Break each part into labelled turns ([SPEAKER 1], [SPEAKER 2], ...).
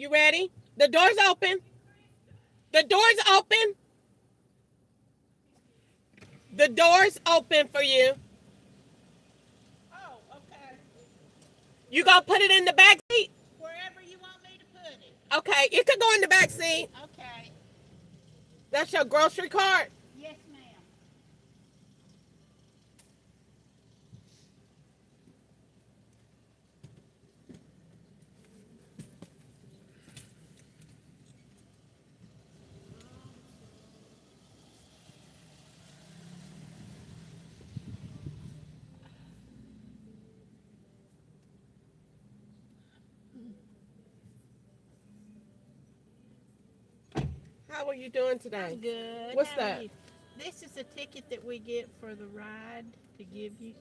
[SPEAKER 1] You ready? The door's open. The door's open. The door's open for you.
[SPEAKER 2] Oh, okay.
[SPEAKER 1] You gonna put it in the back seat?
[SPEAKER 2] Wherever you want me to put it.
[SPEAKER 1] Okay, it could go in the back seat.
[SPEAKER 2] Okay.
[SPEAKER 1] That's your grocery cart.
[SPEAKER 2] Yes, ma'am.
[SPEAKER 1] How are you doing today?
[SPEAKER 2] I'm good.
[SPEAKER 1] What's
[SPEAKER 2] How are
[SPEAKER 1] that?
[SPEAKER 2] you? This is a ticket that we get for the ride to give you.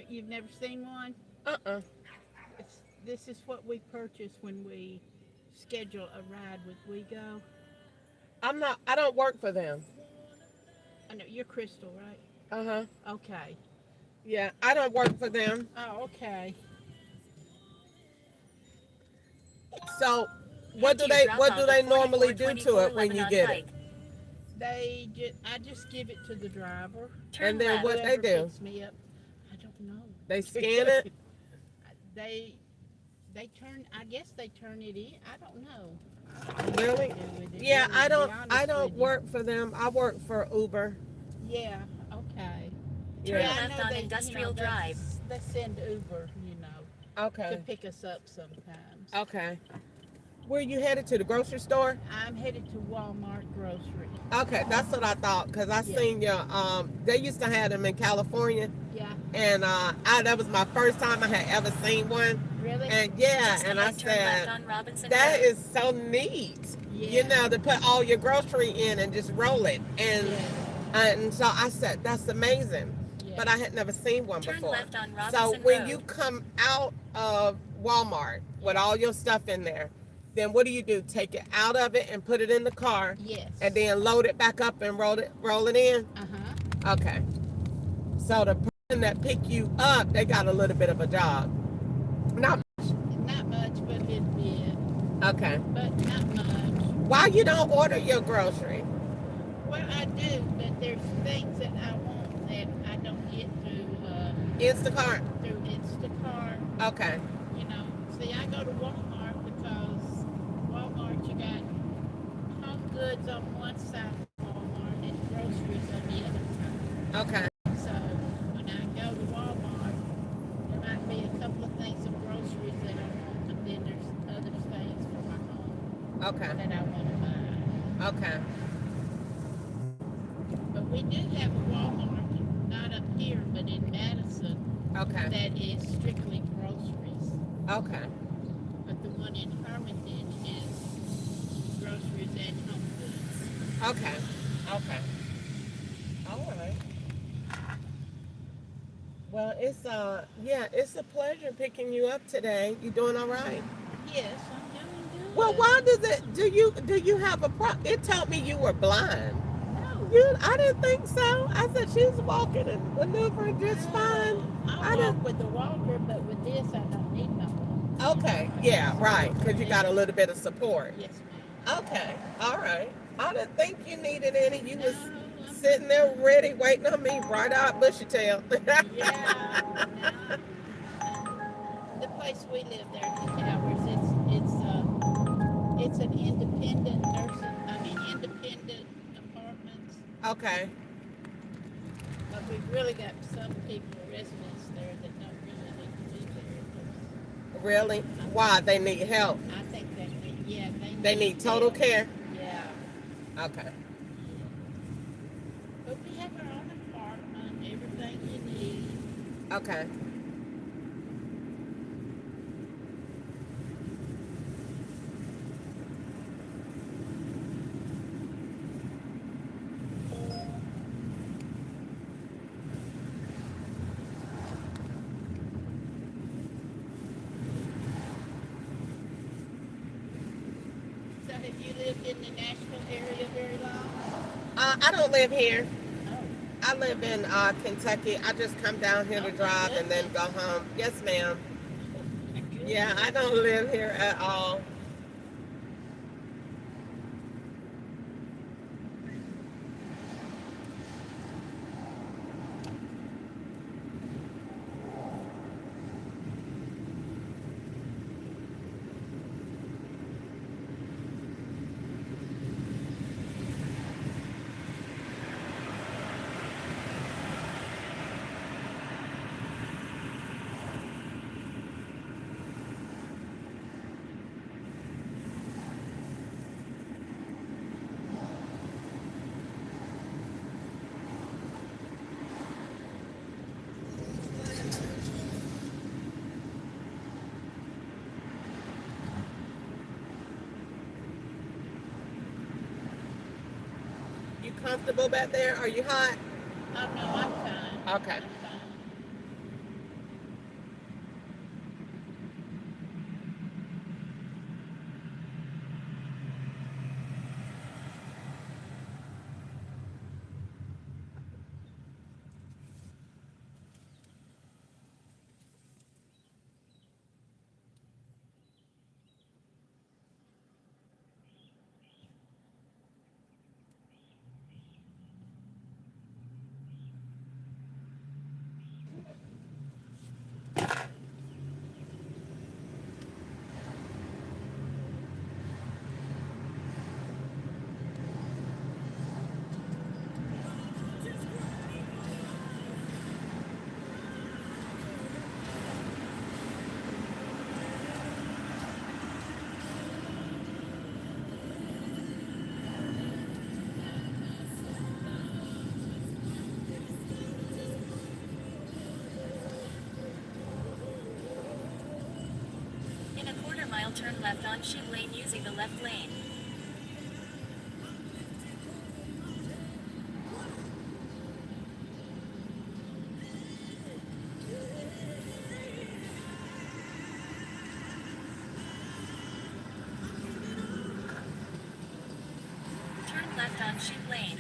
[SPEAKER 2] You've never seen one?
[SPEAKER 1] Uh-uh.
[SPEAKER 2] This is what we purchase when we schedule a ride with WeGo.
[SPEAKER 1] I don't work for them.
[SPEAKER 2] I know you're Crystal, right?
[SPEAKER 1] Uh-huh.
[SPEAKER 2] Okay.
[SPEAKER 1] Yeah, I don't work for them.
[SPEAKER 2] Oh, okay.
[SPEAKER 1] So what do they normally do to it when you get it?
[SPEAKER 2] I just give it to the driver.
[SPEAKER 1] And then what they
[SPEAKER 2] Whoever
[SPEAKER 1] do?
[SPEAKER 2] picks me up. I don't know.
[SPEAKER 1] They scan it?
[SPEAKER 2] they they turn. I guess they turn it in. I don't know.
[SPEAKER 1] Really? Yeah,
[SPEAKER 2] I
[SPEAKER 1] I don't work for them. I work for Uber.
[SPEAKER 2] Yeah. Okay.
[SPEAKER 3] Turn
[SPEAKER 1] Yeah.
[SPEAKER 3] left on Industrial Drive.
[SPEAKER 2] They send Uber, to
[SPEAKER 1] Okay.
[SPEAKER 2] pick us up sometimes.
[SPEAKER 1] Okay. Where you headed to? The grocery store?
[SPEAKER 2] I'm headed to Walmart grocery.
[SPEAKER 1] Okay, that's what I thought because I seen your they used to have them in California,
[SPEAKER 2] Yeah.
[SPEAKER 1] and that was my first time I had ever seen one.
[SPEAKER 2] Really?
[SPEAKER 1] And yeah,
[SPEAKER 3] Just
[SPEAKER 1] and I
[SPEAKER 3] ahead, turn left
[SPEAKER 1] said
[SPEAKER 3] on Robinson
[SPEAKER 1] that
[SPEAKER 3] Road.
[SPEAKER 1] is so neat.
[SPEAKER 2] Yeah.
[SPEAKER 1] You know, to put all your grocery in and just roll it. And so I said that's amazing.
[SPEAKER 2] Yeah.
[SPEAKER 1] But I had never seen one
[SPEAKER 3] Turn
[SPEAKER 1] before.
[SPEAKER 3] left on
[SPEAKER 1] So
[SPEAKER 3] Robinson
[SPEAKER 1] when
[SPEAKER 3] Road.
[SPEAKER 1] you come out of Walmart with all your stuff in there, then what do? Take it out of it and put it in the car,
[SPEAKER 2] Yes.
[SPEAKER 1] and then load it back up and roll it in. Okay. So the person that pick you up, they got a little bit of a job. Not
[SPEAKER 2] Not much, but a bit.
[SPEAKER 1] okay.
[SPEAKER 2] But not much.
[SPEAKER 1] Why you don't order your grocery?
[SPEAKER 2] Well, I do, but there's things that I want that I don't get
[SPEAKER 1] Instacart.
[SPEAKER 2] through Instacart.
[SPEAKER 1] Okay.
[SPEAKER 2] See, I go to Walmart because Walmart, you got home goods on one side of Walmart and groceries on the other side.
[SPEAKER 1] Okay.
[SPEAKER 2] So when I go to Walmart, there might be a couple of things of groceries that I want, but then there's other things for my home
[SPEAKER 1] Okay.
[SPEAKER 2] that I want to buy.
[SPEAKER 1] Okay.
[SPEAKER 2] But we do have a Walmart, not up here, but in Madison,
[SPEAKER 1] Okay.
[SPEAKER 2] that is strictly groceries.
[SPEAKER 1] Okay.
[SPEAKER 2] But the one in Hermitage is groceries and home goods.
[SPEAKER 1] Okay. Okay. All right. Well, it's a pleasure picking you up today. You doing all right?
[SPEAKER 2] Yes, I'm doing good.
[SPEAKER 1] Well, why do you have a problem? It told me you were blind.
[SPEAKER 2] No.
[SPEAKER 1] I didn't think so. I said she's walking and maneuvering just fine.
[SPEAKER 2] I walk with the walker, but with this, I don't need no walker.
[SPEAKER 1] Okay, yeah, right, because you got a little bit of support.
[SPEAKER 2] Yes, ma'am.
[SPEAKER 1] Okay, all right. I didn't think you needed any. You was
[SPEAKER 2] No,
[SPEAKER 1] sitting there ready, waiting on me, bright-eyed, bushy-tailed.
[SPEAKER 2] Yeah. No. The place we live there in the towers, it's an independent independent apartments.
[SPEAKER 1] Okay,
[SPEAKER 2] But we've really got some people, residents there that don't really need to be there.
[SPEAKER 1] really? Why? They need help.
[SPEAKER 2] I think
[SPEAKER 1] They need total
[SPEAKER 2] help.
[SPEAKER 1] care.
[SPEAKER 2] Yeah.
[SPEAKER 1] Okay.
[SPEAKER 2] But we have our own apartment, everything you need.
[SPEAKER 1] Okay.
[SPEAKER 2] So have you lived in the Nashville area very long?
[SPEAKER 1] I don't live here.
[SPEAKER 2] Oh.
[SPEAKER 1] I live in Kentucky. I just come down here to drive and then go home. Yes, ma'am. Yeah, I don't live here at all. comfortable back there? Are you hot?
[SPEAKER 2] Oh, no, I'm fine.
[SPEAKER 1] Okay.
[SPEAKER 2] I'm fine.
[SPEAKER 3] In a quarter mile, turn left on Sheep Lane using the left lane. Turn left on Sheep Lane.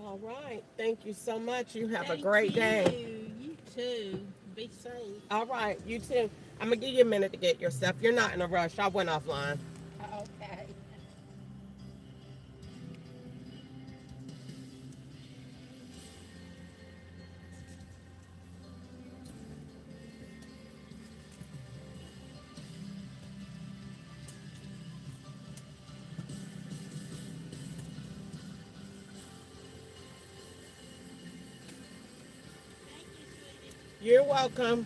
[SPEAKER 1] All right. Thank you so much. You have a
[SPEAKER 2] Thank
[SPEAKER 1] great day.
[SPEAKER 2] you. You too. Be safe.
[SPEAKER 1] All right. You too. I'm going to give you a minute to get your stuff. You're not in a rush. I went offline.
[SPEAKER 2] Okay. Thank you, sweetie.
[SPEAKER 1] You're welcome.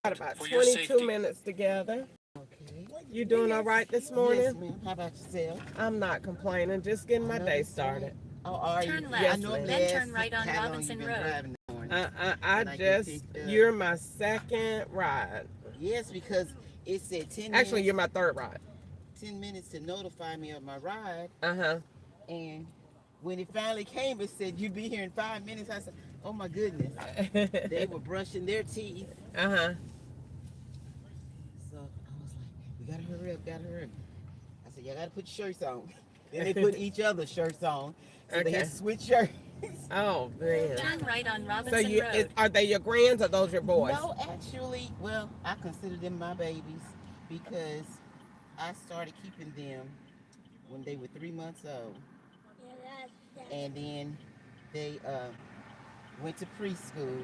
[SPEAKER 1] Got about
[SPEAKER 4] For your
[SPEAKER 1] 22
[SPEAKER 4] safety.
[SPEAKER 1] minutes together.
[SPEAKER 5] Okay.
[SPEAKER 1] You doing all right this
[SPEAKER 5] Yes,
[SPEAKER 1] morning?
[SPEAKER 5] ma'am. How about yourself?
[SPEAKER 1] I'm not complaining, just getting my
[SPEAKER 5] I know
[SPEAKER 1] day
[SPEAKER 5] that's right.
[SPEAKER 1] started.
[SPEAKER 5] Oh, are
[SPEAKER 3] Turn
[SPEAKER 5] you?
[SPEAKER 3] left,
[SPEAKER 1] Yes,
[SPEAKER 5] I normally
[SPEAKER 3] then
[SPEAKER 5] ask
[SPEAKER 3] turn right on
[SPEAKER 5] how long
[SPEAKER 3] Robinson
[SPEAKER 5] you been
[SPEAKER 3] Road.
[SPEAKER 5] driving this morning.
[SPEAKER 1] I
[SPEAKER 5] When I get
[SPEAKER 1] just,
[SPEAKER 5] picked up.
[SPEAKER 1] you're my second ride.
[SPEAKER 5] Yes, because it said 10
[SPEAKER 1] Actually, you're
[SPEAKER 5] minutes,
[SPEAKER 1] my third ride.
[SPEAKER 5] 10 minutes to notify me of my ride.
[SPEAKER 1] Uh-huh.
[SPEAKER 5] And when it finally came, it said, you'd be here in 5 minutes. I said, oh my goodness. They were brushing their teeth.
[SPEAKER 1] Uh-huh.
[SPEAKER 5] So I was like, we gotta hurry up, gotta hurry up. I said, y'all gotta put your shirts on. Then they put each other's shirts on. So they
[SPEAKER 1] Okay.
[SPEAKER 5] had to switch shirts.
[SPEAKER 1] Oh, man.
[SPEAKER 3] Turn right on
[SPEAKER 1] So
[SPEAKER 3] Robinson Road.
[SPEAKER 1] are they your grands or those your boys?
[SPEAKER 5] No, actually, well, I consider them my babies because I started keeping them when they were 3 months old. And then they went to preschool,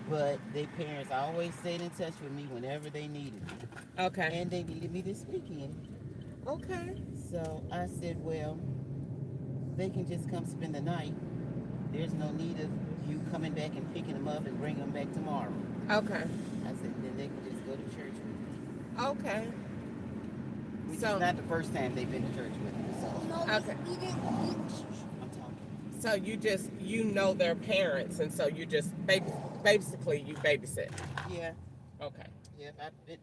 [SPEAKER 5] but their parents always stayed in touch with me whenever they needed me.
[SPEAKER 1] Okay.
[SPEAKER 5] And they needed me this weekend.
[SPEAKER 1] Okay.
[SPEAKER 5] So I said, well, they can just come spend the night. There's no need of you coming back and picking them up and bringing them back tomorrow.
[SPEAKER 1] Okay.
[SPEAKER 5] I said, then they can just go to church with me.
[SPEAKER 1] Okay.
[SPEAKER 5] Which
[SPEAKER 1] So-
[SPEAKER 5] is not the first time they've been to church with me. So
[SPEAKER 1] Okay.
[SPEAKER 5] I'm talking.
[SPEAKER 1] So you know their parents, and so you just basically you babysit.
[SPEAKER 5] Yeah,
[SPEAKER 1] Okay.
[SPEAKER 5] yeah.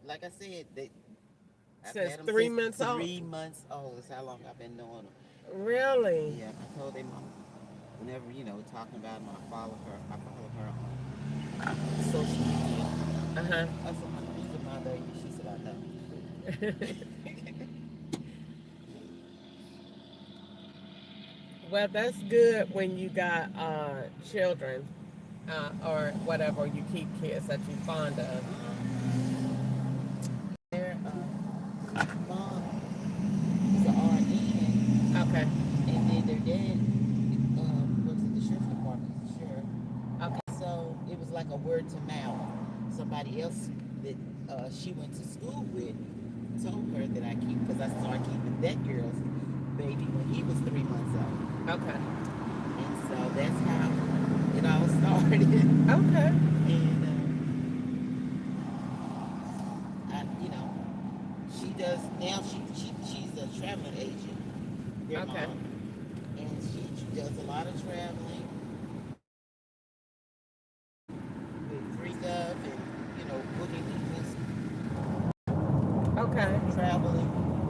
[SPEAKER 5] Like I said, I've
[SPEAKER 1] Since
[SPEAKER 5] had 'em
[SPEAKER 1] 3
[SPEAKER 5] since
[SPEAKER 1] months old?
[SPEAKER 5] 3 months old is how long I've been knowing them.
[SPEAKER 1] Really?
[SPEAKER 5] Yeah, I told them whenever talking about them, I follow her on social media.
[SPEAKER 1] Uh-huh.
[SPEAKER 5] I said, these are my babies. She said, I know.
[SPEAKER 1] Well, that's good when you got children or whatever you keep kids that you're fond of.
[SPEAKER 5] Their mom is an RN,
[SPEAKER 1] Okay.
[SPEAKER 5] and then their dad works at the sheriff's department. He's a sheriff.
[SPEAKER 1] Okay.
[SPEAKER 5] So it was like a word to mouth. Somebody else that she went to school with told her that I keep, because I started keeping that girl's baby when he was 3 months old.
[SPEAKER 1] Okay.
[SPEAKER 5] And so that's how it all started.
[SPEAKER 1] Okay.
[SPEAKER 5] And she does now. She's a traveling agent. Their
[SPEAKER 1] Okay.
[SPEAKER 5] mom. And she does a lot of traveling with free stuff and booking people's
[SPEAKER 1] Okay.
[SPEAKER 5] traveling.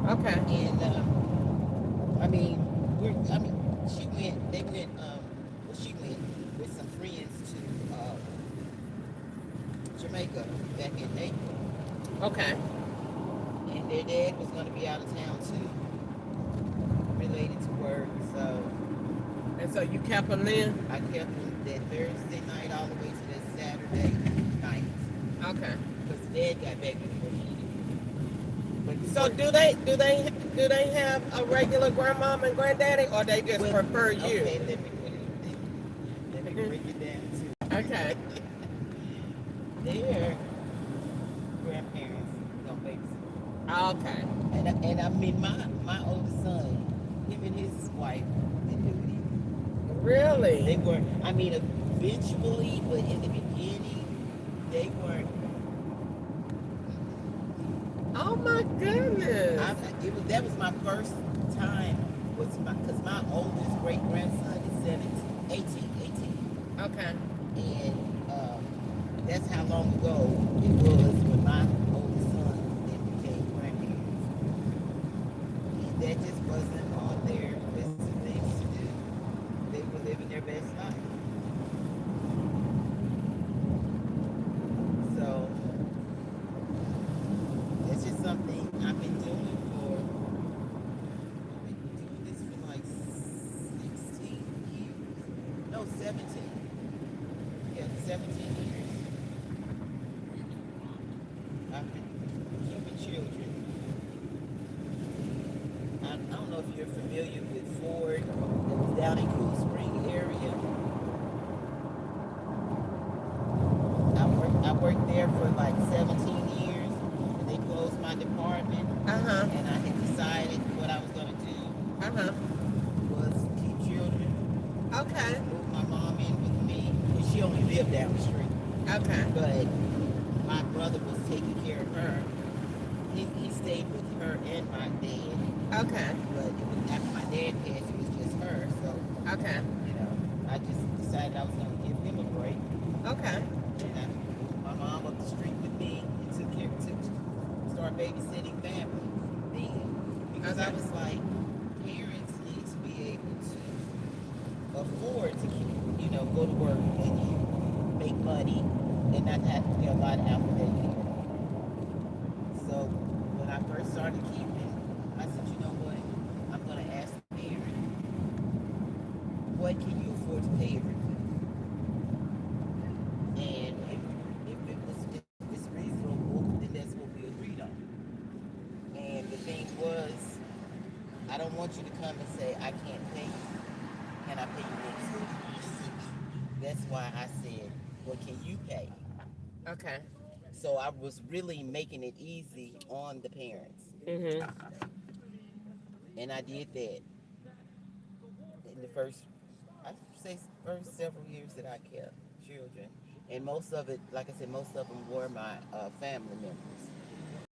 [SPEAKER 1] Okay.
[SPEAKER 5] And she went with some friends to Jamaica back in April.
[SPEAKER 1] Okay.
[SPEAKER 5] And their dad was going to be out of town too, related to work. So
[SPEAKER 1] And so you kept them then?
[SPEAKER 5] I kept them that Thursday night all the way to that Saturday night.
[SPEAKER 1] Okay.
[SPEAKER 5] Because dad got back before she did. But he
[SPEAKER 1] So
[SPEAKER 5] worked.
[SPEAKER 1] do they have a regular grandmom and granddaddy, or they just
[SPEAKER 5] Well,
[SPEAKER 1] prefer you?
[SPEAKER 5] Okay, let me break it down too.
[SPEAKER 1] Okay.
[SPEAKER 5] Their grandparents don't babysit.
[SPEAKER 1] Okay.
[SPEAKER 5] And I mean, my oldest son, him and his wife, didn't do it either.
[SPEAKER 1] Really?
[SPEAKER 5] They were, I mean, eventually, but in the beginning, they weren't.
[SPEAKER 1] Oh my goodness.
[SPEAKER 5] That was my first time, because my oldest great grandson is 18.
[SPEAKER 1] Okay.
[SPEAKER 5] And that's how long ago it was when my oldest son then became grandparents. And that just wasn't on their list of things to do. They were living their best life. So it's just something I've been doing this for like 16 years. No, 17. Yeah, 17 years. I've been keeping children. I don't know if you're familiar with Ford. It was down in Cool Spring area. I worked there for like 17 years. And they closed my department.
[SPEAKER 1] Uh-huh.
[SPEAKER 5] And I had decided what I was going to do
[SPEAKER 1] Uh-huh.
[SPEAKER 5] was keep children.
[SPEAKER 1] Okay.
[SPEAKER 5] Move my mom in with me. Well, she only lived down the street.
[SPEAKER 1] Okay.
[SPEAKER 5] But my brother was care of her. He stayed with her and my dad.
[SPEAKER 1] Okay.
[SPEAKER 5] But after my dad passed, it was just her. So,
[SPEAKER 1] Okay.
[SPEAKER 5] you know, I just decided I was going to give him a break.
[SPEAKER 1] Okay.
[SPEAKER 5] And my mom up the street with me and start babysitting family then. Because I was like, parents need to be able to afford to go to work and make money and not have to be a lot out for their care. So when I first started keeping, I said, you know what? I'm going to ask the parent, what can you afford to pay every week? And if it's reasonable, then that's what we agreed on. And the thing was, I don't want you to come and say, I can't pay you. Can I pay you next week? That's why I said, what can you pay?
[SPEAKER 1] Okay.
[SPEAKER 5] So I was really making it easy on the parents.
[SPEAKER 1] Mhm.
[SPEAKER 5] And I did that in the first several years that I kept children. And most of it, like I said, most of them were my family members.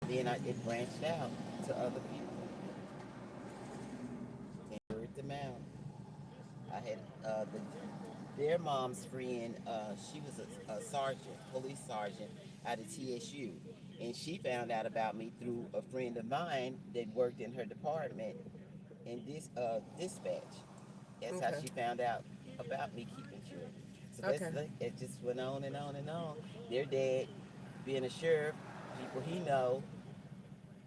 [SPEAKER 5] Then it branched out to other people. And word them out. I had their mom's friend, she was a sergeant, police sergeant out of TSU. And she found out about me through a friend of mine that worked in her department in this dispatch. That's how she found out about me keeping children. So it just went on and on and on. Their dad, being a sheriff, people he know,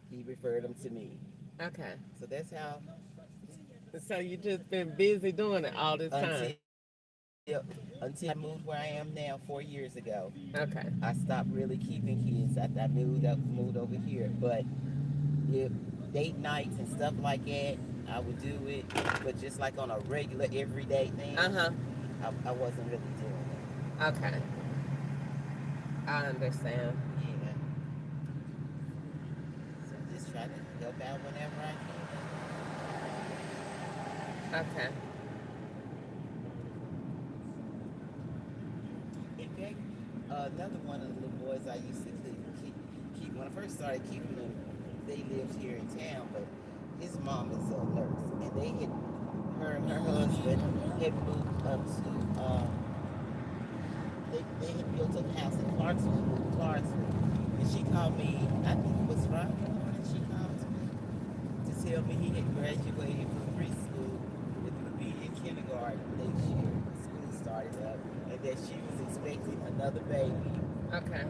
[SPEAKER 5] he referred them to me.
[SPEAKER 1] Okay.
[SPEAKER 5] So that's how.
[SPEAKER 1] So you just been busy doing it all this time.
[SPEAKER 5] Until I moved where I am now 4 years ago.
[SPEAKER 1] Okay.
[SPEAKER 5] I stopped really keeping kids after I moved over here. But if date nights and stuff like that, I would do it. But just like on a regular everyday thing, I wasn't really doing it.
[SPEAKER 1] Okay. I understand.
[SPEAKER 5] Yeah. So just try to help out whenever I can.
[SPEAKER 1] Okay.
[SPEAKER 5] In fact, another one of the little boys I used to keep when I first started keeping them, they lived here in town, but his mom is a nurse, and her and her husband had moved up to, they had built a house in Clarksville, and she called me, I think it was Friday morning, she called me to tell me he had graduated from preschool, and would be in kindergarten next year. School started up, and that she was expecting another baby.
[SPEAKER 1] Okay.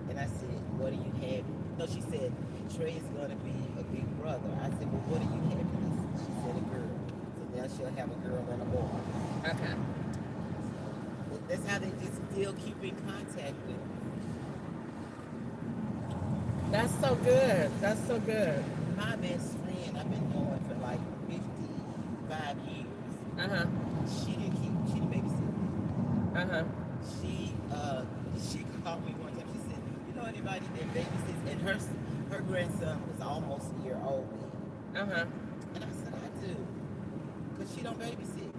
[SPEAKER 5] And I said, what do you have? No, she said, Trey is going to be a big brother. I said, well, what do you have? She said, a girl. So now she'll have a girl and a boy.
[SPEAKER 1] Okay.
[SPEAKER 5] That's how they just still keep in contact with me.
[SPEAKER 1] That's so good. That's so good.
[SPEAKER 5] My best friend, I've been knowing for like 55 years. She didn't babysit. She called me one time. She said, you know anybody that babysits? And her grandson was almost a year old then. And I said, I do. Because she don't babysit.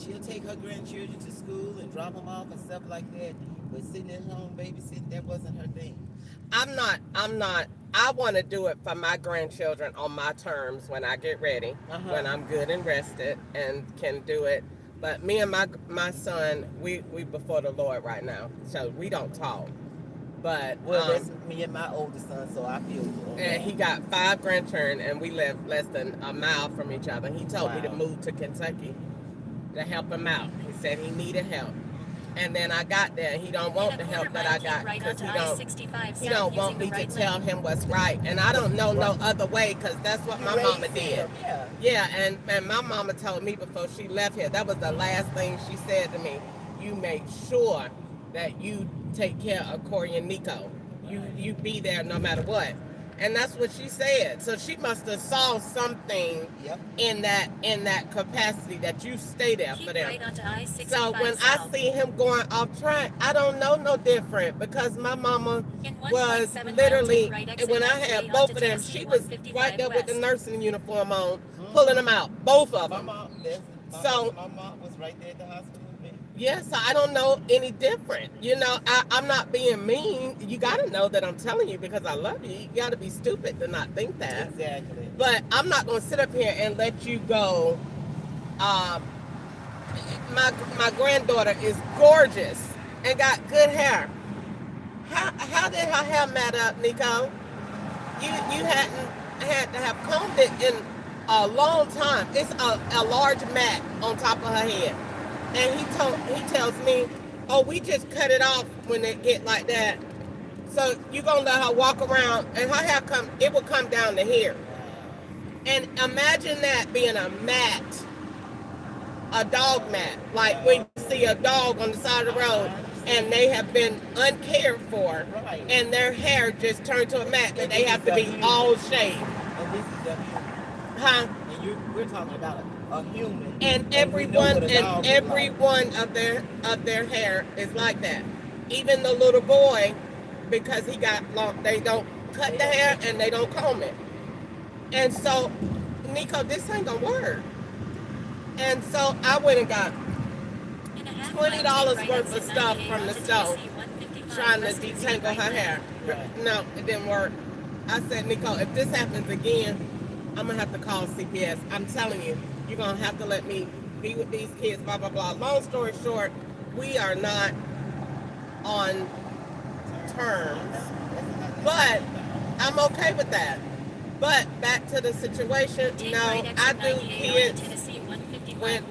[SPEAKER 5] She'll take her grandchildren to school and drop them off and stuff like that. But sitting at home babysitting, that wasn't her thing.
[SPEAKER 1] I'm not. I want to do it for my grandchildren on my terms when I get ready, when I'm good and rested and can do it. But me and my son, we before the Lord right now, so we don't talk. But
[SPEAKER 5] that's me and my oldest son, so I feel good.
[SPEAKER 1] And he got 5 grandchildren, and we live less than a mile from each other. He told me to move to Kentucky to help him out. He said he needed help. And then I got there, and he don't want the help that I got because he don't want me to tell him what's right. And I don't know no other way because that's what my mama did. Yeah, and my mama told me before she left here, that was the last thing she said to me. You make sure that you take care of Corey and Nico. You be there no matter what. And that's what she said. So she must have saw something in that capacity that you stay there for them. So when I see him going off track, I don't know no different because my mama was literally, when I had both of them, she was right there with the nursing uniform on, pulling them out, both of them.
[SPEAKER 5] My mom was right there at the hospital with me.
[SPEAKER 1] Yeah, so I don't know any different. I'm not being mean. You got to know that I'm telling you because I love you. You got to be stupid to not think that.
[SPEAKER 5] Exactly.
[SPEAKER 1] But I'm not going to sit up here and let you go. Um, my granddaughter is gorgeous and got good hair. How did her hair matter up, Nico? You hadn't had to have combed it in a long time. It's a large mat on top of her head. And he tells me, oh, we just cut it off when it get like that. So you gonna let her walk around and her hair it will come down to here. And imagine that being a mat, a dog mat, like when you see a dog on the side of the road and they have been uncared for,
[SPEAKER 5] Right.
[SPEAKER 1] and their hair just turned to a mat and they have to be all shaved.
[SPEAKER 5] And this is a human.
[SPEAKER 1] Huh?
[SPEAKER 5] And we're talking about a human.
[SPEAKER 1] And every one of their hair is like that. Even the little boy, because he got long, they don't cut the hair and they don't comb it. And so, Nico, this ain't gonna work. And so I went and got $20 worth of stuff from the store, trying to detangle her hair. No, it didn't work. I said, Nico, if this happens again, I'm gonna have to call CPS. I'm telling you, you're gonna have to let me be with these kids, blah, blah, blah. Long story short, we are not on terms, but I'm okay with that. But back to the situation, no, I do kids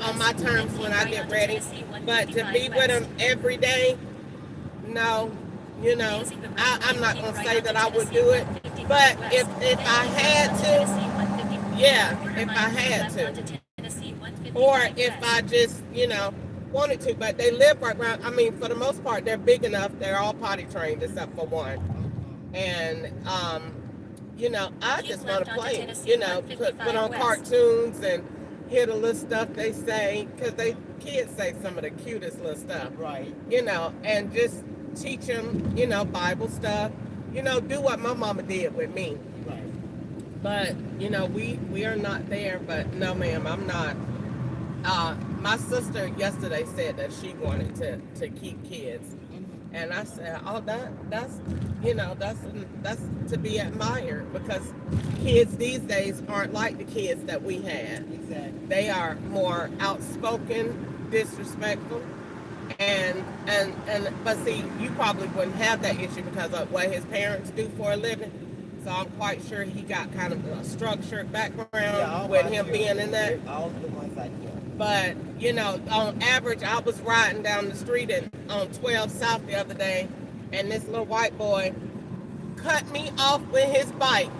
[SPEAKER 1] on my terms when I get ready, but to be with them every day, no, I'm not gonna say that I would do it, but if I had to, yeah, if I had to, or if I just, wanted to, but they live right around, for the most part, they're big enough, they're all potty trained except for one, and, I just want to play, put on cartoons and hear the little stuff they say, because kids say some of the cutest little stuff,
[SPEAKER 5] Right.
[SPEAKER 1] And just teach them, Bible stuff, do what my mama did with me.
[SPEAKER 5] Right.
[SPEAKER 1] But, we are not there, but no, ma'am, I'm not. My sister yesterday said that she wanted to keep kids. And I said, oh, that's to be admired, because kids these days aren't like the kids that we had.
[SPEAKER 5] Exactly.
[SPEAKER 1] They are more outspoken, disrespectful, but see, you probably wouldn't have that issue because of what his parents do for a living. So I'm quite sure he got kind of a structured background with him being in that.
[SPEAKER 5] All the ones I hear.
[SPEAKER 1] But, on average, I was riding down the street on 12 South the other day, and this little white boy cut me off with his bike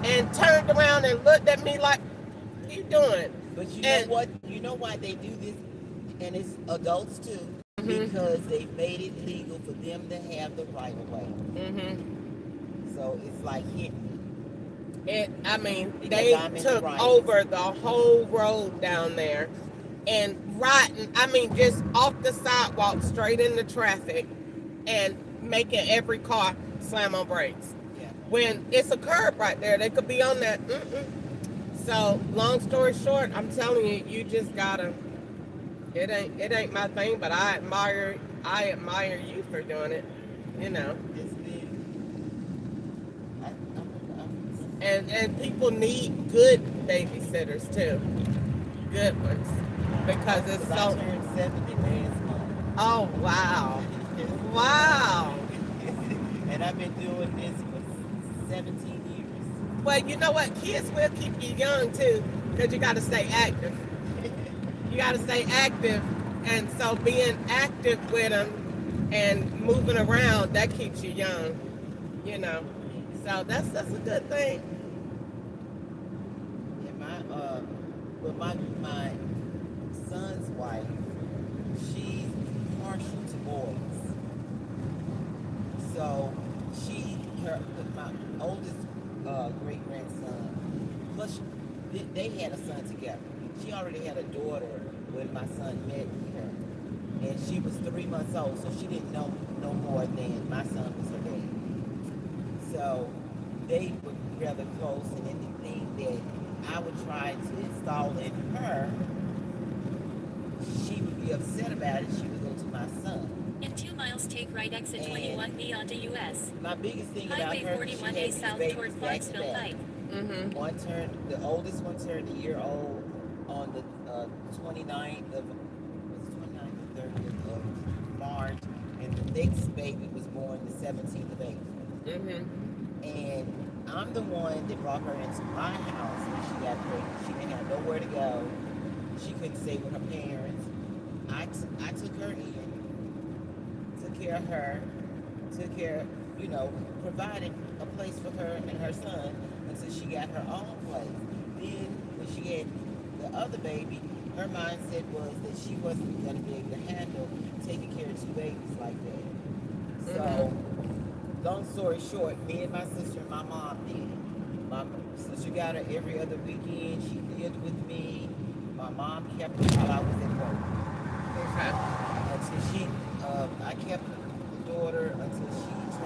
[SPEAKER 1] and turned around and looked at me like, what you doing?
[SPEAKER 5] But know what? You know why they do this? And it's adults too. Mm-hmm. Because they made it legal for them to have the right of way. Mm-hmm. So it's like hitting.
[SPEAKER 1] They took over the whole road down there and riding, just off the sidewalk straight into traffic and making every car slam on brakes. Yeah. When it's a curb right there, they could be on that. So, long story short, I'm telling you, you just gotta, it ain't my thing, but I admire you for doing it, And people need good babysitters too, good ones, because it's so.
[SPEAKER 5] I turned 70 last month.
[SPEAKER 1] Oh wow, wow!
[SPEAKER 5] And I've been doing this for 17 years.
[SPEAKER 1] Well, you know what? Kids will keep you young too, because you got to stay active. You got to stay active, and so being active with them and moving around, that keeps you young. So that's a good thing.
[SPEAKER 5] Yeah, my son's wife, she's partial to boys. So my oldest great grandson, plus they had a son together. She already had a daughter when my son met her, and she was 3 months old, so she didn't know no more than my son was her baby. So they were rather close, and anything that I would try to install in her, she would be upset about it, she would go to my son.
[SPEAKER 3] In 2 miles, take right exit
[SPEAKER 5] And
[SPEAKER 3] 21B onto US.
[SPEAKER 5] My biggest thing about
[SPEAKER 3] Highway
[SPEAKER 5] her, she had
[SPEAKER 3] 41A
[SPEAKER 5] these
[SPEAKER 3] south
[SPEAKER 5] babies
[SPEAKER 3] toward
[SPEAKER 5] back to
[SPEAKER 3] Clarksville
[SPEAKER 5] back.
[SPEAKER 3] Pike.
[SPEAKER 1] Mm-hmm.
[SPEAKER 5] One turned, the oldest one turned a year old on the 29th of, was it 29th or 30th of March, and the next baby was born the 17th of April.
[SPEAKER 1] Mm-hmm.
[SPEAKER 5] And I'm the one that brought her into my house when she got pregnant. She didn't have nowhere to go. She couldn't stay with her parents. I took her in, took care of her, took care, you know, provided a place for her and her son until she got her own place. Then when she had the other baby, her mindset was that she wasn't going to be able to handle taking care of 2 babies like that. So, long story short, me and my sister and my mom did it. My sister got her every other weekend. She lived with me. My mom kept her while I was at work.
[SPEAKER 1] Okay.
[SPEAKER 5] Until I kept the daughter until she was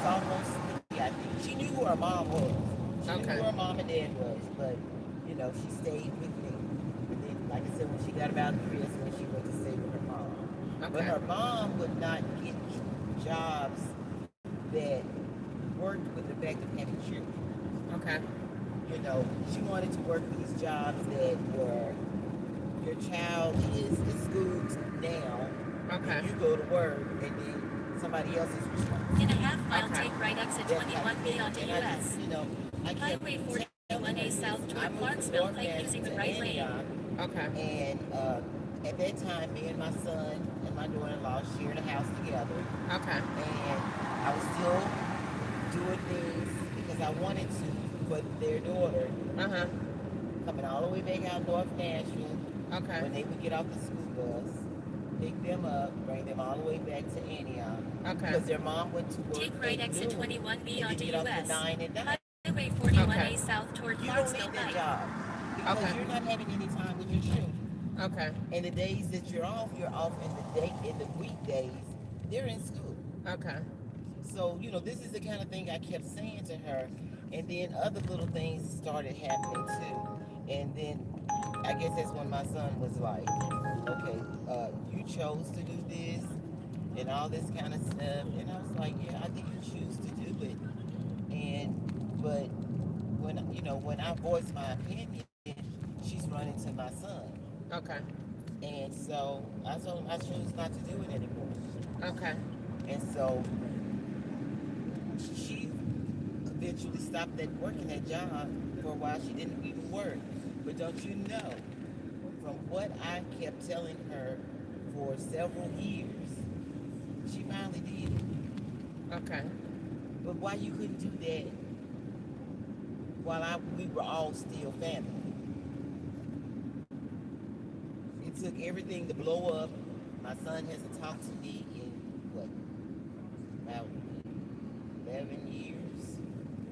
[SPEAKER 5] almost 3, I think. She knew who her mom was. She knew who her mom and dad was, but, you know, she stayed with me. And then, like I said, when she got about 3, that's when she went to stay with her mom.
[SPEAKER 1] Okay.
[SPEAKER 5] But her mom would not get jobs that worked with the fact of having children.
[SPEAKER 1] Okay.
[SPEAKER 5] You know, she wanted to work these jobs that were, your child is in school now,
[SPEAKER 1] Okay.
[SPEAKER 5] and you go to work, and then somebody else is responsible.
[SPEAKER 3] In a half mile,
[SPEAKER 1] Okay.
[SPEAKER 3] take right exit
[SPEAKER 5] That type of
[SPEAKER 3] 21B
[SPEAKER 5] thing.
[SPEAKER 3] onto
[SPEAKER 5] And I
[SPEAKER 3] US.
[SPEAKER 5] just, you know, I kept
[SPEAKER 3] Highway
[SPEAKER 5] telling
[SPEAKER 3] 41A
[SPEAKER 5] her,
[SPEAKER 3] south
[SPEAKER 5] I
[SPEAKER 3] toward
[SPEAKER 5] moved
[SPEAKER 3] Clarksville
[SPEAKER 5] from
[SPEAKER 3] Pike
[SPEAKER 5] North
[SPEAKER 3] using the
[SPEAKER 5] to
[SPEAKER 3] right lane.
[SPEAKER 5] Antioch,
[SPEAKER 1] Okay.
[SPEAKER 5] and at that time, me and my son and my daughter-in-law shared a house together.
[SPEAKER 1] Okay.
[SPEAKER 5] And I was still doing things because I wanted to for their daughter,
[SPEAKER 1] Uh-huh.
[SPEAKER 5] coming all the way back out North Nashville.
[SPEAKER 1] Okay.
[SPEAKER 5] When they would get off the school bus, pick them up, bring them all the way back to Antioch.
[SPEAKER 1] Okay.
[SPEAKER 5] Because their mom went to work
[SPEAKER 3] Take right
[SPEAKER 5] at
[SPEAKER 3] exit
[SPEAKER 5] noon,
[SPEAKER 3] 21B
[SPEAKER 5] and
[SPEAKER 3] onto
[SPEAKER 5] they get off at
[SPEAKER 3] US.
[SPEAKER 5] 9 at night.
[SPEAKER 3] Highway 41A
[SPEAKER 1] Okay.
[SPEAKER 3] south toward
[SPEAKER 5] You don't
[SPEAKER 3] Clarksville
[SPEAKER 5] need that
[SPEAKER 3] Pike.
[SPEAKER 5] job because
[SPEAKER 1] Okay.
[SPEAKER 5] you're not having any time with your children.
[SPEAKER 1] Okay.
[SPEAKER 5] And the days that you're off in the weekdays, they're in school.
[SPEAKER 1] Okay.
[SPEAKER 5] So, you know, this is the kind of thing I kept saying to her. And then other little things started happening too. And then I guess that's when my son was like, okay, you chose to do this and all this kind of stuff. And I was like, yeah, I didn't choose to do it. But when, you know, when I voiced my opinion, she's running to my son.
[SPEAKER 1] Okay.
[SPEAKER 5] And so I told him I chose not to do it anymore.
[SPEAKER 1] Okay.
[SPEAKER 5] And so she eventually stopped working that job for a while. She didn't even work. But don't you know, from what I kept telling her for several years, she finally did it.
[SPEAKER 1] Okay.
[SPEAKER 5] But why you couldn't do that while we were all still family? It took everything to blow up. My son hasn't talked to me in, what, about 11 years?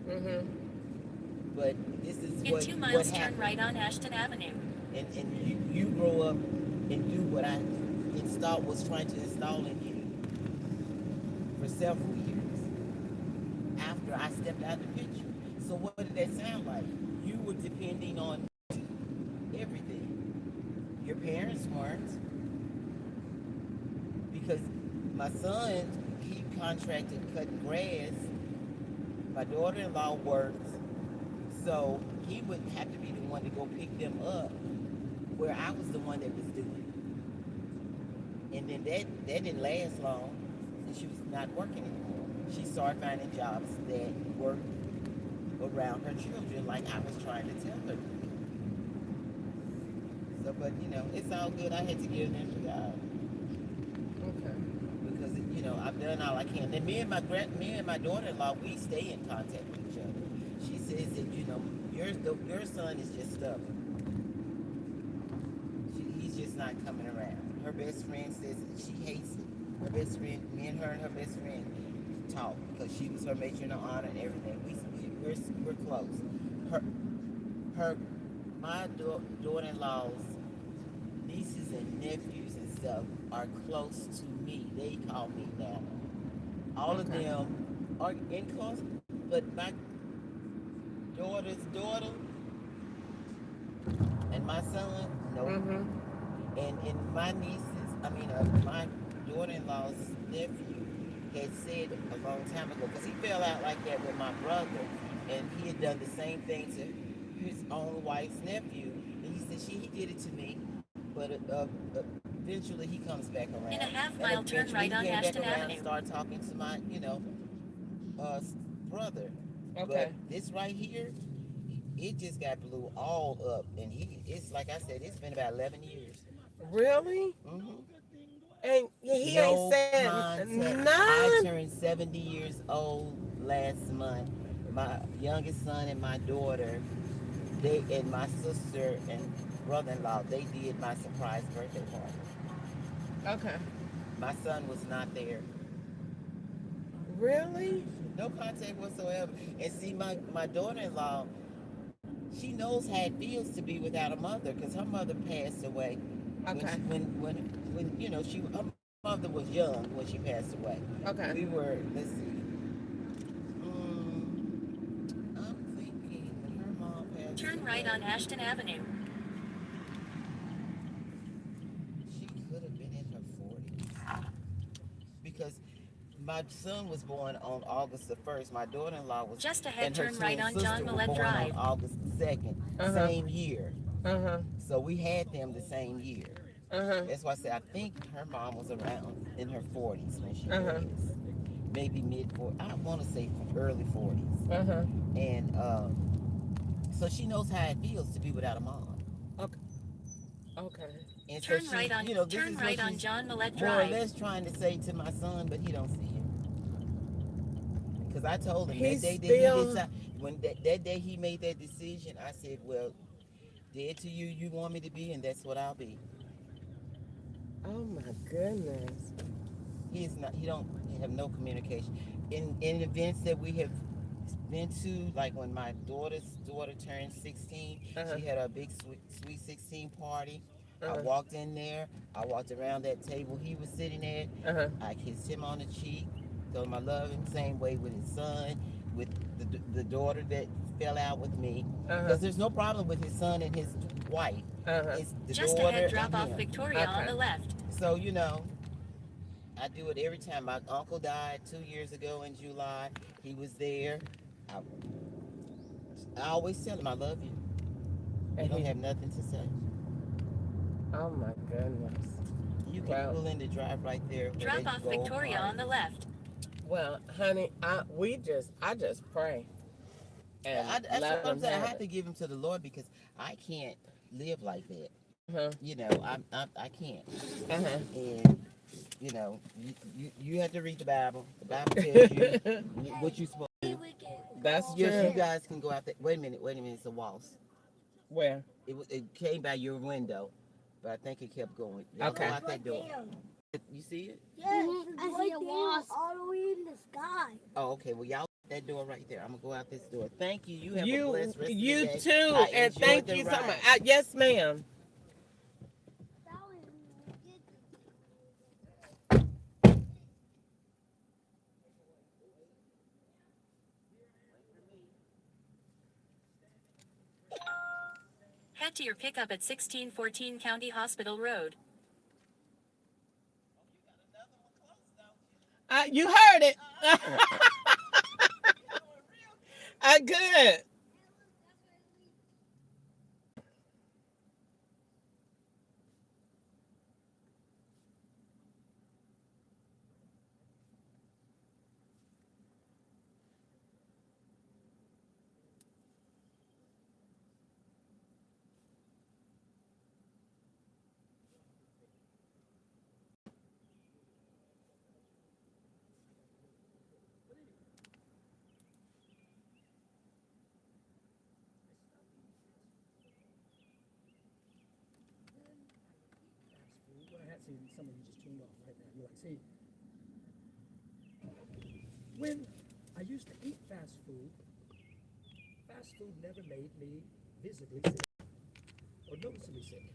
[SPEAKER 1] Mm-hmm.
[SPEAKER 5] But this is
[SPEAKER 3] In
[SPEAKER 5] what
[SPEAKER 3] 2 miles, turn
[SPEAKER 5] happened.
[SPEAKER 3] right on Ashton Avenue.
[SPEAKER 5] And you grow up and do what I was trying to install in you for several years after I stepped out of the picture. So what did that sound like? You were depending on everything. Your parents weren't, because my son, he contracted cutting grass. My daughter-in-law worked, so he would have to be the one to go pick them up, where I was the one that was doing it. And then that didn't last long, and she was not working anymore. She started finding jobs that worked around her children, like I was trying to tell her. So, but you know, it's all good. I had to give them to God
[SPEAKER 1] Okay.
[SPEAKER 5] because you know I've done all I can. And me and my daughter-in-law, we stay in contact with each other. She says that you know your son is just stubborn. He's just not coming around. Her best friend says that she hates it. Her best friend, me and her best friend talk because she was her matron of honor and everything. We're close. My daughter-in-law's nieces and nephews and stuff are close to me. They call me Nana. All of
[SPEAKER 1] Okay.
[SPEAKER 5] them are in close, but my daughter's daughter and my son, no.
[SPEAKER 1] Mm-hmm.
[SPEAKER 5] And my my daughter-in-law's nephew had said a long time ago, because he fell out like that with my brother, and he had done the same thing to his own wife's nephew. And he said he did it to me, but eventually he comes back around.
[SPEAKER 3] In a half-mile, turn
[SPEAKER 5] eventually
[SPEAKER 3] right on
[SPEAKER 5] he came
[SPEAKER 3] Ashton
[SPEAKER 5] back around
[SPEAKER 3] Avenue.
[SPEAKER 5] and started talking to my, brother.
[SPEAKER 1] Okay.
[SPEAKER 5] But this right here, it just got blew all up, and it's like I said, it's been about 11 years.
[SPEAKER 1] Really?
[SPEAKER 5] Mm-hmm.
[SPEAKER 1] And he
[SPEAKER 5] No
[SPEAKER 1] ain't said
[SPEAKER 5] contact.
[SPEAKER 1] none.
[SPEAKER 5] I turned 70 years old last month. My youngest son and my daughter, and my sister and brother-in-law, they did my surprise birthday party.
[SPEAKER 1] Okay.
[SPEAKER 5] My son was not there.
[SPEAKER 1] Really?
[SPEAKER 5] No contact whatsoever. And see, my daughter-in-law, she knows how it feels to be without a mother, because her mother passed away.
[SPEAKER 1] Okay.
[SPEAKER 5] Her mother was young when she passed away.
[SPEAKER 1] Okay.
[SPEAKER 5] We were, let's see. I'm thinking when her mom passed
[SPEAKER 3] Turn
[SPEAKER 5] away,
[SPEAKER 3] right on Ashton Avenue.
[SPEAKER 5] she could have been in her 40s. Because my son was born on August the 1st. My daughter-in-law was,
[SPEAKER 3] Just ahead,
[SPEAKER 5] and her
[SPEAKER 3] turn right
[SPEAKER 5] twin
[SPEAKER 3] on
[SPEAKER 5] sister
[SPEAKER 3] John
[SPEAKER 5] were
[SPEAKER 3] Millett
[SPEAKER 5] born
[SPEAKER 3] Drive.
[SPEAKER 5] on August the 2nd,
[SPEAKER 1] Uh-huh.
[SPEAKER 5] same year.
[SPEAKER 1] Uh-huh.
[SPEAKER 5] So we had them the same year.
[SPEAKER 1] Uh-huh.
[SPEAKER 5] That's why I said I think her mom was around in her 40s when she
[SPEAKER 1] Uh-huh.
[SPEAKER 5] was. Maybe mid-40s. I want to say early 40s.
[SPEAKER 1] Uh-huh.
[SPEAKER 5] And so she knows how it feels to be without a mom.
[SPEAKER 1] Okay.
[SPEAKER 5] And
[SPEAKER 3] Turn
[SPEAKER 5] so she,
[SPEAKER 3] right on.
[SPEAKER 5] this
[SPEAKER 3] Turn
[SPEAKER 5] is
[SPEAKER 3] right
[SPEAKER 5] what
[SPEAKER 3] on
[SPEAKER 5] she's
[SPEAKER 3] John Millett
[SPEAKER 5] more or
[SPEAKER 3] Drive.
[SPEAKER 5] less trying to say to my son, but he don't see it. Because I told him
[SPEAKER 1] He's
[SPEAKER 5] that day
[SPEAKER 1] still-
[SPEAKER 5] that he decided, when that day he made that decision, I said, well, dead to you want me to be, and that's what I'll be.
[SPEAKER 1] Oh my goodness.
[SPEAKER 5] He don't have no communication. In events that we have been to, like when my daughter's daughter turned 16,
[SPEAKER 1] Uh-huh.
[SPEAKER 5] she had a big sweet 16 party.
[SPEAKER 1] Uh-huh.
[SPEAKER 5] I walked in there. I walked around that table he was sitting at.
[SPEAKER 1] Uh-huh.
[SPEAKER 5] I kissed him on the cheek, told him I love him. Same way with his son, with the daughter that fell out with me.
[SPEAKER 1] Uh-huh.
[SPEAKER 5] Because there's no problem with his son and his wife.
[SPEAKER 1] Uh-huh.
[SPEAKER 5] It's the
[SPEAKER 3] Just
[SPEAKER 5] daughter
[SPEAKER 3] ahead, drop
[SPEAKER 5] and
[SPEAKER 3] off
[SPEAKER 5] him.
[SPEAKER 3] Victoria on
[SPEAKER 1] Okay.
[SPEAKER 3] the left.
[SPEAKER 5] So, I do it every time. My uncle died 2 years ago in July. He was there. I always tell him I love you.
[SPEAKER 1] And
[SPEAKER 5] You don't
[SPEAKER 1] he-
[SPEAKER 5] have nothing to say.
[SPEAKER 1] Oh my goodness.
[SPEAKER 5] You can
[SPEAKER 1] Wow.
[SPEAKER 5] pull in the drive right there. where
[SPEAKER 3] Drop
[SPEAKER 5] they
[SPEAKER 3] off
[SPEAKER 5] go
[SPEAKER 3] Victoria
[SPEAKER 5] hard.
[SPEAKER 3] on the left.
[SPEAKER 1] Well, honey, I just pray. And
[SPEAKER 5] That's
[SPEAKER 1] let
[SPEAKER 5] what I'm
[SPEAKER 1] them
[SPEAKER 5] saying. I
[SPEAKER 1] have
[SPEAKER 5] have to
[SPEAKER 1] it.
[SPEAKER 5] give him to the Lord, because I can't live like that.
[SPEAKER 1] Uh-huh.
[SPEAKER 5] I can't.
[SPEAKER 1] Uh-huh.
[SPEAKER 5] And you have to read the Bible. The Bible tells you what you're supposed to do.
[SPEAKER 1] That's
[SPEAKER 5] Yes,
[SPEAKER 1] true.
[SPEAKER 5] you guys can go out there. Wait a minute. It's a waltz.
[SPEAKER 1] Where?
[SPEAKER 5] It came by your window, but I think it kept going. Y'all
[SPEAKER 1] Okay.
[SPEAKER 5] go out that door. You see it?
[SPEAKER 4] Yes, I see a wasp all the way in the sky.
[SPEAKER 5] Oh, okay. Well, y'all that door right there. I'm gonna go out this door. Thank you. You have a
[SPEAKER 1] You
[SPEAKER 5] blessed rest of
[SPEAKER 1] you
[SPEAKER 5] the day.
[SPEAKER 1] too.
[SPEAKER 5] I
[SPEAKER 1] And
[SPEAKER 5] enjoyed
[SPEAKER 1] thank
[SPEAKER 5] the
[SPEAKER 1] you so
[SPEAKER 5] ride.
[SPEAKER 1] much. Yes, ma'am.
[SPEAKER 3] Head to your pickup at 1614 County Hospital Road.
[SPEAKER 1] You heard it. Good.
[SPEAKER 6] See, some of you just tuned off right now. You're like, see, when I used to eat fast food never made me visibly sick or noticeably sick.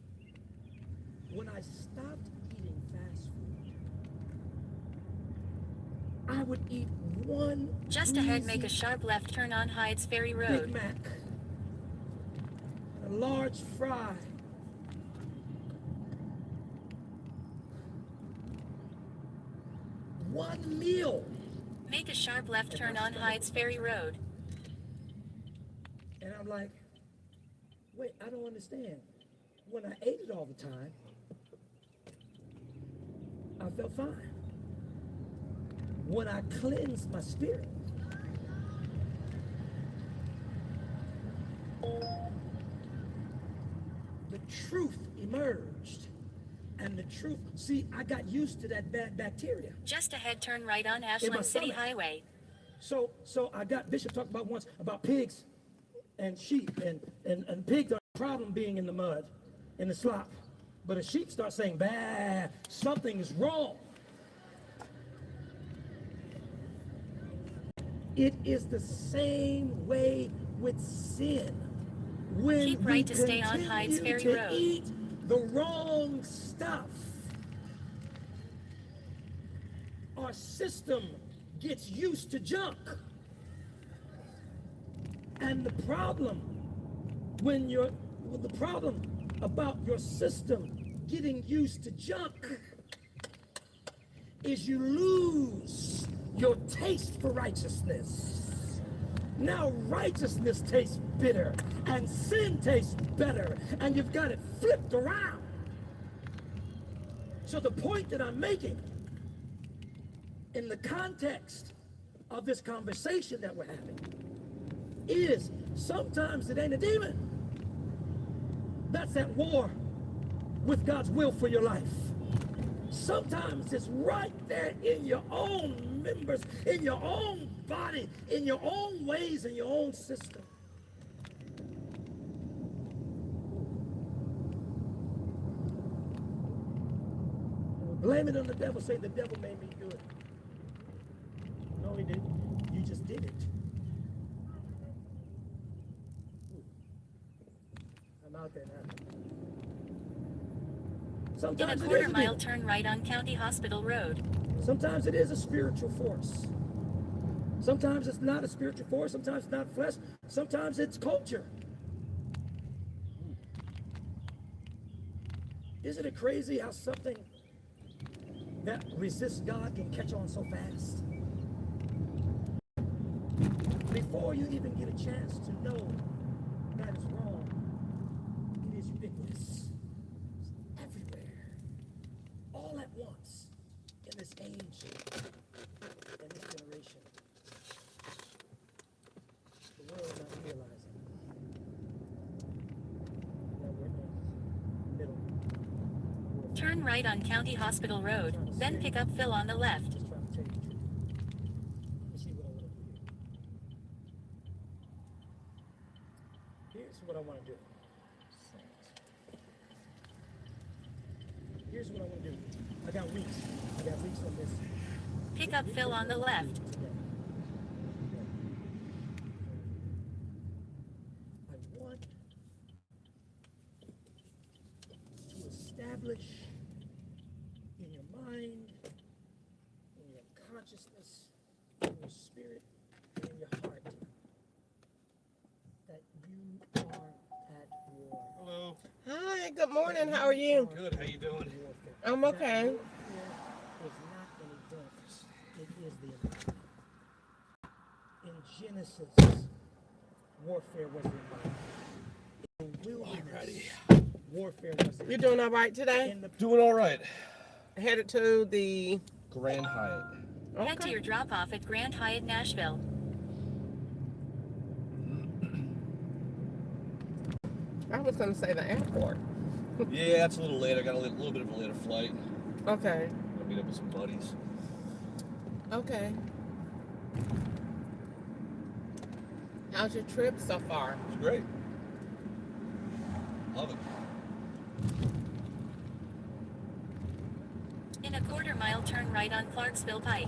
[SPEAKER 6] When I stopped eating fast food, I would eat one
[SPEAKER 3] Just ahead, make a
[SPEAKER 6] greasy
[SPEAKER 3] sharp left turn on Hydes Ferry
[SPEAKER 6] Big
[SPEAKER 3] Road.
[SPEAKER 6] Mac, and a large fry, one meal.
[SPEAKER 3] Make a sharp left turn on Hydes Ferry Road.
[SPEAKER 6] And I'm like, wait, I don't understand. When I ate it all the time, I felt fine. When I cleansed my spirit, the truth emerged. And the truth, see, I got used to that bad bacteria.
[SPEAKER 3] Just ahead, turn right on Ashland City
[SPEAKER 6] stomach.
[SPEAKER 3] Highway.
[SPEAKER 6] So I got Bishop talked about once about pigs and sheep, and pigs are a problem being in the mud, in the slop. But a sheep starts saying, bah, something is wrong. It is the same way with sin. When
[SPEAKER 3] Keep right to stay on Hydes Ferry
[SPEAKER 6] to
[SPEAKER 3] Road.
[SPEAKER 6] eat the wrong stuff, our system gets used to junk. And the problem about your system getting used to junk is you lose your taste for righteousness. Now righteousness tastes bitter and sin tastes better, and you've got it flipped around. So the point that I'm making in the context of this conversation that we're having is sometimes it ain't a demon that's at war with God's will for your life. Sometimes it's right there in your own members, in your own body, in your own ways, in your own system. Blame it on the devil, say the devil made me do it. No, he didn't. You just did it. I'm out there now.
[SPEAKER 3] In a
[SPEAKER 6] Sometimes it
[SPEAKER 3] quarter
[SPEAKER 6] is a
[SPEAKER 3] mile,
[SPEAKER 6] demon.
[SPEAKER 3] turn right on County Hospital Road.
[SPEAKER 6] Sometimes it is a spiritual force. Sometimes it's not a spiritual force. Sometimes it's not flesh. Sometimes it's culture. Isn't it crazy how something that resists God can catch on so fast? Before you even get a chance to know that is wrong, it is ubiquitous. It's everywhere. All at once in this age and this generation. The world not realizing that we're in the middle.
[SPEAKER 3] Turn right on County Hospital Road, then pick up Phil on the left.
[SPEAKER 6] Just trying to tell you the truth. You see what I want to do here. Here's what I want to do. Here's what I want to do. I got weeks on this.
[SPEAKER 3] Pick up Phil on the left.
[SPEAKER 6] I want to establish in your mind, in your consciousness, in your spirit, and in your heart that you are at war.
[SPEAKER 7] Hello.
[SPEAKER 1] Hi, good morning. How are you?
[SPEAKER 7] Good. How you doing?
[SPEAKER 1] I'm okay.
[SPEAKER 6] That warfare is not an event, it is the environment. In Genesis, warfare was the environment. In the wilderness, warfare was the
[SPEAKER 1] You doing all right today?
[SPEAKER 6] in the
[SPEAKER 7] Doing all right.
[SPEAKER 1] Headed to the...
[SPEAKER 7] Grand Hyatt.
[SPEAKER 3] Head to your drop off at Grand Hyatt Nashville.
[SPEAKER 1] I was going to say the airport.
[SPEAKER 7] Yeah, it's a little late. I got a little bit of a later flight.
[SPEAKER 1] Okay.
[SPEAKER 7] I'll meet up with some buddies.
[SPEAKER 1] Okay. How's your trip so far?
[SPEAKER 7] It's great. Love it.
[SPEAKER 3] In a quarter mile, turn right on Clarksville Pike.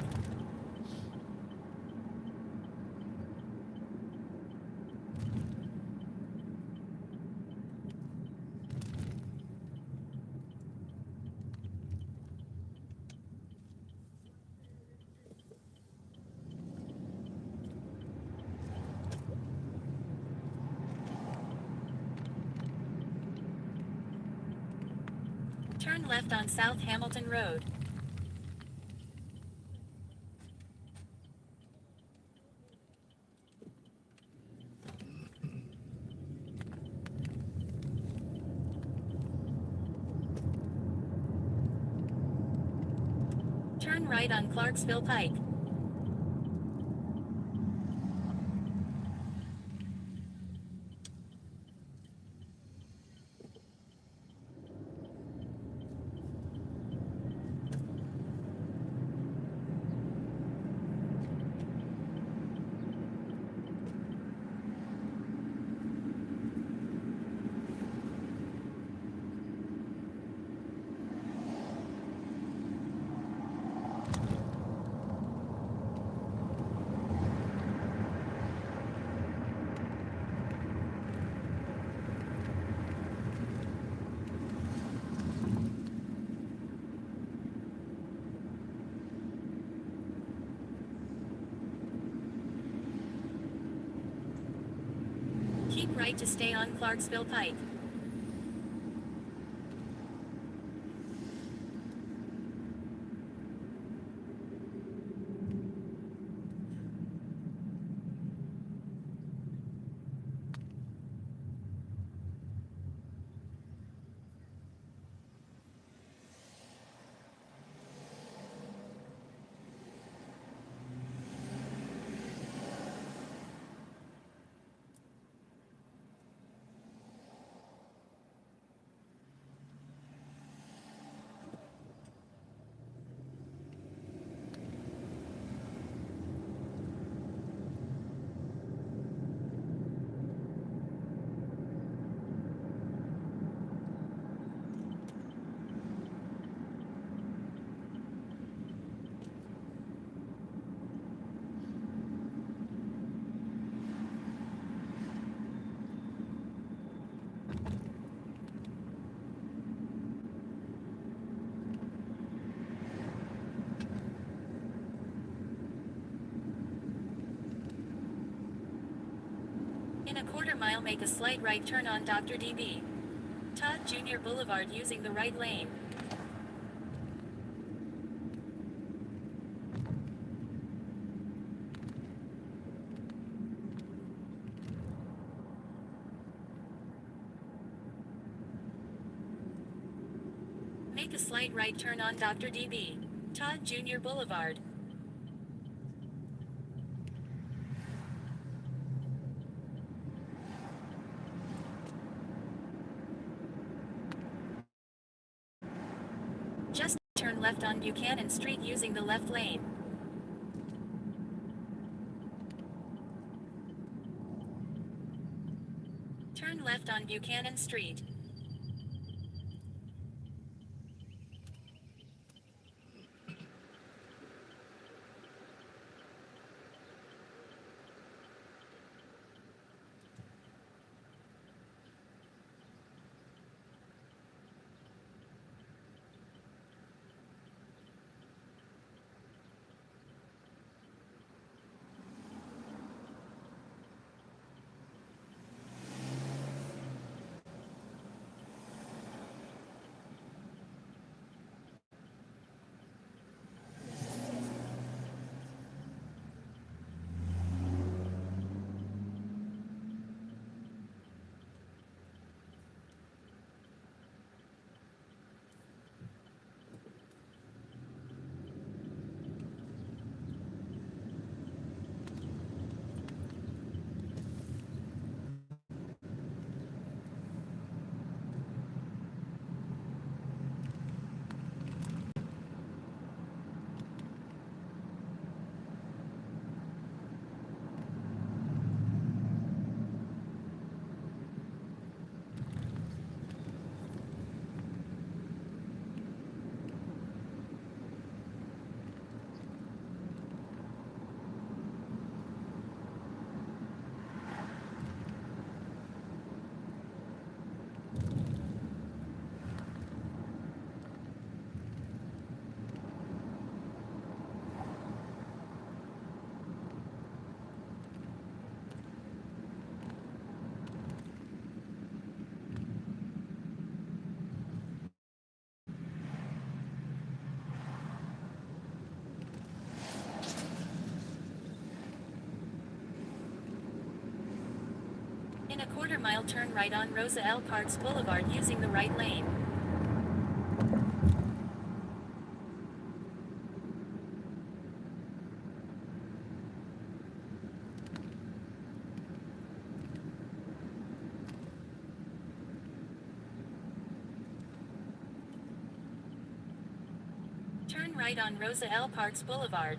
[SPEAKER 3] Turn left on South Hamilton Road. right on Clarksville Pike. Keep right to stay on Clarksville Pike. In a quarter mile, make a slight right turn on Dr. DB. Todd Jr. Boulevard using the right lane. Make a slight right turn on Dr. DB. Todd Jr. Boulevard. Just turn left on Buchanan Street using the left lane. Turn left on Buchanan Street. In a quarter mile, turn right on Rosa L. Parks Boulevard using the right lane. right on Rosa L. Parks Boulevard.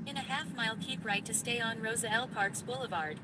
[SPEAKER 3] In a half-mile, keep right to stay on Rosa L. Parks Boulevard.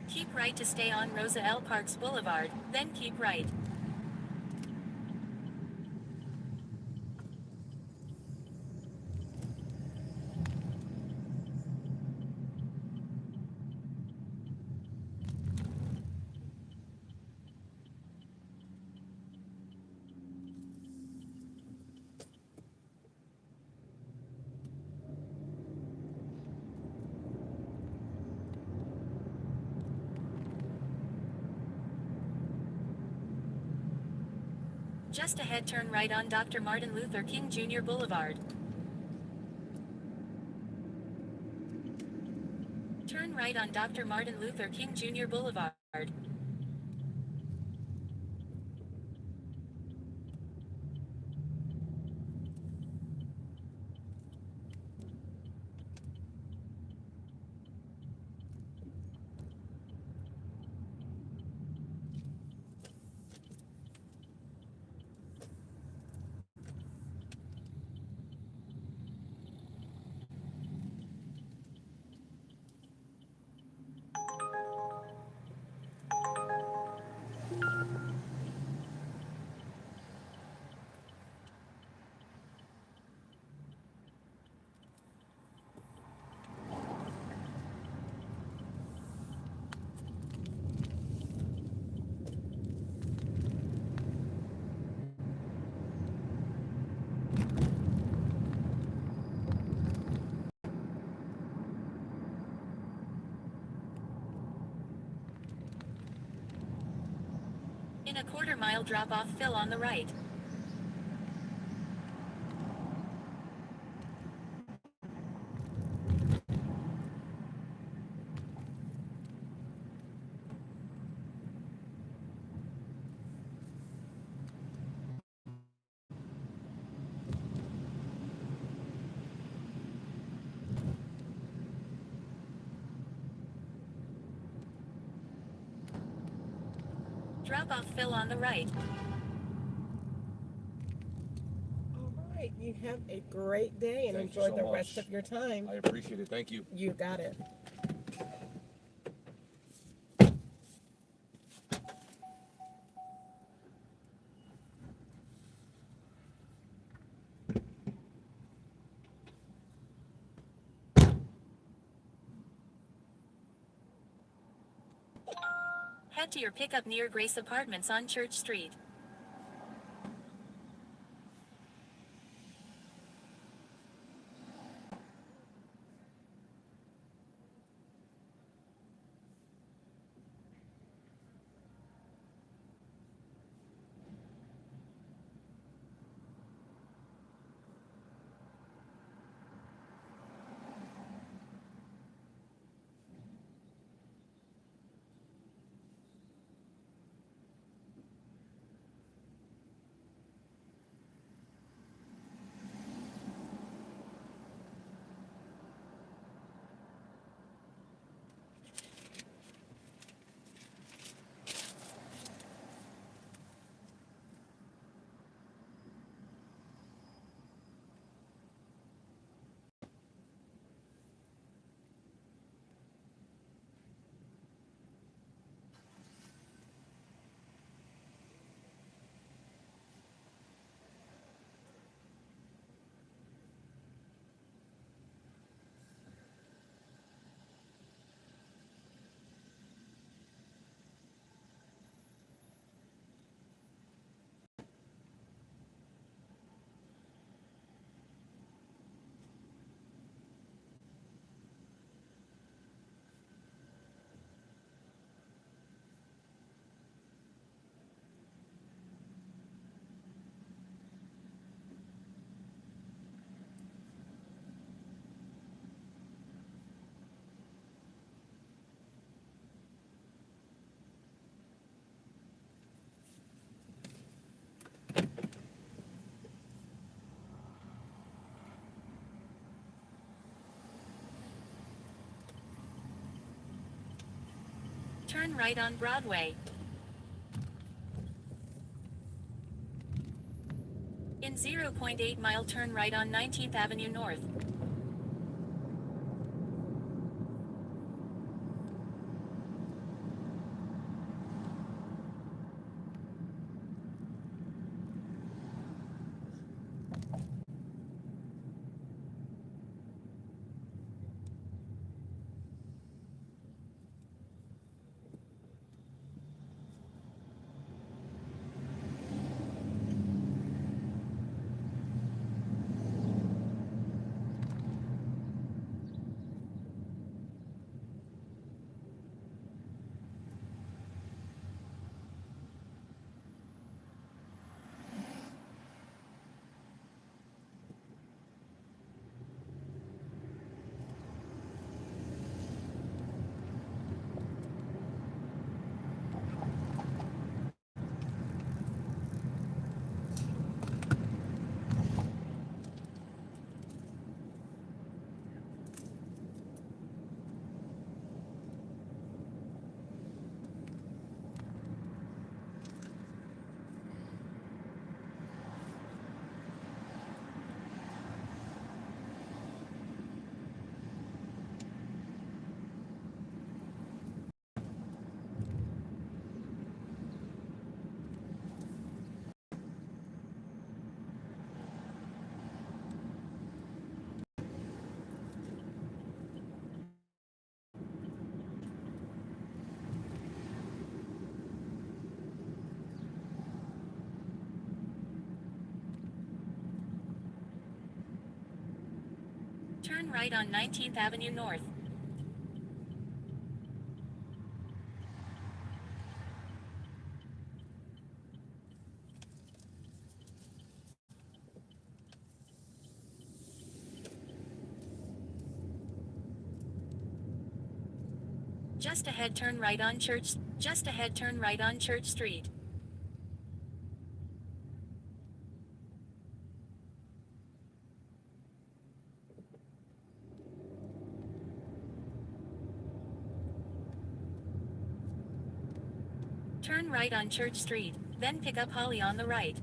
[SPEAKER 3] Keep right to stay on Rosa L. Parks Boulevard, then keep right. Just ahead, turn right on Dr. Martin Luther King Jr. Boulevard. Turn right on Dr. Martin Luther King Jr. Boulevard. In a quarter-mile drop-off, fill on the right. Drop off fill on the right.
[SPEAKER 1] All right. You have a great day and
[SPEAKER 7] Thank you
[SPEAKER 1] enjoy
[SPEAKER 7] so
[SPEAKER 1] the
[SPEAKER 7] much.
[SPEAKER 1] rest of your time.
[SPEAKER 7] I appreciate it. Thank you.
[SPEAKER 1] You got it.
[SPEAKER 3] Head to your pickup near Grace Apartments on Church Street. Turn right on Broadway. In 0.8 mile, turn right on 19th Avenue North. Turn right on 19th Avenue North. Just ahead, turn right on Church. Just ahead, turn right on Church Street. Turn right on Church Street, then pick up Holly on the right.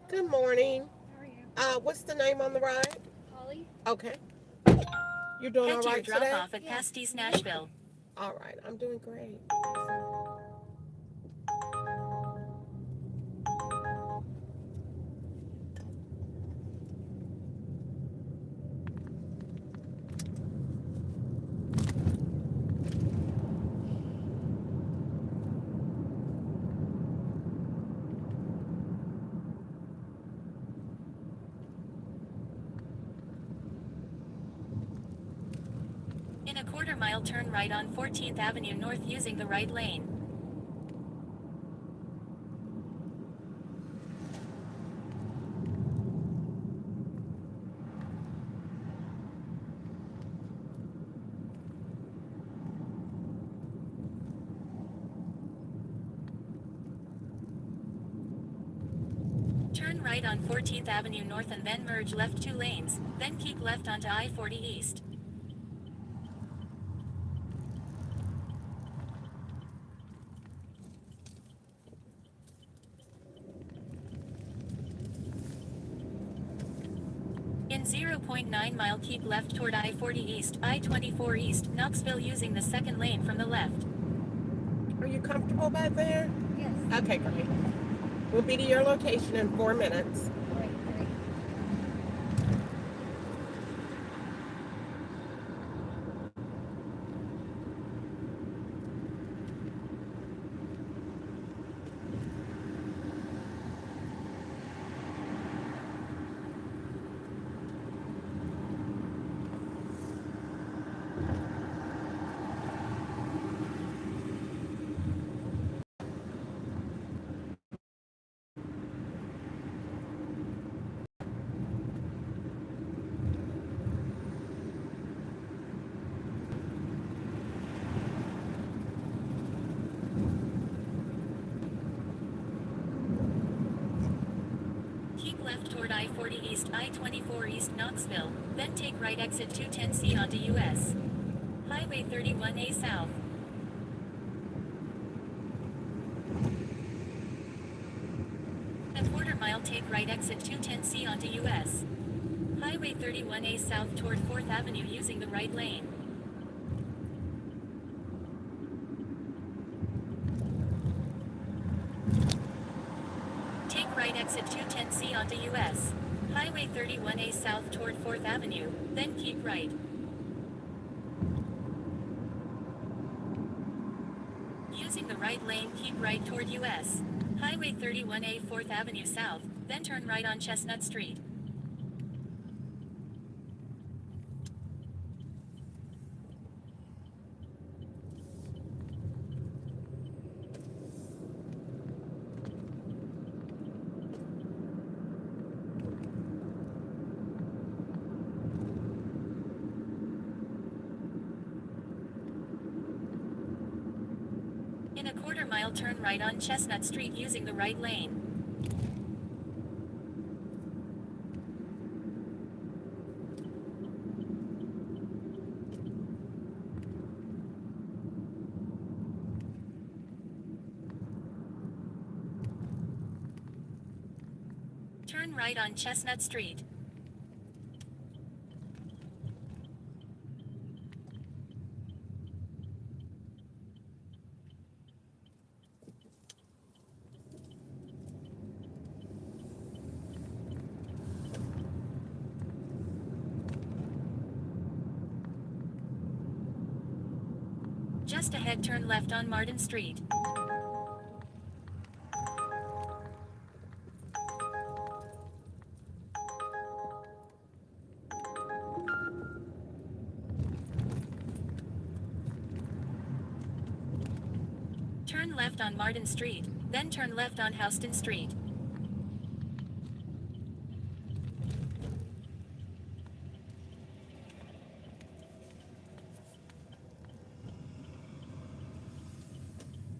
[SPEAKER 1] Good morning.
[SPEAKER 4] How are you?
[SPEAKER 1] What's the name on the ride?
[SPEAKER 4] Holly?
[SPEAKER 1] Okay. You're doing
[SPEAKER 3] Head
[SPEAKER 1] all
[SPEAKER 3] to your
[SPEAKER 1] right
[SPEAKER 3] drop
[SPEAKER 1] today?
[SPEAKER 3] off at Pastis, Nashville.
[SPEAKER 1] All right, I'm doing great.
[SPEAKER 3] In a quarter-mile, turn right on 14th Avenue North using the right lane. Turn right on 14th Avenue North and then merge left 2 lanes, then keep left onto I-40 East. In 0.9 mile, keep left toward I-40 East, I-24 East, Knoxville using the second lane from the left.
[SPEAKER 1] Are you comfortable back there?
[SPEAKER 4] Yes.
[SPEAKER 1] Okay, great. We'll be to your location in 4 minutes.
[SPEAKER 4] Great, great.
[SPEAKER 3] Keep left toward I-40 East, I-24 East Knoxville, then take right exit 210C onto US Highway 31A South. A quarter-mile, take right exit 210C onto US Highway 31A South toward 4th Avenue using the right lane. Take right exit 210C onto US Highway 31A South toward 4th Avenue, then keep right. Using the right lane, keep right toward US Highway 31A 4th Avenue South, then turn right on Chestnut Street. In a quarter-mile, turn right on Chestnut Street using the right lane. Turn right on Chestnut Street. Just ahead, turn left on Martin Street. Turn left on Martin Street, then turn left on Houston Street.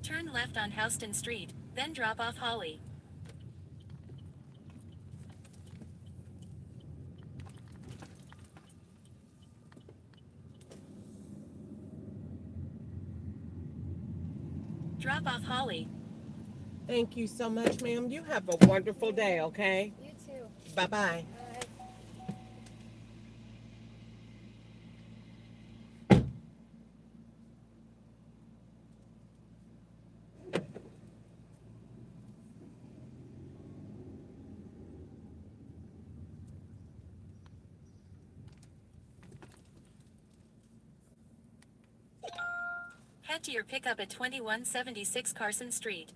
[SPEAKER 3] Turn left on Houston Street, then drop off Holly. Drop off Holly.
[SPEAKER 1] Thank you so much, ma'am. You have a wonderful day, okay?
[SPEAKER 4] You too.
[SPEAKER 1] Bye-bye.
[SPEAKER 3] Head to your pickup at 2176 Carson Street.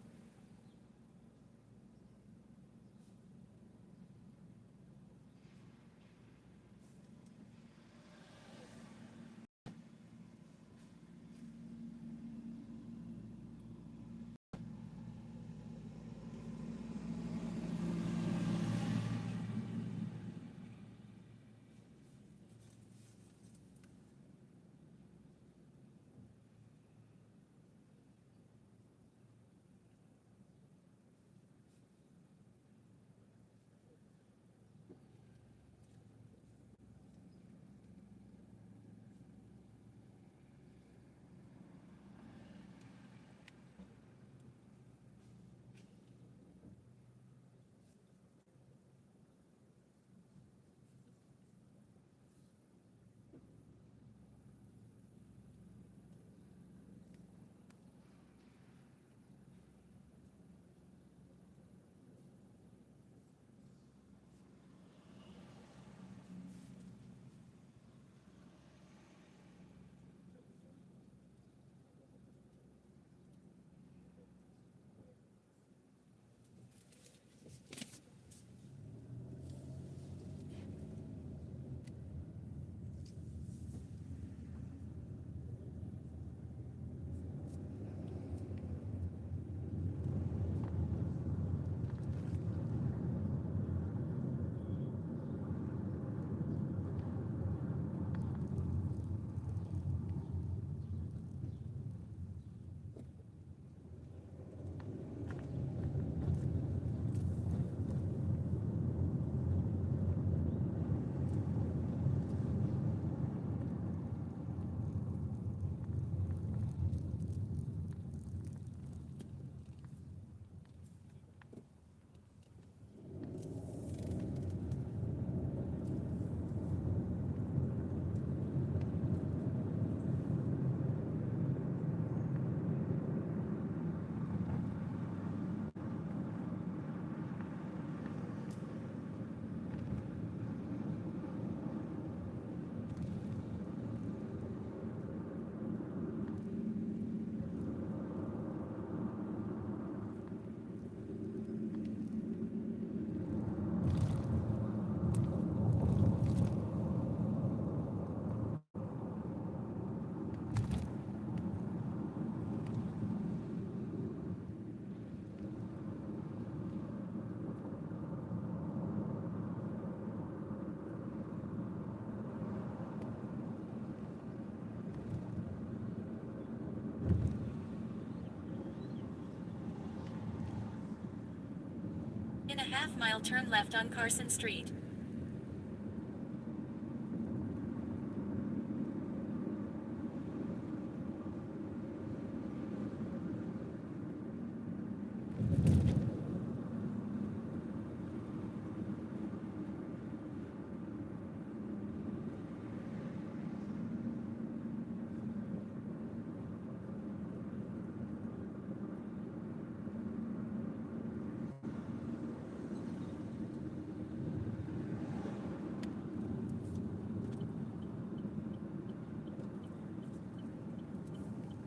[SPEAKER 3] 1.5 mile, turn left on Carson Street.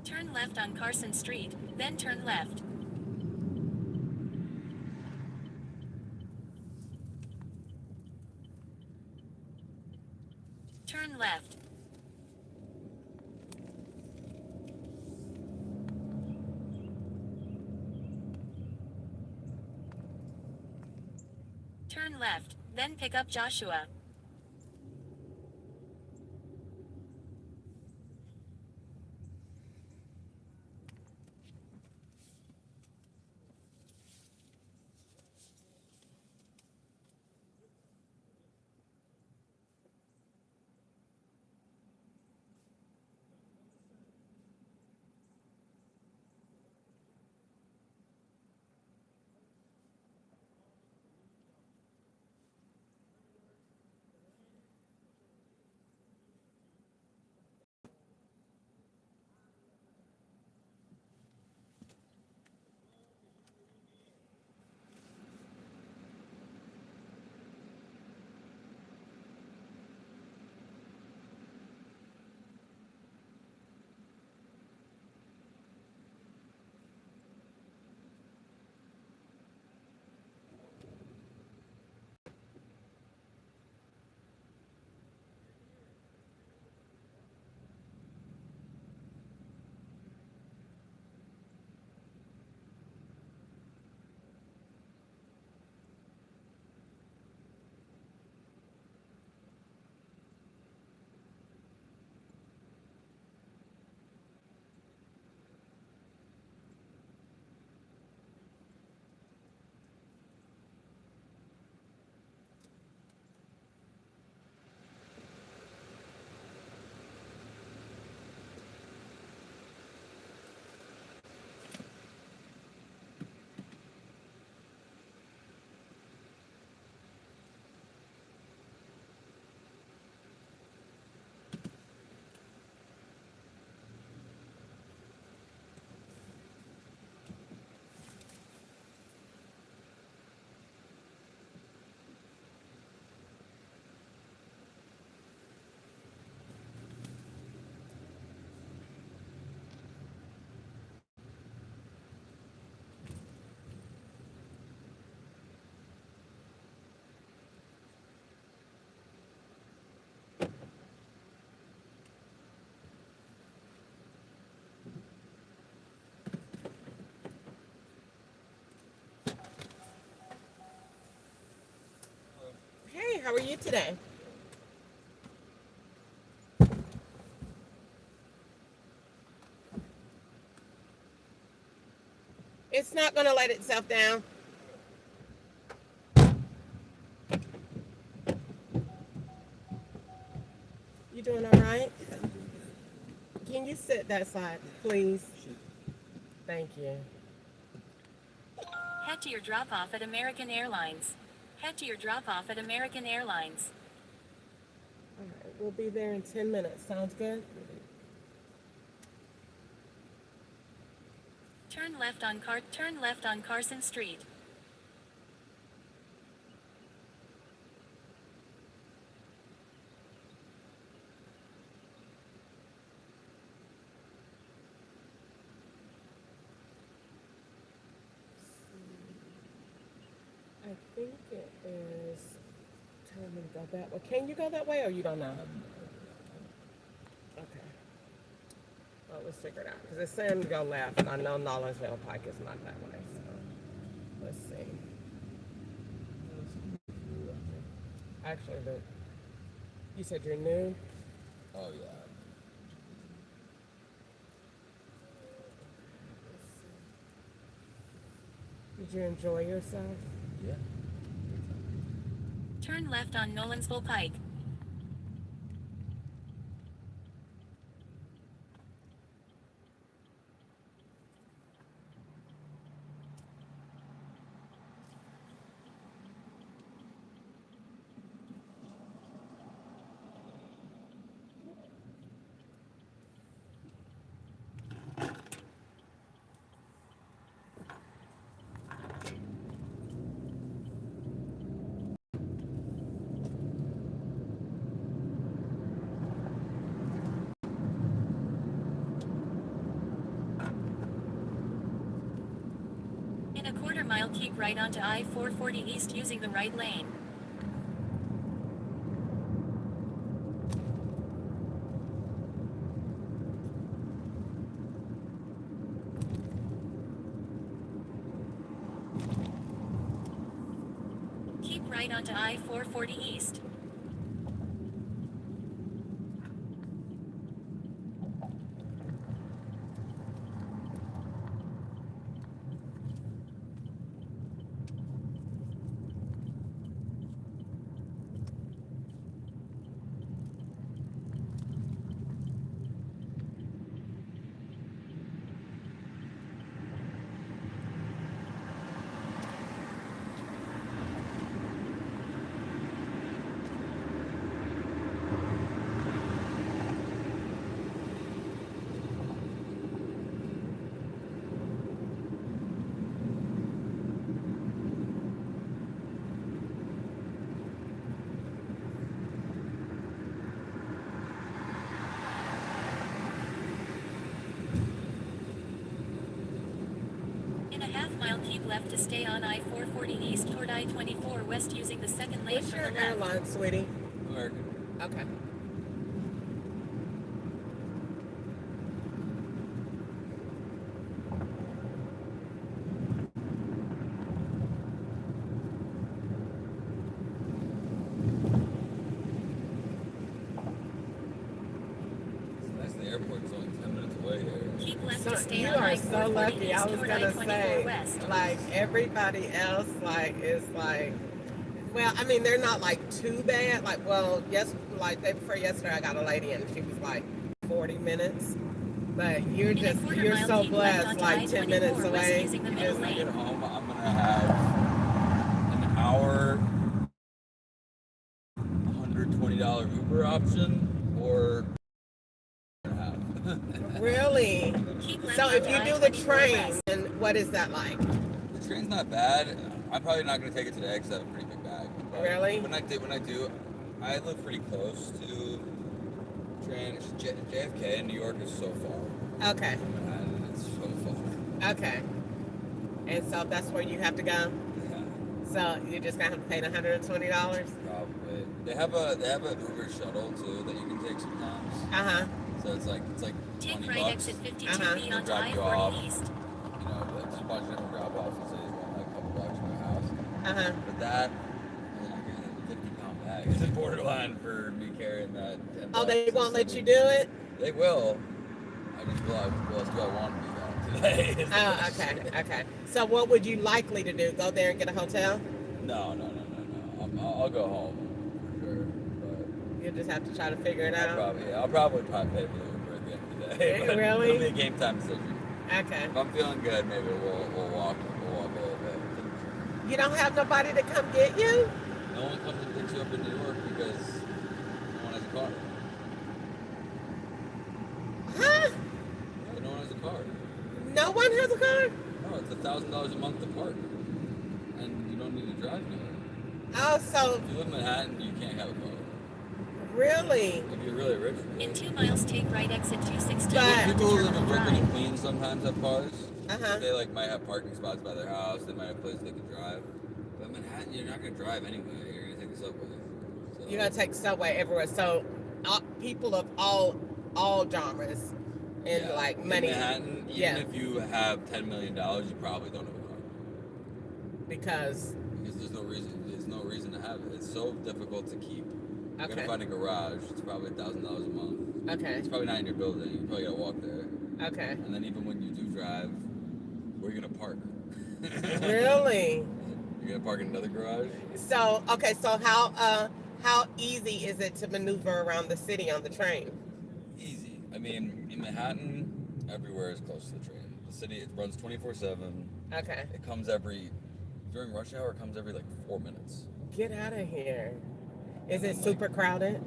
[SPEAKER 3] Turn left on Carson Street, then turn left. Turn left. Turn left, then pick up Joshua.
[SPEAKER 1] Hey, how are you today? It's not going to let itself down. You doing all right? Can you sit that side, please? Thank you.
[SPEAKER 3] Head to your drop-off at American Airlines. Head to your drop-off at American Airlines.
[SPEAKER 1] All right, we'll be there in 10 minutes. Sounds good?
[SPEAKER 3] Turn left on Carson Street.
[SPEAKER 1] I think it is telling me to go that way. Can you go that way or you don't know? Okay. Well, let's figure it out. Because it's saying to go left, and I know Nollinsville Pike is not that way. So let's see. Actually, you said you're new?
[SPEAKER 7] Oh, yeah.
[SPEAKER 1] Did you enjoy yourself?
[SPEAKER 7] Yeah.
[SPEAKER 3] Turn left on Nolansville Pike. In a quarter mile, keep right onto I-440 East using the right lane. Keep right onto I-440 East. In a half mile, keep left to stay on I-440 East toward I-24 West using the second lane
[SPEAKER 1] What's
[SPEAKER 3] from
[SPEAKER 1] your
[SPEAKER 3] the left.
[SPEAKER 1] airline, sweetie?
[SPEAKER 7] American.
[SPEAKER 1] Okay.
[SPEAKER 7] That's the airport. It's only 10 minutes away here.
[SPEAKER 3] Keep left
[SPEAKER 1] So
[SPEAKER 3] to stay
[SPEAKER 1] you
[SPEAKER 3] on
[SPEAKER 1] are
[SPEAKER 3] I-440
[SPEAKER 1] so lucky. I
[SPEAKER 3] East
[SPEAKER 1] was
[SPEAKER 3] toward
[SPEAKER 1] gonna
[SPEAKER 3] I-24
[SPEAKER 1] say,
[SPEAKER 3] West.
[SPEAKER 1] like everybody else, like is like, well, I mean, they're not like too bad. Like, well, yes, like day before yesterday, I got a lady and she was like 40 minutes. But you're
[SPEAKER 3] In a
[SPEAKER 1] just,
[SPEAKER 3] quarter
[SPEAKER 1] you're
[SPEAKER 3] mile,
[SPEAKER 1] so
[SPEAKER 3] keep left
[SPEAKER 1] blessed.
[SPEAKER 3] onto
[SPEAKER 1] Like 10 minutes
[SPEAKER 3] I-24 West
[SPEAKER 1] away.
[SPEAKER 3] using the
[SPEAKER 1] You
[SPEAKER 3] middle
[SPEAKER 1] just,
[SPEAKER 7] When I
[SPEAKER 3] lane.
[SPEAKER 7] get home, I'm gonna have an hour, $120 Uber option, or and a half.
[SPEAKER 1] really.
[SPEAKER 3] Keep left
[SPEAKER 1] So if
[SPEAKER 3] onto
[SPEAKER 1] you do the
[SPEAKER 3] I-24
[SPEAKER 1] train,
[SPEAKER 3] West.
[SPEAKER 1] then what is that like?
[SPEAKER 7] The train's not bad. I'm probably not gonna take it today because I have a pretty big bag. But
[SPEAKER 1] Really?
[SPEAKER 7] When I do, I live pretty close to train. JFK in New York is so far.
[SPEAKER 1] Okay.
[SPEAKER 7] And it's so far.
[SPEAKER 1] Okay. And so that's where you have to go.
[SPEAKER 7] Yeah,
[SPEAKER 1] So you're just gonna have to pay the $120.
[SPEAKER 7] probably. They have an Uber shuttle too that you can take sometimes. So it's like
[SPEAKER 3] Take
[SPEAKER 7] 20
[SPEAKER 3] right
[SPEAKER 7] bucks.
[SPEAKER 3] exit 52
[SPEAKER 1] Uh-huh.
[SPEAKER 3] feet
[SPEAKER 7] They'll
[SPEAKER 3] onto
[SPEAKER 7] drop you off.
[SPEAKER 3] I-40 East.
[SPEAKER 7] You know, like just a bunch of different drop offs and say you want like a couple bucks from your house. But that, I got a 50-pound bag. It's borderline for me carrying that. 10
[SPEAKER 1] Oh, they
[SPEAKER 7] bucks
[SPEAKER 1] won't let
[SPEAKER 7] instead
[SPEAKER 1] you do
[SPEAKER 7] of-
[SPEAKER 1] it?
[SPEAKER 7] They will. I just do I want to do that today? is the
[SPEAKER 1] Oh,
[SPEAKER 7] question.
[SPEAKER 1] okay. So what would you likely to do? Go there and get a hotel?
[SPEAKER 7] No. I'll go home for sure. But
[SPEAKER 1] You just have to try to figure it out.
[SPEAKER 7] I'll probably pay for the Uber at the end of the day. But
[SPEAKER 1] Really?
[SPEAKER 7] It'll be a game time decision.
[SPEAKER 1] Okay.
[SPEAKER 7] If I'm feeling good, maybe we'll walk a little bit.
[SPEAKER 1] You don't have nobody to come get you?
[SPEAKER 7] No one comes and picks you up in New York because no one has a car.
[SPEAKER 1] Huh?
[SPEAKER 7] Yeah, no one has a car.
[SPEAKER 1] No one has a car?
[SPEAKER 7] No, it's $1,000 a month to park, and you don't need to drive nowhere.
[SPEAKER 1] Oh, so
[SPEAKER 7] If you live in Manhattan, you can't have a car.
[SPEAKER 1] really?
[SPEAKER 7] If you're really rich.
[SPEAKER 3] In 2 miles, take right exit 216
[SPEAKER 1] But-
[SPEAKER 3] onto
[SPEAKER 7] People who live in
[SPEAKER 3] Terminal
[SPEAKER 7] Brooklyn and
[SPEAKER 3] Drive.
[SPEAKER 7] Queens sometimes have cars.
[SPEAKER 1] Uh-huh.
[SPEAKER 7] They might have parking spots by their house. They might have places they can drive. But Manhattan, you're not gonna drive anyway. You're gonna take the subway. So,
[SPEAKER 1] You're gonna take subway everywhere. So people of all genres and
[SPEAKER 7] yeah,
[SPEAKER 1] like
[SPEAKER 7] in
[SPEAKER 1] money.
[SPEAKER 7] Manhattan, even
[SPEAKER 1] Yeah.
[SPEAKER 7] if you have $10 million, you probably don't have a car
[SPEAKER 1] Because
[SPEAKER 7] because there's no reason. There's no reason to have it. It's so difficult to keep. You're
[SPEAKER 1] Okay.
[SPEAKER 7] gonna find a garage. It's probably $1,000 a month.
[SPEAKER 1] okay.
[SPEAKER 7] It's probably not in your building. You probably gotta walk there.
[SPEAKER 1] Okay.
[SPEAKER 7] And then even when you do drive, where are you gonna park?
[SPEAKER 1] Really?
[SPEAKER 7] You're You're gonna park in another garage?
[SPEAKER 1] So okay, so how easy is it to maneuver around the city on the train?
[SPEAKER 7] Easy. I mean, in Manhattan, everywhere is close to the train. The city, it runs 24/7.
[SPEAKER 1] Okay.
[SPEAKER 7] It comes during rush hour, it comes every like 4 minutes.
[SPEAKER 1] Get out of here. Is it super crowded?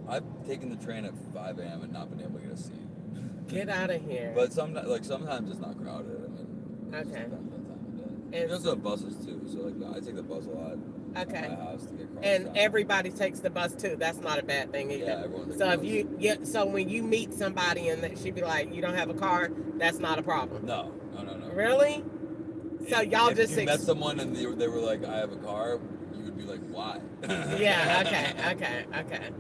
[SPEAKER 7] I've taken the train at 5 a.m. and not been able to get a seat.
[SPEAKER 1] Get out of here.
[SPEAKER 7] But sometimes it's not crowded. I mean,
[SPEAKER 1] Okay.
[SPEAKER 7] It just depends on the time of day. We also have buses too, so like I take the bus a lot.
[SPEAKER 1] Okay.
[SPEAKER 7] From my house to get across
[SPEAKER 1] And
[SPEAKER 7] town.
[SPEAKER 1] everybody takes the bus too. That's not a bad thing either.
[SPEAKER 7] Yeah, everyone takes
[SPEAKER 1] So
[SPEAKER 7] the
[SPEAKER 1] if
[SPEAKER 7] bus.
[SPEAKER 1] so when you meet somebody and she be like, you don't have a car, that's not a problem.
[SPEAKER 7] No.
[SPEAKER 1] Really? So y'all
[SPEAKER 7] if
[SPEAKER 1] just
[SPEAKER 7] you met someone and they were like, I have a car, you would be like, why?
[SPEAKER 1] Yeah. Okay.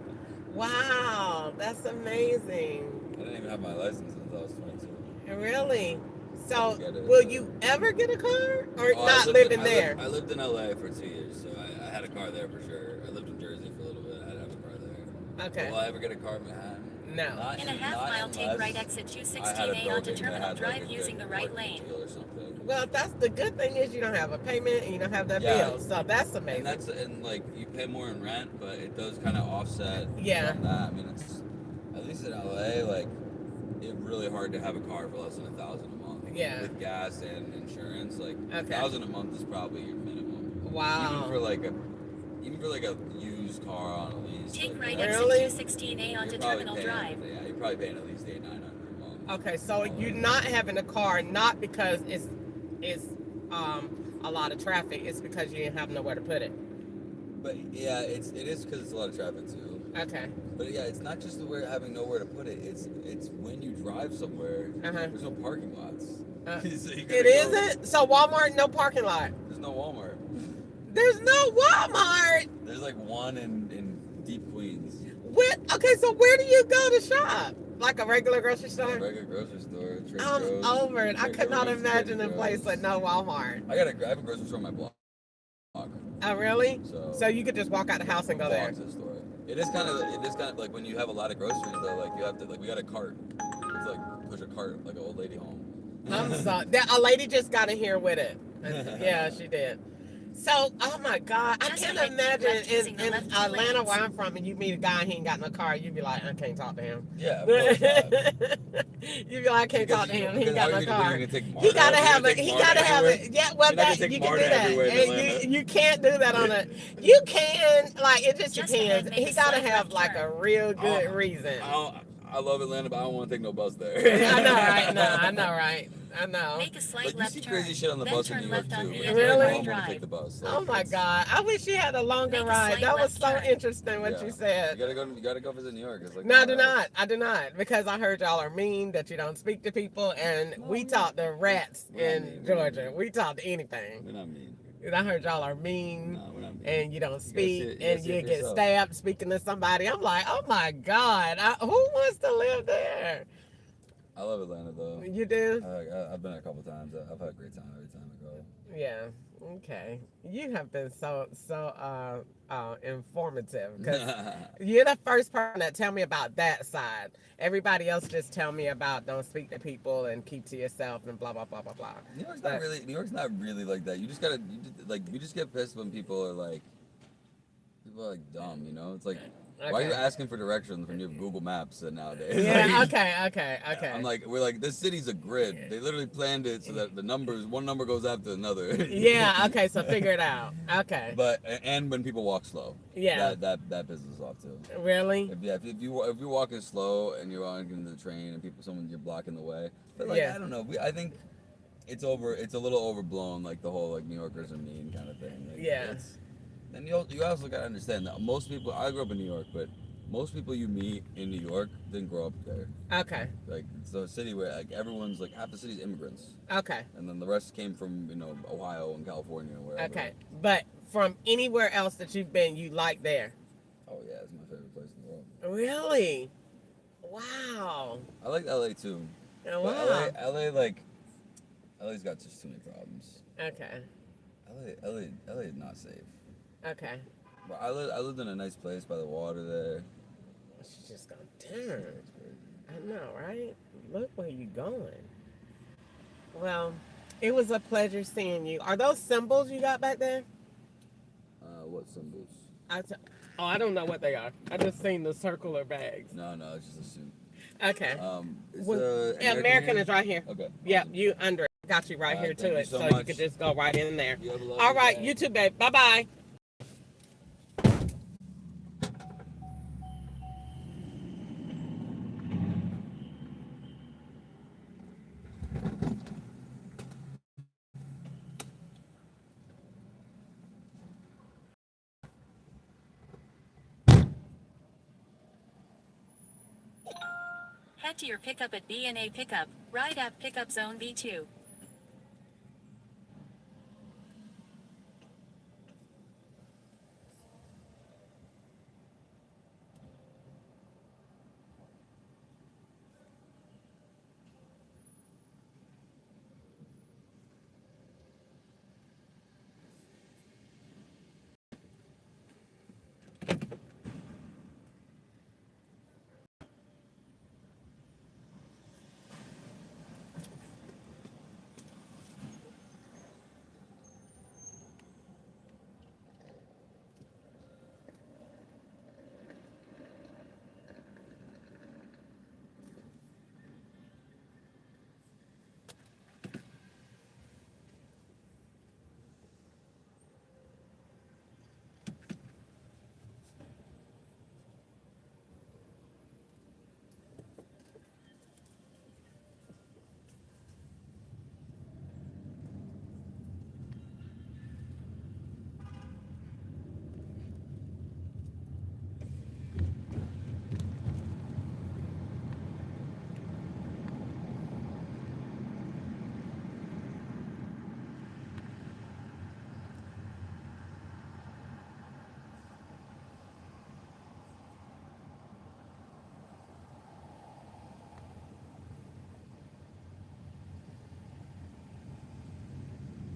[SPEAKER 1] Wow, that's amazing.
[SPEAKER 7] I didn't even have my license until I was 22.
[SPEAKER 1] Really? So
[SPEAKER 7] Get it.
[SPEAKER 1] will you ever get a car or
[SPEAKER 7] Oh,
[SPEAKER 1] not living there?
[SPEAKER 7] I lived in LA for 2 years, so I had a car there for sure. I lived in Jersey for a little bit. I had to have a car there.
[SPEAKER 1] Okay.
[SPEAKER 7] Will I ever get a car in Manhattan?
[SPEAKER 1] No.
[SPEAKER 3] In a half mile, take right exit 216A onto Terminal Drive using the right lane.
[SPEAKER 7] Or something.
[SPEAKER 1] Well, that's the good thing is you don't have a payment and you don't have that bill, so that's amazing.
[SPEAKER 7] And like you pay more in rent, but it does kind of offset.
[SPEAKER 1] Yeah.
[SPEAKER 7] From that. I mean, it's at least in LA, like it's really hard to have a car for less than $1,000 a month.
[SPEAKER 1] Yeah.
[SPEAKER 7] With gas and insurance, like
[SPEAKER 1] Okay.
[SPEAKER 7] $1,000 a month is probably your minimum.
[SPEAKER 1] Wow.
[SPEAKER 7] Even for like a used car on a lease.
[SPEAKER 3] Take
[SPEAKER 7] like,
[SPEAKER 3] right
[SPEAKER 1] Really?
[SPEAKER 3] exit 216A onto
[SPEAKER 7] you're probably
[SPEAKER 3] Terminal
[SPEAKER 7] paying-
[SPEAKER 3] Drive.
[SPEAKER 7] Yeah, you're probably paying at least $800-900 a month.
[SPEAKER 1] Okay, so you're not having a car not because it's a lot of traffic, it's because you didn't have nowhere to put it.
[SPEAKER 7] But yeah, it is because it's a lot of traffic too.
[SPEAKER 1] Okay.
[SPEAKER 7] But yeah, it's not just having nowhere to put it. It's when you drive somewhere, there's no parking lots. So you gotta
[SPEAKER 1] It isn't? So Walmart, no parking lot.
[SPEAKER 7] There's no Walmart.
[SPEAKER 1] There's no Walmart.
[SPEAKER 7] There's like one in deep Queens.
[SPEAKER 1] Okay, so where do you go to shop? Like a regular grocery store?
[SPEAKER 7] A regular grocery store. Trader
[SPEAKER 1] I'm
[SPEAKER 7] Joe's,
[SPEAKER 1] over it. I could not
[SPEAKER 7] everyone's
[SPEAKER 1] imagine
[SPEAKER 7] Trader
[SPEAKER 1] a place
[SPEAKER 7] Joe's.
[SPEAKER 1] with no Walmart.
[SPEAKER 7] I have a grocery store on my block.
[SPEAKER 1] Oh, really?
[SPEAKER 7] So
[SPEAKER 1] you could just walk out the house and go there.
[SPEAKER 7] walk to the store. It is kind of like when you have a lot of groceries though. Like you have to we got a cart. It's like push a cart like an old lady home.
[SPEAKER 1] I'm sorry. A lady just got in here with it. Yeah, she did. So, oh my God, I
[SPEAKER 3] Just
[SPEAKER 1] can't
[SPEAKER 3] like
[SPEAKER 1] imagine
[SPEAKER 3] left using the
[SPEAKER 1] in
[SPEAKER 3] left two
[SPEAKER 1] Atlanta
[SPEAKER 3] lanes.
[SPEAKER 1] where I'm from and you meet a guy and he ain't got no car, you'd be like, I can't talk to him.
[SPEAKER 7] Yeah. Of course not.
[SPEAKER 1] You'd be like, I can't talk to him, he ain't got no car.
[SPEAKER 7] He
[SPEAKER 1] He gotta have it. He gotta have it. Yeah, well,
[SPEAKER 7] You're not gonna
[SPEAKER 1] that
[SPEAKER 7] take
[SPEAKER 1] you can
[SPEAKER 7] Marta
[SPEAKER 1] do that.
[SPEAKER 7] everywhere in
[SPEAKER 1] And
[SPEAKER 7] Atlanta.
[SPEAKER 1] you can't do that on a. You can like it just
[SPEAKER 3] Just
[SPEAKER 1] depends.
[SPEAKER 3] ahead, make
[SPEAKER 1] He
[SPEAKER 3] a
[SPEAKER 1] gotta
[SPEAKER 3] slight
[SPEAKER 1] have
[SPEAKER 3] left
[SPEAKER 1] like
[SPEAKER 3] turn.
[SPEAKER 1] a real good
[SPEAKER 7] Oh,
[SPEAKER 1] reason.
[SPEAKER 7] I love Atlanta, but I don't want to take no bus there.
[SPEAKER 1] I know, right? No, I know, right? I know.
[SPEAKER 3] Make a slight
[SPEAKER 7] Like you
[SPEAKER 3] left
[SPEAKER 7] see
[SPEAKER 3] turn.
[SPEAKER 7] crazy shit on the
[SPEAKER 3] then
[SPEAKER 7] bus in
[SPEAKER 3] turn
[SPEAKER 7] New York
[SPEAKER 3] left
[SPEAKER 7] too.
[SPEAKER 3] on
[SPEAKER 7] Like,
[SPEAKER 3] the
[SPEAKER 1] Really?
[SPEAKER 7] I
[SPEAKER 3] Edward
[SPEAKER 7] don't want to
[SPEAKER 3] Drive.
[SPEAKER 7] take the bus.
[SPEAKER 1] Oh my God! I wish you had a longer
[SPEAKER 3] Make a
[SPEAKER 1] ride.
[SPEAKER 3] slight
[SPEAKER 1] That was
[SPEAKER 3] left
[SPEAKER 1] so
[SPEAKER 3] turn.
[SPEAKER 1] interesting what you said.
[SPEAKER 7] You gotta go visit New York. It's like
[SPEAKER 1] No, I do not. I do not. Because I heard y'all are mean, that you don't speak to people, and we talk to rats
[SPEAKER 7] We're not
[SPEAKER 1] in
[SPEAKER 7] mean.
[SPEAKER 1] Georgia. We talk to anything.
[SPEAKER 7] We're not mean.
[SPEAKER 1] And I heard y'all are mean,
[SPEAKER 7] No, we're not mean.
[SPEAKER 1] and you don't speak,
[SPEAKER 7] see it-
[SPEAKER 1] and
[SPEAKER 7] see
[SPEAKER 1] you
[SPEAKER 7] it for
[SPEAKER 1] get
[SPEAKER 7] yourself.
[SPEAKER 1] stabbed speaking to somebody. I'm like, oh my God, who wants to live there?
[SPEAKER 7] I love Atlanta though.
[SPEAKER 1] You do?
[SPEAKER 7] I've been there a couple times. I've had a great time every time I go.
[SPEAKER 1] Yeah. Okay. You have been so informative because you're the first person that tell me about that side. Everybody else just tell me about don't speak to people and keep to yourself and blah blah blah blah blah.
[SPEAKER 7] New York's not really like that. You just get pissed when people are like dumb, you know? It's like, why are you asking for directions when you have Google Maps nowadays?
[SPEAKER 1] Yeah,
[SPEAKER 7] Like,
[SPEAKER 1] okay.
[SPEAKER 7] we're like, this city's a grid. They literally planned it so that one number goes after another.
[SPEAKER 1] Yeah, okay, so figure it out. Okay.
[SPEAKER 7] But, and when people walk slow.
[SPEAKER 1] Yeah.
[SPEAKER 7] That pisses us off too.
[SPEAKER 1] Really?
[SPEAKER 7] If you're walking slow and you're on the train and you're blocking the way. But
[SPEAKER 1] Yeah.
[SPEAKER 7] I don't know. I think it's a little overblown, like the whole like New Yorkers are mean kind of thing. Like,
[SPEAKER 1] Yeah.
[SPEAKER 7] And you also gotta understand that most people, I grew up in New York, but most people you meet in New York didn't grow up there.
[SPEAKER 1] Okay.
[SPEAKER 7] Like it's a city where like everyone's like half the city's immigrants,
[SPEAKER 1] Okay.
[SPEAKER 7] and then the rest came from Ohio and California and wherever.
[SPEAKER 1] Okay. But from anywhere else that you've been, you like there?
[SPEAKER 7] Oh yeah, it's my favorite place in the world.
[SPEAKER 1] Really? Wow.
[SPEAKER 7] I like LA too.
[SPEAKER 1] Oh,
[SPEAKER 7] But
[SPEAKER 1] wow.
[SPEAKER 7] LA's got just too many problems.
[SPEAKER 1] Okay.
[SPEAKER 7] LA is not safe.
[SPEAKER 1] Okay.
[SPEAKER 7] But I lived in a nice place by the water there.
[SPEAKER 1] She's just gonna turn. I know, right? Look where you going. Well, It was a pleasure seeing you. Are those symbols you got back there?
[SPEAKER 7] What symbols?
[SPEAKER 1] I t- oh, I don't know what they are. I just seen the circular bags.
[SPEAKER 7] No, it's just a suit.
[SPEAKER 1] Okay.
[SPEAKER 7] Is
[SPEAKER 1] Well,
[SPEAKER 7] the
[SPEAKER 1] yeah, American is right here.
[SPEAKER 7] Okay.
[SPEAKER 1] Yep, you under it. Got you right here to
[SPEAKER 7] thank you
[SPEAKER 1] it,
[SPEAKER 7] so
[SPEAKER 1] so you
[SPEAKER 7] much.
[SPEAKER 1] could just go right in there.
[SPEAKER 7] You have a lovely
[SPEAKER 1] All right,
[SPEAKER 7] day.
[SPEAKER 1] you too, babe. Bye bye.
[SPEAKER 3] Head to your pickup at B&A Pickup, Ride App Pickup Zone B2.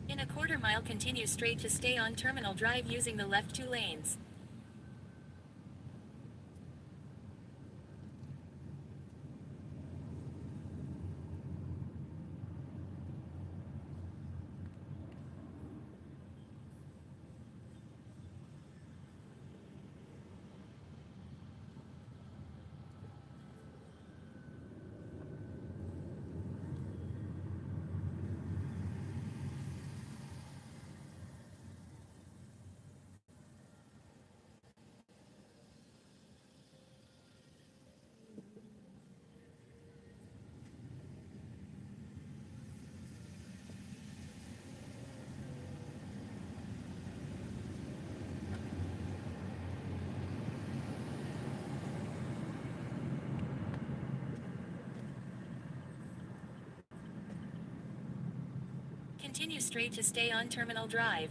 [SPEAKER 3] In a quarter mile, continue straight to stay on Terminal Drive using the left 2 lanes. Continue straight to stay on Terminal Drive.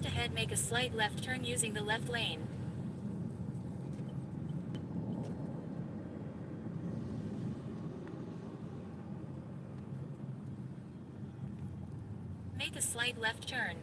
[SPEAKER 3] Just ahead, make a slight left turn using the left lane. Make a slight left turn.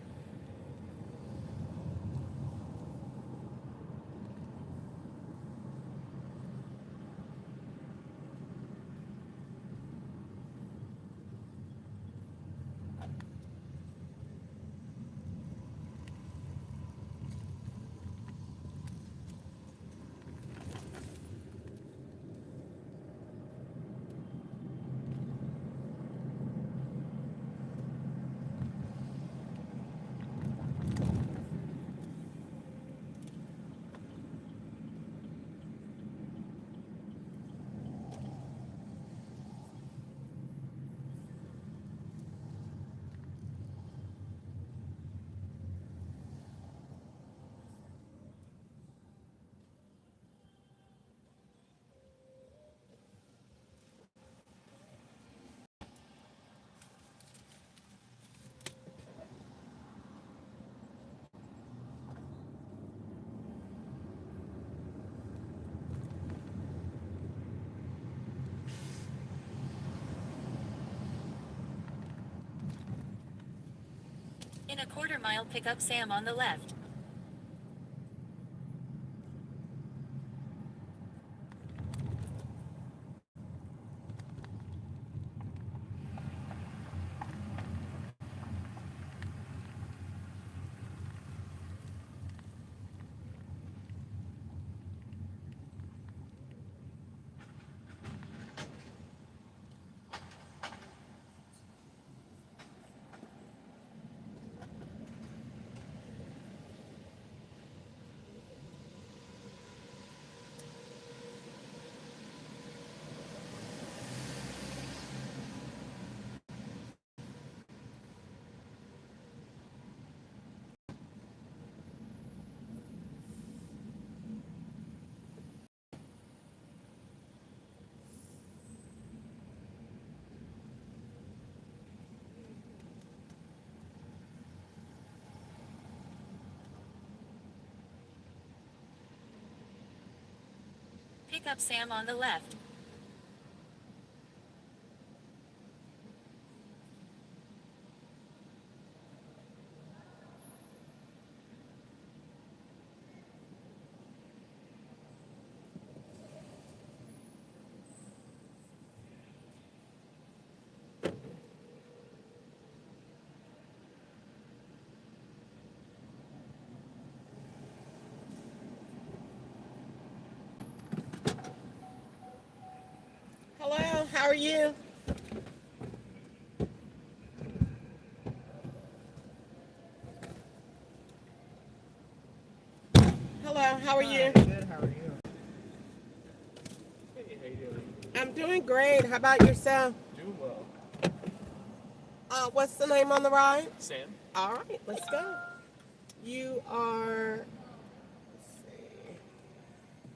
[SPEAKER 3] In a quarter-mile, pick up Sam on the left. Pick up Sam on the left.
[SPEAKER 1] Hello, how are you? Hello, how are you?
[SPEAKER 8] Good, how are you? Hey, how you doing?
[SPEAKER 1] I'm doing great. How about yourself?
[SPEAKER 8] Doing well.
[SPEAKER 1] What's the name on the ride?
[SPEAKER 8] Sam?
[SPEAKER 1] All right, let's go. You are.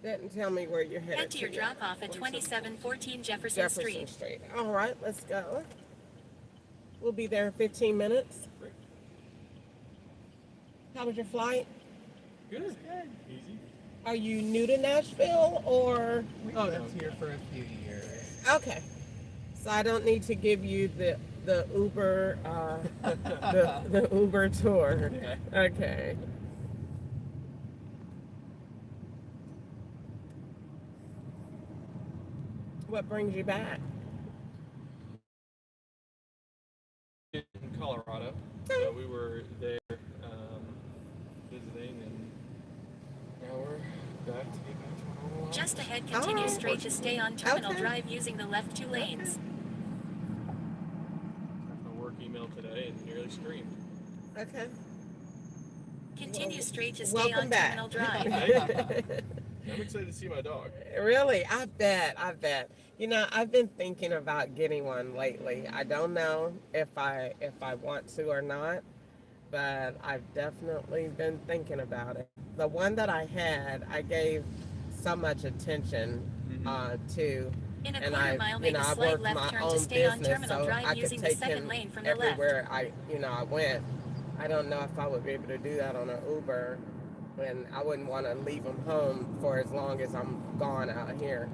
[SPEAKER 1] Didn't tell me where you're headed.
[SPEAKER 3] Head to your drop-off at 2714 Jefferson Street.
[SPEAKER 1] All right, let's go. We'll be there in 15 minutes.
[SPEAKER 8] Great.
[SPEAKER 1] How was your flight?
[SPEAKER 8] Good. Easy.
[SPEAKER 1] Are you new to Nashville or?
[SPEAKER 8] We've lived here for a few years.
[SPEAKER 1] Okay. So I don't need to give you the Uber the Uber tour. Okay. What brings you back?
[SPEAKER 8] In Colorado. So we were there visiting, and now we're back to get back to our normal life.
[SPEAKER 3] Just ahead, continue
[SPEAKER 1] Oh.
[SPEAKER 3] straight to stay on Terminal
[SPEAKER 1] Okay.
[SPEAKER 3] Drive using the left 2 lanes.
[SPEAKER 8] Got my work email today and nearly screamed.
[SPEAKER 1] Okay.
[SPEAKER 3] Continue straight to stay
[SPEAKER 1] Welcome
[SPEAKER 3] on
[SPEAKER 1] back.
[SPEAKER 3] Terminal Drive.
[SPEAKER 8] I'm excited to see my dog.
[SPEAKER 1] Really? I bet. You know, I've been thinking about getting one lately. I don't know if I want to or not, but I've definitely been thinking about it. The one that I had, I gave so much attention to.
[SPEAKER 3] In a
[SPEAKER 1] And
[SPEAKER 3] quarter
[SPEAKER 1] I,
[SPEAKER 3] mile,
[SPEAKER 1] you
[SPEAKER 3] make
[SPEAKER 1] know,
[SPEAKER 3] a
[SPEAKER 1] I
[SPEAKER 3] slight
[SPEAKER 1] worked
[SPEAKER 3] left
[SPEAKER 1] my
[SPEAKER 3] turn
[SPEAKER 1] own
[SPEAKER 3] to stay on
[SPEAKER 1] business,
[SPEAKER 3] Terminal
[SPEAKER 1] so
[SPEAKER 3] Drive
[SPEAKER 1] I could
[SPEAKER 3] using the
[SPEAKER 1] take
[SPEAKER 3] second
[SPEAKER 1] him
[SPEAKER 3] lane from the left.
[SPEAKER 1] everywhere I went. I don't know if I would be able to do that on an Uber, and I wouldn't want to leave him home for as long as I'm gone out here.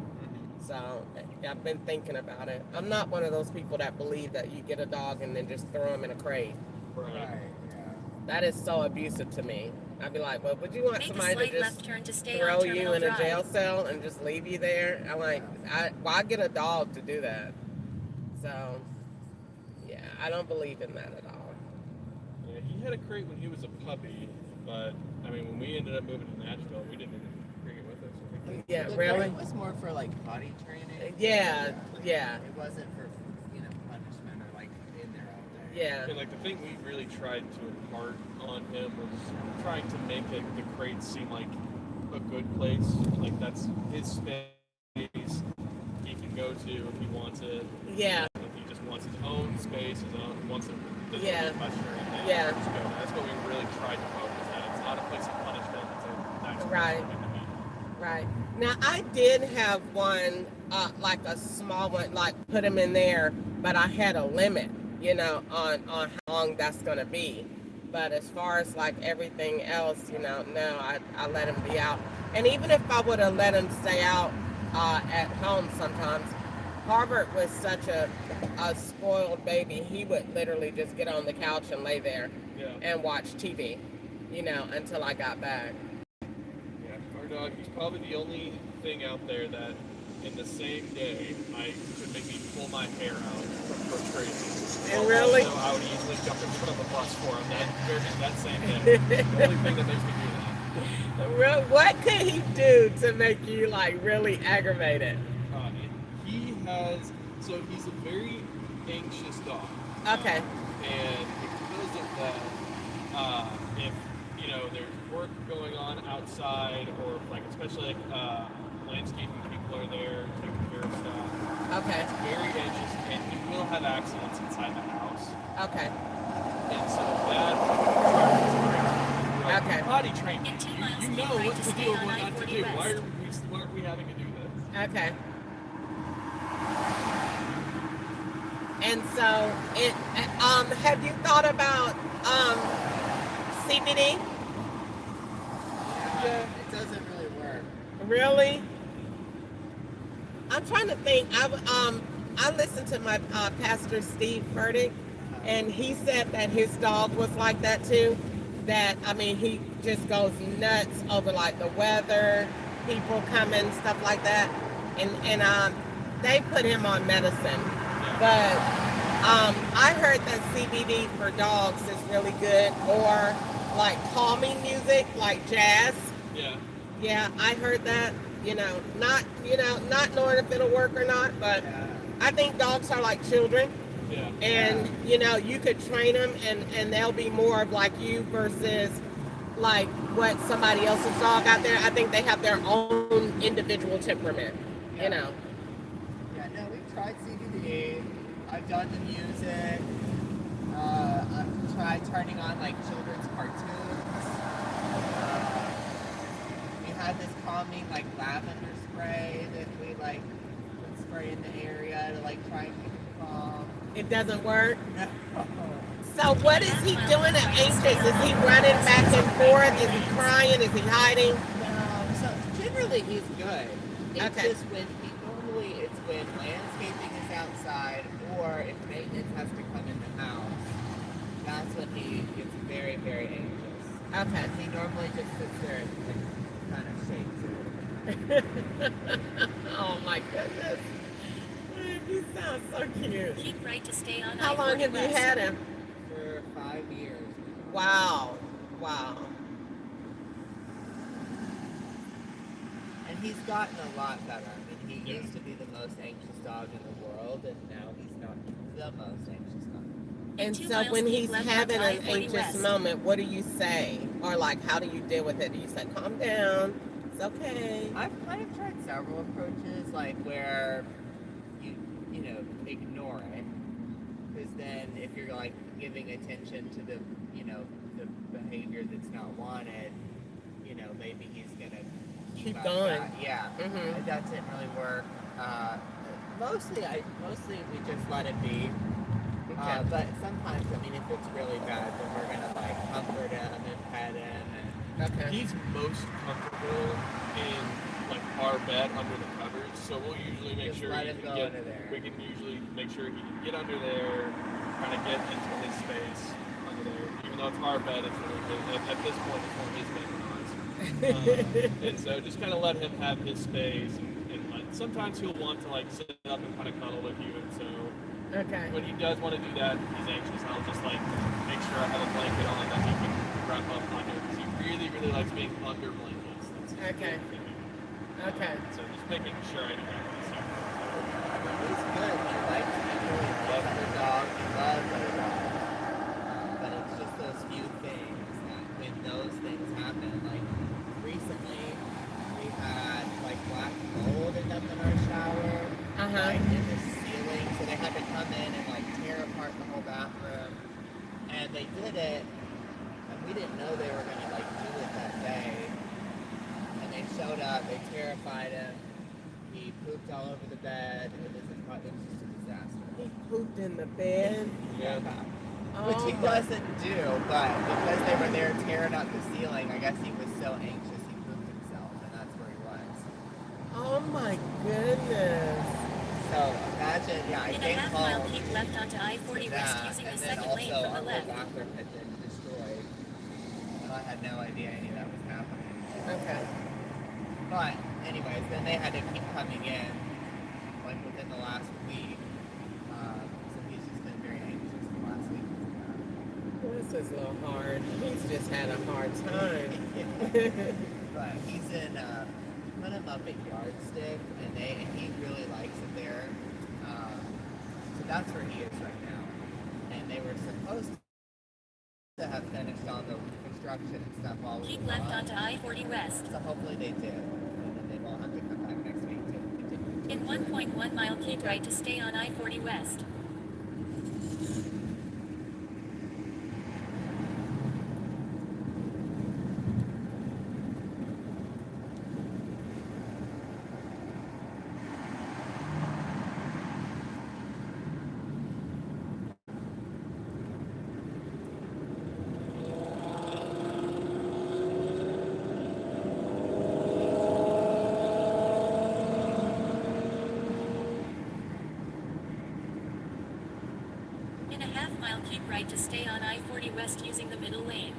[SPEAKER 1] So I've been thinking about it. I'm not one of those people that believe that you get a dog and then just throw him in a crate.
[SPEAKER 8] Right.
[SPEAKER 1] That is so abusive to me. I'd be like, well, would you want
[SPEAKER 3] Make a
[SPEAKER 1] somebody to
[SPEAKER 3] slight
[SPEAKER 1] just
[SPEAKER 3] left turn to stay
[SPEAKER 1] throw
[SPEAKER 3] on
[SPEAKER 1] you
[SPEAKER 3] Terminal
[SPEAKER 1] in a
[SPEAKER 3] Drive.
[SPEAKER 1] jail cell and just leave you there? I'm like, why get a dog to do that? So, yeah, I don't believe in that at all.
[SPEAKER 8] Yeah, he had a crate when he was a puppy, but I mean, when we ended up moving to Nashville, we didn't even bring it with us.
[SPEAKER 1] Yeah,
[SPEAKER 5] The
[SPEAKER 1] really?
[SPEAKER 5] crate was more for like potty training.
[SPEAKER 1] Yeah.
[SPEAKER 5] It wasn't for, punishment or like in there all day.
[SPEAKER 1] Yeah.
[SPEAKER 8] And like the thing we really tried to impart on him was trying to make the crate seem like a good place. Like that's his space he can go to if he wants it.
[SPEAKER 1] Yeah.
[SPEAKER 8] If he just wants his own space, wants it.
[SPEAKER 1] Yeah.
[SPEAKER 8] Pressure,
[SPEAKER 1] Yeah.
[SPEAKER 8] just go. That's what we really tried to focus on. It's not a place of punishment. It's a nice place
[SPEAKER 1] Right.
[SPEAKER 8] for him to be.
[SPEAKER 1] Right. Now, I did have one, like a small one, like put him in there, but I had a limit, on how long that's going to be. But as far as like everything else, no, I let him be out. And even if I would have let him stay out at home sometimes, Harvard was such a spoiled baby. He would literally just get on the couch and lay there. and watch TV, you know, until I got back.
[SPEAKER 8] Yeah, our dog, he's probably the only thing out there that in the same day I could make me pull my hair out from crazy.
[SPEAKER 1] And really?
[SPEAKER 8] So I would easily jump in front of a bus for him that same day. The only thing that makes me do that.
[SPEAKER 1] What could he do to make you like really aggravated?
[SPEAKER 8] He's a very anxious dog.
[SPEAKER 1] Okay.
[SPEAKER 8] And because of that, if there's work going on outside, or like especially landscaping people are there taking care of stuff.
[SPEAKER 1] Okay.
[SPEAKER 8] He's very anxious, and he will have accidents inside the house.
[SPEAKER 1] Okay.
[SPEAKER 8] And so that
[SPEAKER 1] Okay.
[SPEAKER 8] potty training.
[SPEAKER 3] In 2
[SPEAKER 8] You
[SPEAKER 3] miles,
[SPEAKER 8] know
[SPEAKER 3] keep right
[SPEAKER 8] what
[SPEAKER 3] to
[SPEAKER 8] to
[SPEAKER 3] stay
[SPEAKER 8] do
[SPEAKER 3] on
[SPEAKER 8] and what not to
[SPEAKER 3] I-40
[SPEAKER 8] do.
[SPEAKER 3] West.
[SPEAKER 8] Why are we having to do this?
[SPEAKER 1] Okay. And so, have you thought about CBD?
[SPEAKER 5] Yeah, it doesn't really work.
[SPEAKER 1] Really? I'm trying to think. I listened to my pastor Steve Furtick, and he said that his dog was like that too. That he just goes nuts over like the weather, people coming, stuff like that, and they put him on medicine, but I heard that CBD for dogs is really good, or like calming music, like jazz.
[SPEAKER 8] Yeah.
[SPEAKER 1] Yeah, I heard that. Not knowing if it'll work or not, but I think dogs are like children.
[SPEAKER 8] Yeah.
[SPEAKER 1] And you could train them, and they'll be more of like you versus like what somebody else's dog out there. I think they have their own individual temperament.
[SPEAKER 5] Yeah, no, we've tried CBD. I've done the music. I've tried turning on like children's cartoons. We had this calming like lavender spray that we like would spray in the area to like try and keep it calm.
[SPEAKER 1] It doesn't work. So what is he doing at anxious? Is he running back and forth? Is he crying? Is he hiding?
[SPEAKER 5] No, so generally he's good. It's
[SPEAKER 1] Okay.
[SPEAKER 5] just normally it's when landscaping is outside, or if maintenance has to come in the house. That's when he gets very, very anxious.
[SPEAKER 1] Okay.
[SPEAKER 5] He normally just sits there and kind of shakes a little bit.
[SPEAKER 1] Oh my goodness. He sounds so cute.
[SPEAKER 3] Keep right to stay on
[SPEAKER 1] How long
[SPEAKER 3] I-40
[SPEAKER 1] have you
[SPEAKER 3] West.
[SPEAKER 1] had him?
[SPEAKER 5] For 5 years.
[SPEAKER 1] Wow. Wow.
[SPEAKER 5] And he's gotten a lot better. He used to be the most anxious dog in the world, and now he's not the most anxious dog.
[SPEAKER 1] And
[SPEAKER 3] 2
[SPEAKER 1] so
[SPEAKER 3] miles,
[SPEAKER 1] when
[SPEAKER 3] keep
[SPEAKER 1] he's
[SPEAKER 3] left
[SPEAKER 1] having
[SPEAKER 3] onto
[SPEAKER 1] an
[SPEAKER 3] I-40
[SPEAKER 1] anxious
[SPEAKER 3] West.
[SPEAKER 1] moment, what do you say? Or like, how do you deal with it? Do you say, calm down, it's okay?
[SPEAKER 5] I've kind of tried several approaches, like where you ignore it, because then if you're like giving attention to the the behavior that's not wanted, maybe he's gonna
[SPEAKER 1] Keep
[SPEAKER 5] up
[SPEAKER 1] going.
[SPEAKER 5] that. Yeah,
[SPEAKER 1] Mhm.
[SPEAKER 5] It doesn't really work. Mostly we just let it be.
[SPEAKER 1] Okay.
[SPEAKER 5] But sometimes, if it's really bad, then we're gonna like comfort him and pet him.
[SPEAKER 1] Okay.
[SPEAKER 8] He's most comfortable in like our bed under the covers, so we'll usually make
[SPEAKER 5] Just
[SPEAKER 8] sure
[SPEAKER 5] let
[SPEAKER 8] he
[SPEAKER 5] him
[SPEAKER 8] can
[SPEAKER 5] go
[SPEAKER 8] get.
[SPEAKER 5] under there.
[SPEAKER 8] We can usually make sure he can get under there, kind of get into his space under there. Even though it's our bed, it's really good. At this point, it's more his bed than ours. And so just kind of let him have his space, and like, sometimes he'll want to like sit up and kind of cuddle with you, and so.
[SPEAKER 1] Okay.
[SPEAKER 8] When he does want to do that, he's anxious. I'll just like make sure I have a blanket on that he can wrap up under, because he really, really likes being under blankets. That's his
[SPEAKER 1] Okay.
[SPEAKER 8] favorite thing.
[SPEAKER 1] Okay.
[SPEAKER 8] So just making sure I do that. So,
[SPEAKER 5] He's good. He likes people. He loves the dog. He loves other dogs. But it's just those few things that when those things happen, like recently we had like black mold end up in our shower, like in the ceiling, so they had to come in and like tear apart the whole bathroom, and they did it, and we didn't know they were gonna like do it that day, and they showed up, they terrified him. He pooped all over the bed. It was just a disaster.
[SPEAKER 1] He pooped in the bed.
[SPEAKER 8] yeah.
[SPEAKER 5] Which he doesn't do, but because they were there tearing up the ceiling, I guess he was so anxious he pooped himself, and that's where he was.
[SPEAKER 1] Oh my goodness.
[SPEAKER 5] So imagine, I
[SPEAKER 3] In a
[SPEAKER 5] came
[SPEAKER 3] half-mile,
[SPEAKER 5] home
[SPEAKER 3] keep left onto I-40
[SPEAKER 5] to
[SPEAKER 3] West
[SPEAKER 5] that,
[SPEAKER 3] using
[SPEAKER 5] and
[SPEAKER 3] the
[SPEAKER 5] then
[SPEAKER 3] second
[SPEAKER 5] also
[SPEAKER 3] lane from the
[SPEAKER 5] our
[SPEAKER 3] left.
[SPEAKER 5] bathroom had been destroyed.
[SPEAKER 9] had no idea any of that was happening.
[SPEAKER 1] Okay.
[SPEAKER 9] But anyways, then they had to keep coming in, like within the last week. So he's just been very anxious the last week.
[SPEAKER 1] This is a little hard. He's just had a hard time.
[SPEAKER 9] But he's in, put him up at Yardstick, and he really likes it there. So that's where he is right now. And they were supposed to have finished all the construction and stuff all
[SPEAKER 3] Keep left onto I-40 West.
[SPEAKER 9] So hopefully they did. And then they won't have to come back next week to continue.
[SPEAKER 3] In 1.1 mile, keep right to stay on I-40 West. In a half mile, keep right to stay on I-40 West using the middle lane.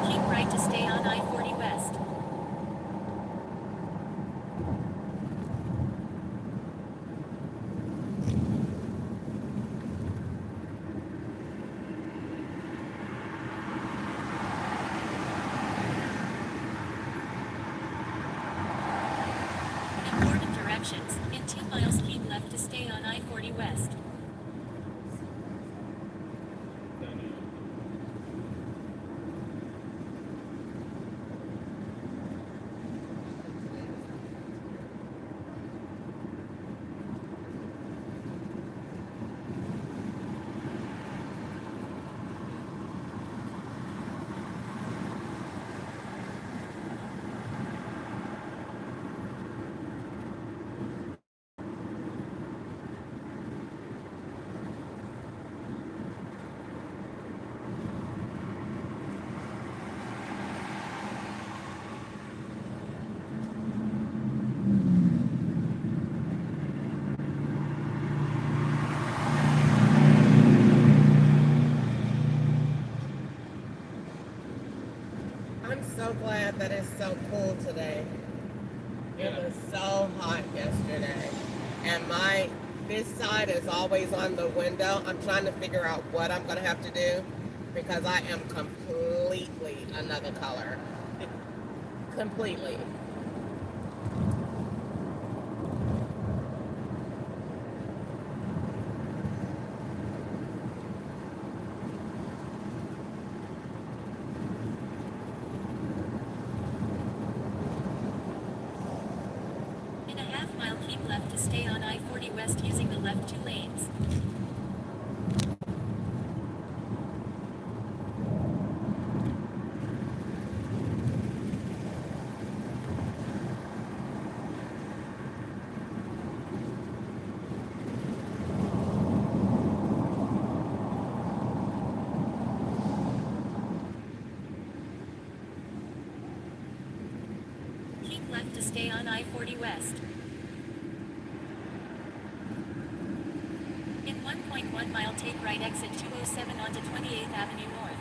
[SPEAKER 3] Keep right to stay on I-40 West. Important directions. In 2 miles, keep left to stay on I-40 West.
[SPEAKER 1] I'm so glad that it's so cool today. It was so hot yesterday. And this side is always on the window. I'm trying to figure out what I'm going to have to do because I am completely another color. Completely.
[SPEAKER 3] In a half mile, keep left to stay on I-40 West using the left 2 lanes. Keep left to stay on I-40 West. In 1.1 mile, take right exit 207 onto 28th Avenue North.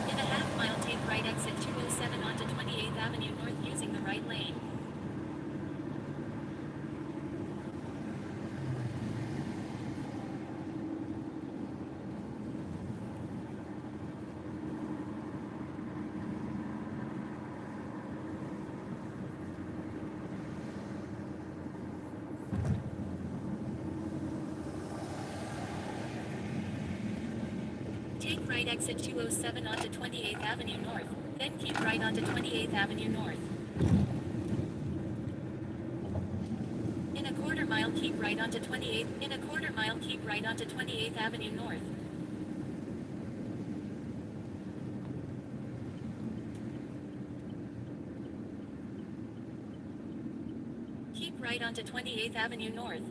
[SPEAKER 3] In a half mile, take right exit 207 onto right exit 207 onto 28th Avenue North, then keep right onto 28th Avenue North. In a quarter mile keep right onto 28th, in a quarter mile keep right onto 28th Avenue North. Keep right onto 28th Avenue North.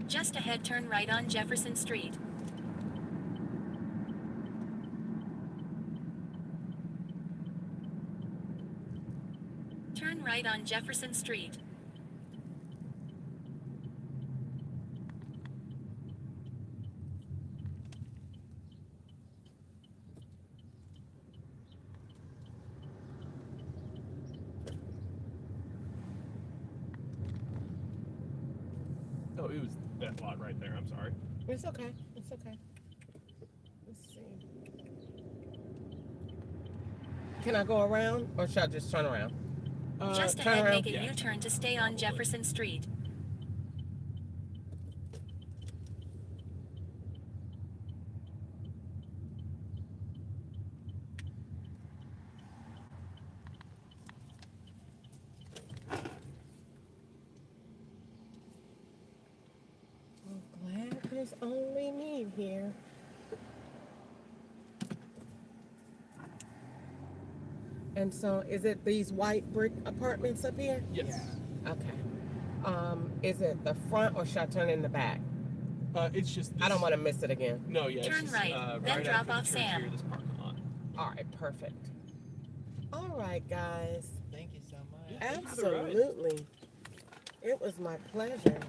[SPEAKER 3] Just ahead turn right on Jefferson Street. Turn right on Jefferson Street.
[SPEAKER 8] Oh, it was that lot right there. I'm sorry.
[SPEAKER 1] It's okay. It's okay. Let's see. Can I go around or should I just turn around?
[SPEAKER 3] Just
[SPEAKER 1] turn
[SPEAKER 3] ahead
[SPEAKER 1] around.
[SPEAKER 3] make a U-turn to stay on Jefferson Street.
[SPEAKER 1] I'm glad there's only me here. And so, is it these white brick apartments up here?
[SPEAKER 8] Yes.
[SPEAKER 1] Okay. Is it the front or should I turn in the back?
[SPEAKER 8] It's just.
[SPEAKER 1] I don't want to miss it again.
[SPEAKER 8] No, yeah.
[SPEAKER 3] Turn
[SPEAKER 8] it's just,
[SPEAKER 3] right, then
[SPEAKER 8] right
[SPEAKER 3] drop
[SPEAKER 8] after
[SPEAKER 3] off
[SPEAKER 8] the church
[SPEAKER 3] Sam.
[SPEAKER 8] here, this parking lot.
[SPEAKER 1] All right, perfect. All right, guys.
[SPEAKER 9] Thank you so much.
[SPEAKER 1] Absolutely. It was my pleasure.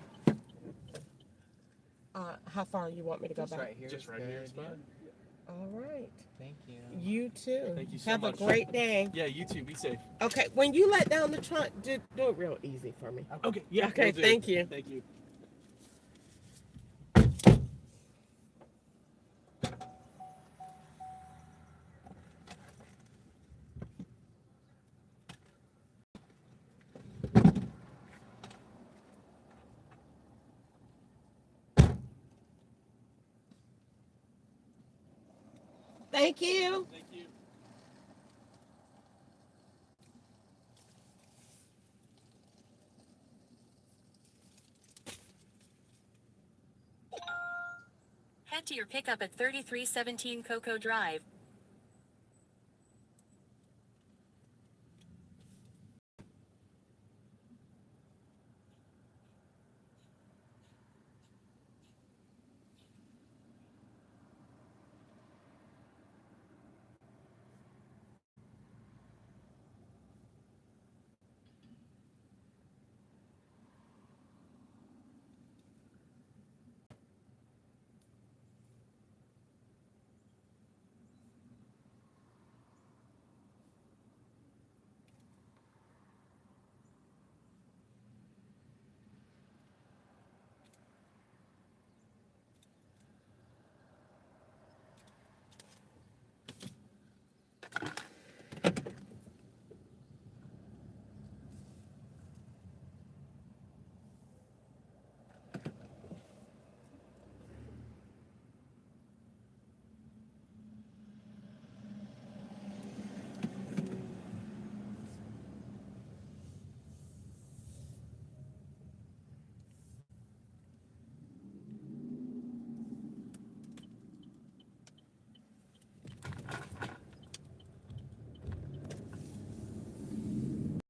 [SPEAKER 1] How far you want me to go
[SPEAKER 9] Just
[SPEAKER 1] back?
[SPEAKER 9] right here.
[SPEAKER 8] Just
[SPEAKER 9] is
[SPEAKER 8] right here
[SPEAKER 9] good,
[SPEAKER 8] is fine.
[SPEAKER 1] All right.
[SPEAKER 9] Thank you.
[SPEAKER 1] You too.
[SPEAKER 8] Thank you so
[SPEAKER 1] Have
[SPEAKER 8] much.
[SPEAKER 1] a great day.
[SPEAKER 8] Yeah, you too. Be safe.
[SPEAKER 1] Okay, when you let down the trunk, do it real easy for me.
[SPEAKER 8] Okay. Yeah.
[SPEAKER 1] Okay,
[SPEAKER 8] will do.
[SPEAKER 1] thank you.
[SPEAKER 8] Thank you.
[SPEAKER 1] Thank you.
[SPEAKER 8] Thank you.
[SPEAKER 3] Head to your pickup at 3317 Cocoa Drive.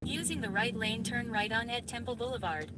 [SPEAKER 3] Using the right lane, turn right on at Temple Boulevard.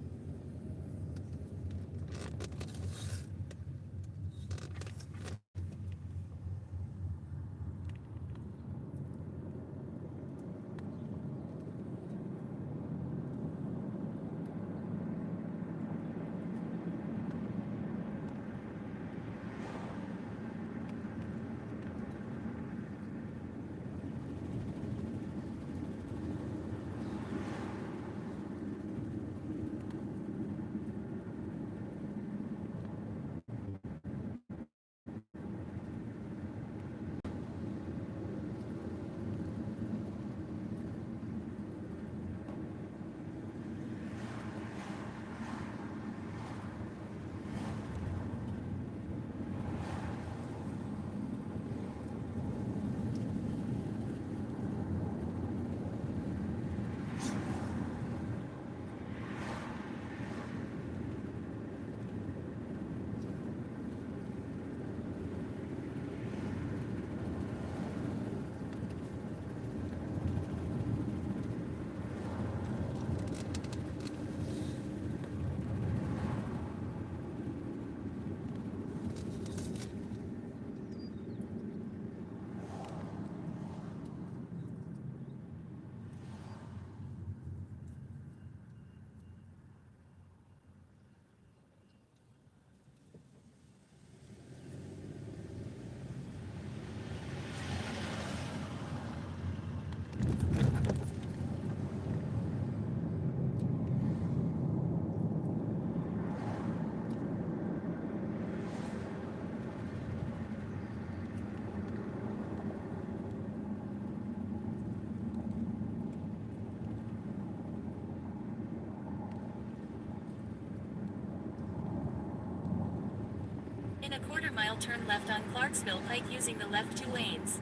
[SPEAKER 3] In a quarter mile, turn left on Clarksville Pike using the left 2 lanes.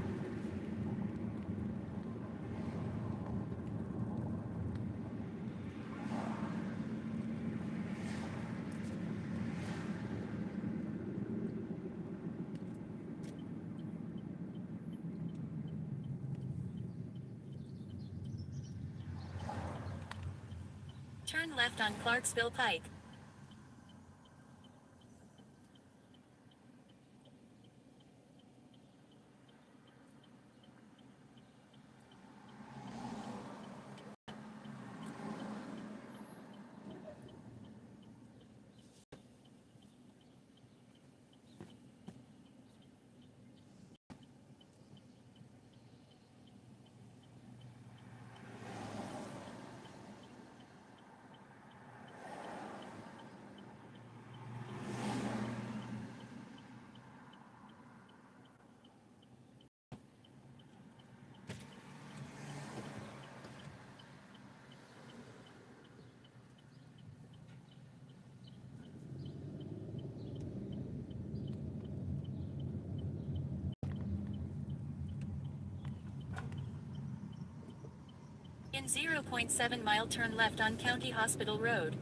[SPEAKER 3] Turn left on Clarksville Pike. In 0.7 mile, turn left on County Hospital Road.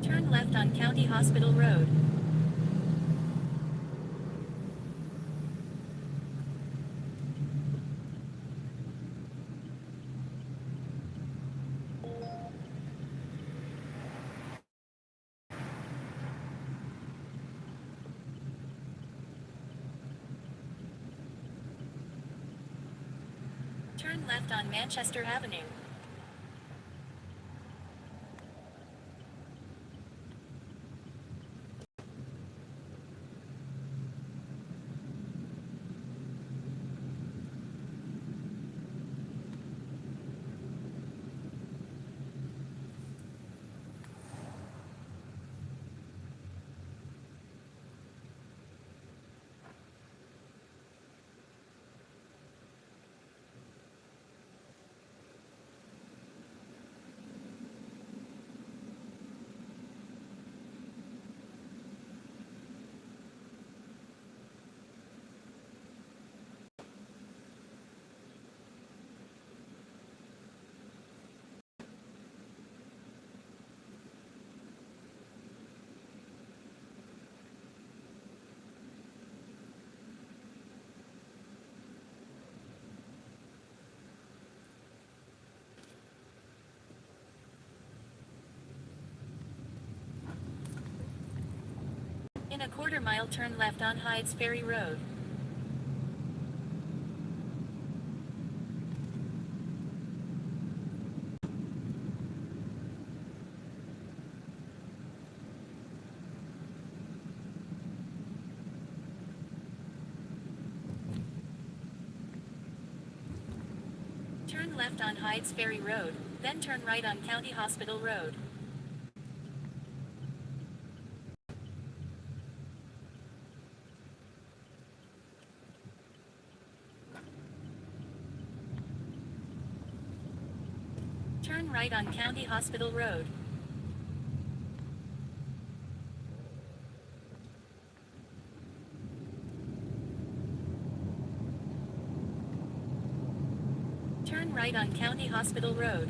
[SPEAKER 3] Turn left on County Hospital Road. Turn left on Manchester Avenue. In a quarter mile, turn left on Hydes Ferry Road. left on Hydes Ferry Road, then turn right on County Hospital Road. Turn right on County Hospital Road. Turn right on County Hospital Road.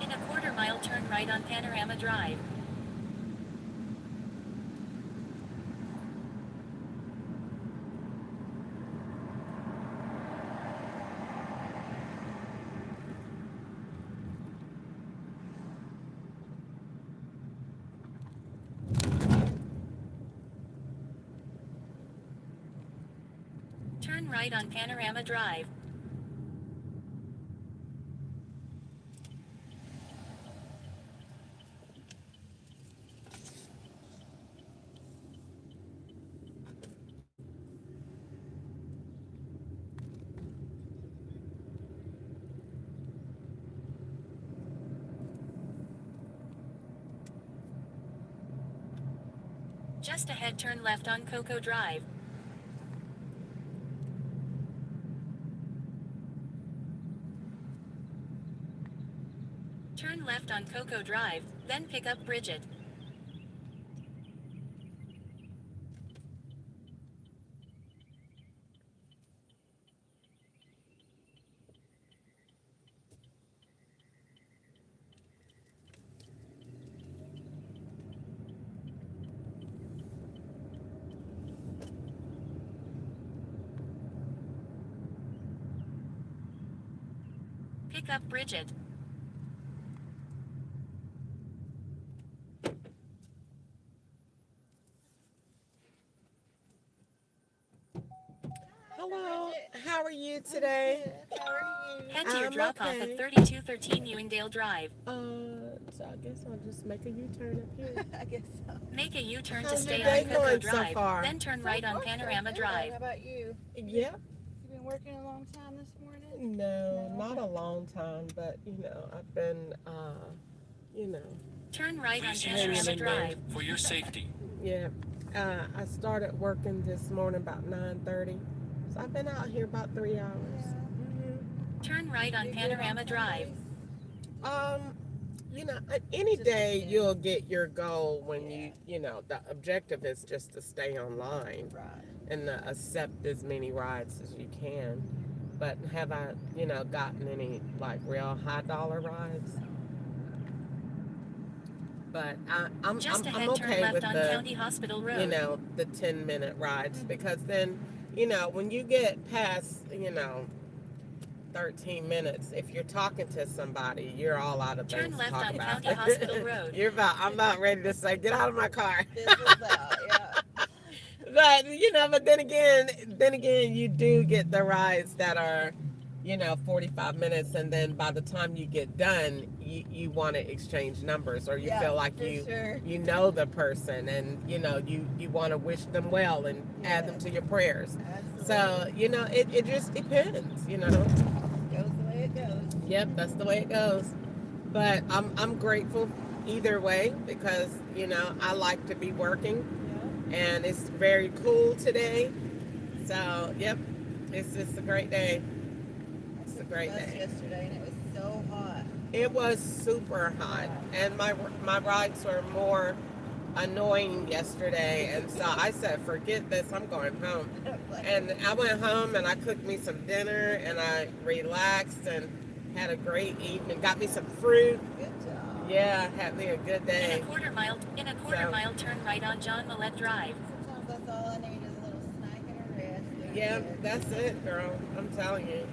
[SPEAKER 3] In a quarter mile, turn right on Panorama Drive. Turn right on Panorama Drive. Just ahead, turn left on Cocoa Drive. Turn left on Cocoa Drive, then pick up Bridget. Pick up Bridget.
[SPEAKER 1] Hello, how are you today?
[SPEAKER 3] Head to your
[SPEAKER 1] I'm
[SPEAKER 3] drop-off
[SPEAKER 1] okay.
[SPEAKER 3] at 3213 Ewingdale Drive.
[SPEAKER 1] So I guess I'll just make a U-turn up here.
[SPEAKER 9] I guess so.
[SPEAKER 3] Make a U-turn to
[SPEAKER 1] How's
[SPEAKER 3] stay
[SPEAKER 1] your day
[SPEAKER 3] on Cocoa
[SPEAKER 1] going so
[SPEAKER 3] Drive,
[SPEAKER 1] far?
[SPEAKER 3] then turn right on Panorama
[SPEAKER 9] How
[SPEAKER 3] Drive.
[SPEAKER 9] about you?
[SPEAKER 1] Yeah.
[SPEAKER 9] You been working a long time this morning?
[SPEAKER 1] No, not a long time, but I've been,
[SPEAKER 3] Turn right on
[SPEAKER 10] Please use your
[SPEAKER 3] Panorama
[SPEAKER 10] seatbelt
[SPEAKER 3] Drive.
[SPEAKER 10] for your safety.
[SPEAKER 1] yeah. I started working this morning about 9:30, so I've been out here about 3 hours.
[SPEAKER 3] Turn right on Panorama Drive.
[SPEAKER 1] Any day you'll get your goal when the objective is just to stay online
[SPEAKER 9] Right.
[SPEAKER 1] and accept as many rides as you can. But have I, gotten any like real high dollar rides? But I'm
[SPEAKER 3] Just ahead,
[SPEAKER 1] okay
[SPEAKER 3] turn left
[SPEAKER 1] with
[SPEAKER 3] on
[SPEAKER 1] the
[SPEAKER 3] County Hospital Road.
[SPEAKER 1] the 10-minute rides because then when you get past 13 minutes, if you're talking to somebody, you're all out of things
[SPEAKER 3] Turn
[SPEAKER 1] to
[SPEAKER 3] left
[SPEAKER 1] talk
[SPEAKER 3] on
[SPEAKER 1] about.
[SPEAKER 3] County Hospital Road.
[SPEAKER 1] I'm about ready to say, get out of my car.
[SPEAKER 9] This was out, yeah.
[SPEAKER 1] But then again, you do get the rides that are, 45 minutes, and then by the time you get done, you want to exchange numbers, or you feel like you know the person, and you want to wish them well and add them to your prayers.
[SPEAKER 9] Absolutely.
[SPEAKER 1] So it just depends.
[SPEAKER 9] Goes the way it goes.
[SPEAKER 1] Yep, that's the way it goes. But I'm grateful either way because I like to be working, and it's very cool today. So yep, it's just a great day. It's a great day.
[SPEAKER 9] Yesterday, and it was so hot.
[SPEAKER 1] It was super hot, and my rides were more annoying yesterday, and so I said, forget this, I'm going home. And I went home and I cooked me some dinner and I relaxed and had a great evening. Got me some fruit.
[SPEAKER 9] Good job.
[SPEAKER 1] Yeah, had me a good day.
[SPEAKER 3] In a quarter mile, turn right on John Millette Drive.
[SPEAKER 9] Sometimes that's all I need is a little snack and a rest.
[SPEAKER 1] Yeah, that's it, girl. I'm telling you.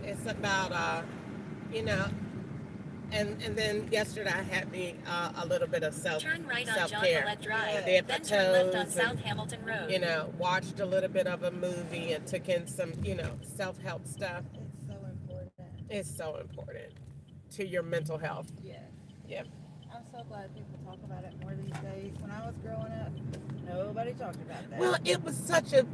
[SPEAKER 1] It's about you know. And then yesterday I had me a little bit of
[SPEAKER 3] Turn right on John
[SPEAKER 1] self-care.
[SPEAKER 3] Millette Drive,
[SPEAKER 1] Did my
[SPEAKER 3] then turn left on
[SPEAKER 1] toes
[SPEAKER 3] South
[SPEAKER 1] and,
[SPEAKER 3] Hamilton Road.
[SPEAKER 1] you know, watched a little bit of a movie and took in some, you know, self-help stuff.
[SPEAKER 10] It's so important.
[SPEAKER 1] It's so important to your mental health.
[SPEAKER 10] Yes.
[SPEAKER 1] Yep.
[SPEAKER 10] I'm so glad people talk about it more these days. When I was growing up, nobody talked about that.
[SPEAKER 1] Well, it was such a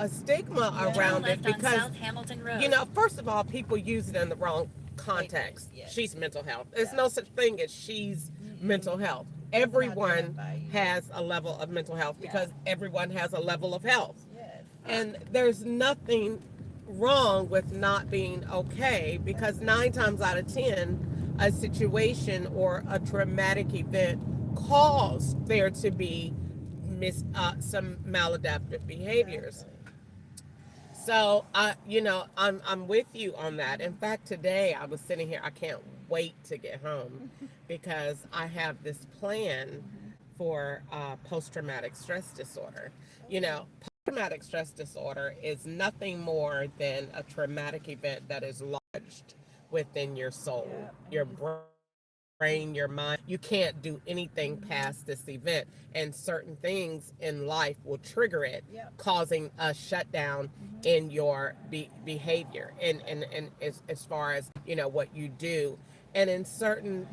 [SPEAKER 1] stigma
[SPEAKER 3] Turn
[SPEAKER 1] around it
[SPEAKER 3] left on
[SPEAKER 1] because,
[SPEAKER 3] South Hamilton Road.
[SPEAKER 1] you know, first of all, people use it in the wrong context.
[SPEAKER 10] Yes.
[SPEAKER 1] She's mental health. There's no such thing as she's mental health. Everyone has a level of mental health because everyone has a level of health.
[SPEAKER 10] Yes.
[SPEAKER 1] And there's nothing wrong with not being okay because 9 times out of 10, a situation or a traumatic event caused there to be some maladaptive behaviors. So, you know, I'm with you on that. In fact, today I was sitting here, I can't wait to get home because I have this plan for post-traumatic stress disorder. You know, post-traumatic stress disorder is nothing more than a traumatic event that is lodged within your soul, your brain, your mind. You can't do anything past this event, and certain things in life will trigger it, causing a shutdown in your behavior and as far as, you know, what you do. And in certain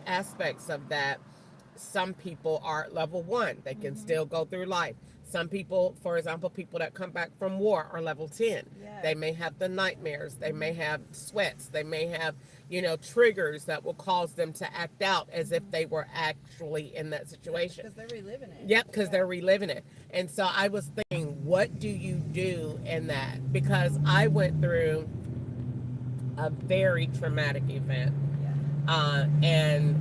[SPEAKER 1] aspects of that, some people are at level 1. They can still go through life. Some people, for example, people that come back from war are level 10. They may have the nightmares. They may have sweats. They may have, you know, triggers that will cause them to act out as if they were actually in that situation.
[SPEAKER 10] Because they're reliving it.
[SPEAKER 1] Yep, because they're reliving it. And so I was thinking, what do you do in that? Because I went through a very traumatic event. And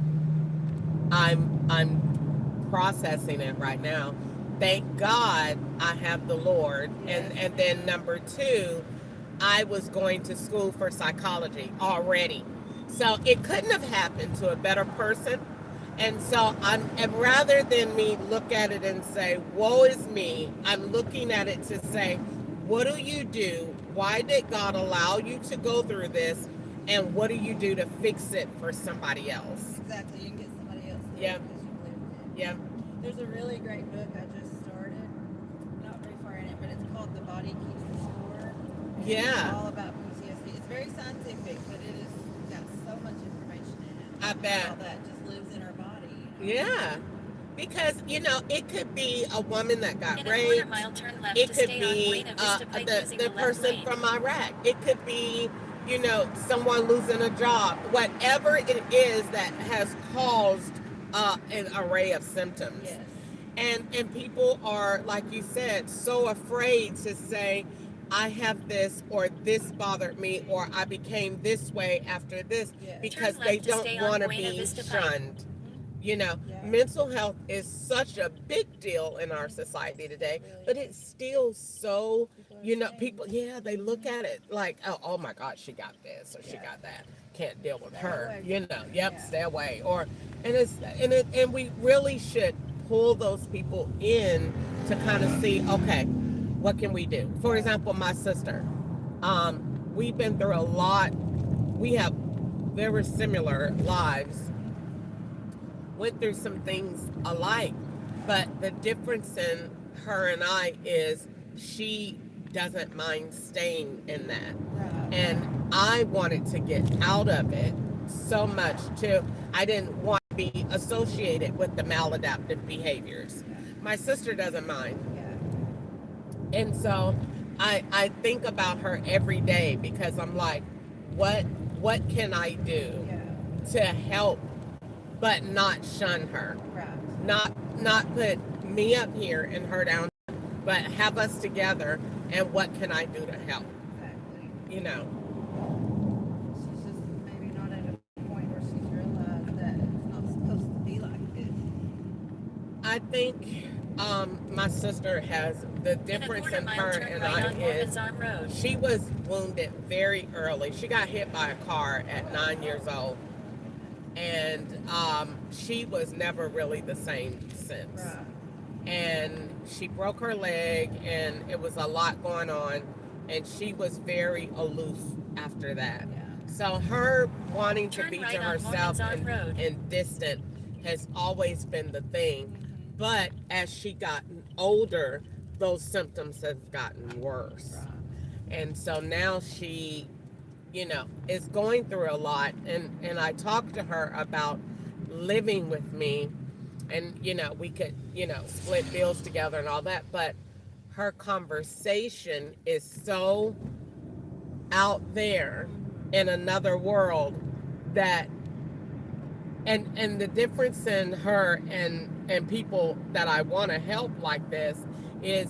[SPEAKER 1] I'm processing it right now. Thank God I have the Lord. And then number 2, I was going to school for psychology already. So it couldn't have happened to a better person. And so and rather than me look at it and say, woe is me, I'm looking at it to say, what do you do? Why did God allow you to go through this? And what do you do to fix it for somebody else?
[SPEAKER 10] Exactly. You can get somebody else to
[SPEAKER 1] Yeah.
[SPEAKER 10] because you lived it.
[SPEAKER 1] Yeah.
[SPEAKER 10] There's a really great book I just started. Not very far in it, but it's called The Body Keeps the Score. And
[SPEAKER 1] Yeah.
[SPEAKER 10] It's all about PTSD. It's very scientific, but it is got so much information in it.
[SPEAKER 1] I bet.
[SPEAKER 10] All that just lives in our body.
[SPEAKER 1] Yeah. Because, you know, it could be a woman that got
[SPEAKER 3] In a
[SPEAKER 1] raped.
[SPEAKER 3] quarter-mile turn left
[SPEAKER 1] It
[SPEAKER 3] to
[SPEAKER 1] could
[SPEAKER 3] stay
[SPEAKER 1] be
[SPEAKER 3] on Buena Vista Pike using
[SPEAKER 1] the
[SPEAKER 3] the left
[SPEAKER 1] person
[SPEAKER 3] lane.
[SPEAKER 1] from Iraq. It could be, you know, someone losing a job. Whatever it is that has caused an array of symptoms.
[SPEAKER 10] Yes.
[SPEAKER 1] And people are, like you said, so afraid to say, I have this, or this bothered me, or I became this way after this,
[SPEAKER 10] Yes.
[SPEAKER 1] because
[SPEAKER 3] Turn
[SPEAKER 1] they
[SPEAKER 3] left to
[SPEAKER 1] don't
[SPEAKER 3] stay on
[SPEAKER 1] want to
[SPEAKER 3] Buena
[SPEAKER 1] be
[SPEAKER 3] Vista Pike.
[SPEAKER 1] shunned. You know,
[SPEAKER 10] Yeah.
[SPEAKER 1] mental health is such a big deal in our society today, but it's still so, you know, people, they look at it like, oh my God, she got this or she got that. Can't deal with her, you know. Yep, stay away. And we really should pull those people in to kind of see, okay, what can we do? For example, my sister, we've been through a lot. We have very similar lives. Went through some things alike, but the difference in her and I is she doesn't mind staying in that.
[SPEAKER 10] Right.
[SPEAKER 1] And I wanted to get out of it so much too. I didn't want to be associated with the maladaptive behaviors. My sister doesn't mind.
[SPEAKER 10] Yeah.
[SPEAKER 1] And so I think about her every day because I'm like, what can I do to help but not shun her?
[SPEAKER 10] Right.
[SPEAKER 1] Not put me up here and her down, but have us together, and what can I do to help?
[SPEAKER 10] Exactly.
[SPEAKER 1] You know.
[SPEAKER 10] She's just maybe not at a point where she's realized that it's not supposed to be like this.
[SPEAKER 1] I think my sister has the difference in her and I is she was wounded very early. She got hit by a car at 9 years old. And she was never really the same since.
[SPEAKER 10] Right.
[SPEAKER 1] And she broke her leg, and it was a lot going on. and she was very aloof after that.
[SPEAKER 10] Yeah.
[SPEAKER 1] So her wanting to
[SPEAKER 3] Turn
[SPEAKER 1] be
[SPEAKER 3] right
[SPEAKER 1] to
[SPEAKER 3] on
[SPEAKER 1] herself
[SPEAKER 3] Morgan's Road.
[SPEAKER 1] and distant has always been the thing. But as she gotten older, those symptoms have gotten worse. And so now she, is going through a lot. And I talked to her about living with me, and, we could, split bills together and all that. But her conversation is so out there in another world that, and the difference in her and people that I want to help like this is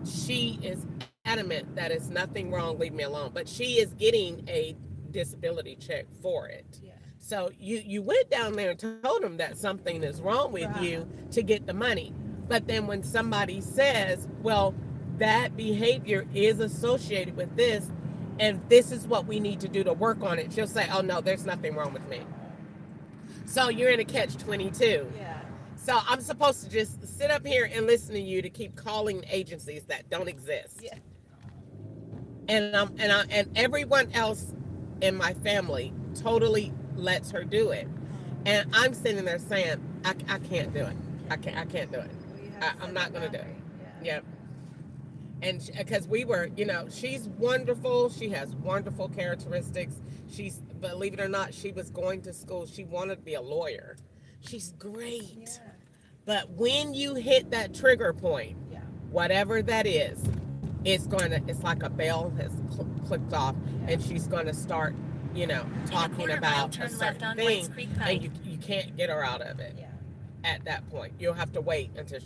[SPEAKER 1] she is adamant that it's nothing wrong, leave me alone, but she is getting a disability check for it.
[SPEAKER 10] Yeah.
[SPEAKER 1] So you went down there and told them that something is wrong with you to get the money. But then when somebody says, well, that behavior is associated with this, and this is what we need to do to work on it, she'll say, oh no, there's nothing wrong with me. So you're in a catch-22.
[SPEAKER 10] Yeah.
[SPEAKER 1] So I'm supposed to just sit up here and listen to you to keep calling agencies that don't exist.
[SPEAKER 10] Yeah.
[SPEAKER 1] And everyone else in my family totally lets her do it. And I'm sitting there saying, I can't do it. I can't do it. I'm not going to do it.
[SPEAKER 10] Yeah.
[SPEAKER 1] Yep. And because we were, she's wonderful. She has wonderful characteristics. She's, believe it or not, she was going to school. She wanted to be a lawyer. She's great.
[SPEAKER 10] Yeah.
[SPEAKER 1] But when you hit that trigger point,
[SPEAKER 10] Yeah.
[SPEAKER 1] whatever that is, it's like a bell has clicked off, and she's going to start, talking
[SPEAKER 3] quarter
[SPEAKER 1] about
[SPEAKER 3] mile,
[SPEAKER 1] a
[SPEAKER 3] turn left
[SPEAKER 1] certain
[SPEAKER 3] on
[SPEAKER 1] thing,
[SPEAKER 3] Whites Creek Pike.
[SPEAKER 1] and you can't get her out of it.
[SPEAKER 10] Yeah.
[SPEAKER 1] At that point, you'll have to wait until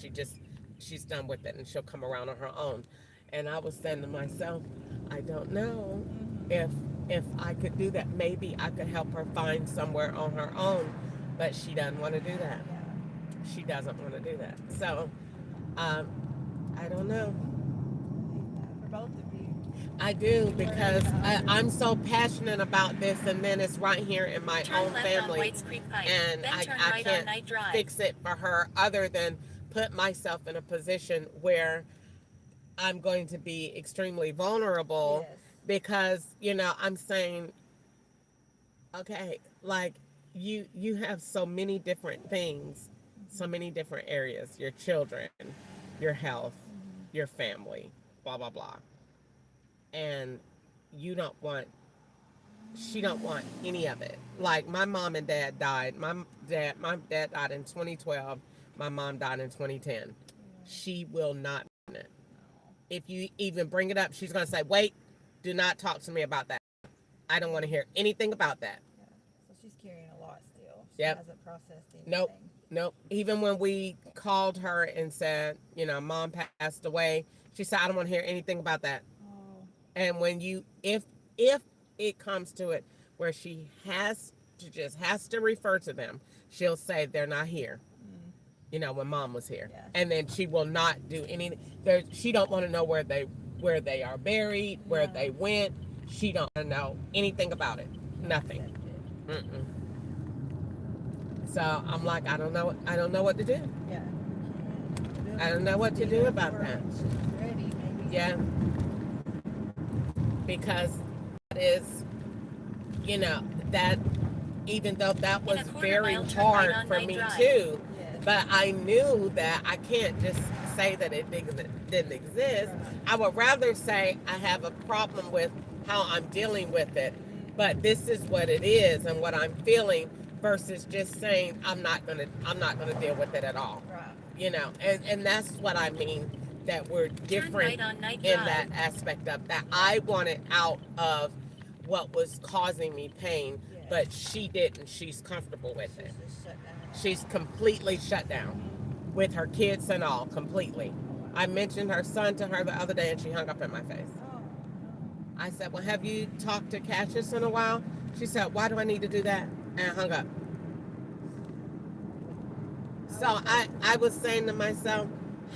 [SPEAKER 1] she's done with it, and she'll come around on her own. And I was saying to myself, I don't know if I could do that. Maybe I could help her find somewhere on her own, but she doesn't want to do that.
[SPEAKER 10] Yeah.
[SPEAKER 1] She doesn't want to do that. So, I don't know.
[SPEAKER 10] For both of you.
[SPEAKER 1] I do, because I'm so passionate about this, and then it's right here in my
[SPEAKER 3] Turn
[SPEAKER 1] own
[SPEAKER 3] left on
[SPEAKER 1] family,
[SPEAKER 3] Whites Creek Pike.
[SPEAKER 1] and
[SPEAKER 3] Then
[SPEAKER 1] I
[SPEAKER 3] turn right on
[SPEAKER 1] can't
[SPEAKER 3] Night Drive.
[SPEAKER 1] fix it for her other than put myself in a position where I'm going to be extremely vulnerable.
[SPEAKER 10] Yes.
[SPEAKER 1] Because I'm saying, okay, like you have so many different things, so many different areas, your children, your health, your family, blah blah blah, and she don't want any of it. Like my mom and dad died. My dad died in 2012. My mom died in 2010. She will not mention it. If you even bring it up, she's going to say, wait, do not talk to me about that. I don't want to hear anything about that.
[SPEAKER 10] Yeah. So she's carrying a lot still. She
[SPEAKER 1] Yep.
[SPEAKER 10] hasn't processed anything.
[SPEAKER 1] Nope. Even when we called her and said, mom passed away, she said, I don't want to hear anything about that.
[SPEAKER 10] Oh.
[SPEAKER 1] And when if it comes to it where she has to refer to them, she'll say they're not here. When mom was here.
[SPEAKER 10] Yeah.
[SPEAKER 1] And then she will not do any, she don't want to know where they are buried, where they went. She don't want to know anything about it. Nothing. Mm-mm. So I'm like, I don't know what to do.
[SPEAKER 10] Yeah.
[SPEAKER 1] I don't know what to do about that.
[SPEAKER 10] She's ready, maybe.
[SPEAKER 1] Yeah. Because that is, that even though that was
[SPEAKER 3] In a quarter
[SPEAKER 1] very
[SPEAKER 3] mile, turn
[SPEAKER 1] hard
[SPEAKER 3] right on
[SPEAKER 1] for
[SPEAKER 3] Night
[SPEAKER 1] me
[SPEAKER 3] Drive.
[SPEAKER 1] too,
[SPEAKER 10] Yes.
[SPEAKER 1] but I knew that I can't just say that it didn't exist. I would rather say I have a problem with how I'm dealing with it, but this is what it is and what I'm feeling, versus just saying I'm not gonna deal with it at all.
[SPEAKER 10] Right.
[SPEAKER 1] And that's what I mean, that we're different
[SPEAKER 3] right on Night
[SPEAKER 1] in
[SPEAKER 3] Drive.
[SPEAKER 1] that aspect of that. I wanted out of what was causing me pain,
[SPEAKER 10] Yes.
[SPEAKER 1] but she didn't. She's comfortable with it.
[SPEAKER 10] She's just shut down.
[SPEAKER 1] She's completely shut down with her kids and all, completely. I mentioned her son to her the other day, and she hung up in my face.
[SPEAKER 10] Oh.
[SPEAKER 1] I said, well, have you talked to Cassius in a while? She said, why do I need to do that? And hung up. So I was saying to myself,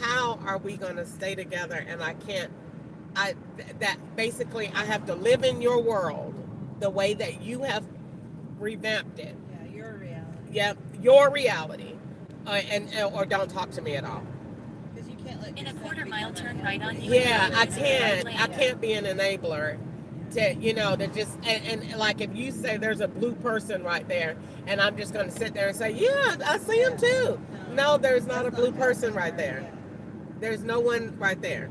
[SPEAKER 1] how are we going to stay together? And I can't, that basically I have to live in your world the way that you have revamped it.
[SPEAKER 10] Yeah, your reality.
[SPEAKER 1] Yep, your reality. Or don't talk to me at all.
[SPEAKER 10] Because you can't let
[SPEAKER 3] In a
[SPEAKER 10] yourself
[SPEAKER 3] quarter-mile
[SPEAKER 10] become
[SPEAKER 3] turn
[SPEAKER 10] an
[SPEAKER 3] right on
[SPEAKER 10] enabler.
[SPEAKER 3] Ewing
[SPEAKER 1] Yeah,
[SPEAKER 3] Road
[SPEAKER 1] I
[SPEAKER 3] using the right
[SPEAKER 1] can't.
[SPEAKER 3] lane.
[SPEAKER 1] I can't be an enabler. To just and like if you say there's a blue person right there, and I'm just going to sit there and say, yeah, I see him too. No, there's not a
[SPEAKER 10] That's
[SPEAKER 1] blue
[SPEAKER 10] not
[SPEAKER 1] person
[SPEAKER 10] helping
[SPEAKER 1] right
[SPEAKER 10] her,
[SPEAKER 1] there.
[SPEAKER 10] yeah.
[SPEAKER 1] There's no one right there.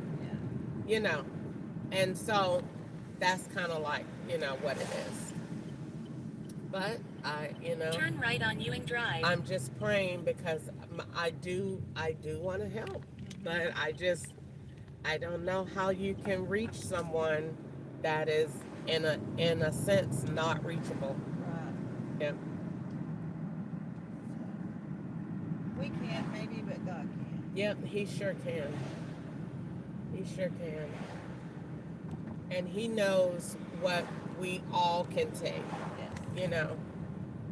[SPEAKER 10] Yeah.
[SPEAKER 1] And so that's kind of like what it is. But
[SPEAKER 3] Turn right on Ewing Drive.
[SPEAKER 1] I'm just praying because I do want to help, but I don't know how you can reach someone that is in a sense not reachable.
[SPEAKER 10] Right.
[SPEAKER 1] Yeah.
[SPEAKER 10] We can't maybe, but God can.
[SPEAKER 1] Yep, he sure can. He sure can. And he knows what we all can take,
[SPEAKER 10] Yes.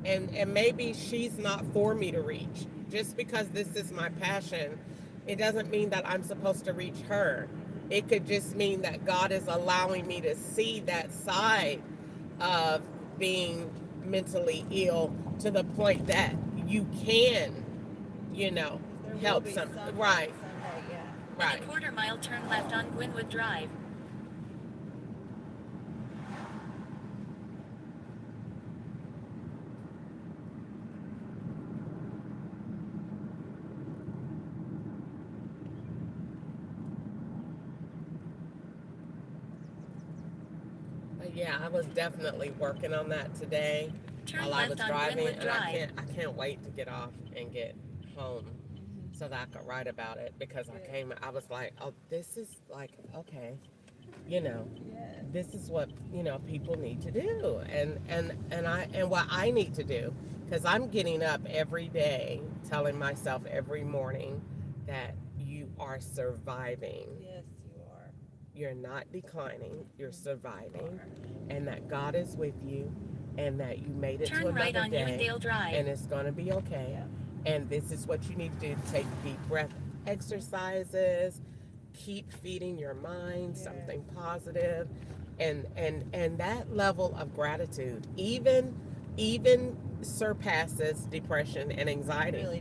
[SPEAKER 1] And maybe she's not for me to reach. Just because this is my passion, it doesn't mean that I'm supposed to reach her. It could just mean that God is allowing me to see that side of being mentally ill to the point that you can,
[SPEAKER 10] There
[SPEAKER 1] help
[SPEAKER 10] will be
[SPEAKER 1] some.
[SPEAKER 10] someday,
[SPEAKER 1] Right,
[SPEAKER 10] yeah.
[SPEAKER 1] right.
[SPEAKER 3] In a quarter-mile turn left on Gwynwood Drive.
[SPEAKER 1] Yeah, I was definitely working on that today
[SPEAKER 3] Turn
[SPEAKER 1] while I was
[SPEAKER 3] left on
[SPEAKER 1] driving,
[SPEAKER 3] Gwynwood
[SPEAKER 1] and
[SPEAKER 3] Drive.
[SPEAKER 1] I can't wait to get off and get home so that I could write about it because I was like, oh, this is like, okay, this is what people need to do, and what I need to do, because I'm getting up every day telling myself every morning that you are surviving.
[SPEAKER 10] Yes, you are.
[SPEAKER 1] You're not declining, you're surviving, and that God is with you, and that you made it
[SPEAKER 3] Turn
[SPEAKER 1] to
[SPEAKER 3] right
[SPEAKER 1] another
[SPEAKER 3] on
[SPEAKER 1] day,
[SPEAKER 3] Ewingdale Drive.
[SPEAKER 1] and it's going to be okay. And this is what you need to do: take deep breath exercises, keep feeding your mind something positive, and that level of gratitude even surpasses depression and anxiety.
[SPEAKER 10] It really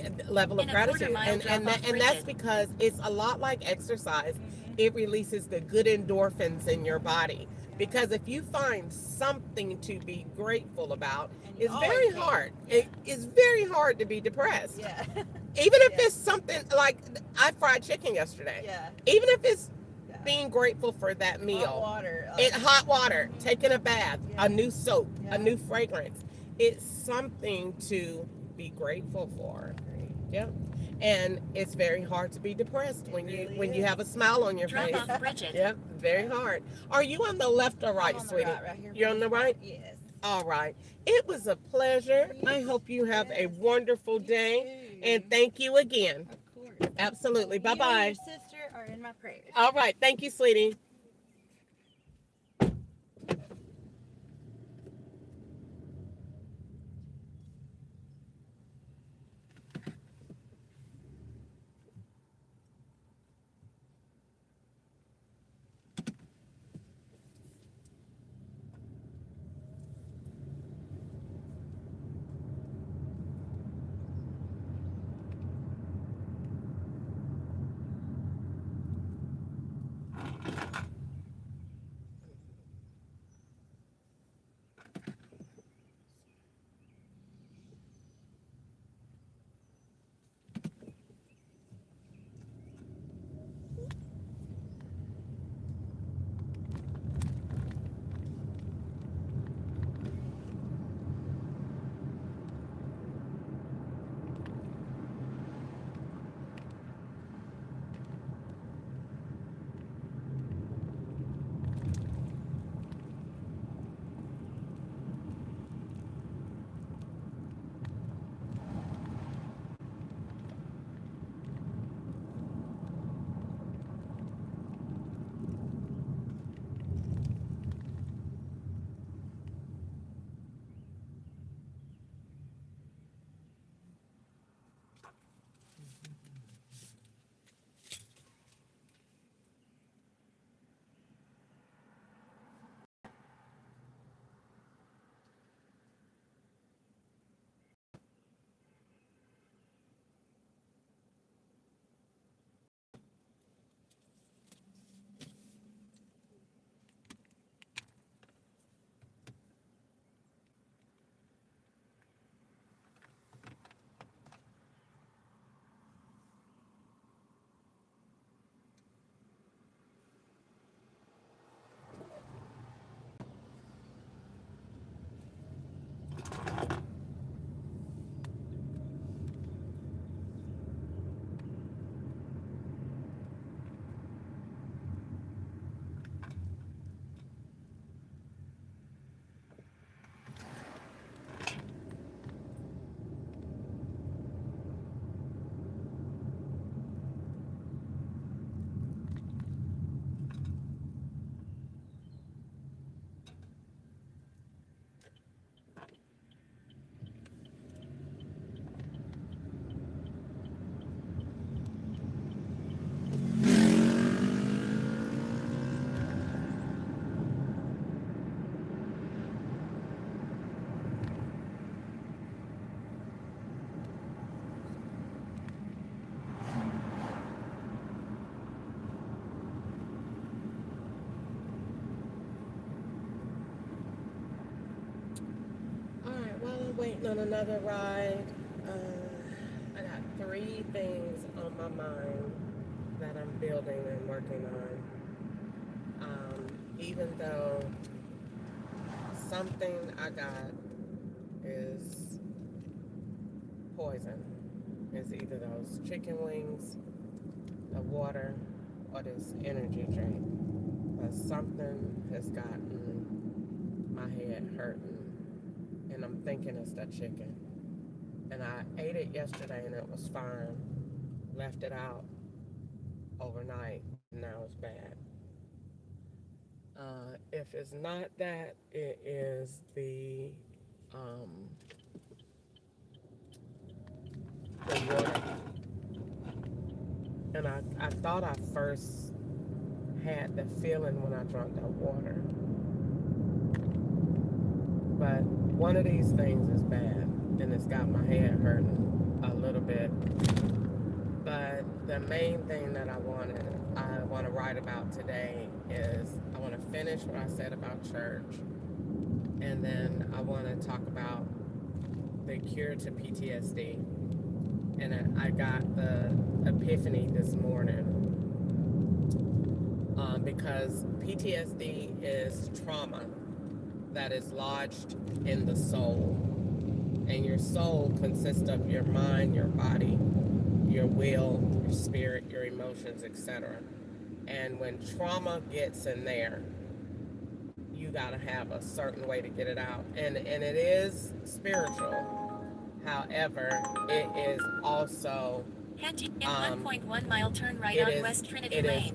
[SPEAKER 10] does.
[SPEAKER 1] Level of
[SPEAKER 3] In a
[SPEAKER 1] gratitude,
[SPEAKER 3] quarter-mile
[SPEAKER 1] and
[SPEAKER 3] drop off
[SPEAKER 1] and that's
[SPEAKER 3] Bridget.
[SPEAKER 1] because it's a lot like exercise. It releases the good endorphins in your body. Because if you find something to be grateful about, it's very hard. It is very hard to be depressed.
[SPEAKER 10] Yeah.
[SPEAKER 1] Even if it's something like I fried chicken yesterday.
[SPEAKER 10] Yeah.
[SPEAKER 1] Even if it's being grateful for that meal.
[SPEAKER 10] Hot water.
[SPEAKER 1] Taking a bath, a new soap,
[SPEAKER 10] Yeah.
[SPEAKER 1] a new fragrance. It's something to be grateful for. Yep. And it's very hard to be depressed when you have a smile on your
[SPEAKER 3] Drop
[SPEAKER 1] face.
[SPEAKER 3] off Bridget.
[SPEAKER 1] Yep, very hard. Are you on the left or right,
[SPEAKER 10] I'm on the
[SPEAKER 1] sweetie?
[SPEAKER 10] right here.
[SPEAKER 1] You're on the right?
[SPEAKER 10] Yes.
[SPEAKER 1] All right. It was a pleasure. I hope you have a wonderful day. And thank you again.
[SPEAKER 10] Of course.
[SPEAKER 1] Absolutely.
[SPEAKER 10] You and
[SPEAKER 1] Bye-bye.
[SPEAKER 10] your sister are in my prayers.
[SPEAKER 1] All right. Thank you, sweetie. another ride. I got 3 things on my mind that I'm building and working on. Even though something I got is poison. It's either those chicken wings, the water, or this energy drink. But something has gotten my head hurting, and I'm thinking it's the chicken. And I ate it yesterday and it was fine. Left it out overnight, and now it's bad. If it's not that, it is the water. And I thought I first had the feeling when I drank that water. But one of these things is bad, and it's got my head hurting a little bit. But the main thing that I want to write about today is I want to finish what I said about church, and then I want to talk about the cure to PTSD. And I got the epiphany this morning because PTSD is trauma that is lodged in the soul. And your soul consists of your mind, your body, your will, your spirit, your emotions, etc. And when trauma gets in there, you gotta have a certain way to get it out. And it is spiritual. However, it is also
[SPEAKER 3] in 1.1 mile turn right on West Trinity
[SPEAKER 1] Lane.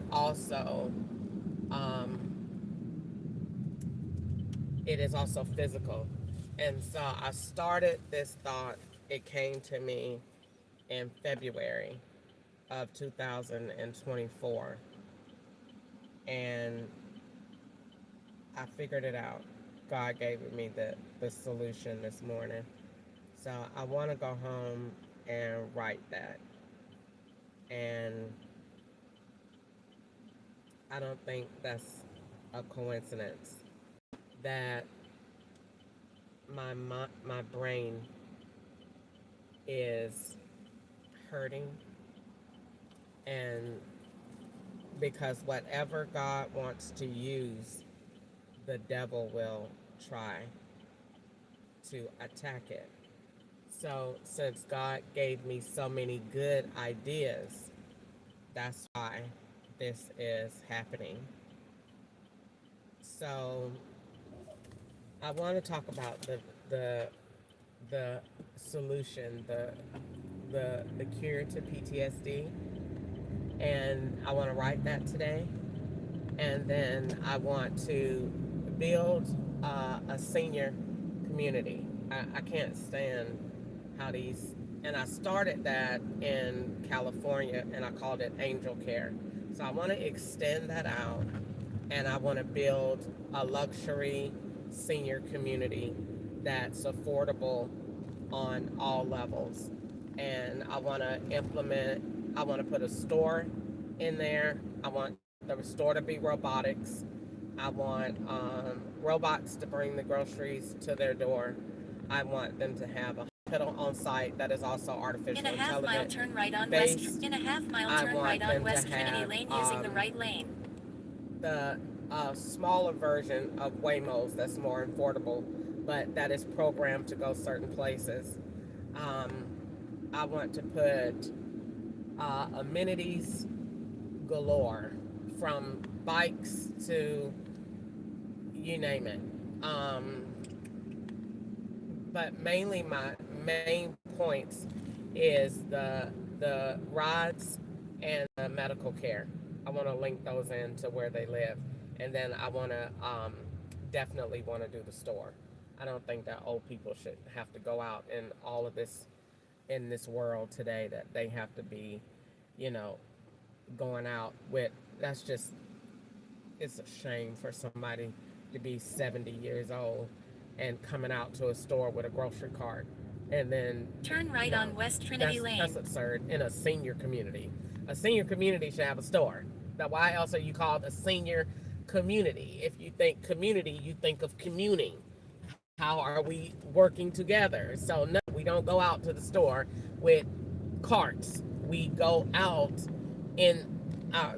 [SPEAKER 1] It is also physical. And so I started this thought, it came to me in February of 2024. And I figured it out. God gave me the solution this morning. So I want to go home and write that. And I don't think that's a coincidence that my brain is hurting, and because whatever God wants to use, the devil will try to attack it. So since God gave me so many good ideas, that's why this is happening. So I want to talk about the solution, the cure to PTSD, and I want to write that today. And then I want to build a senior community. I can't stand how these, and I started that in California and I called it Angel Care. So I want to extend that out, and I want to build a luxury senior community that's affordable on all levels. And I want to put a store in there. I want the store to be robotics. I want robots to bring the groceries to their door. I want them to have a hospital on site that is also artificial intelligence.
[SPEAKER 3] In a half mile turn right on West Trinity Lane using the right lane.
[SPEAKER 1] The smaller version of Waymos that's more affordable, but that is programmed to go certain places. I want to put amenities galore, from bikes to you name it. But mainly my main points is the rides and the medical care. I want to link those in to where they live. And then I want to definitely want to do the store. I don't think that old people should have to go out in all of this, in this world today, that they have to be, going out with, that's just, it's a shame for somebody to be 70 years old and coming out to a store with a grocery cart and then
[SPEAKER 3] turn right on West Trinity Lane.
[SPEAKER 1] That's absurd in a senior community. A senior community should have a store. Now, why else are you called a senior community? If you think community, you think of communing. how are we working together? So no, we don't go out to the store with carts. We go out in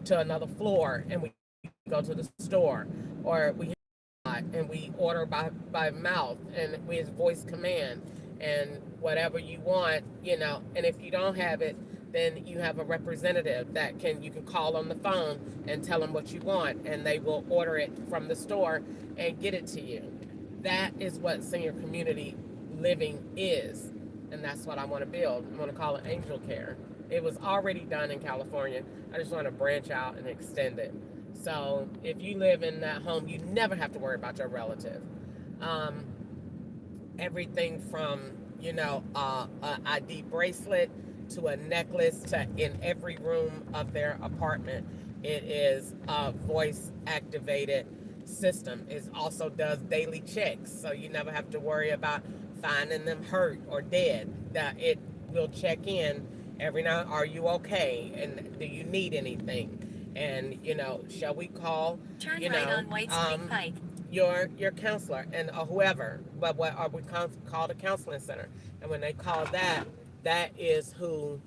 [SPEAKER 1] to another floor and we go to the store, or we and we order by mouth and with voice command and whatever you want, and if you don't have it, then you have a representative that you can call on the phone and tell them what you want, and they will order it from the store and get it to you. That is what senior community living is, and that's what I want to build. I want to call it Angel Care. It was already done in California. I just want to branch out and extend it. So if you live in that home, you never have to worry about your relative. Everything from, a ID bracelet to a necklace to in every room of their apartment. It is a voice activated system. It also does daily checks. So you never have to worry about finding them hurt or dead. That it will check in every now. Are you okay? And do you need anything? And shall we call
[SPEAKER 3] Turn right on White Spring Pike.
[SPEAKER 1] your counselor and whoever, but what are we called a counseling center? And when they call that is who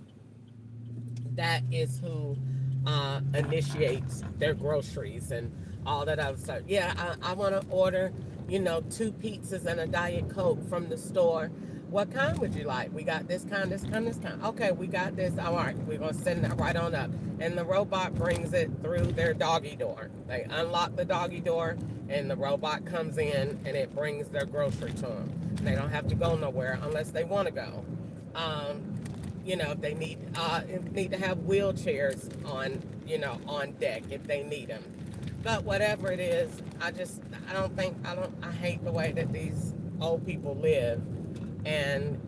[SPEAKER 1] initiates their groceries and all that other stuff. Yeah, I want to order 2 pizzas and a Diet Coke from the store. What kind would you like? We got this kind, this kind, this kind. Okay, we got this. All right, we're going to send that right on up. And the robot brings it through their doggy door. They unlock the doggy door, and the robot comes in, and it brings their grocery to them. They don't have to go nowhere unless they want to go. If they need to have wheelchairs on deck if they need them. But whatever it is, I hate the way that these old people live. And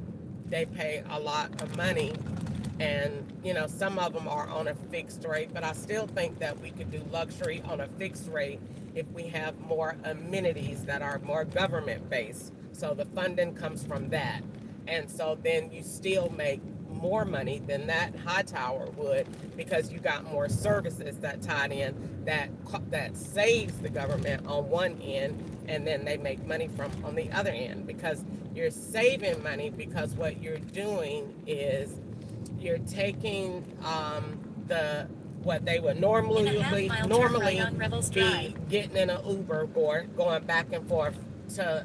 [SPEAKER 1] they pay a lot of money, and some of them are on a fixed rate, but I still think that we could do luxury on a fixed rate if we have more amenities that are more government based. So the funding comes from that, and so then you still make more money than that high tower would, because you got more services that tied in that saves the government on one end, and then they make money from on the other end, because you're saving money, because what you're doing is you're taking what they would normally be getting in an Uber or going back and forth to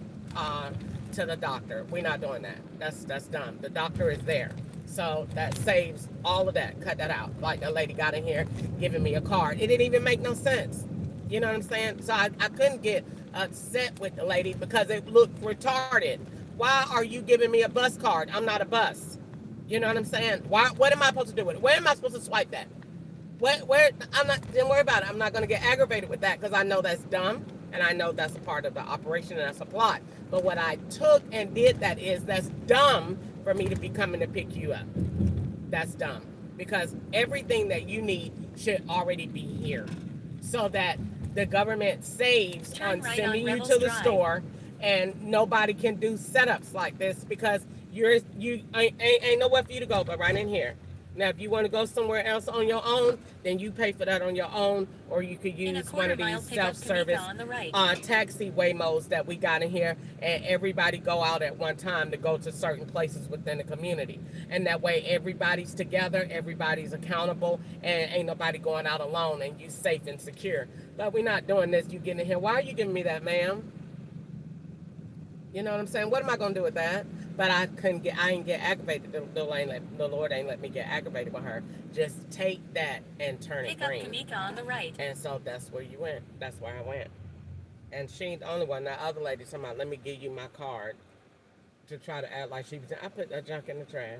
[SPEAKER 1] the doctor. We're not doing that. That's dumb. The doctor is there. So that saves all of that. Cut that out. Like the lady got in here giving me a card. It didn't even make no sense. You know what I'm saying? So I couldn't get upset with the lady because it looked retarded. Why are you giving me a bus card? I'm not a bus. You know what I'm saying? What am I supposed to do with it? Where am I supposed to swipe that? Don't worry about it. I'm not going to get aggravated with that because I know that's dumb. And I know that's a part of the operation and that's a plot. But what I took and did that's dumb for me to be coming to pick you up. That's dumb. Because everything that you need should already be here. So that the government saves on sending you to the store, and nobody can do setups like this because ain't nowhere for you to go but right in here. Now, if you want to go somewhere else on your own, then you pay for that on your own, or you could use one of these self-service taxi Waymos that we got in here, and everybody go out at one time to go to certain places within the community. And that way, everybody's together, everybody's accountable, and ain't nobody going out alone, and you safe and secure. But we're not doing this. You getting in here. Why are you giving me that, ma'am? You know what I'm saying? What am I going to do with that? But I ain't get aggravated. The Lord ain't let me get aggravated with her. Just take that and turn it green.
[SPEAKER 3] Pick up Kamika on the right.
[SPEAKER 1] And so that's where you went. That's where I went. And she ain't the only one. That other lady talking about, let me give you my card, to try to act like she was. I put that junk in the trash.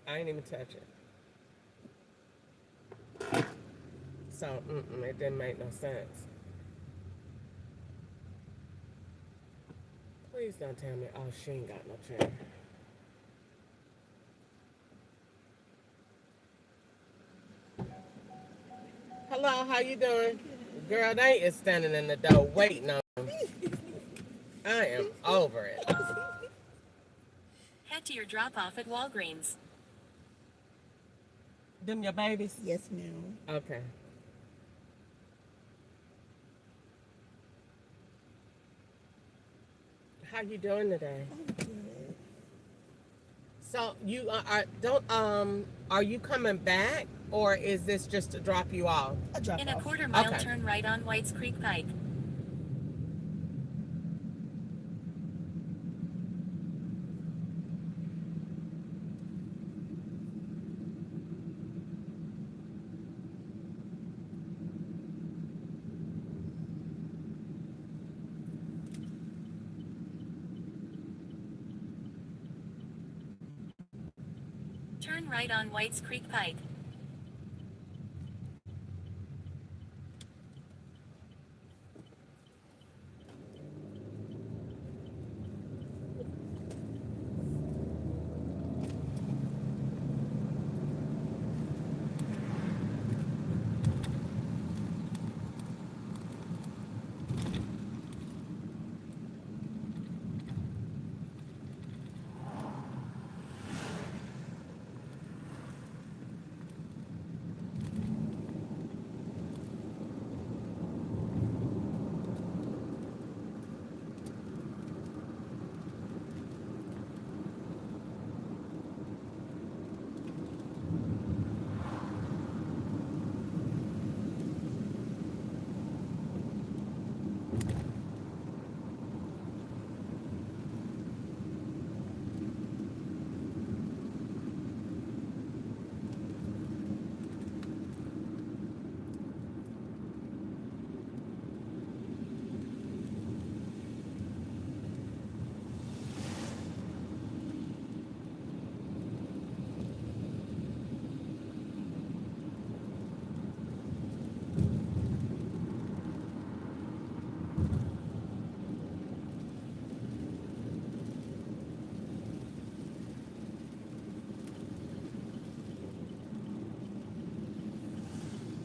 [SPEAKER 1] I ain't even touch it. So, it didn't make no sense. Please don't tell me, oh, she ain't got no chair. Hello, how you doing? Girl, they is standing in the door waiting on me. I am over it.
[SPEAKER 3] Head to your drop-off at Walgreens.
[SPEAKER 1] Them your babies?
[SPEAKER 5] Yes, ma'am.
[SPEAKER 1] Okay. How you doing today? So you are you coming back, or is this just to drop you off?
[SPEAKER 3] In a quarter mile,
[SPEAKER 1] Okay.
[SPEAKER 3] turn right on Whites Creek Pike. Turn right on Whites Creek Pike.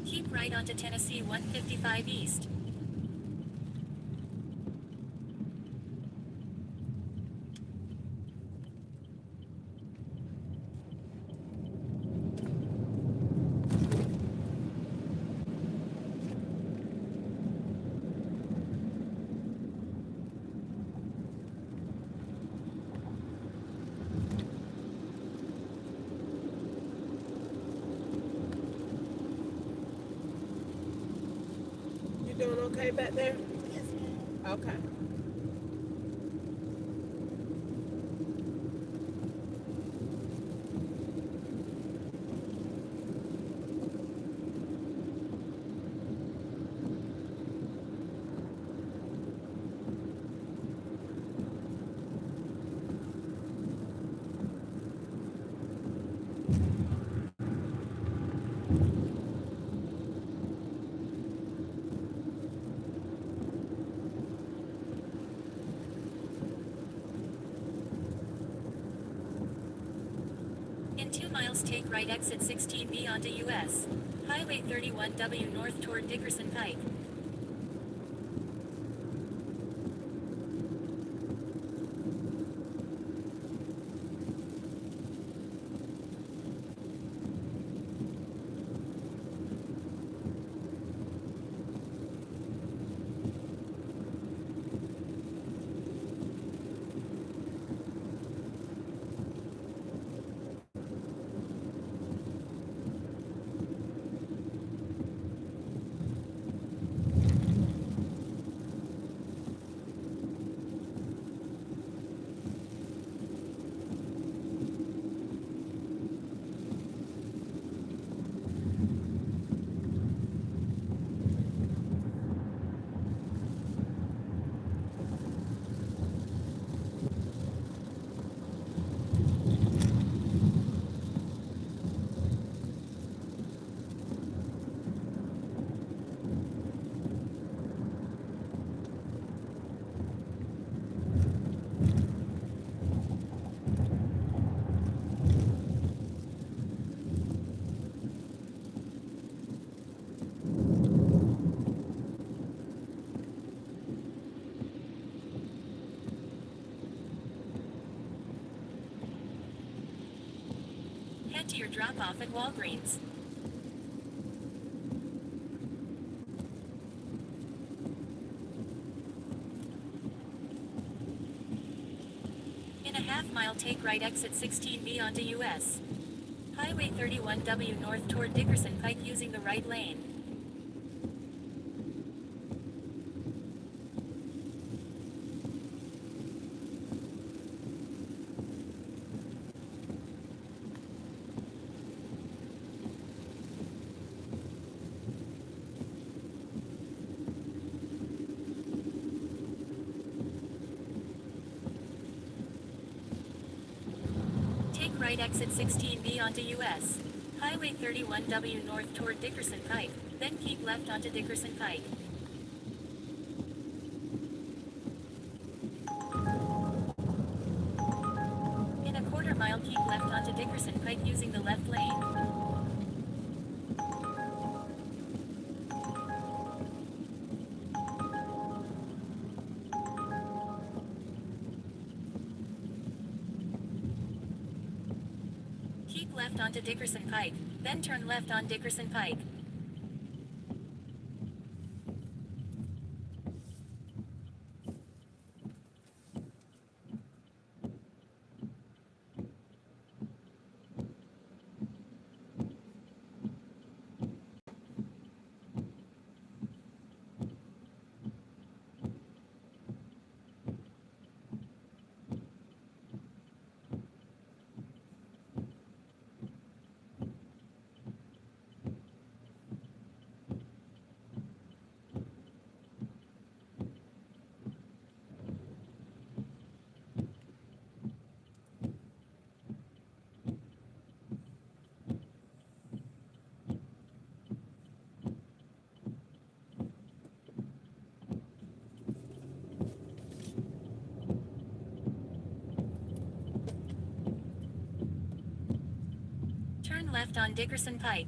[SPEAKER 3] Keep right onto Tennessee 155 East.
[SPEAKER 1] You doing okay back there?
[SPEAKER 4] Yes, ma'am.
[SPEAKER 1] Okay.
[SPEAKER 3] In 2 miles, take right exit 16B onto US Highway 31W north toward Dickerson Pike. Head to your drop-off at Walgreens. take right exit 16B onto US. Highway 31W north toward Dickerson Pike using the right lane. Take right exit 16B onto US. Highway 31W north toward Dickerson Pike, then keep left onto Dickerson Pike. In a quarter mile, keep left onto Dickerson Pike using the left lane. Keep left onto Dickerson Pike, then turn left on Dickerson Pike. Turn left on Dickerson Pike.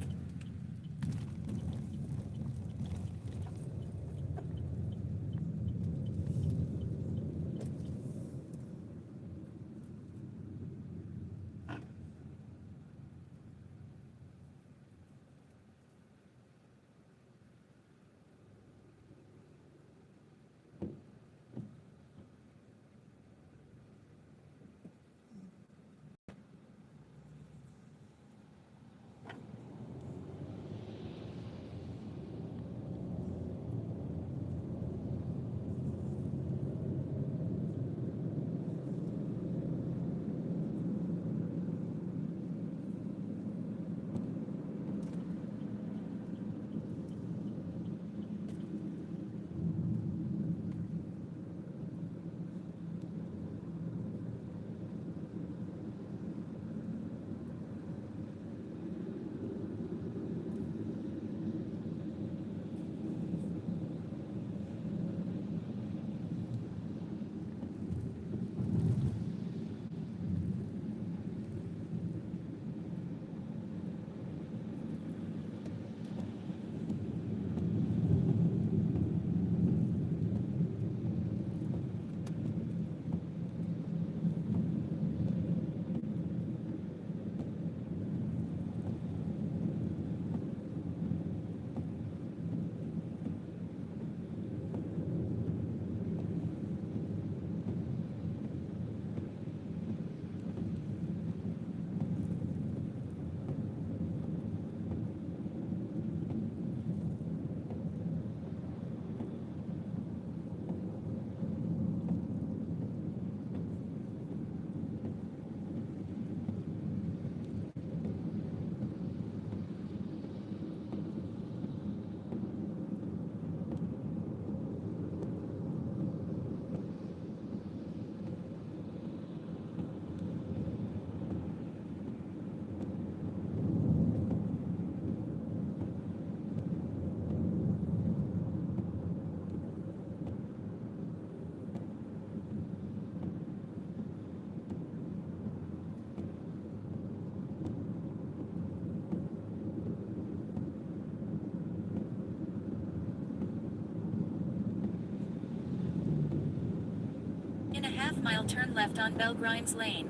[SPEAKER 3] In a half-mile, turn left on Bell Grimes Lane.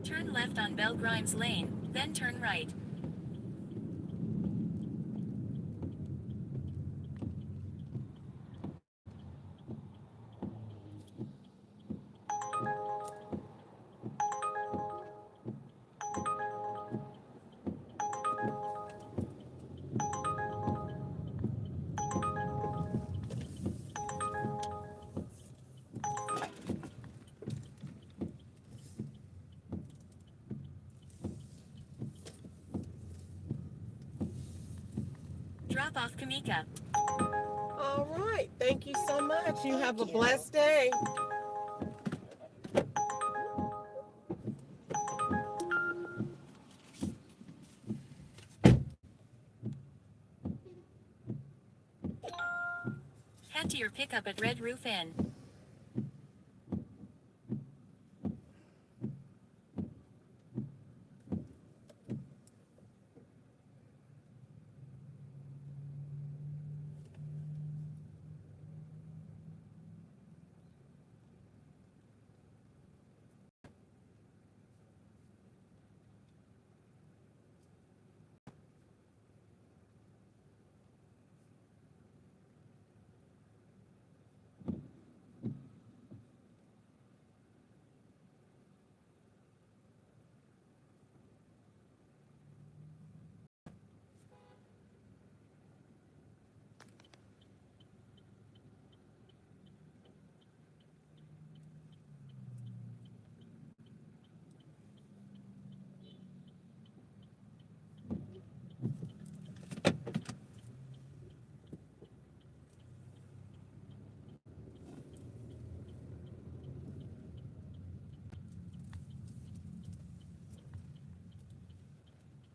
[SPEAKER 3] Turn left on Bell Grimes Lane, then turn right. Drop off Kamika.
[SPEAKER 1] All right. Thank you so much. You have a blessed day.
[SPEAKER 3] Head to your pickup at Red Roof Inn.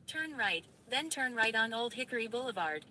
[SPEAKER 3] Turn right, then turn right on Old Hickory Boulevard.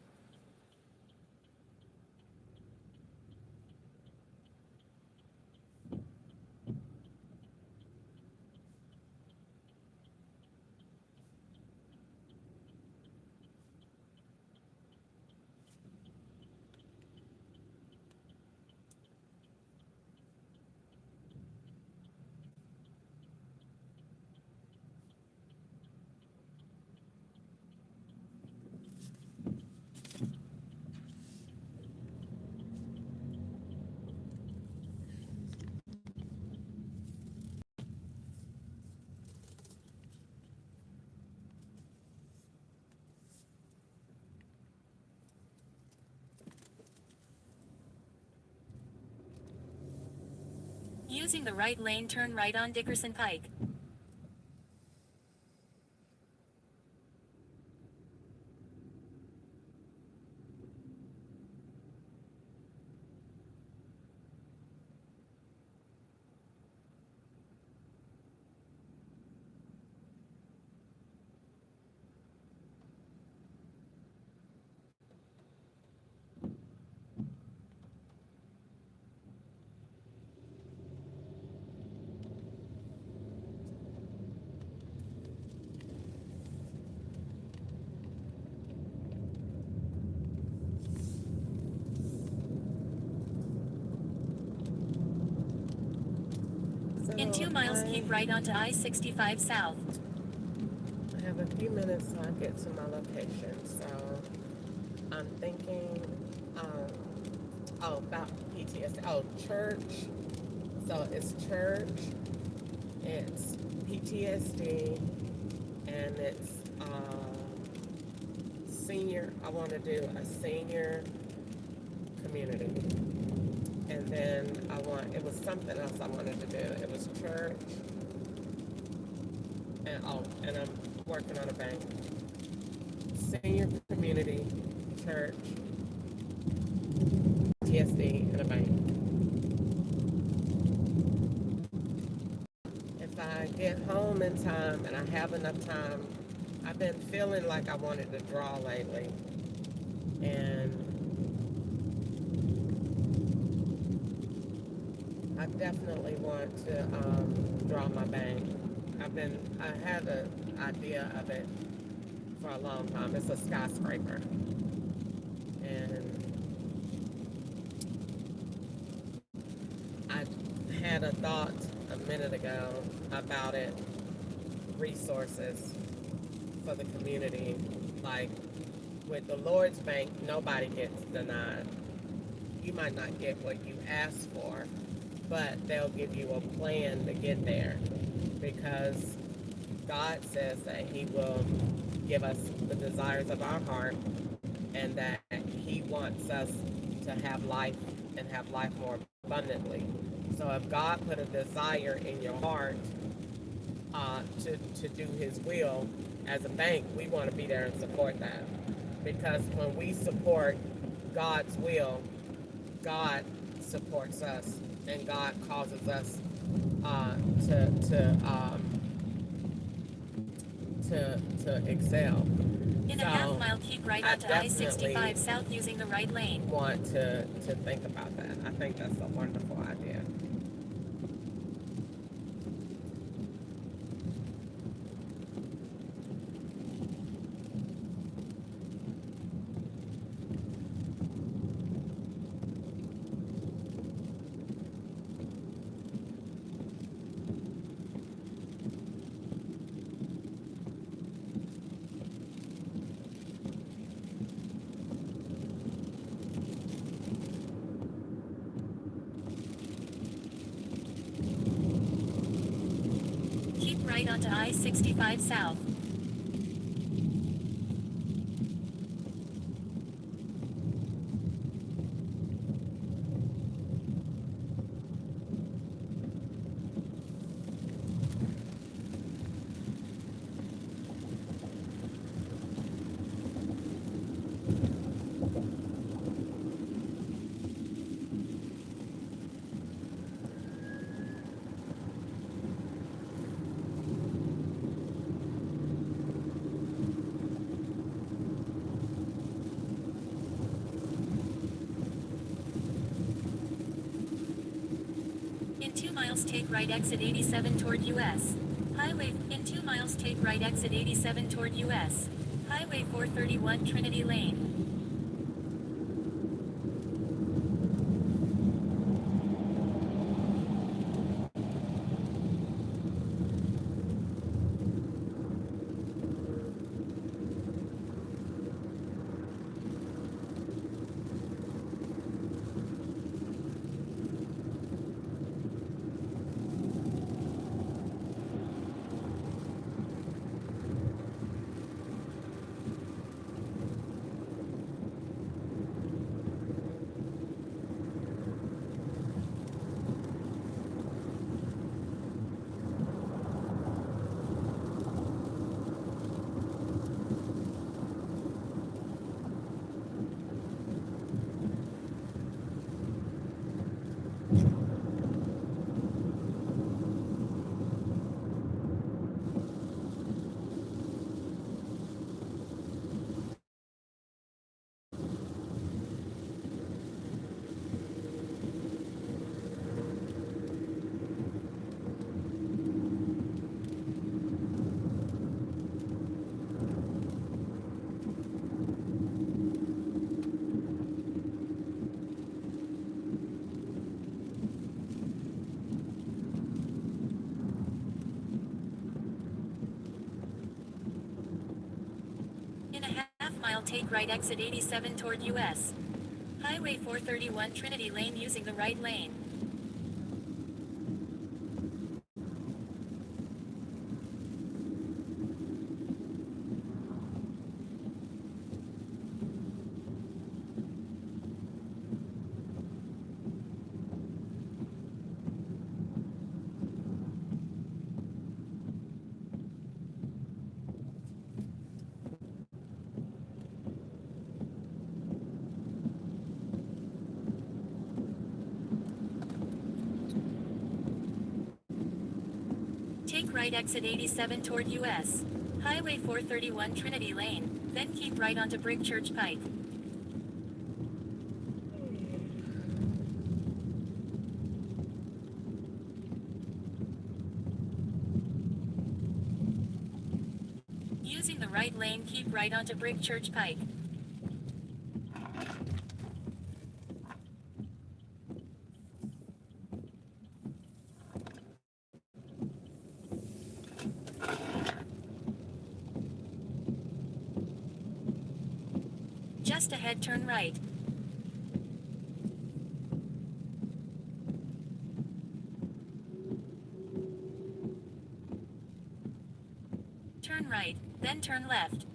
[SPEAKER 3] Using the right lane, turn right on Dickerson Pike. In 2 miles, keep right onto I-65 South.
[SPEAKER 1] I have a few minutes till I get to my location, so I'm thinking, about PTSD. Oh, church. So it's church, it's PTSD, and it's senior. I want to do a senior community. And then it was something else I wanted to do. It was church. And I'm working on a bank. Senior community, church, TSD, and a bank. If I get home in time and I have enough time, I've been feeling like I wanted to draw lately. And I definitely want to draw my bank. I had an idea of it for a long time. It's a skyscraper. And I had a thought a minute ago about it. resources for the community. Like with the Lord's Bank, nobody gets denied. You might not get what you asked for, but they'll give you a plan to get there, because God says that He will give us the desires of our heart, and that He wants us to have life and have life more abundantly. So if God put a desire in your heart to do His will, as a bank, we want to be there and support that. Because when we support God's will, God supports us, and God causes us to excel.
[SPEAKER 3] In a half mile, keep right onto I-65 South using the right lane.
[SPEAKER 1] Want to think about that. I think that's a wonderful idea.
[SPEAKER 3] Right onto I-65 South. In 2 miles, take right exit 87 toward US. Highway. In 2 miles, take right exit 87 toward US. Highway 431 Trinity Lane. In a half mile, take right exit 87 toward US. Highway 431 Trinity Lane using the right lane. Take right exit 87 toward US. Highway 431 Trinity Lane, then keep right onto Brick Church Pike. Using the right lane, keep right onto Brick Church Pike. Just ahead, turn right. Turn right, then turn left.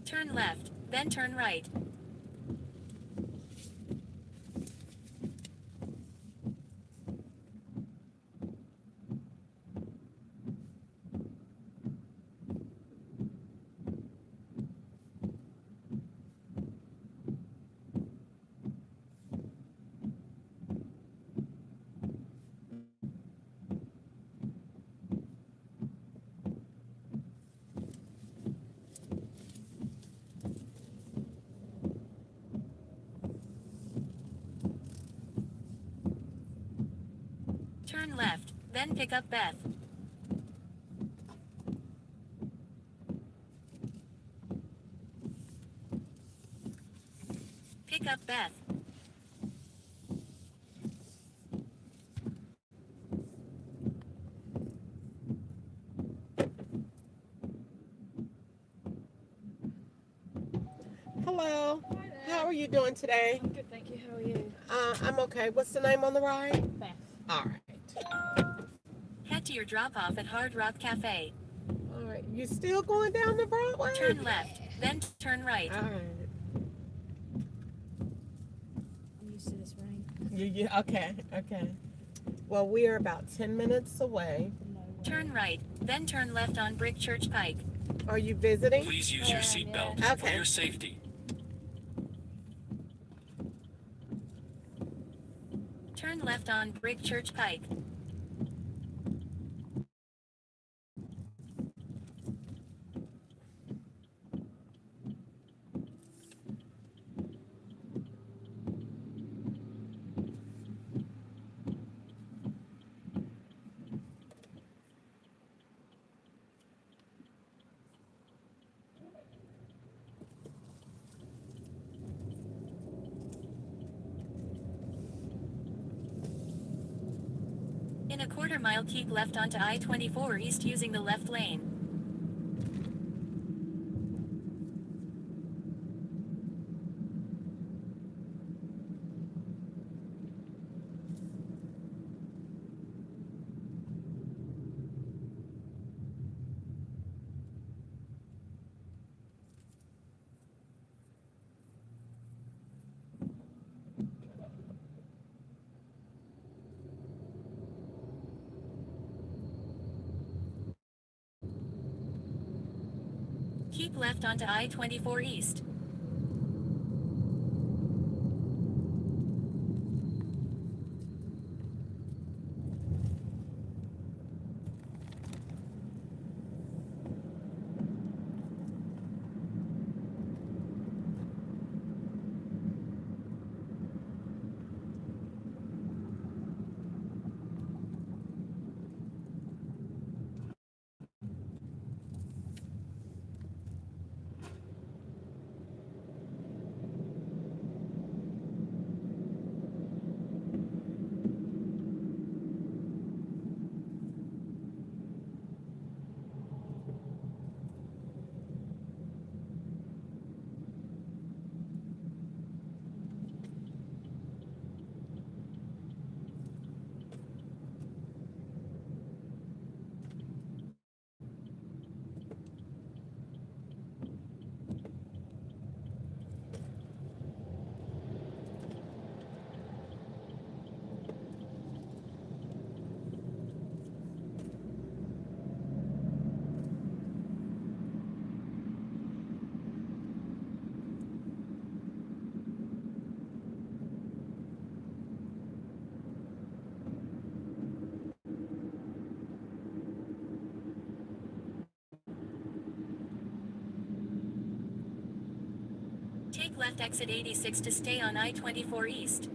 [SPEAKER 3] Turn left, then turn right. Turn left, then pick up Beth. Pick up Beth.
[SPEAKER 1] Hello. How are you doing today?
[SPEAKER 4] I'm good, thank you. How are you?
[SPEAKER 1] I'm okay. What's the name on the ride?
[SPEAKER 4] Beth.
[SPEAKER 1] All right.
[SPEAKER 3] Head to your drop-off at Hard Rock Cafe.
[SPEAKER 1] All right. You still going down the Broadway?
[SPEAKER 3] Turn left, then turn right.
[SPEAKER 1] All right.
[SPEAKER 4] I'm used to this rain.
[SPEAKER 1] Yeah, okay. Well, we are about 10 minutes away.
[SPEAKER 4] No way.
[SPEAKER 3] Turn right, then turn left on Brick Church Pike.
[SPEAKER 1] Are you visiting?
[SPEAKER 11] Please use your seatbelt
[SPEAKER 1] yeah.
[SPEAKER 11] for
[SPEAKER 1] Okay.
[SPEAKER 11] your safety.
[SPEAKER 3] Turn left on Brick Church Pike. In a quarter mile, keep left onto I-24 East using the left lane. Keep left onto I-24 East. Take left exit 86 to stay on I-24 East.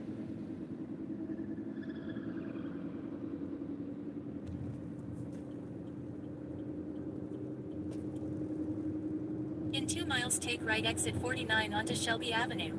[SPEAKER 3] In 2 miles, take right exit 49 onto Shelby Avenue.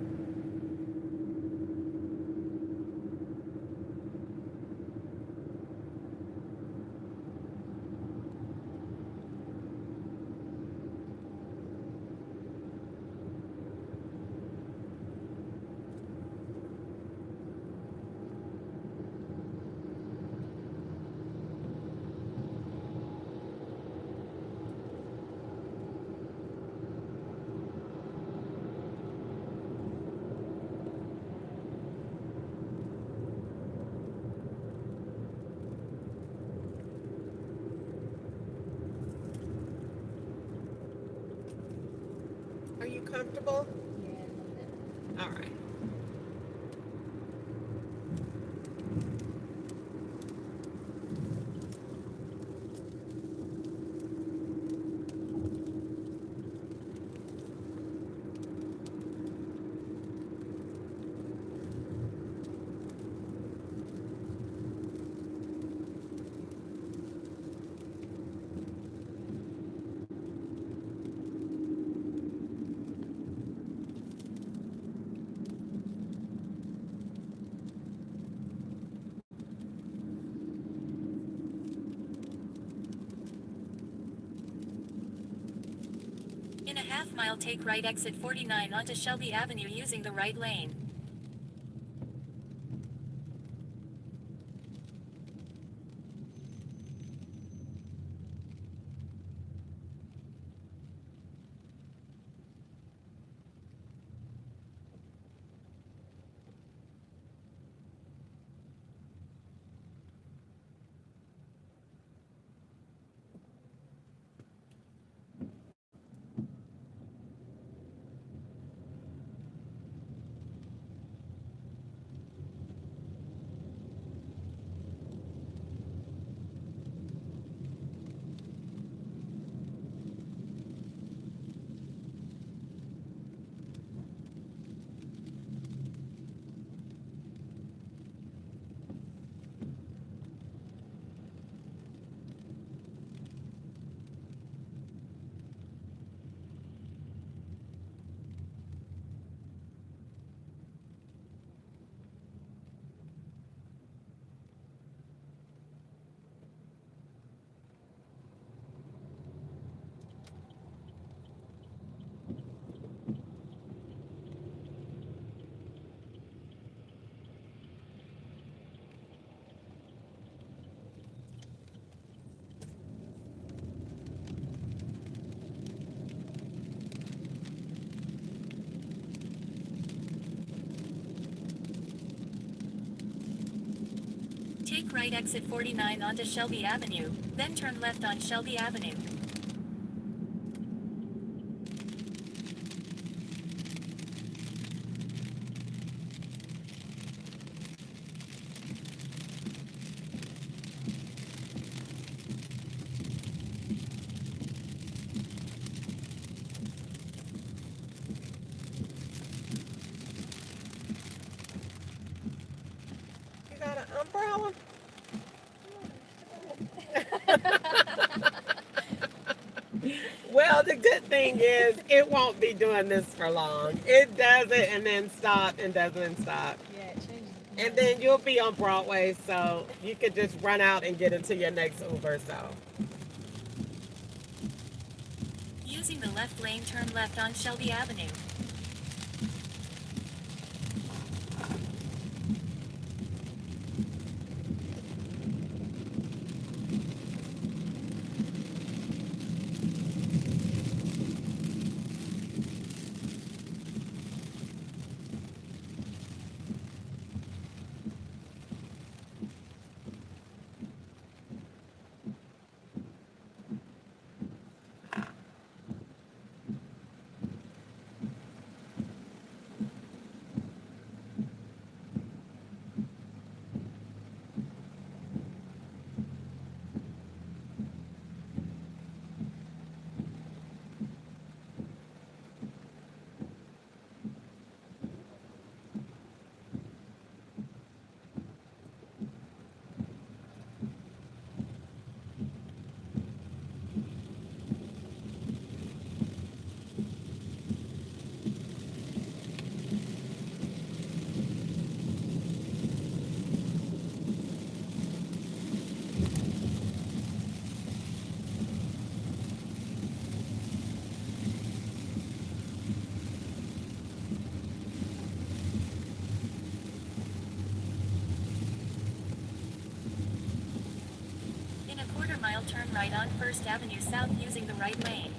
[SPEAKER 1] Are you comfortable?
[SPEAKER 10] Yeah.
[SPEAKER 1] All right.
[SPEAKER 3] In a half-mile, take right exit 49 onto Shelby Avenue using the right lane. Take right exit 49 onto Shelby Avenue, then turn left on Shelby Avenue.
[SPEAKER 1] You got an umbrella? Well, the good thing is it won't be doing this for long. It does it and then stop and doesn't stop.
[SPEAKER 10] Yeah, it changes.
[SPEAKER 1] And then you'll be on Broadway, so you could just run out and get into your next Uber. So
[SPEAKER 3] Using the left lane, turn left on Shelby Avenue. In a quarter-mile, turn right on First Avenue South using the right lane.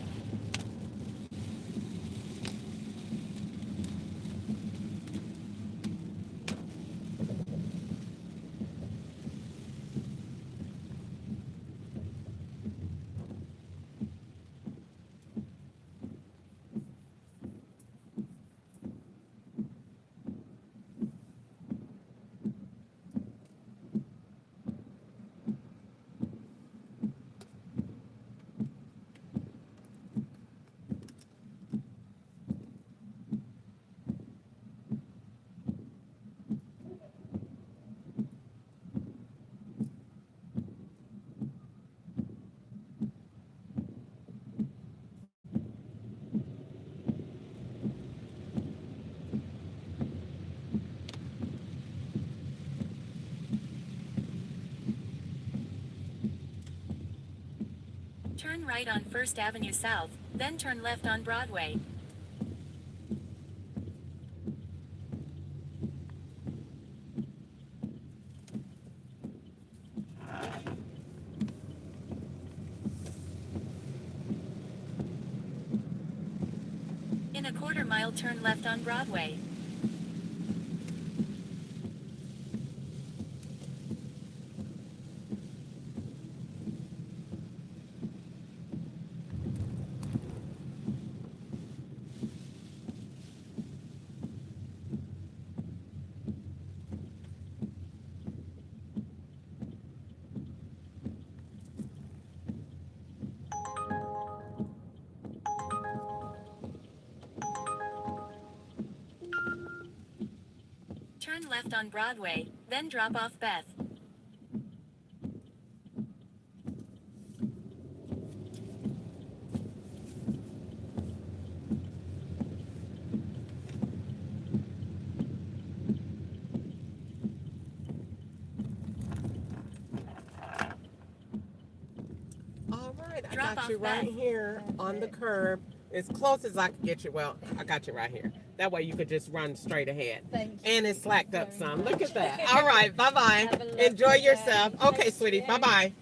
[SPEAKER 3] Turn right on First Avenue South, then turn left on Broadway. In a quarter-mile, turn left on Broadway. Turn left on Broadway, then drop off Beth.
[SPEAKER 1] All right, I
[SPEAKER 3] Drop
[SPEAKER 1] got
[SPEAKER 3] off
[SPEAKER 1] you right
[SPEAKER 3] Beth.
[SPEAKER 1] here on the curb, as close as I can get you. Well, I got you right here. That way you could just run straight ahead.
[SPEAKER 10] Thank you.
[SPEAKER 1] And it's slacked up
[SPEAKER 10] very
[SPEAKER 1] some.
[SPEAKER 10] much.
[SPEAKER 1] Look at that. All right, bye-bye.
[SPEAKER 10] Have a lovely
[SPEAKER 1] Enjoy
[SPEAKER 10] day.
[SPEAKER 1] yourself. Okay,
[SPEAKER 10] Thanks,
[SPEAKER 1] sweetie,
[SPEAKER 10] Jen.
[SPEAKER 1] bye-bye.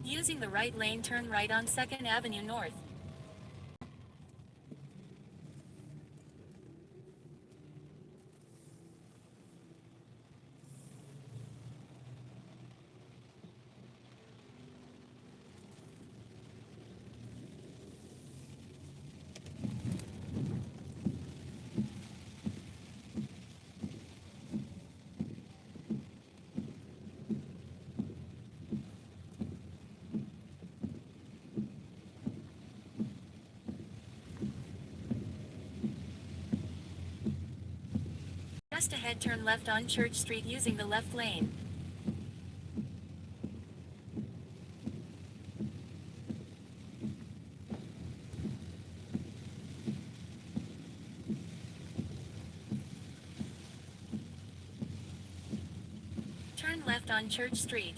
[SPEAKER 3] Using the right lane, turn right on 2nd Avenue North. Just ahead, turn left on Church Street using the left lane. Turn left on Church Street.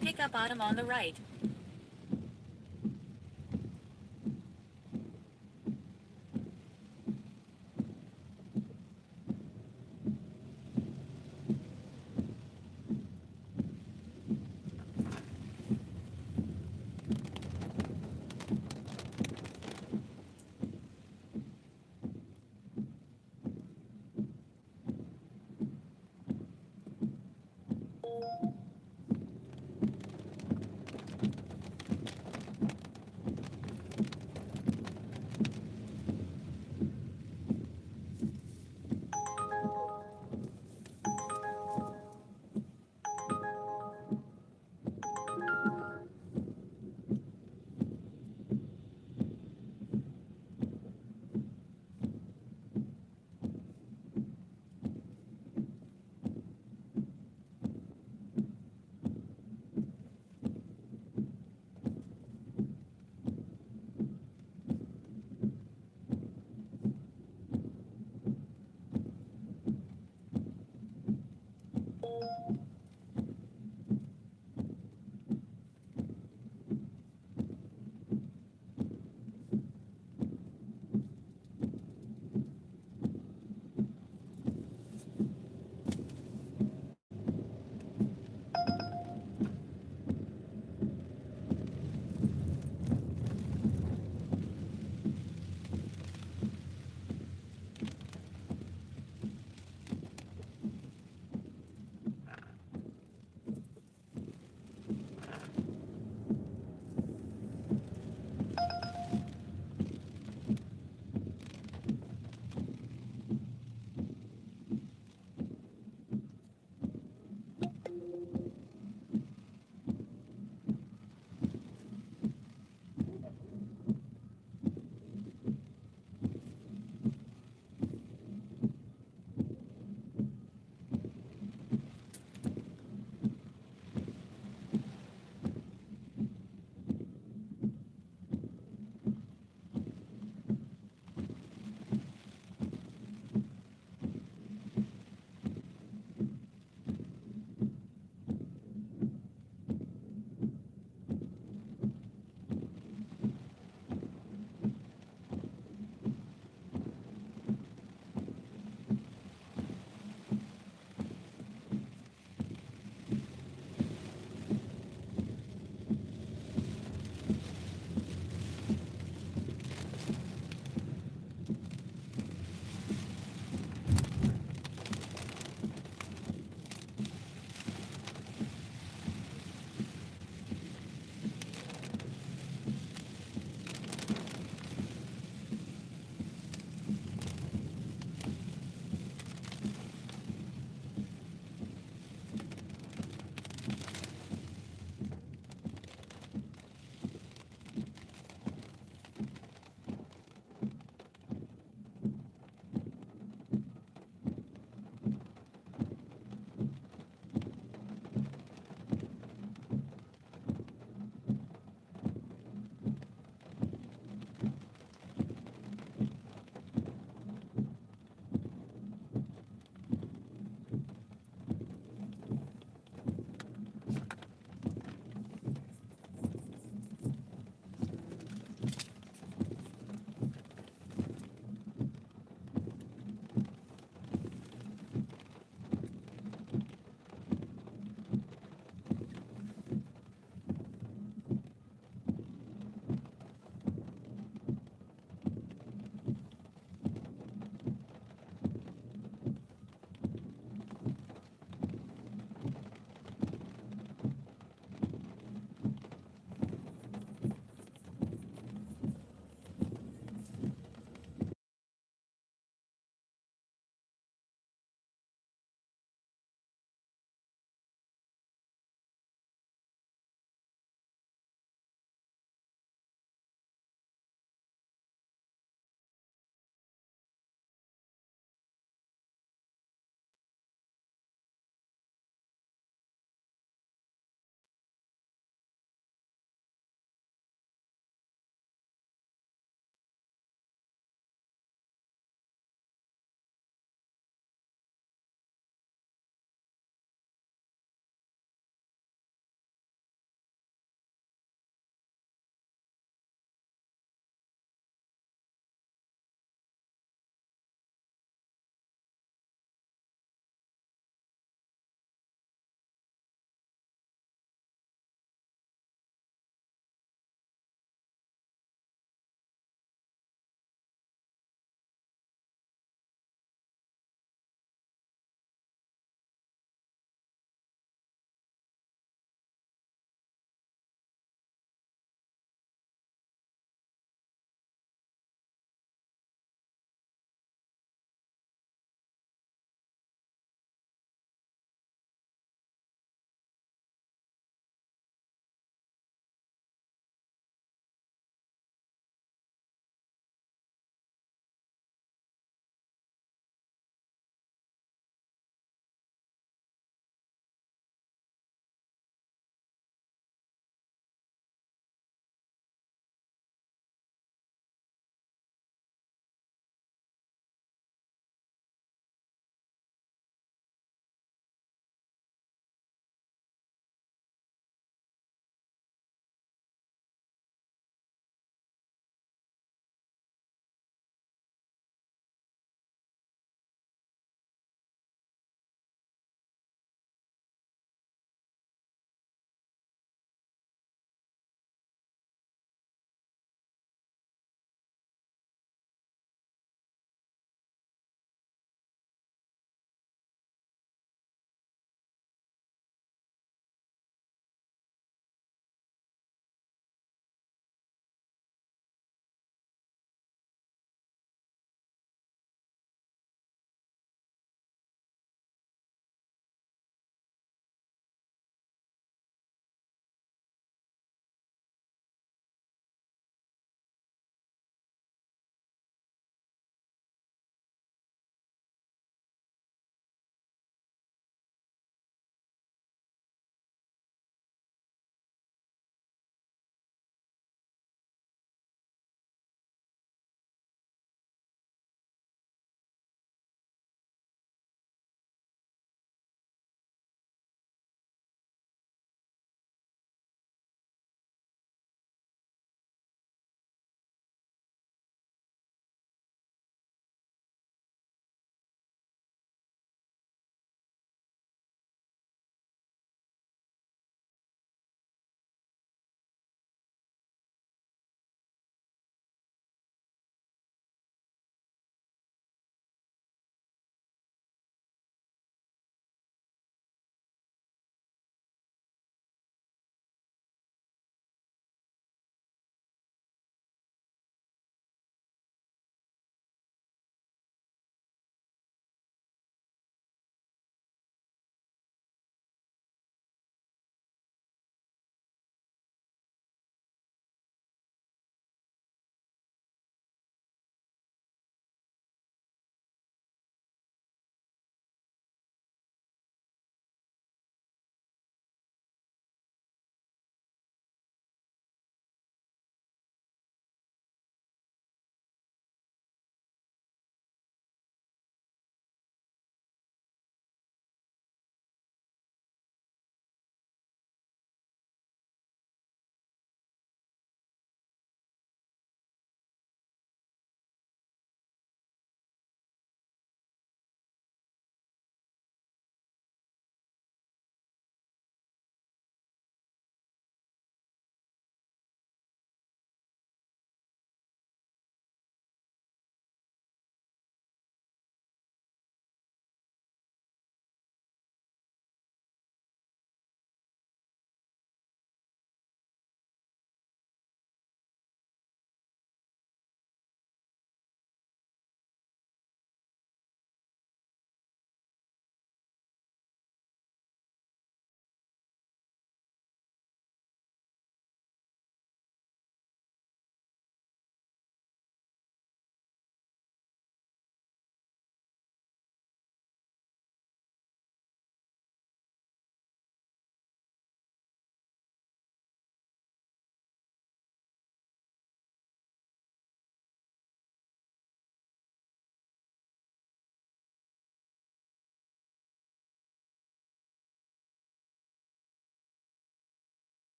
[SPEAKER 3] Pick up bottom on the right.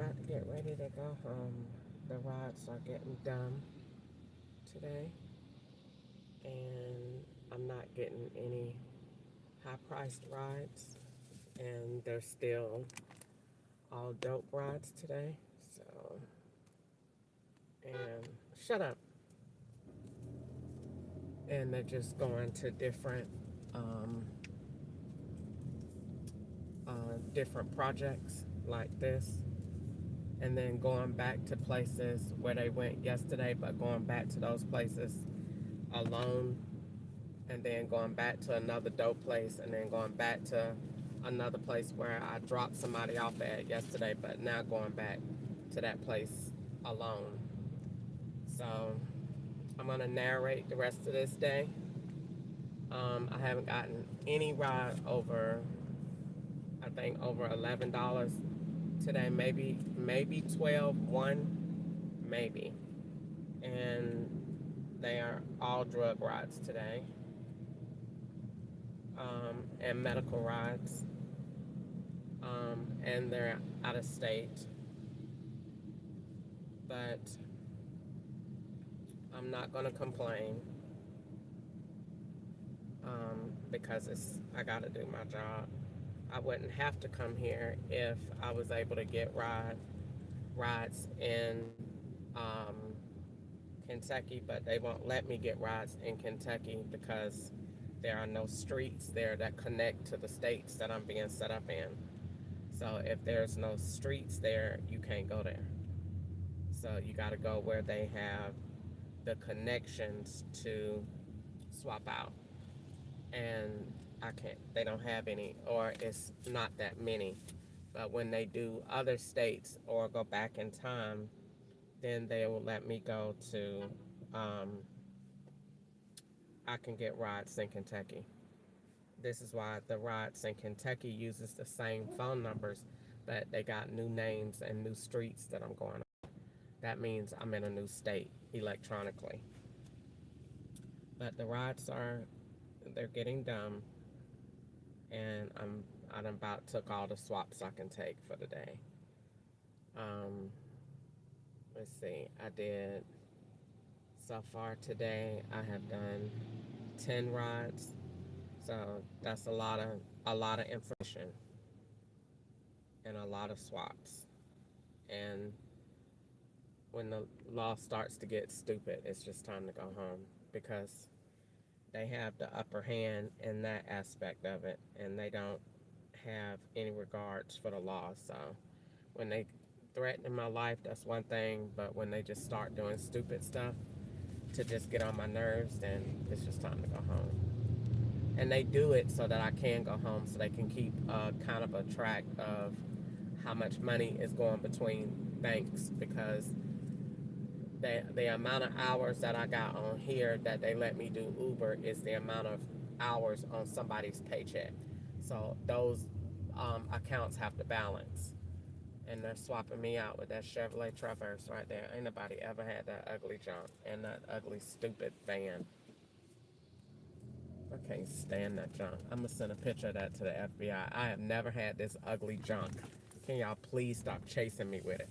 [SPEAKER 1] about to get ready to go home. The rides are getting done today, and I'm not getting any high-priced rides, and they're still all dope rides today. So, and shut up. And they're just going to different different projects like this, and then going back to places where they went yesterday, but going back to those places alone, and then going back to another dope place, and then going back to another place where I dropped somebody off at yesterday, but now going back to that place alone. So I'm gonna narrate the rest of this day. I haven't gotten any ride over, I think over $11 today, maybe 12, one, maybe. And they are all drug rides today, and medical rides, and they're out of state. But I'm not gonna complain, because I gotta do my job. I wouldn't have to come here if I was able to get rides in Kentucky, but they won't let me get rides in Kentucky because there are no streets there that connect to the states that I'm being set up in. So if there's no streets there, you can't go there. So you got to go where they have the connections to swap out. And they don't have any, or it's not that many. But when they do other states or go back in time, then they will let me go to, I can get rides in Kentucky. This is why the rides in Kentucky uses the same phone numbers, but they got new names and new streets that I'm going on. That means I'm in a new state electronically. But the rides they're getting dumb, and I about took all the swaps I can take for the day. Let's see, I did, so far today, I have done 10 rides. So that's a lot of information and a lot of swaps. And when the law starts to get stupid, it's just time to go home, because they have the upper hand in that aspect of it, and they don't have any regards for the law. So when they threaten my life, that's one thing, but when they just start doing stupid stuff to just get on my nerves, then it's just time to go home. And they do it so that I can go home, so they can keep kind of a track of how much money is going between banks, because the amount of hours that I got on here that they let me do Uber is the amount of hours on somebody's paycheck. So those accounts have to balance. And they're swapping me out with that Chevrolet Traverse right there. Ain't nobody ever had that ugly junk and that ugly, stupid van. I can't stand that junk. I'm going to send a picture of that to the FBI. I have never had this ugly junk. Can y'all please stop chasing me with it?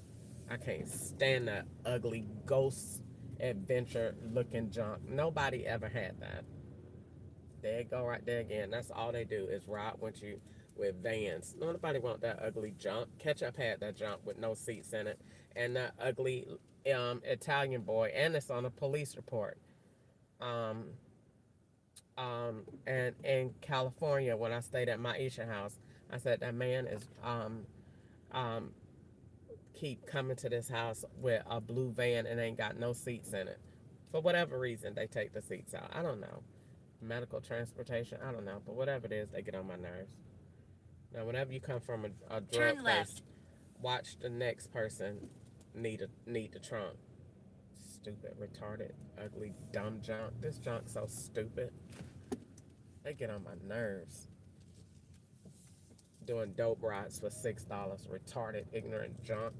[SPEAKER 1] I can't stand that ugly ghost adventure looking junk. Nobody ever had that. There you go right there again. That's all they do is ride with vans. Nobody want that ugly junk. Ketchup had that junk with no seats in it. And that ugly Italian boy. And it's on a police report. And in California, when I stayed at Maisha house, I said that man is keep coming to this house with a blue van and ain't got no seats in it. For whatever reason, they take the seats out. I don't know. Medical transportation, I don't know. But whatever it is, they get on my nerves. Now, whenever you come from a drug place, watch the next person need the trunk. Stupid, retarded, ugly, dumb junk. This junk's so stupid. They get on my nerves. Doing dope rides for $6. Retarded, ignorant junk.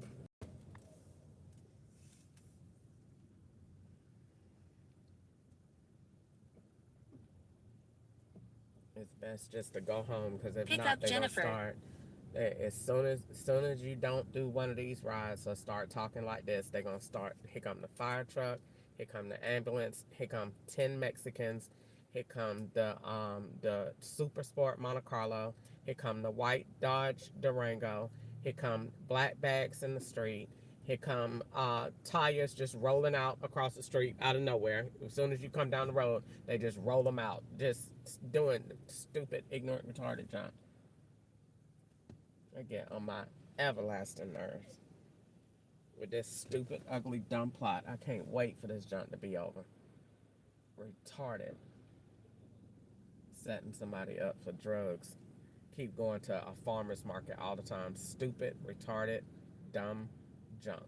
[SPEAKER 1] It's best just to go home, because if not, they're going to start As soon as you don't do one of these rides or start talking like this, they're gonna start. Here come the fire truck. Here come the ambulance. Here come 10 Mexicans. Here come the Super Sport Monte Carlo. Here come the white Dodge Durango. Here come black bags in the street. Here come tires just rolling out across the street out of nowhere. As soon as you come down the road, they just roll them out, just doing stupid, ignorant, retarded junk. I get on my everlasting nerves with this stupid, ugly, dumb plot. I can't wait for this junk to be over. Retarded. Setting somebody up for drugs. Keep going to a farmer's market all the time. Stupid, retarded, dumb junk.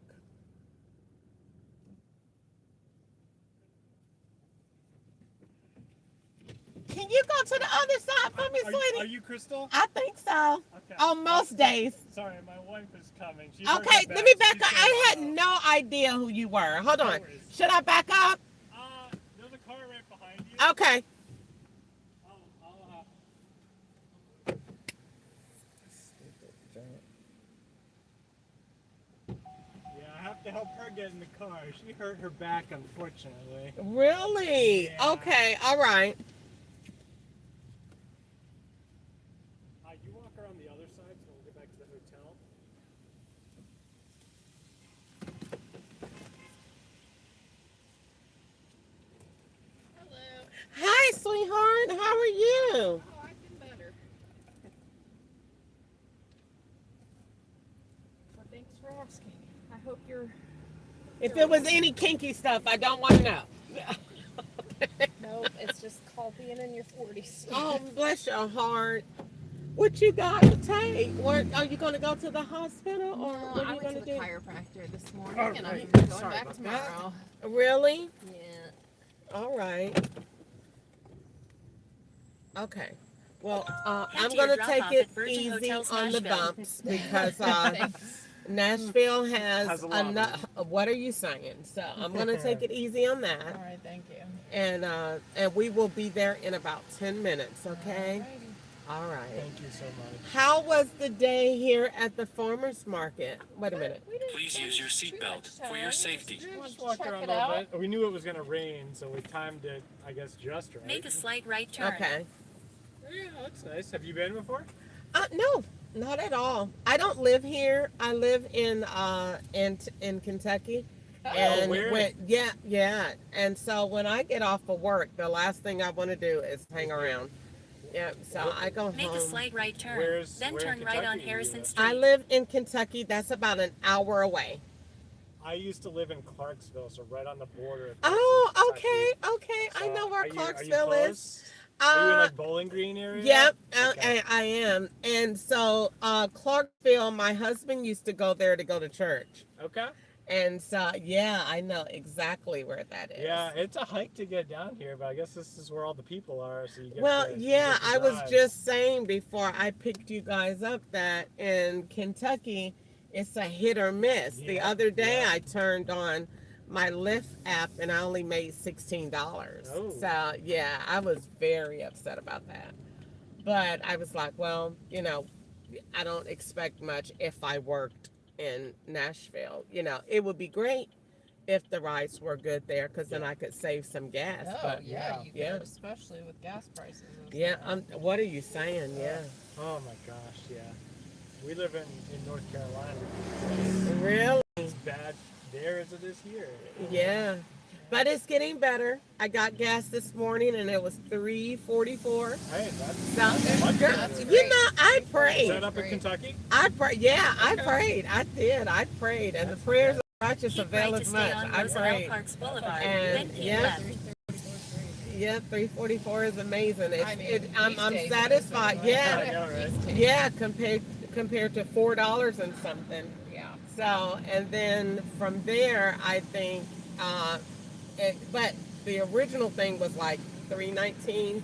[SPEAKER 1] Can you go to the other side for me, sweetie?
[SPEAKER 11] Are you Crystal?
[SPEAKER 1] I think so.
[SPEAKER 11] Okay.
[SPEAKER 1] On most days.
[SPEAKER 11] Sorry, my wife is coming.
[SPEAKER 1] Okay, let me back up. I had no idea who you were. Hold on. Should I back up?
[SPEAKER 11] There's a car right behind you.
[SPEAKER 1] Okay.
[SPEAKER 11] Yeah, I have to help her get in the car. She hurt her back, unfortunately.
[SPEAKER 1] Really?
[SPEAKER 11] Yeah.
[SPEAKER 1] Okay, all right.
[SPEAKER 11] You walk around the other side so we'll get back to the hotel.
[SPEAKER 2] Hello.
[SPEAKER 1] Hi, sweetheart. How are you?
[SPEAKER 2] Oh, I've been better. Well, thanks for asking. I hope you're...
[SPEAKER 1] If it was any kinky stuff, I don't want to know.
[SPEAKER 2] Nope, it's just called being in your 40s.
[SPEAKER 1] Oh, bless your heart. What you got to take? What, are you going to go to the hospital? Or
[SPEAKER 2] No,
[SPEAKER 1] what are
[SPEAKER 2] I
[SPEAKER 1] you
[SPEAKER 2] went
[SPEAKER 1] going
[SPEAKER 2] to
[SPEAKER 1] to
[SPEAKER 2] the
[SPEAKER 1] do?
[SPEAKER 2] chiropractor this morning,
[SPEAKER 11] Oh,
[SPEAKER 2] and
[SPEAKER 11] right.
[SPEAKER 2] I'm going
[SPEAKER 11] Sorry
[SPEAKER 2] back
[SPEAKER 11] about
[SPEAKER 2] tomorrow.
[SPEAKER 1] Really?
[SPEAKER 2] Yeah.
[SPEAKER 1] All right. Okay. Well, I'm
[SPEAKER 3] Enter
[SPEAKER 1] going to
[SPEAKER 3] drop
[SPEAKER 1] take
[SPEAKER 3] off
[SPEAKER 1] it
[SPEAKER 3] at Virgin
[SPEAKER 1] easy
[SPEAKER 3] Hotels
[SPEAKER 1] on the
[SPEAKER 3] Nashville.
[SPEAKER 1] bumps because Nashville has
[SPEAKER 11] a lot of
[SPEAKER 1] enough. What are you saying? So I'm going to take it easy on
[SPEAKER 2] All
[SPEAKER 1] that.
[SPEAKER 2] right, thank you.
[SPEAKER 1] And we will be there in about 10 minutes, okay? All right.
[SPEAKER 11] Thank you so much.
[SPEAKER 1] How was the day here at the farmer's market? Wait a minute.
[SPEAKER 12] Please use your seatbelt for your safety.
[SPEAKER 11] Just walked
[SPEAKER 2] check
[SPEAKER 11] around
[SPEAKER 2] it
[SPEAKER 11] a little
[SPEAKER 2] out?
[SPEAKER 11] bit. We knew it was going to rain, so we timed it, I guess, just right.
[SPEAKER 3] Make a slight right turn.
[SPEAKER 1] Okay.
[SPEAKER 11] Yeah, that's nice. Have you been before?
[SPEAKER 1] No, not at all. I don't live here. I live in Kentucky. And
[SPEAKER 11] where?
[SPEAKER 1] yeah. And so when I get off of work, the last thing I want to do is hang around. Yeah, so I go
[SPEAKER 3] Make a
[SPEAKER 1] home.
[SPEAKER 3] slight right turn.
[SPEAKER 11] where
[SPEAKER 3] Then
[SPEAKER 11] in
[SPEAKER 3] turn right on
[SPEAKER 11] Kentucky do you
[SPEAKER 3] Harrison
[SPEAKER 11] live?
[SPEAKER 3] Street.
[SPEAKER 1] I live in Kentucky. That's about an hour away.
[SPEAKER 11] I used to live in Clarksville, so right on the border. Of
[SPEAKER 1] Oh,
[SPEAKER 11] Texas,
[SPEAKER 1] okay.
[SPEAKER 11] Kentucky.
[SPEAKER 1] I know where
[SPEAKER 11] Are you
[SPEAKER 1] Clarksville is.
[SPEAKER 11] close? Are you in like Bowling Green area?
[SPEAKER 1] Yep,
[SPEAKER 11] Okay.
[SPEAKER 1] I am. And so Clarksville, my husband used to go there to go to church.
[SPEAKER 11] Okay.
[SPEAKER 1] And so, yeah, I know exactly where that is.
[SPEAKER 11] Yeah, it's a hike to get down here, but I guess this is where all the people are, so you get
[SPEAKER 1] Well,
[SPEAKER 11] to,
[SPEAKER 1] yeah,
[SPEAKER 11] you get to
[SPEAKER 1] I was
[SPEAKER 11] drive.
[SPEAKER 1] just saying before I picked you guys up that in Kentucky, it's a hit or miss. The
[SPEAKER 11] Yeah,
[SPEAKER 1] other day
[SPEAKER 11] yeah.
[SPEAKER 1] I turned on my Lyft app and I only made $16.
[SPEAKER 11] Oh.
[SPEAKER 1] So, yeah, I was very upset about that. But I was like, well, you know, I don't expect much if I worked in Nashville. You know, it would be great if the rides were good there because then I could save some gas.
[SPEAKER 2] Oh,
[SPEAKER 1] but
[SPEAKER 2] yeah, you
[SPEAKER 1] yeah.
[SPEAKER 2] could, especially with gas prices. and
[SPEAKER 1] Yeah,
[SPEAKER 2] stuff.
[SPEAKER 1] what are you saying? Yeah.
[SPEAKER 11] Oh my gosh, yeah. We live in North Carolina.
[SPEAKER 1] Really?
[SPEAKER 11] It's bad there as it is here.
[SPEAKER 1] Yeah. But it's getting better. I got gas this morning and it was $3.44.
[SPEAKER 11] Hey, that's
[SPEAKER 1] So,
[SPEAKER 11] much
[SPEAKER 1] girl,
[SPEAKER 11] better.
[SPEAKER 1] you know, I
[SPEAKER 11] Is
[SPEAKER 1] prayed.
[SPEAKER 11] that up in Kentucky?
[SPEAKER 1] I prayed. Yeah, I prayed. I did. I prayed. And the prayers of the righteous
[SPEAKER 3] Keep
[SPEAKER 1] avail
[SPEAKER 3] right to
[SPEAKER 1] as
[SPEAKER 3] stay
[SPEAKER 1] much.
[SPEAKER 3] on
[SPEAKER 1] I
[SPEAKER 3] Roosevelt
[SPEAKER 1] prayed.
[SPEAKER 3] Parks Boulevard.
[SPEAKER 1] And,
[SPEAKER 3] Then keep
[SPEAKER 1] yeah.
[SPEAKER 3] left.
[SPEAKER 1] Yeah, 344 is amazing. It's,
[SPEAKER 2] I mean,
[SPEAKER 1] I'm
[SPEAKER 2] these days it is
[SPEAKER 1] satisfied.
[SPEAKER 2] anyway.
[SPEAKER 1] Yeah.
[SPEAKER 11] I know, right?
[SPEAKER 2] These days.
[SPEAKER 1] Yeah, compared to $4 and something.
[SPEAKER 2] Yeah.
[SPEAKER 1] So, and then from there, I think, but the original thing was like $3.19,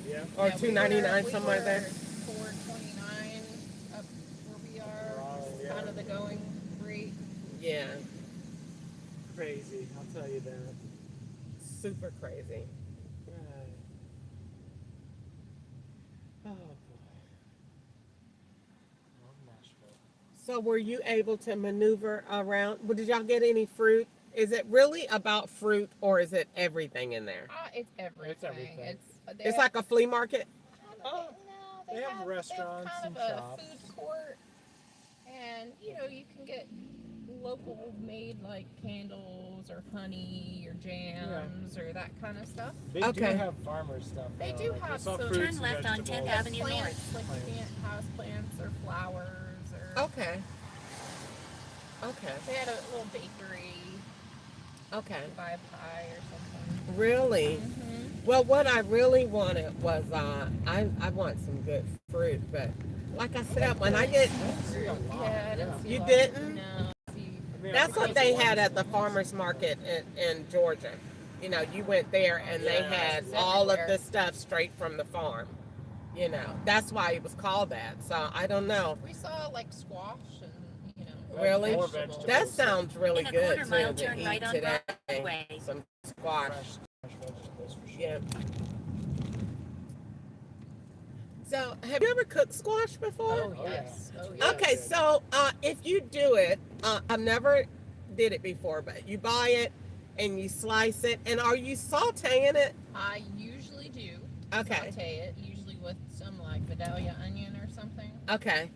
[SPEAKER 11] Yeah.
[SPEAKER 1] or
[SPEAKER 2] Yeah,
[SPEAKER 1] $2.99, something like that.
[SPEAKER 2] $4.29 up where we are.
[SPEAKER 11] Oh,
[SPEAKER 2] It's
[SPEAKER 11] yeah.
[SPEAKER 2] kind of the going rate.
[SPEAKER 1] Yeah,
[SPEAKER 11] Crazy, I'll tell you that.
[SPEAKER 1] super crazy.
[SPEAKER 11] Right. Oh boy.
[SPEAKER 1] So were you able to maneuver around? Well, did y'all get any fruit? Is it really about fruit or is it everything in there?
[SPEAKER 2] It's everything.
[SPEAKER 1] It's like a flea market?
[SPEAKER 11] Oh,
[SPEAKER 2] No,
[SPEAKER 11] they have restaurants
[SPEAKER 2] kind
[SPEAKER 11] and
[SPEAKER 2] of a
[SPEAKER 11] shops.
[SPEAKER 2] food court, and you know you can get local made like candles or honey or jams or that kind of stuff.
[SPEAKER 11] They do have farmer stuff.
[SPEAKER 2] They
[SPEAKER 11] though.
[SPEAKER 2] do
[SPEAKER 11] Like,
[SPEAKER 2] have
[SPEAKER 11] it's all
[SPEAKER 2] some.
[SPEAKER 11] fruits
[SPEAKER 3] Turn
[SPEAKER 11] and
[SPEAKER 3] left on 10th
[SPEAKER 11] vegetables.
[SPEAKER 3] Avenue
[SPEAKER 2] Plants,
[SPEAKER 3] North.
[SPEAKER 2] like you can't house plants or flowers or.
[SPEAKER 1] Okay. Okay.
[SPEAKER 2] They had a little bakery.
[SPEAKER 1] Okay.
[SPEAKER 2] Buy a pie or something.
[SPEAKER 1] Really?
[SPEAKER 2] Mm-hmm.
[SPEAKER 1] Well, what I really wanted was I want some good fruit, but like I said, when I get
[SPEAKER 2] Yeah, I didn't see
[SPEAKER 1] you
[SPEAKER 2] a lot.
[SPEAKER 1] didn't.
[SPEAKER 2] No.
[SPEAKER 1] That's what they had at the farmers market in Georgia. You know, you went there and they had all of the stuff straight from the farm. You know, that's why it was called that. So I don't know.
[SPEAKER 2] We saw like squash and you know.
[SPEAKER 1] Really?
[SPEAKER 11] More vegetables.
[SPEAKER 1] That sounds really
[SPEAKER 3] In a
[SPEAKER 1] good
[SPEAKER 3] quarter mile,
[SPEAKER 1] to
[SPEAKER 3] turn
[SPEAKER 1] eat
[SPEAKER 3] right on
[SPEAKER 1] today.
[SPEAKER 3] Broadway.
[SPEAKER 1] Some squash.
[SPEAKER 11] Fresh vegetables for sure.
[SPEAKER 1] Yeah. So, have you ever cooked squash before?
[SPEAKER 2] Oh yes. Oh yeah.
[SPEAKER 1] Okay, so if you do it, I've never did it before, but you buy it and you slice it, and are you sauteing it?
[SPEAKER 2] I usually do.
[SPEAKER 1] Okay.
[SPEAKER 2] Saute it, usually with some like Vidalia onion or something.
[SPEAKER 1] Okay.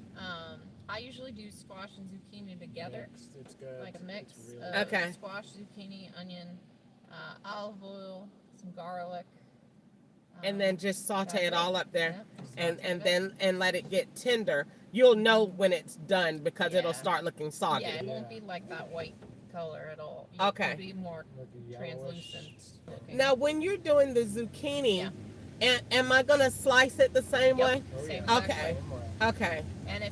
[SPEAKER 2] I usually do squash and zucchini together.
[SPEAKER 11] Mixed, it's good.
[SPEAKER 2] Like a mix
[SPEAKER 11] It's really
[SPEAKER 2] of
[SPEAKER 1] Okay.
[SPEAKER 2] squash, zucchini, onion, olive oil, some garlic.
[SPEAKER 1] And then just saute it all up there,
[SPEAKER 2] Yep,
[SPEAKER 1] and
[SPEAKER 2] saute
[SPEAKER 1] then let it get tender. You'll know when it's done because it'll
[SPEAKER 2] Yeah.
[SPEAKER 1] start looking
[SPEAKER 2] it.
[SPEAKER 1] soggy.
[SPEAKER 2] Yeah, it won't be like that white color at all. It'll
[SPEAKER 1] Okay.
[SPEAKER 2] be more
[SPEAKER 11] Like a yellowish.
[SPEAKER 2] translucent looking.
[SPEAKER 1] Now, when you're doing the zucchini,
[SPEAKER 2] Yeah.
[SPEAKER 1] am I gonna slice it the same
[SPEAKER 2] Yep,
[SPEAKER 1] way?
[SPEAKER 11] Oh,
[SPEAKER 2] same
[SPEAKER 11] yeah.
[SPEAKER 2] exact
[SPEAKER 1] Okay.
[SPEAKER 2] way.
[SPEAKER 11] Same way.
[SPEAKER 1] Okay.
[SPEAKER 2] And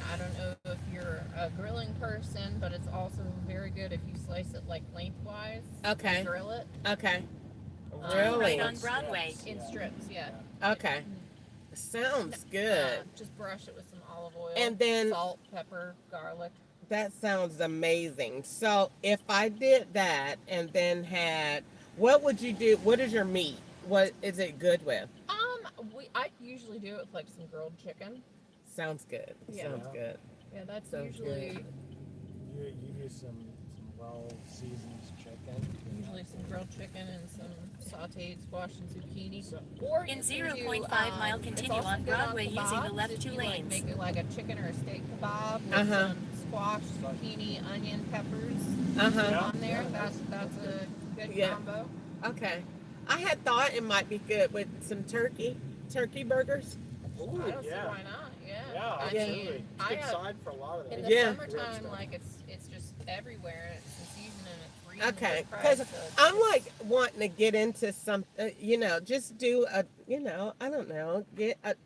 [SPEAKER 2] I don't know if you're a grilling person, but it's also very good if you slice it like lengthwise.
[SPEAKER 1] Okay.
[SPEAKER 2] Grill it
[SPEAKER 1] Okay.
[SPEAKER 3] Turn right
[SPEAKER 1] Really?
[SPEAKER 3] on Broadway.
[SPEAKER 2] in strips, yeah.
[SPEAKER 1] Okay. Sounds good.
[SPEAKER 2] Just brush it with some olive oil.
[SPEAKER 1] And then-
[SPEAKER 2] salt, pepper, garlic.
[SPEAKER 1] That sounds amazing. So if I did that and then had, what would you do? What is your meat? What is it good with?
[SPEAKER 2] I usually do it with like some grilled chicken.
[SPEAKER 1] Sounds good.
[SPEAKER 2] Yeah.
[SPEAKER 1] Sounds good.
[SPEAKER 2] Yeah, that's
[SPEAKER 1] Sounds
[SPEAKER 2] usually
[SPEAKER 11] You use some well seasoned chicken.
[SPEAKER 2] usually some grilled chicken and some sautéed squash and zucchini.
[SPEAKER 11] So-
[SPEAKER 2] Or
[SPEAKER 3] In
[SPEAKER 2] you can
[SPEAKER 3] 0.5
[SPEAKER 2] do,
[SPEAKER 3] mile,
[SPEAKER 2] it's
[SPEAKER 3] continue
[SPEAKER 2] also
[SPEAKER 3] on
[SPEAKER 2] good
[SPEAKER 3] Broadway using the
[SPEAKER 2] kebabs
[SPEAKER 3] left
[SPEAKER 2] if
[SPEAKER 3] 2
[SPEAKER 2] you, like,
[SPEAKER 3] lanes.
[SPEAKER 2] make it like a chicken or a steak kebab with
[SPEAKER 1] Uh-huh.
[SPEAKER 2] some squash, zucchini, onion, peppers
[SPEAKER 1] Uh-huh.
[SPEAKER 2] on there. That's a good
[SPEAKER 1] Yeah.
[SPEAKER 2] combo.
[SPEAKER 1] Okay. I had thought it might be good with some turkey burgers.
[SPEAKER 11] Ooh,
[SPEAKER 2] I don't see
[SPEAKER 11] yeah.
[SPEAKER 2] why not. Yeah.
[SPEAKER 11] Yeah,
[SPEAKER 2] I
[SPEAKER 11] absolutely.
[SPEAKER 2] mean,
[SPEAKER 11] It's a
[SPEAKER 2] I
[SPEAKER 11] good
[SPEAKER 2] have,
[SPEAKER 11] side for a lot of
[SPEAKER 2] in
[SPEAKER 11] those.
[SPEAKER 2] the
[SPEAKER 1] Yeah.
[SPEAKER 2] summertime,
[SPEAKER 11] Stuff.
[SPEAKER 2] like it's just everywhere. It's the season and it's reasonably
[SPEAKER 1] Okay,
[SPEAKER 2] priced,
[SPEAKER 1] because
[SPEAKER 2] so it's-
[SPEAKER 1] I'm like wanting to get into some, just do a, I don't know,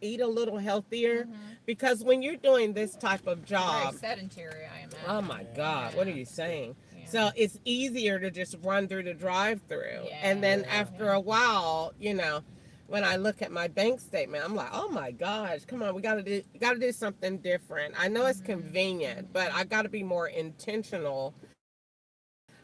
[SPEAKER 1] eat a little healthier,
[SPEAKER 2] Mhm.
[SPEAKER 1] because when you're doing this type of
[SPEAKER 2] very
[SPEAKER 1] job,
[SPEAKER 2] sedentary, I imagine.
[SPEAKER 1] oh my God, what are you saying?
[SPEAKER 2] Yeah.
[SPEAKER 1] So it's easier to just run through the drive-through,
[SPEAKER 2] Yeah.
[SPEAKER 1] and then
[SPEAKER 11] Yeah.
[SPEAKER 1] after a while, when I look at my bank statement, I'm like, oh my gosh, come on, we gotta do something different. I know it's convenient, but I gotta be more intentional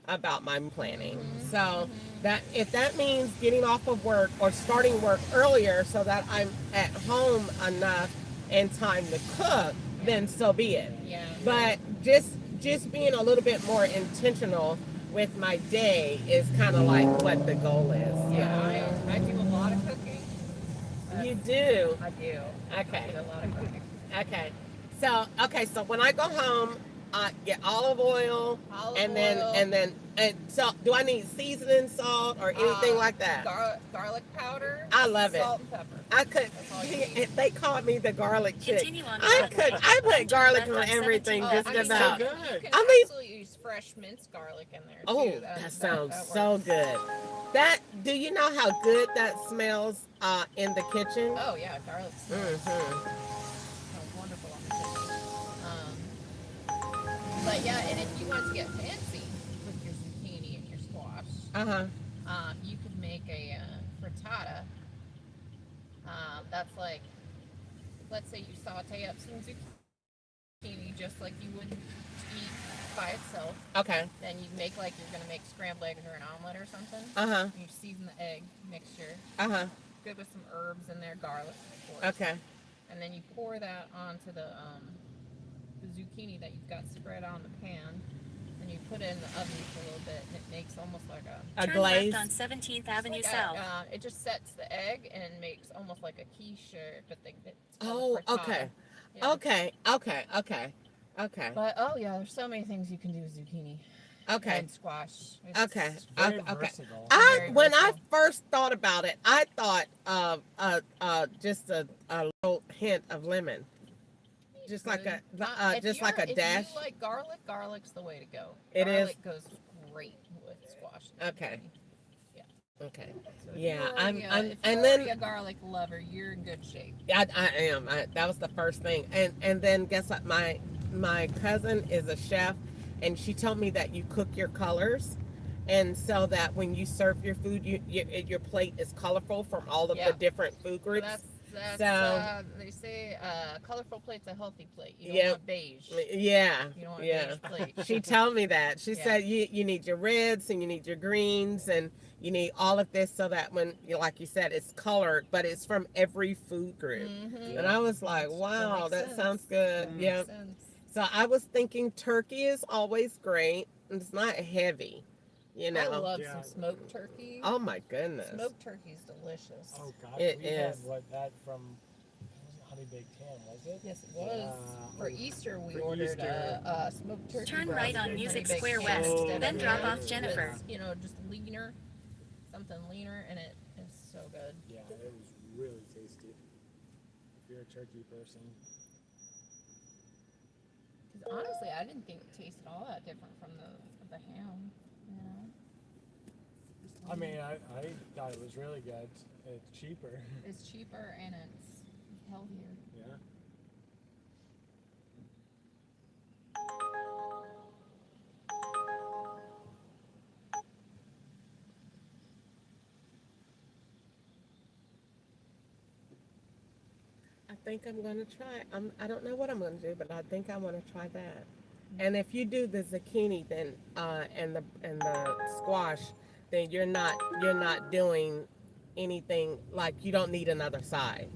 [SPEAKER 1] about my planning. So that if that means getting off of work or starting work earlier so that I'm at home enough and time to cook, then so be it.
[SPEAKER 2] Yeah.
[SPEAKER 1] But just being a little bit more intentional with my day is kind of like what the goal is.
[SPEAKER 2] Yeah, I do a lot of cooking.
[SPEAKER 1] You do?
[SPEAKER 2] I do.
[SPEAKER 1] Okay.
[SPEAKER 2] I do a lot of cooking.
[SPEAKER 1] Okay. So when I go home, I get olive oil,
[SPEAKER 2] Olive
[SPEAKER 1] and
[SPEAKER 2] oil.
[SPEAKER 1] then so do I need seasoning salt or anything like that?
[SPEAKER 2] Garlic powder.
[SPEAKER 1] I love it.
[SPEAKER 2] Salt and pepper.
[SPEAKER 1] I could.
[SPEAKER 2] That's all you need.
[SPEAKER 1] They called me the garlic chick.
[SPEAKER 3] Continue on
[SPEAKER 1] I
[SPEAKER 3] Broadway.
[SPEAKER 1] put garlic
[SPEAKER 3] Turn
[SPEAKER 1] on
[SPEAKER 3] left
[SPEAKER 1] everything,
[SPEAKER 3] 17.
[SPEAKER 1] just
[SPEAKER 2] I mean,
[SPEAKER 1] about.
[SPEAKER 2] You
[SPEAKER 11] Good.
[SPEAKER 2] can
[SPEAKER 1] I mean-
[SPEAKER 2] absolutely use fresh minced garlic in there.
[SPEAKER 1] Oh,
[SPEAKER 2] too.
[SPEAKER 1] that sounds
[SPEAKER 2] that
[SPEAKER 1] so
[SPEAKER 2] works.
[SPEAKER 1] good. Do you know how good that smells in the kitchen?
[SPEAKER 2] Oh yeah, garlic smells
[SPEAKER 1] Mm-hmm.
[SPEAKER 2] wonderful on the chicken. But yeah, and if you want to get fancy with your zucchini and your squash, you could make a frittata. That's like, let's say you saute up some zucchini just like you would eat by itself.
[SPEAKER 1] Okay.
[SPEAKER 2] Then you make like you're gonna make scrambled eggs or an omelet or something.
[SPEAKER 1] Uh-huh.
[SPEAKER 2] You season the egg mixture.
[SPEAKER 1] Uh-huh.
[SPEAKER 2] Good with some herbs in there, garlic, of course.
[SPEAKER 1] Okay.
[SPEAKER 2] And then you pour that onto the
[SPEAKER 13] the zucchini that you've got spread on the pan, and you put it in the oven for a little bit, and it makes almost like a
[SPEAKER 3] Turn
[SPEAKER 1] glaze.
[SPEAKER 3] left on 17th Avenue
[SPEAKER 13] like
[SPEAKER 3] South.
[SPEAKER 13] it just sets the egg and makes almost like a quiche, but it's
[SPEAKER 1] Oh, okay.
[SPEAKER 13] Yeah.
[SPEAKER 1] Okay.
[SPEAKER 13] But oh yeah, there's so many things you can do with zucchini.
[SPEAKER 1] Okay.
[SPEAKER 13] And squash.
[SPEAKER 1] Okay.
[SPEAKER 11] Very
[SPEAKER 1] Okay.
[SPEAKER 11] versatile.
[SPEAKER 1] When I first thought about it, I thought of just a little hint of lemon, just like a dash.
[SPEAKER 13] If you like garlic, garlic's the way to go.
[SPEAKER 1] Garlic
[SPEAKER 13] goes great with squash.
[SPEAKER 1] Okay.
[SPEAKER 13] Yeah.
[SPEAKER 1] Okay.
[SPEAKER 13] So if
[SPEAKER 1] Yeah,
[SPEAKER 13] you're
[SPEAKER 1] and
[SPEAKER 13] already
[SPEAKER 1] then
[SPEAKER 13] a garlic lover, you're in good shape.
[SPEAKER 1] I am. That was the first thing, and then guess what? My cousin is a chef, and she told me that you cook your colors, and so that when you serve your food, your plate is colorful from all of the different food groups.
[SPEAKER 13] So they say colorful plate's a healthy plate. You don't want beige.
[SPEAKER 1] Yeah.
[SPEAKER 13] You don't want a beige plate.
[SPEAKER 1] She told me that. She said you need your reds and you need your greens and you need all of this so that when, like you said, it's colored, but it's from every food group.
[SPEAKER 13] Mm-hmm.
[SPEAKER 1] And I was like, wow, that sounds good.
[SPEAKER 13] Mm-hmm.
[SPEAKER 1] Yeah. So I was thinking turkey is always great. And it's not heavy. You know,
[SPEAKER 13] I love some smoked turkey.
[SPEAKER 1] Oh my goodness,
[SPEAKER 13] smoked turkey is delicious.
[SPEAKER 11] Oh God,
[SPEAKER 1] it
[SPEAKER 11] we
[SPEAKER 1] is.
[SPEAKER 11] had that from Honey Baked Ham, was it?
[SPEAKER 13] Yes, it was. For Easter, we
[SPEAKER 11] for
[SPEAKER 13] ordered
[SPEAKER 11] Easter.
[SPEAKER 13] a smoked turkey.
[SPEAKER 3] Turn
[SPEAKER 13] breast
[SPEAKER 3] right on
[SPEAKER 13] with
[SPEAKER 3] Music
[SPEAKER 13] baked
[SPEAKER 3] Square
[SPEAKER 13] ham
[SPEAKER 3] West,
[SPEAKER 13] instead
[SPEAKER 3] then
[SPEAKER 13] of
[SPEAKER 3] drop
[SPEAKER 13] ham.
[SPEAKER 3] off Jennifer.
[SPEAKER 13] It's, just leaner, something leaner, and it is so good.
[SPEAKER 11] Yeah, it was really tasty. If you're a turkey person.
[SPEAKER 13] Because honestly, I didn't think it tasted all that different from the ham. You know.
[SPEAKER 11] I mean, I thought it was really good. It's cheaper.
[SPEAKER 13] It's cheaper and it's healthier.
[SPEAKER 11] Yeah.
[SPEAKER 1] I think I'm gonna try. I don't know what I'm gonna do, but I think I want to try that. And if you do the zucchini, then and the squash, then you're not doing anything, like you don't need another side.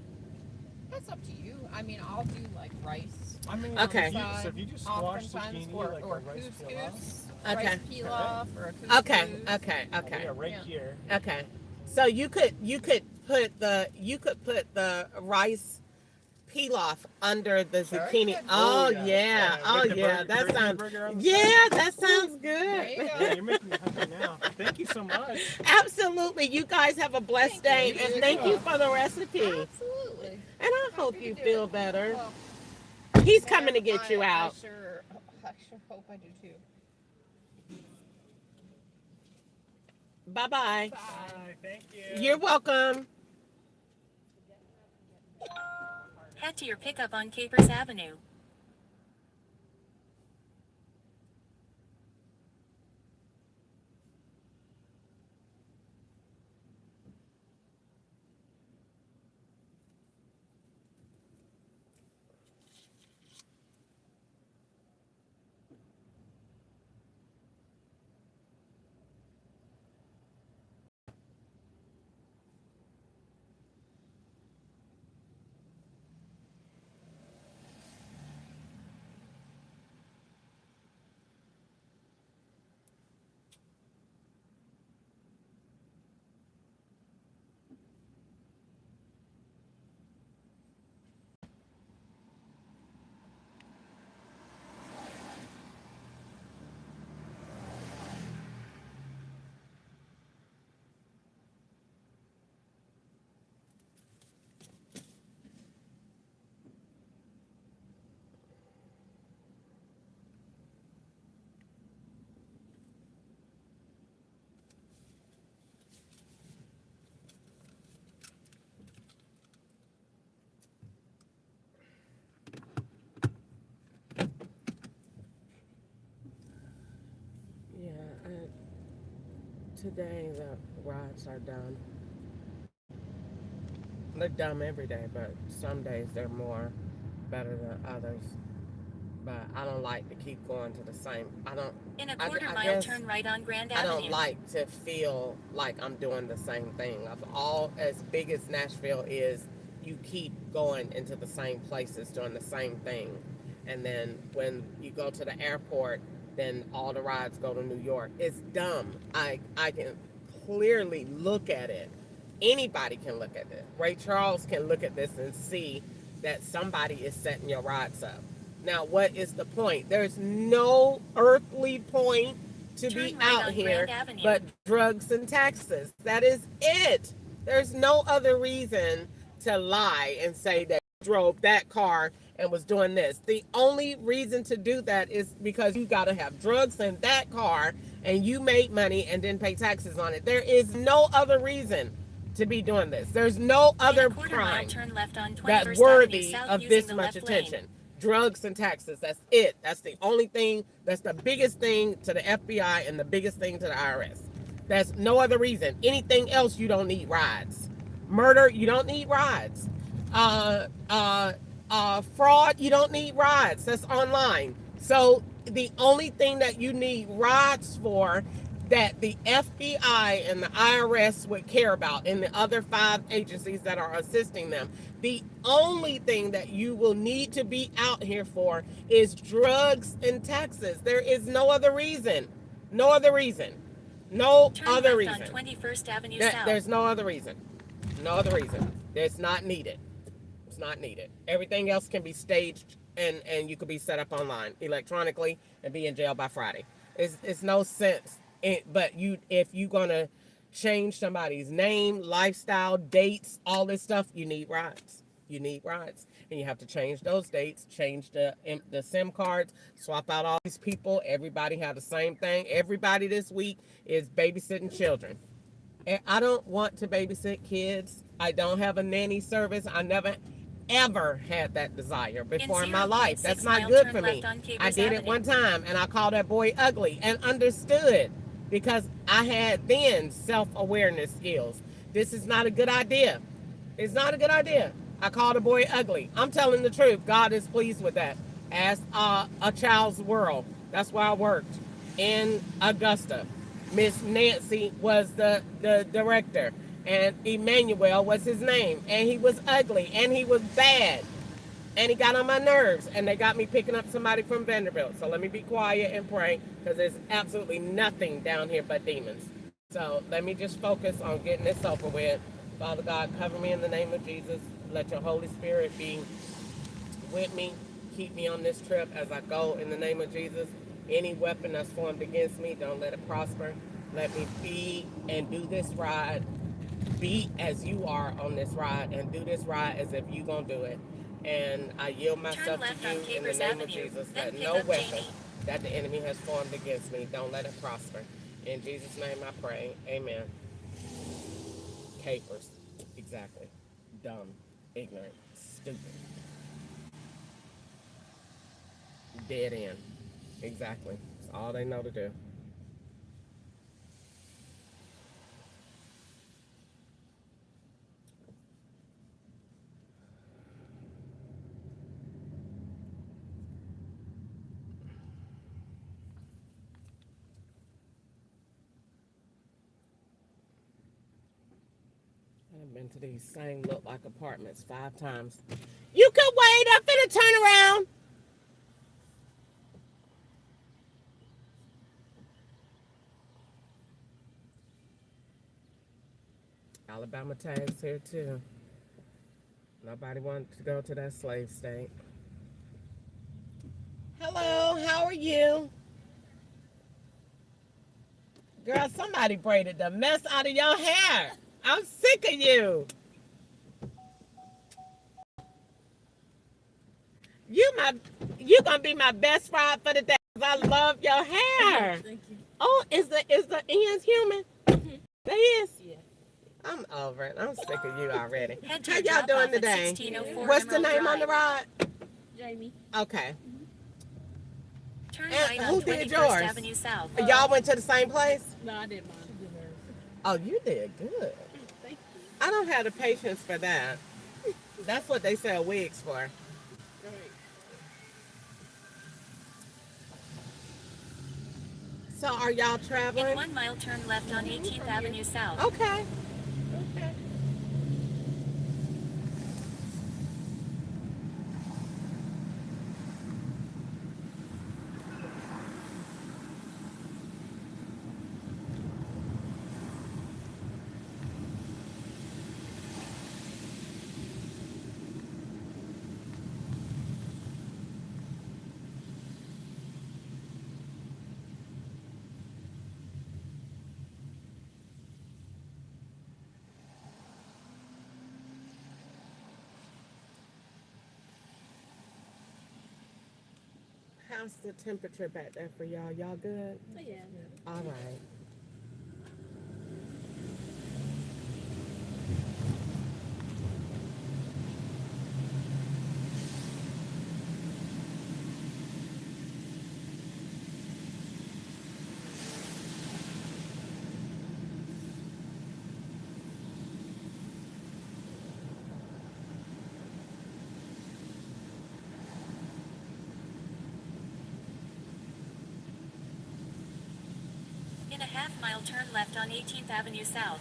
[SPEAKER 13] That's up to you. I mean, I'll do like rice.
[SPEAKER 11] I mean,
[SPEAKER 1] Okay.
[SPEAKER 11] So if you just squash
[SPEAKER 13] oftentimes,
[SPEAKER 11] zucchini
[SPEAKER 13] or
[SPEAKER 11] like a rice pilaf.
[SPEAKER 13] couscous,
[SPEAKER 1] Okay.
[SPEAKER 13] rice pilaf, or a couscous.
[SPEAKER 1] Okay.
[SPEAKER 11] Yeah, right here.
[SPEAKER 1] Okay. So you could put the rice pilaf under the zucchini.
[SPEAKER 13] good.
[SPEAKER 1] Oh
[SPEAKER 11] yeah.
[SPEAKER 1] yeah. Oh
[SPEAKER 11] With the
[SPEAKER 1] yeah. That
[SPEAKER 11] turkey
[SPEAKER 1] sounds.
[SPEAKER 11] burger on the
[SPEAKER 1] Yeah, that sounds
[SPEAKER 13] There you
[SPEAKER 1] good.
[SPEAKER 13] go.
[SPEAKER 11] Yeah, you're making me hungry now. Thank you so much.
[SPEAKER 1] Absolutely. You guys have a blessed day,
[SPEAKER 13] Thank you.
[SPEAKER 1] and thank you for the recipe.
[SPEAKER 13] Absolutely.
[SPEAKER 1] And I hope you
[SPEAKER 13] to
[SPEAKER 1] feel
[SPEAKER 13] do it.
[SPEAKER 1] better.
[SPEAKER 13] Well,
[SPEAKER 1] He's coming to get you
[SPEAKER 13] I
[SPEAKER 1] out.
[SPEAKER 13] sure hope I do too.
[SPEAKER 1] Bye bye.
[SPEAKER 11] Bye. Thank you.
[SPEAKER 1] You're welcome.
[SPEAKER 3] Head to your pickup on Capers Avenue.
[SPEAKER 1] Today the rides are done. They're dumb every day, but some days they're more better than others. But I don't like to keep going to the same.
[SPEAKER 3] In a
[SPEAKER 1] I
[SPEAKER 3] quarter mile,
[SPEAKER 1] guess
[SPEAKER 3] turn right on Grand
[SPEAKER 1] I
[SPEAKER 3] Avenue.
[SPEAKER 1] don't like to feel like I'm doing the same thing. Of all as big as Nashville is, you keep going into the same places doing the same thing. And then when you go to the airport, then all the rides go to New York. It's dumb. I can clearly look at it. Anybody can look at it. Ray Charles can look at this and see that somebody is setting your rides up. Now, what is the point? There's no earthly point to be out here but drugs and taxes. That is it. There's no other reason to lie and say that you drove that car and was doing this. The only reason to do that is because you got to have drugs in that car and you make money and then pay taxes on it. There is no other reason to be doing this. There's no other crime that's worthy of this much attention. Drugs and taxes, that's it. That's the only thing, that's the biggest thing to the FBI and the biggest thing to the IRS. That's no other reason. Anything else, you don't need rides. Murder, you don't need rides. Fraud, you don't need rides. That's online. So the only thing that you need rides for that the FBI and the IRS would care about and the other 5 agencies that are assisting them, the only thing that you will need to be out here for is drugs and taxes. There is no other reason. No other reason. No other reason.
[SPEAKER 3] 21st Avenue South.
[SPEAKER 1] There's no other reason. No other reason. It's not needed. It's not needed. Everything else can be staged and you could be set up online electronically and be in jail by Friday. It's no sense. But if you're gonna change somebody's name, lifestyle, dates, all this stuff, you need rides. You need rides, and you have to change those dates, change the SIM cards, swap out all these people. Everybody have the same thing. Everybody this week is babysitting children. I don't want to babysit kids. I don't have a nanny service. I never ever had that desire before in my life. That's not good for me. I did it one time, and I called that boy ugly and understood. Because I had then self-awareness skills. This is not a good idea. It's not a good idea. I called a boy ugly. I'm telling the truth. God is pleased with that. As a child's world. That's where I worked. In Augusta. Miss Nancy was the director. And Emmanuel was his name. And he was ugly. And he was bad. And he got on my nerves, and they got me picking up somebody from Vanderbilt. So let me be quiet and pray, because there's absolutely nothing down here but demons. So let me just focus on getting this over with. Father God, cover me in the name of Jesus. Let your Holy Spirit be with me. Keep me on this trip as I go in the name of Jesus. Any weapon that's formed against me, don't let it prosper. Let me be and do this ride. Be as you are on this ride, and do this ride as if you're going to do it. And I yield myself to you in the name of Jesus, that no weapon that the enemy has formed against me, don't let it prosper. In Jesus' name I pray. Amen. Capers. Exactly. Dumb. Ignorant. Stupid. Dead end. Exactly. That's all they know to do. I've been to these same look like apartments 5 times. You could wait. I'm finna turn around. Alabama tags here too. Nobody wanted to go to that slave state. Hello, how are you? Girl, somebody braided the mess out of your hair. I'm sick of you. You gonna be my best friend for the day. I love your hair.
[SPEAKER 2] Thank you.
[SPEAKER 1] Oh, is the ends human?
[SPEAKER 2] Mm-hmm.
[SPEAKER 1] They is?
[SPEAKER 2] Yeah.
[SPEAKER 1] I'm over it. I'm sick of you already.
[SPEAKER 3] Head to
[SPEAKER 1] How
[SPEAKER 3] a
[SPEAKER 1] y'all
[SPEAKER 3] drop
[SPEAKER 1] doing
[SPEAKER 3] off at
[SPEAKER 1] today?
[SPEAKER 3] 1604
[SPEAKER 1] What's the
[SPEAKER 3] Emerald
[SPEAKER 1] name on the
[SPEAKER 3] Drive.
[SPEAKER 1] ride?
[SPEAKER 2] Jamie.
[SPEAKER 1] Okay.
[SPEAKER 3] Turn
[SPEAKER 1] And
[SPEAKER 3] right
[SPEAKER 1] who
[SPEAKER 3] on
[SPEAKER 1] did
[SPEAKER 3] 21st
[SPEAKER 1] yours?
[SPEAKER 3] Avenue South.
[SPEAKER 1] Y'all went to the same place?
[SPEAKER 2] No, I did mine.
[SPEAKER 1] Oh, you did good.
[SPEAKER 2] Thank you.
[SPEAKER 1] I don't have the patience for that. That's what they sell wigs for.
[SPEAKER 2] Great.
[SPEAKER 1] So are y'all
[SPEAKER 3] In
[SPEAKER 1] traveling?
[SPEAKER 3] 1 mile, turn left on 18th Avenue South.
[SPEAKER 1] Okay. Okay. How's the temperature back there for y'all? Y'all good?
[SPEAKER 4] Oh, yeah.
[SPEAKER 1] All right.
[SPEAKER 3] In a half-mile, turn left on 18th Avenue South.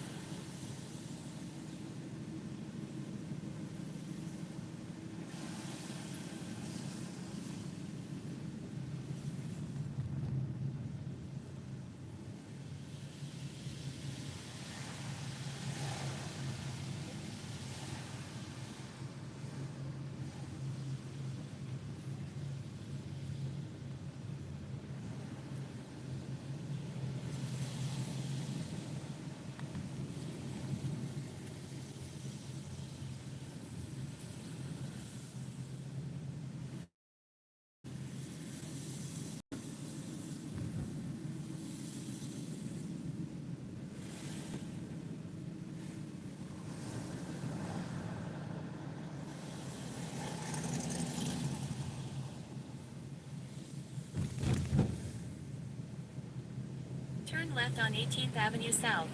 [SPEAKER 3] Turn left on 18th Avenue South.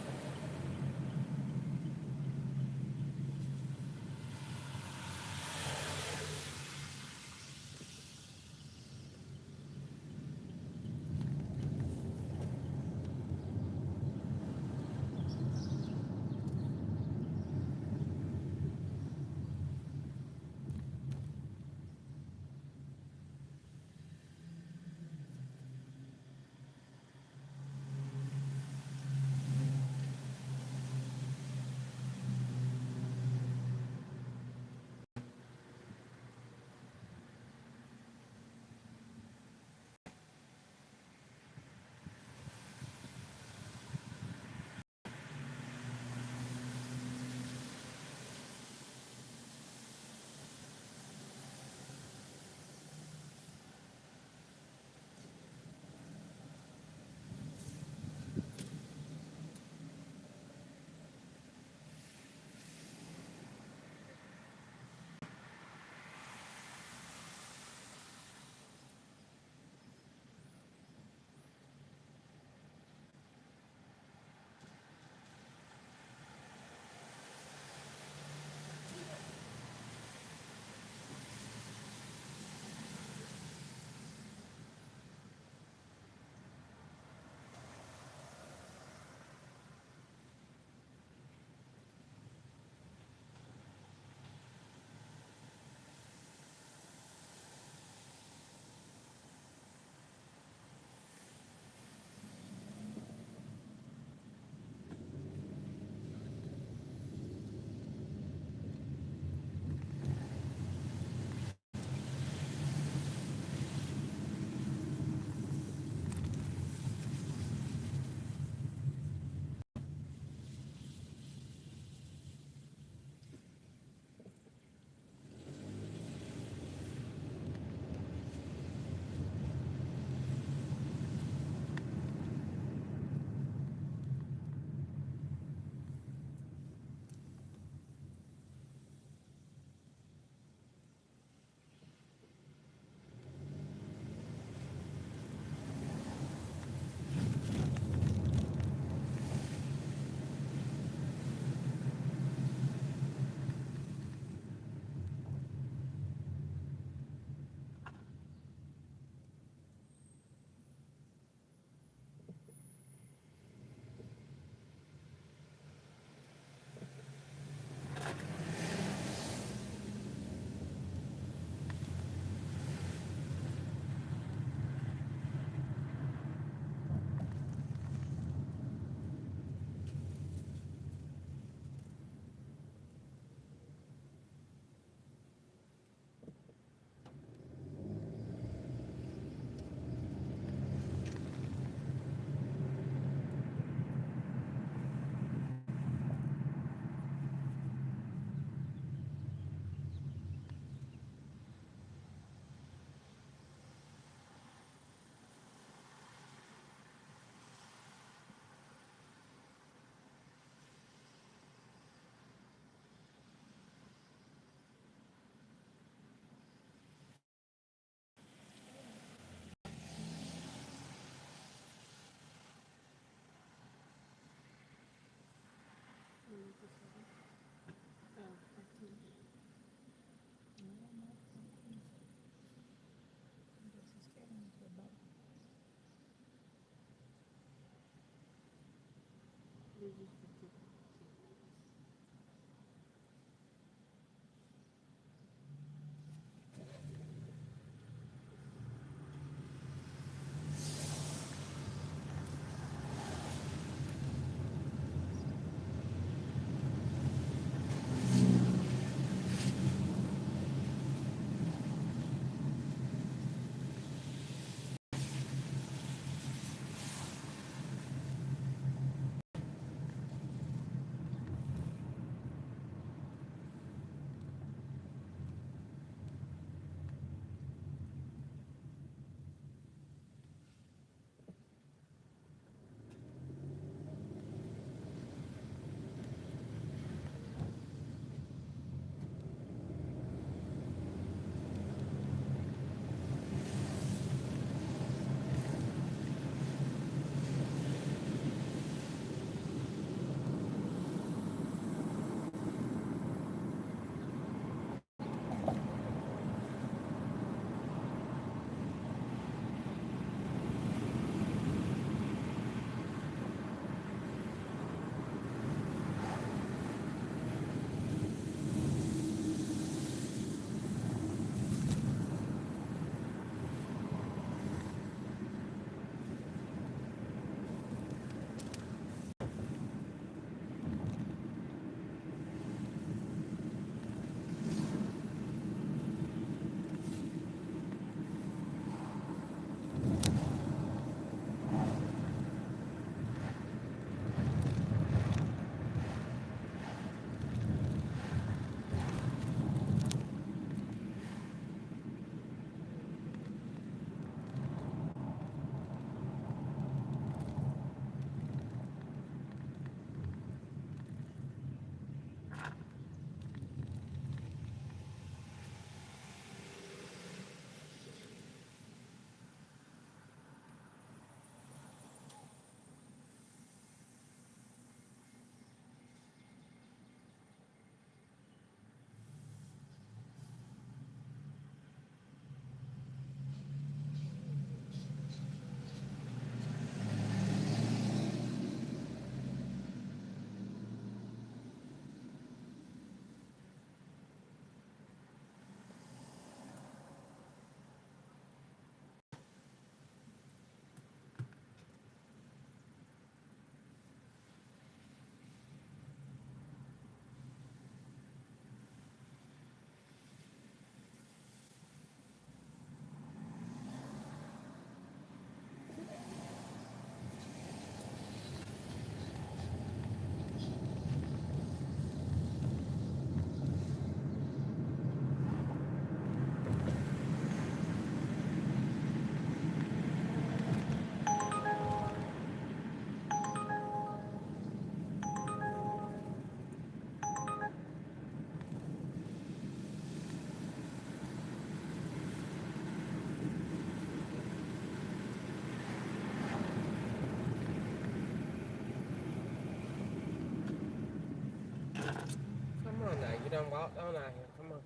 [SPEAKER 1] walked on out here. Come on.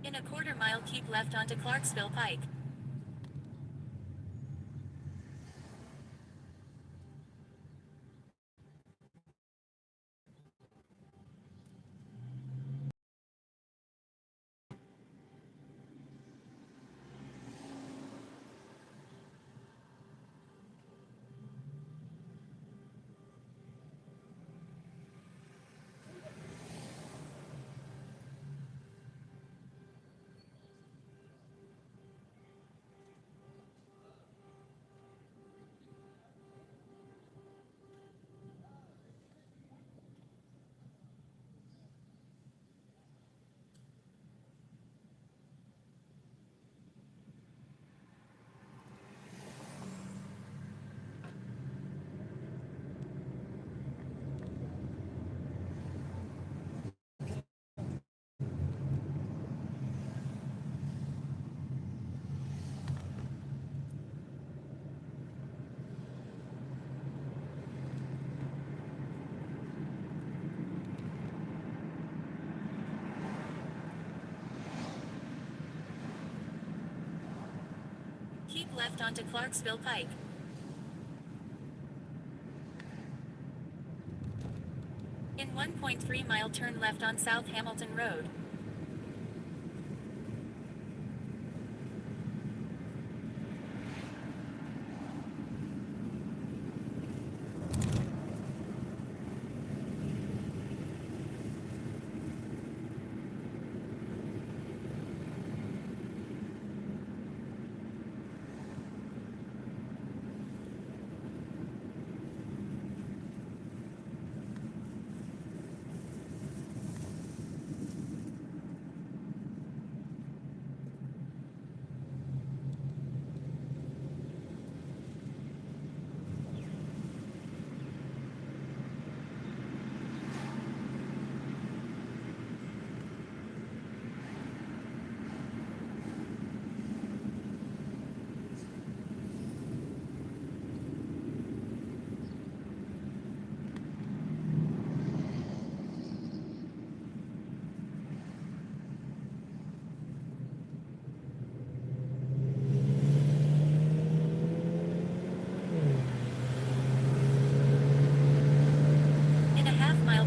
[SPEAKER 3] In a quarter-mile, keep left onto Clarksville Pike. Keep left onto Clarksville Pike. In 1.3 mile, turn left on South Hamilton Road.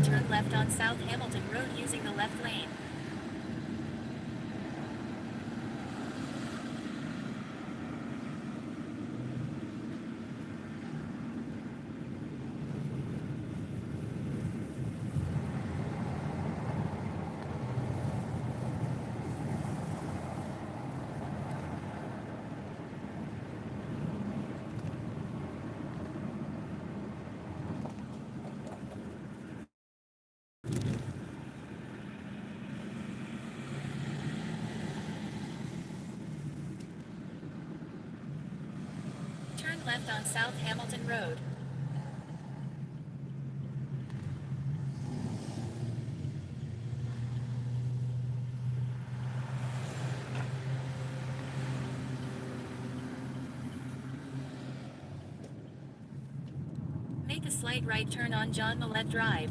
[SPEAKER 3] Turn left on South Hamilton Road using the left lane. Turn left on South Hamilton Road. Make a slight right turn on John Millett Drive.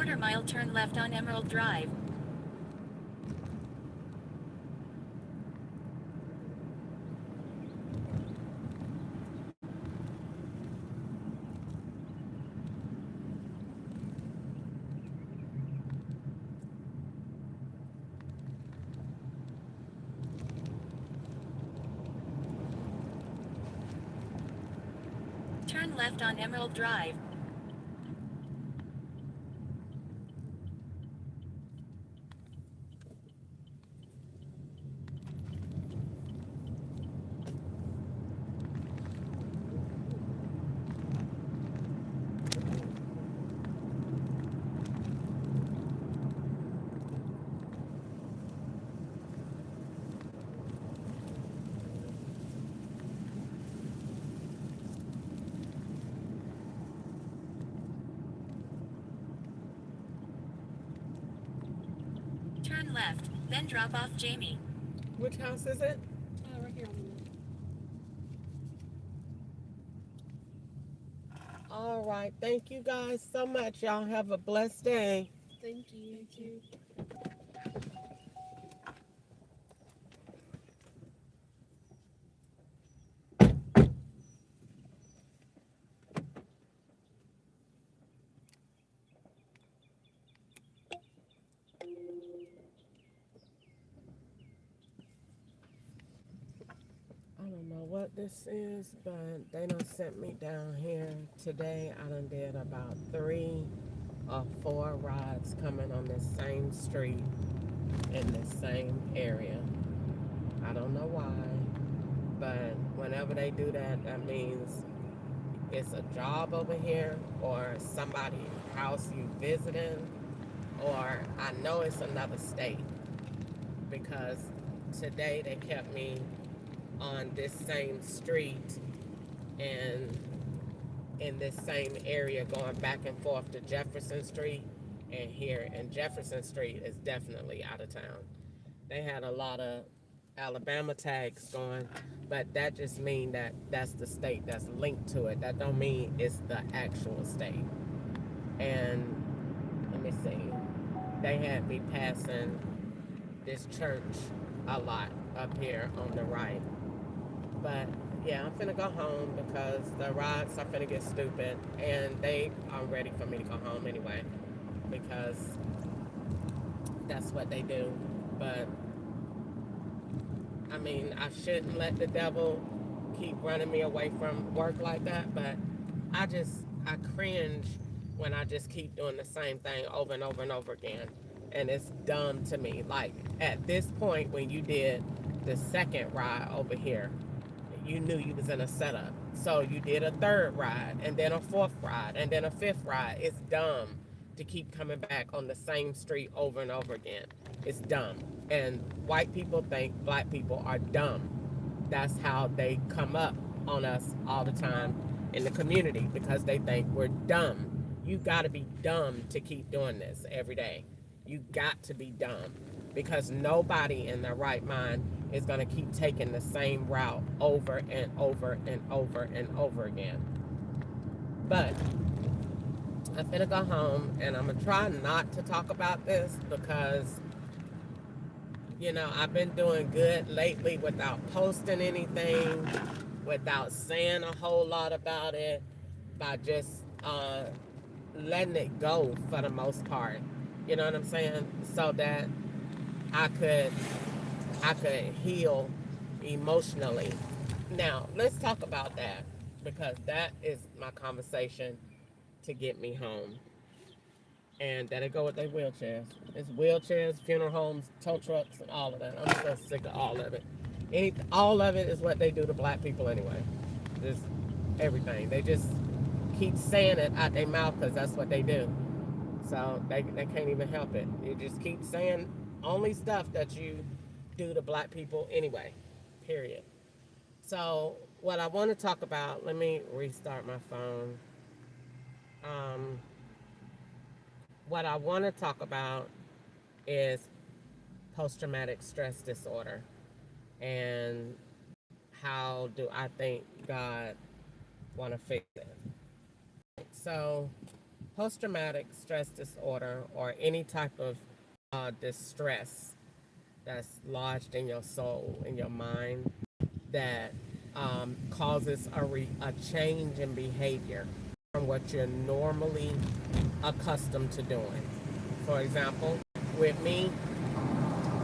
[SPEAKER 3] 1/4 mile, turn left on Emerald Drive. Turn left on Emerald Drive. Turn left, then drop off Jamie.
[SPEAKER 1] Which house is it?
[SPEAKER 4] Right here.
[SPEAKER 1] All right. Thank you guys so much. Y'all have a blessed day.
[SPEAKER 4] Thank you. You too.
[SPEAKER 1] I don't know what this is, but they done sent me down here today. I done did about 3 or 4 rides coming on this same street in this same area. I don't know why, but whenever they do that, that means it's a job over here or somebody's house you visiting, or I know it's another state, because today they kept me on this same street and in this same area going back and forth to Jefferson Street, and here in Jefferson Street is definitely out of town. They had a lot of Alabama tags going, but that just mean that that's the state that's linked to it. That don't mean it's the actual state. And let me see, they had me passing this church a lot up here on the right. But yeah, I'm finna go home because the rides are finna get stupid, and they are ready for me to go home anyway, because that's what they do. But I mean, I shouldn't let the devil keep running me away from work like that, but I cringe when I just keep doing the same thing over and over and over again. And it's dumb to me. Like, at this point, when you did the second ride over here, you knew you was in a setup. So you did a 3rd ride, and then a 4th ride, and then a 5th ride. It's dumb to keep coming back on the same street over and over again. It's dumb. And white people think black people are dumb. That's how they come up on us all the time in the community, because they think we're dumb. You gotta be dumb to keep doing this every day. You got to be dumb, because nobody in their right mind is going to keep taking the same route over and over and over and over again. But I'm finna go home, and I'm gonna try not to talk about this, because you know, I've been doing good lately without posting anything, without saying a whole lot about it, by just letting it go for the most part. You know what I'm saying? So that I could heal emotionally. Now, let's talk about that, because that is my conversation to get me home. And that'll go with their wheelchairs. It's wheelchairs, funeral homes, tow trucks, and all of that. I'm so sick of all of it. All of it is what they do to black people anyway. Just everything. They just keep saying it out their mouth because that's what they do. So they can't even help it. You just keep saying only stuff that you do to black people anyway, period. So what I want to talk about, let me restart my phone. What I want to talk about is post-traumatic stress disorder, and how do I think God want to fix it. So post-traumatic stress disorder or any type of distress that's lodged in your soul, in your mind, that causes a change in behavior from what you're normally accustomed to doing. For example, with me,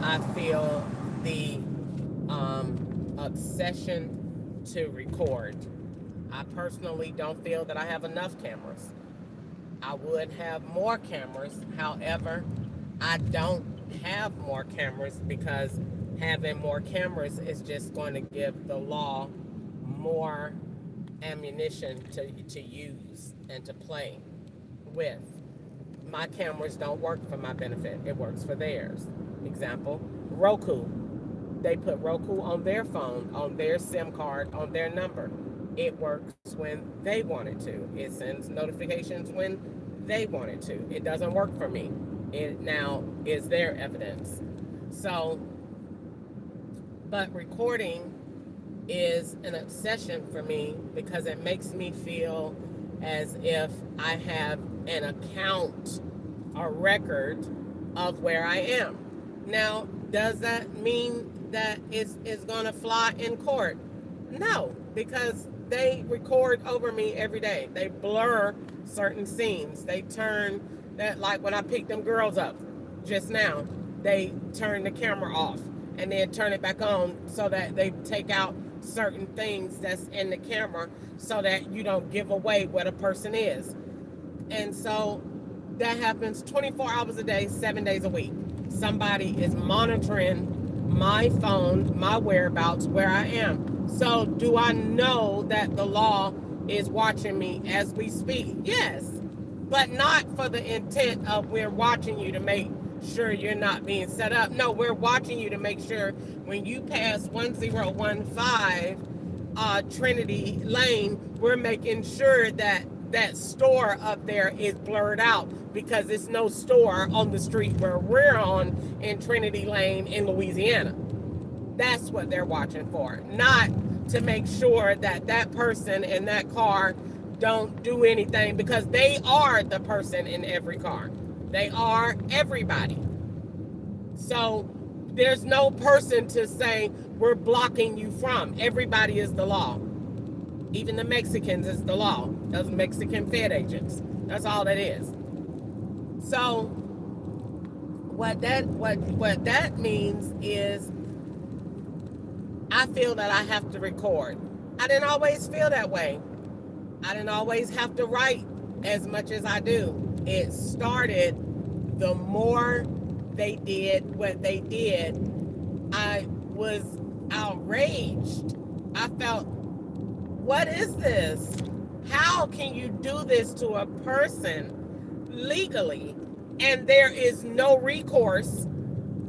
[SPEAKER 1] I feel the obsession to record. I personally don't feel that I have enough cameras. I would have more cameras. However, I don't have more cameras because having more cameras is just going to give the law more ammunition to use and to play with. My cameras don't work for my benefit. It works for theirs. Example, Roku. They put Roku on their phone, on their SIM card, on their number. It works when they want it to. It sends notifications when they want it to. It doesn't work for me. It now is their evidence. So, but recording is an obsession for me because it makes me feel as if I have an account, a record of where I am. Now, does that mean that it's going to fly in court? No, because they record over me every day. They blur certain scenes. They turn that, like when I picked them girls up just now, they turn the camera off and then turn it back on so that they take out certain things that's in the camera so that you don't give away what a person is. And so that happens 24 hours a day, 7 days a week. Somebody is monitoring my phone, my whereabouts, where I am. So do I know that the law is watching me as we speak? Yes, but not for the intent of we're watching you to make sure you're not being set up. No, we're watching you to make sure when you pass 1015 Trinity Lane, we're making sure that that store up there is blurred out because it's no store on the street where we're on in Trinity Lane in Louisiana. That's what they're watching for, not to make sure that that person in that car don't do anything, because they are the person in every car. They are everybody. So there's no person to say we're blocking you from. Everybody is the law. Even the Mexicans is the law. Those Mexican Fed agents. That's all that is. So what that means is I feel that I have to record. I didn't always feel that way. I didn't always have to write as much as I do. It started the more they did what they did. I was outraged. I felt, what is this? How can you do this to a person legally and there is no recourse?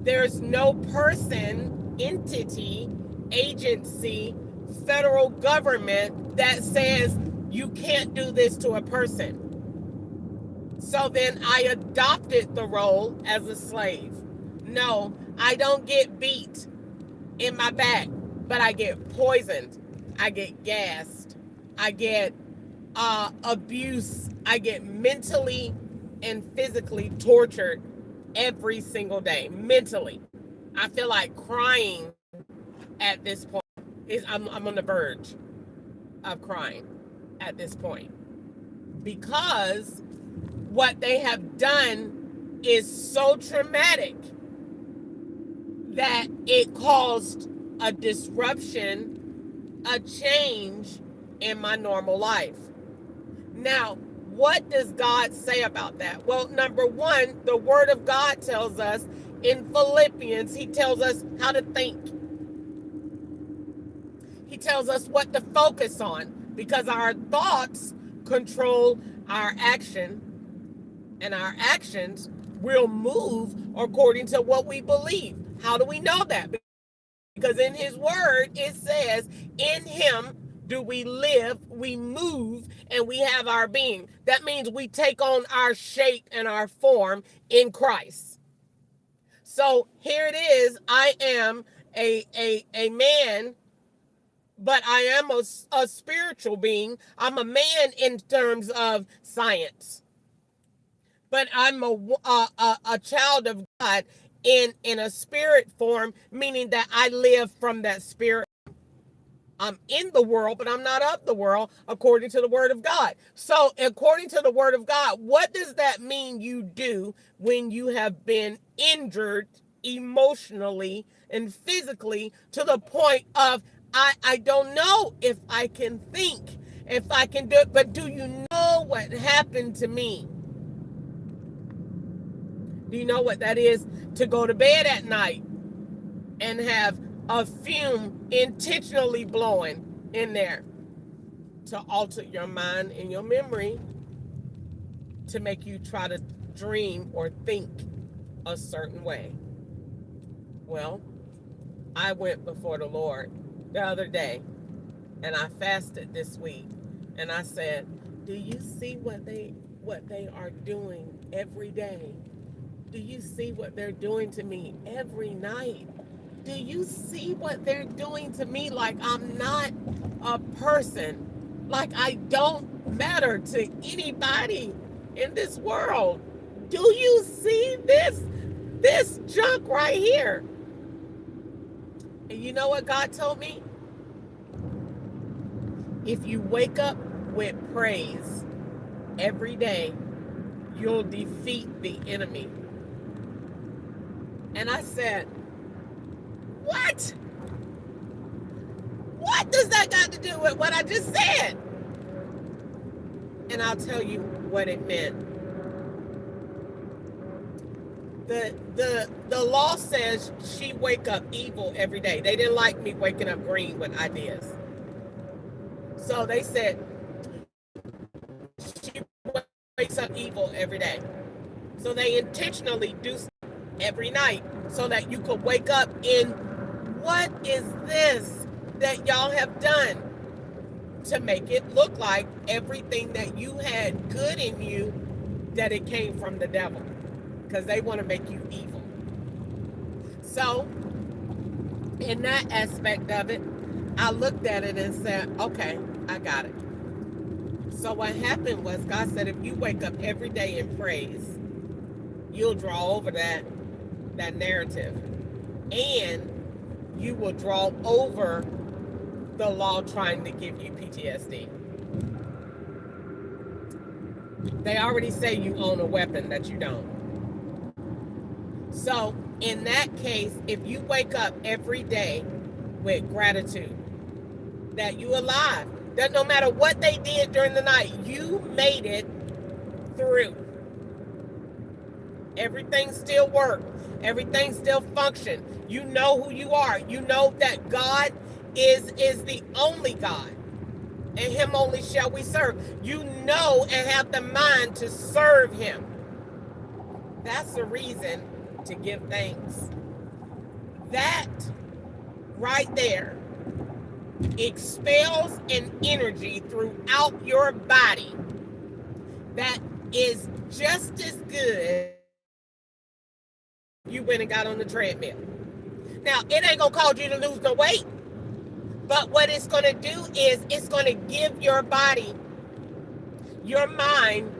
[SPEAKER 1] There's no person, entity, agency, federal government that says you can't do this to a person. So then I adopted the role as a slave. No, I don't get beat in my back, but I get poisoned. I get gassed. I get abuse. I get mentally and physically tortured every single day. Mentally. I feel like crying at this point. I'm on the verge of crying at this point. Because what they have done is so traumatic that it caused a disruption, a change in my normal life. Now, what does God say about that? Well, number one, the Word of God tells us in Philippians, He tells us how to think. He tells us what to focus on, because our thoughts control our action, and our actions will move according to what we believe. How do we know that? Because in His Word, it says, in Him do we live, we move, and we have our being. That means we take on our shape and our form in Christ. So here it is. I am a man, but I am a spiritual being. I'm a man in terms of science. but I'm a child of God in a spirit form, meaning that I live from that spirit. I'm in the world, but I'm not of the world, according to the word of God. So according to the word of God, what does that mean you do when you have been injured emotionally and physically to the point of, I don't know if I can think, if I can do it, but do you know what happened to me? Do you know what that is? To go to bed at night and have a fume intentionally blowing in there to alter your mind and your memory, to make you try to dream or think a certain way. Well, I went before the Lord the other day and I fasted this week, and I said, do you see what they are doing every day? Do you see what they're doing to me every night? Do you see what they're doing to me? Like I'm not a person, like I don't matter to anybody in this world. Do you see this junk right here? And you know what God told me? If you wake up with praise every day, you'll defeat the enemy. And I said, what? What does that got to do with what I just said? And I'll tell you what it meant. The law says she wake up evil every day. They didn't like me waking up green with ideas. So they said she wakes up evil every day. So they intentionally do every night so that you could wake up in, what is this that y'all have done to make it look like everything that you had good in you, that it came from the devil, because they want to make you evil. So in that aspect of it, I looked at it and said, okay, I got it. So what happened was, God said, if you wake up every day in praise, you'll draw over that narrative, and you will draw over the law trying to give you PTSD. They already say you own a weapon that you don't. So in that case, if you wake up every day with gratitude that you alive, that no matter what they did during the night, you made it through. Everything still worked. Everything still functioned. You know who you are. You know that God is the only God, and him only shall we serve. You know and have the mind to serve him. That's the reason to give thanks. That right there expels an energy throughout your body that is just as good you went and got on the treadmill. Now, it ain't gonna cause you to lose no weight, but what it's gonna do is it's gonna give your body, your mind,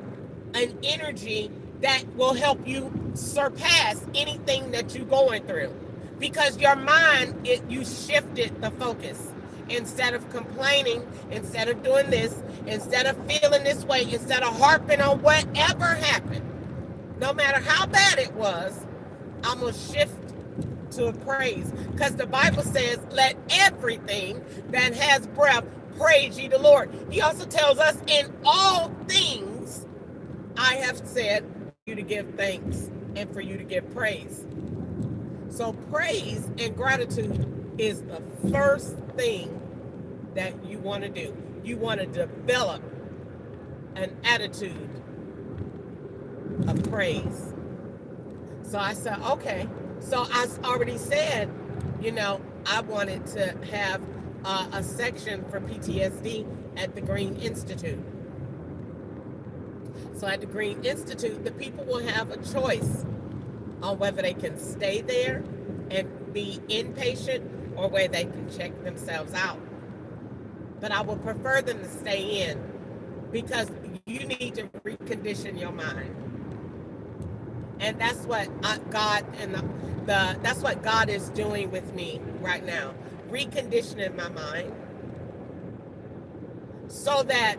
[SPEAKER 1] an energy that will help you surpass anything that you're going through. Because your mind, you shifted the focus. Instead of complaining, instead of doing this, instead of feeling this way, instead of harping on whatever happened, no matter how bad it was, I'm going to shift to a praise. Because the Bible says, let everything that has breath praise ye the Lord. He also tells us, in all things, I have said for you to give thanks and for you to give praise. So praise and gratitude is the first thing that you want to do. You want to develop an attitude of praise. So I said, okay. So I already said, I wanted to have a section for PTSD at the Green Institute. So at the Green Institute, the people will have a choice on whether they can stay there and be inpatient or whether they can check themselves out. But I would prefer them to stay in, because you need to recondition your mind. And that's what that's what God is doing with me right now, reconditioning my mind so that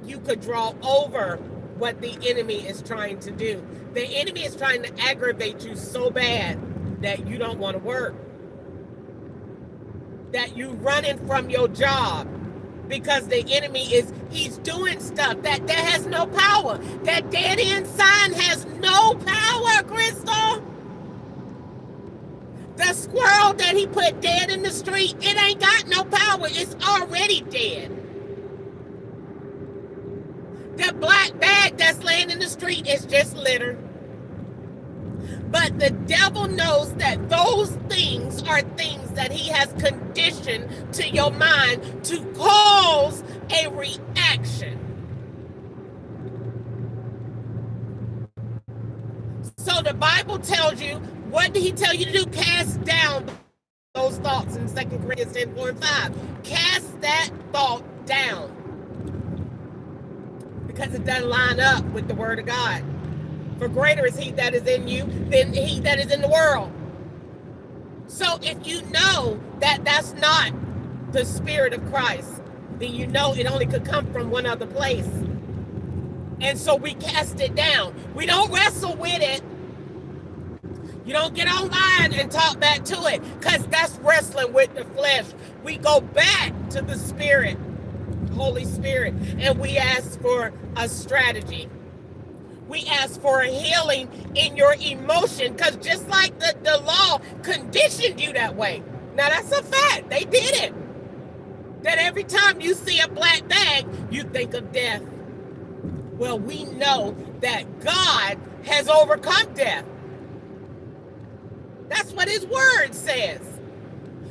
[SPEAKER 1] you could draw over what the enemy is trying to do. The enemy is trying to aggravate you so bad that you don't want to work, that you running from your job, because the enemy he's doing stuff that has no power. That dead end sign has no power, Crystal. The squirrel that he put dead in the street, it ain't got no power. It's already dead. The black bag that's laying in the street is just litter. But the devil knows that those things are things that he has conditioned to your mind to cause a reaction. So the Bible tells you, what did he tell you to do? Cast down those thoughts in 2 Corinthians 10:4-5. Cast that thought down. Because it doesn't line up with the word of God. For greater is he that is in you than he that is in the world. So if you know that that's not the Spirit of Christ, then you know it only could come from one other place. And so we cast it down. We don't wrestle with it. You don't get online and talk back to it, because that's wrestling with the flesh. We go back to the Spirit, Holy Spirit, and we ask for a strategy. We ask for a healing in your emotion, because just like the law conditioned you that way. Now that's a fact. They did it. That every time you see a black bag, you think of death. Well, we know that God has overcome death. That's what his word says.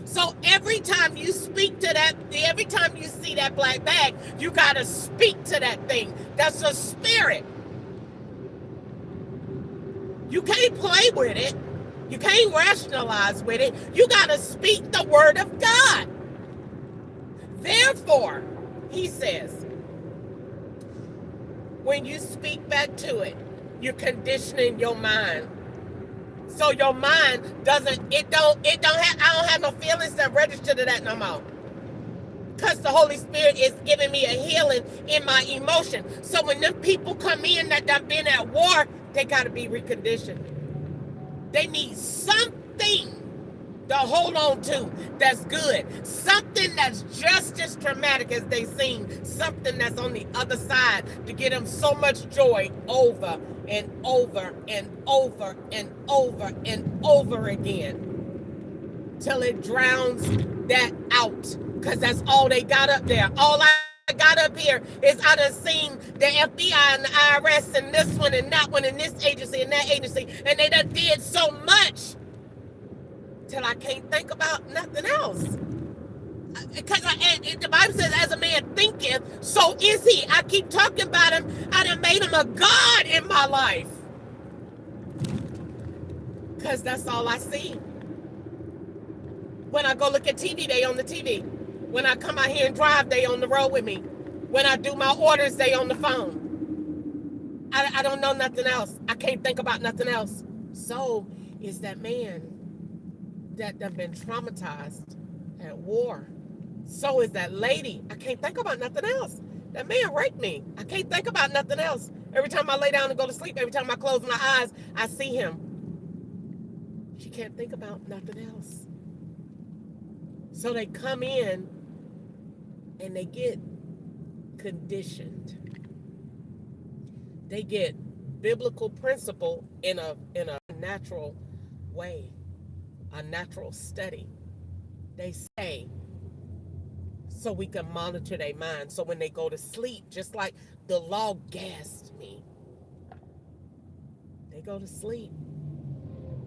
[SPEAKER 1] So every time you speak to that, every time you see that black bag, you got to speak to that thing. That's a spirit. You can't play with it. You can't rationalize with it. You got to speak the word of God. Therefore, he says, when you speak back to it, you're conditioning your mind. So your mind I don't have no feelings that register to that no more. Because the Holy Spirit is giving me a healing in my emotion. So when them people come in that have been at war, they got to be reconditioned. They need something to hold on to that's good. Something that's just as traumatic as they seen. Something that's on the other side to give them so much joy over and over and over and over and over again. Till it drowns that out. Because that's all they got up there. All I got up here is I done seen the FBI and the IRS and this one and that one and this agency and that agency, and they done did so much till I can't think about nothing else. Because the Bible says, as a man thinketh, so is he. I keep talking about him. I done made him a God in my life. Because that's all I see. When I go look at TV, they on the TV. When I come out here and drive, they on the road with me. When I do my orders, they on the phone. I don't know nothing else. I can't think about nothing else. So is that man that done been traumatized at war. So is that lady. I can't think about nothing else. That man raped me. I can't think about nothing else. Every time I lay down and go to sleep, every time I close my eyes, I see him. She can't think about nothing else. So they come in and they get conditioned. They get biblical principle in a natural way, a natural study. They say, so we can monitor their mind. So when they go to sleep, just like the law gassed me, they go to sleep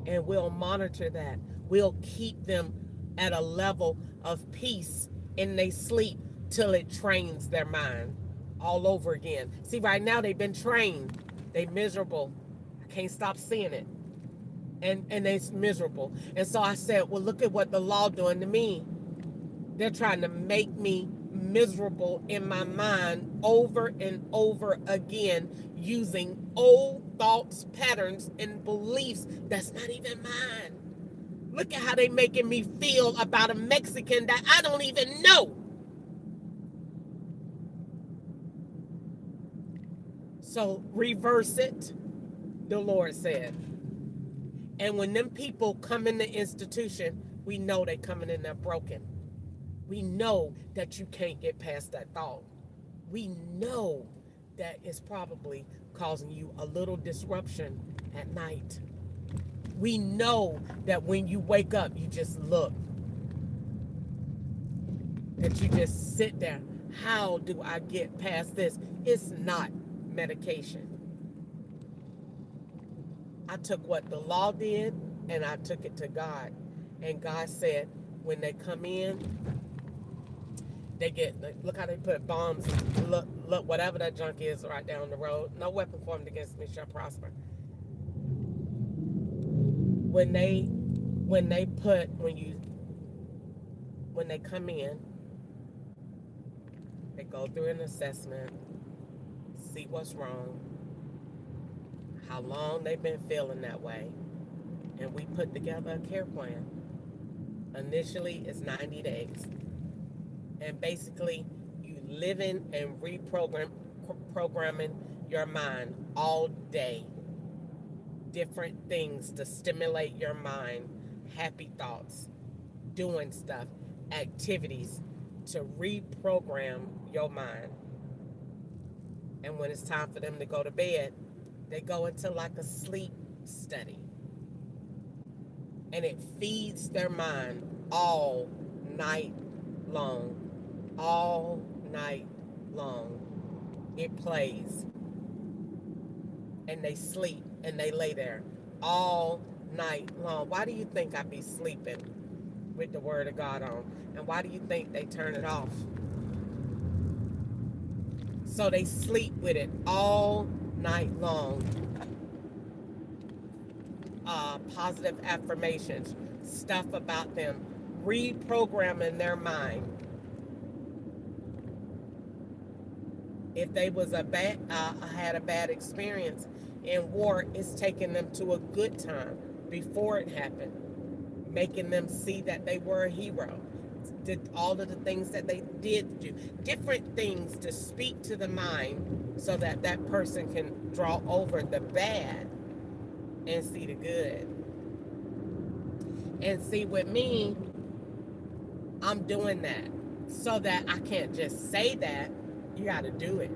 [SPEAKER 1] and we'll monitor that. We'll keep them at a level of peace in their sleep till it trains their mind all over again. See, right now they've been trained. They miserable. I can't stop seeing it. And it's miserable. And so I said, well, look at what the law doing to me. They're trying to make me miserable in my mind over and over again using old thoughts, patterns, and beliefs that's not even mine. Look at how they making me feel about a Mexican that I don't even know. So reverse it, the Lord said. And when them people come in the institution, we know they coming in there broken. We know that you can't get past that thought. We know that it's probably causing you a little disruption at night. We know that when you wake up, you just look. That you just sit there. How do I get past this? It's not medication. I took what the law did and I took it to God. And God said, when they come in, they get, look how they put bombs, look, whatever that junk is right down the road. No weapon formed against me shall prosper. When they come in, they go through an assessment, see what's wrong, how long they've been feeling that way, and we put together a care plan. Initially, it's 90 days. And basically, you living and reprogramming your mind all day. Different things to stimulate your mind, happy thoughts, doing stuff, activities to reprogram your mind. And when it's time for them to go to bed, they go into like a sleep study. And it feeds their mind all night long. All night long. It plays. And they sleep and they lay there all night long. Why do you think I be sleeping with the word of God on? And why do you think they turn it off? So they sleep with it all night long. Positive affirmations, stuff about them, reprogramming their mind. If they was had a bad experience in war, it's taking them to a good time before it happened, making them see that they were a hero. Did all of the things that they did do, different things to speak to the mind so that that person can draw over the bad and see the good. And see, with me, I'm doing that so that I can't just say that. You got to do it.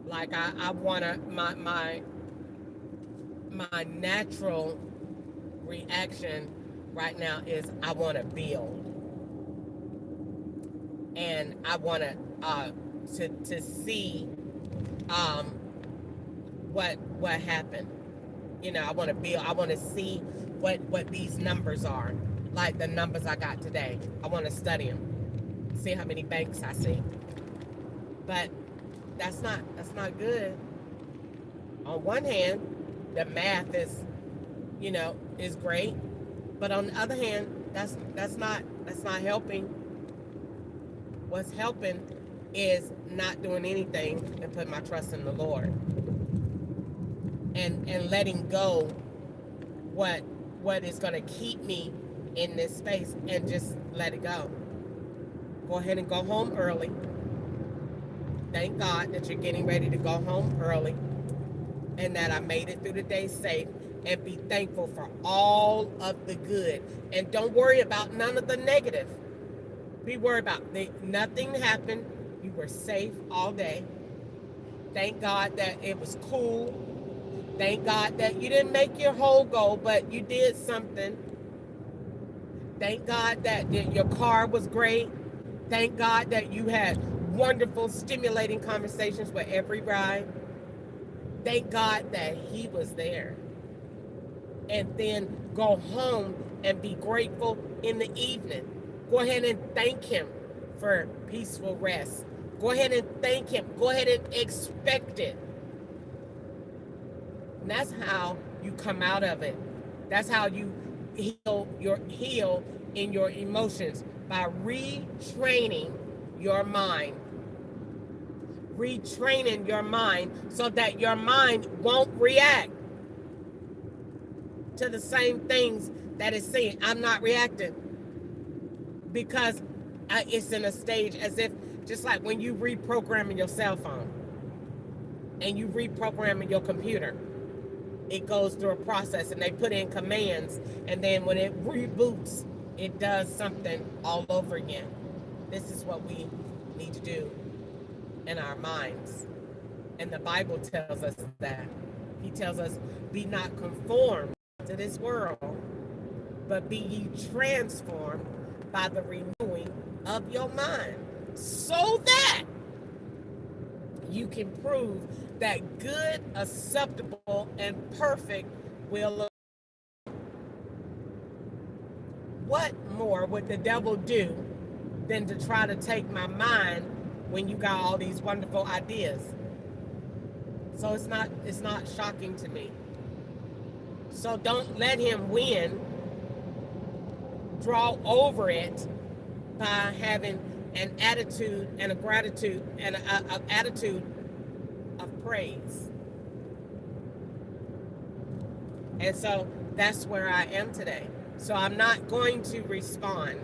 [SPEAKER 1] Like I want to, my natural reaction right now is I want to build. And I want to see what happened. You know, I want to build. I want to see what these numbers are. Like the numbers I got today. I want to study them. See how many banks I see. But that's not good. On one hand, the math is, you know, is great. But on the other hand, that's not helping. What's helping is not doing anything and putting my trust in the Lord. And letting go what is going to keep me in this space and just let it go. Go ahead and go home early. Thank God that you're getting ready to go home early and that I made it through the day safe, and be thankful for all of the good. And don't worry about none of the negative. Be worried about nothing happened. You were safe all day. Thank God that it was cool. Thank God that you didn't make your whole goal, but you did something. Thank God that your car was great. Thank God that you had wonderful, stimulating conversations with every ride. Thank God that He was there. And then go home and be grateful in the evening. Go ahead and thank Him for peaceful rest. Go ahead and thank Him. Go ahead and expect it. And that's how you come out of it. That's how you heal in your emotions, by retraining your mind. retraining your mind so that your mind won't react to the same things that it's seeing. I'm not reacting because it's in a stage as if, just like when you reprogramming your cell phone and you reprogramming your computer, it goes through a process and they put in commands, and then when it reboots, it does something all over again. This is what we need to do in our minds. And the Bible tells us that. He tells us, be not conformed to this world, but be ye transformed by the renewing of your mind, so that you can prove that good, acceptable, and perfect will of God. What more would the devil do than to try to take my mind when you got all these wonderful ideas? So it's not shocking to me. So don't let him win, draw over it by having an attitude and a gratitude and an attitude of praise. And so that's where I am today. So I'm not going to respond.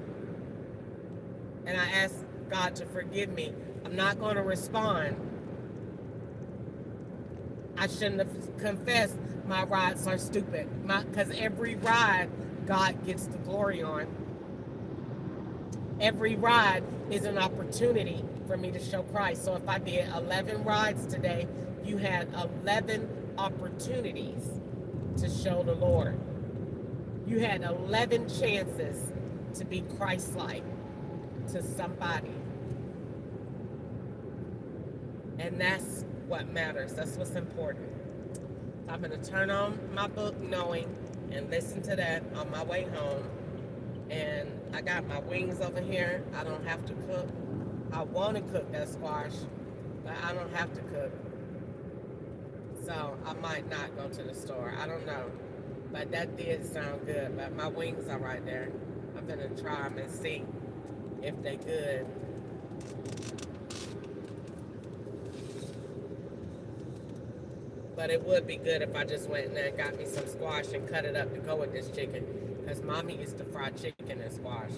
[SPEAKER 1] And I ask God to forgive me. I'm not going to respond. I shouldn't have confessed my rides are stupid. Because every ride, God gets the glory on. Every ride is an opportunity for me to show Christ. So if I did 11 rides today, you had 11 opportunities to show the Lord. You had 11 chances to be Christ-like to somebody. And that's what matters. That's what's important. I'm going to turn on my book, Knowing, and listen to that on my way home. And I got my wings over here. I don't have to cook. I want to cook that squash, but I don't have to cook. So I might not go to the store. I don't know. But that did sound good. But my wings are right there. I'm going to try them and see if they're good. But it would be good if I just went in there and got me some squash and cut it up to go with this chicken. Because Mommy used to fry chicken and squash.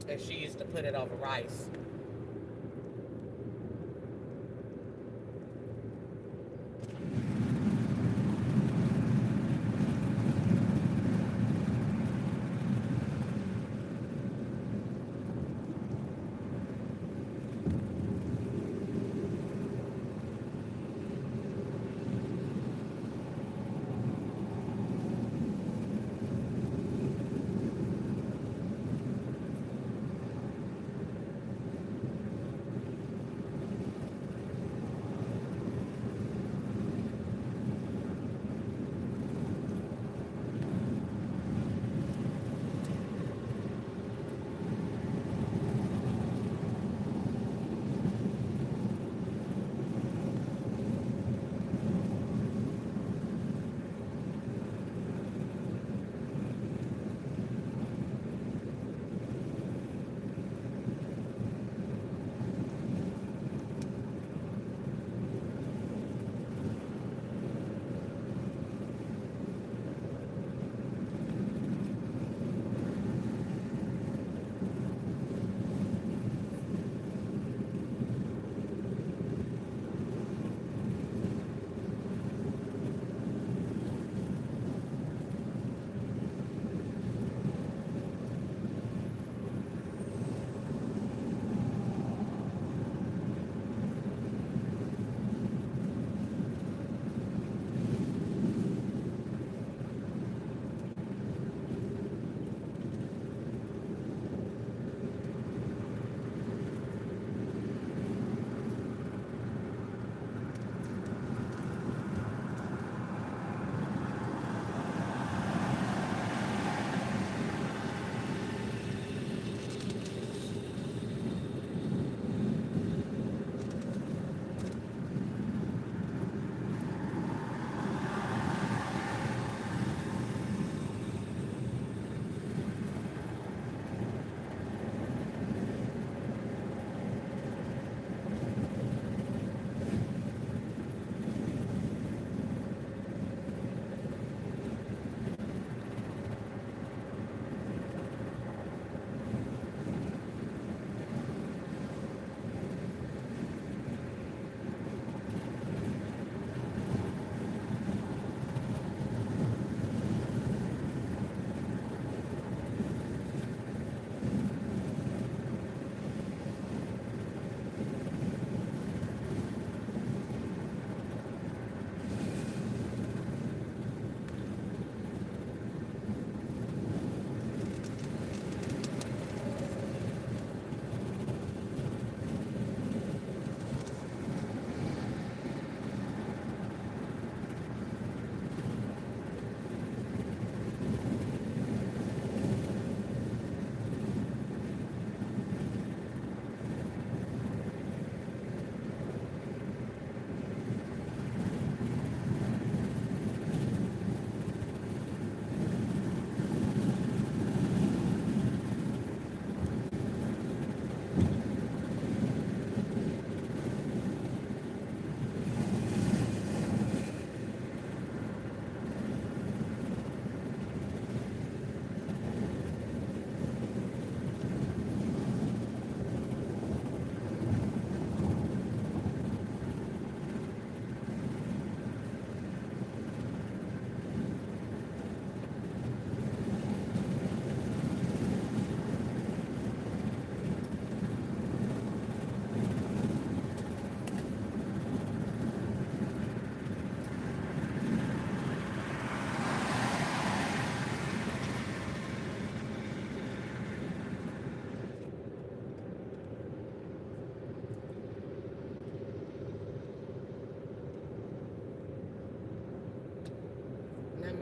[SPEAKER 1] And she used to put it over rice.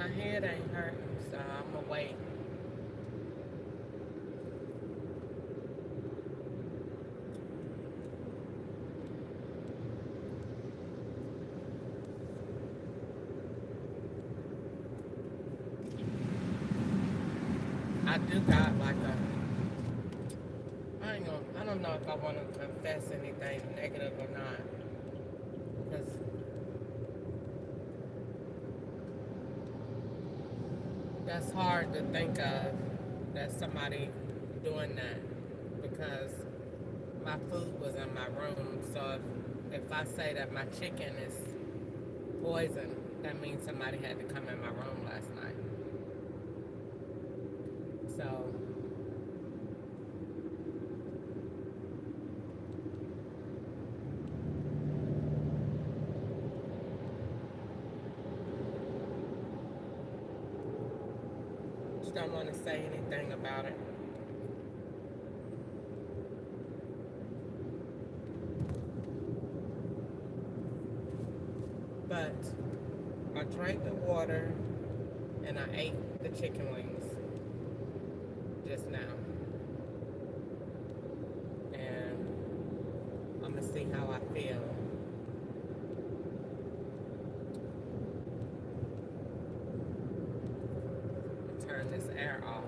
[SPEAKER 1] My head ain't hurt, so I'm gonna wait. I do got like I don't know if I want to confess anything negative or not. Because that's hard to think of, that somebody doing that, because my food was in my room. So if I say that my chicken is poisoned, that means somebody had to come in my room last night. So just don't want to say anything about it. But I drank the water and I ate the chicken wings just now. And I'm gonna see how I feel. Turn this air off.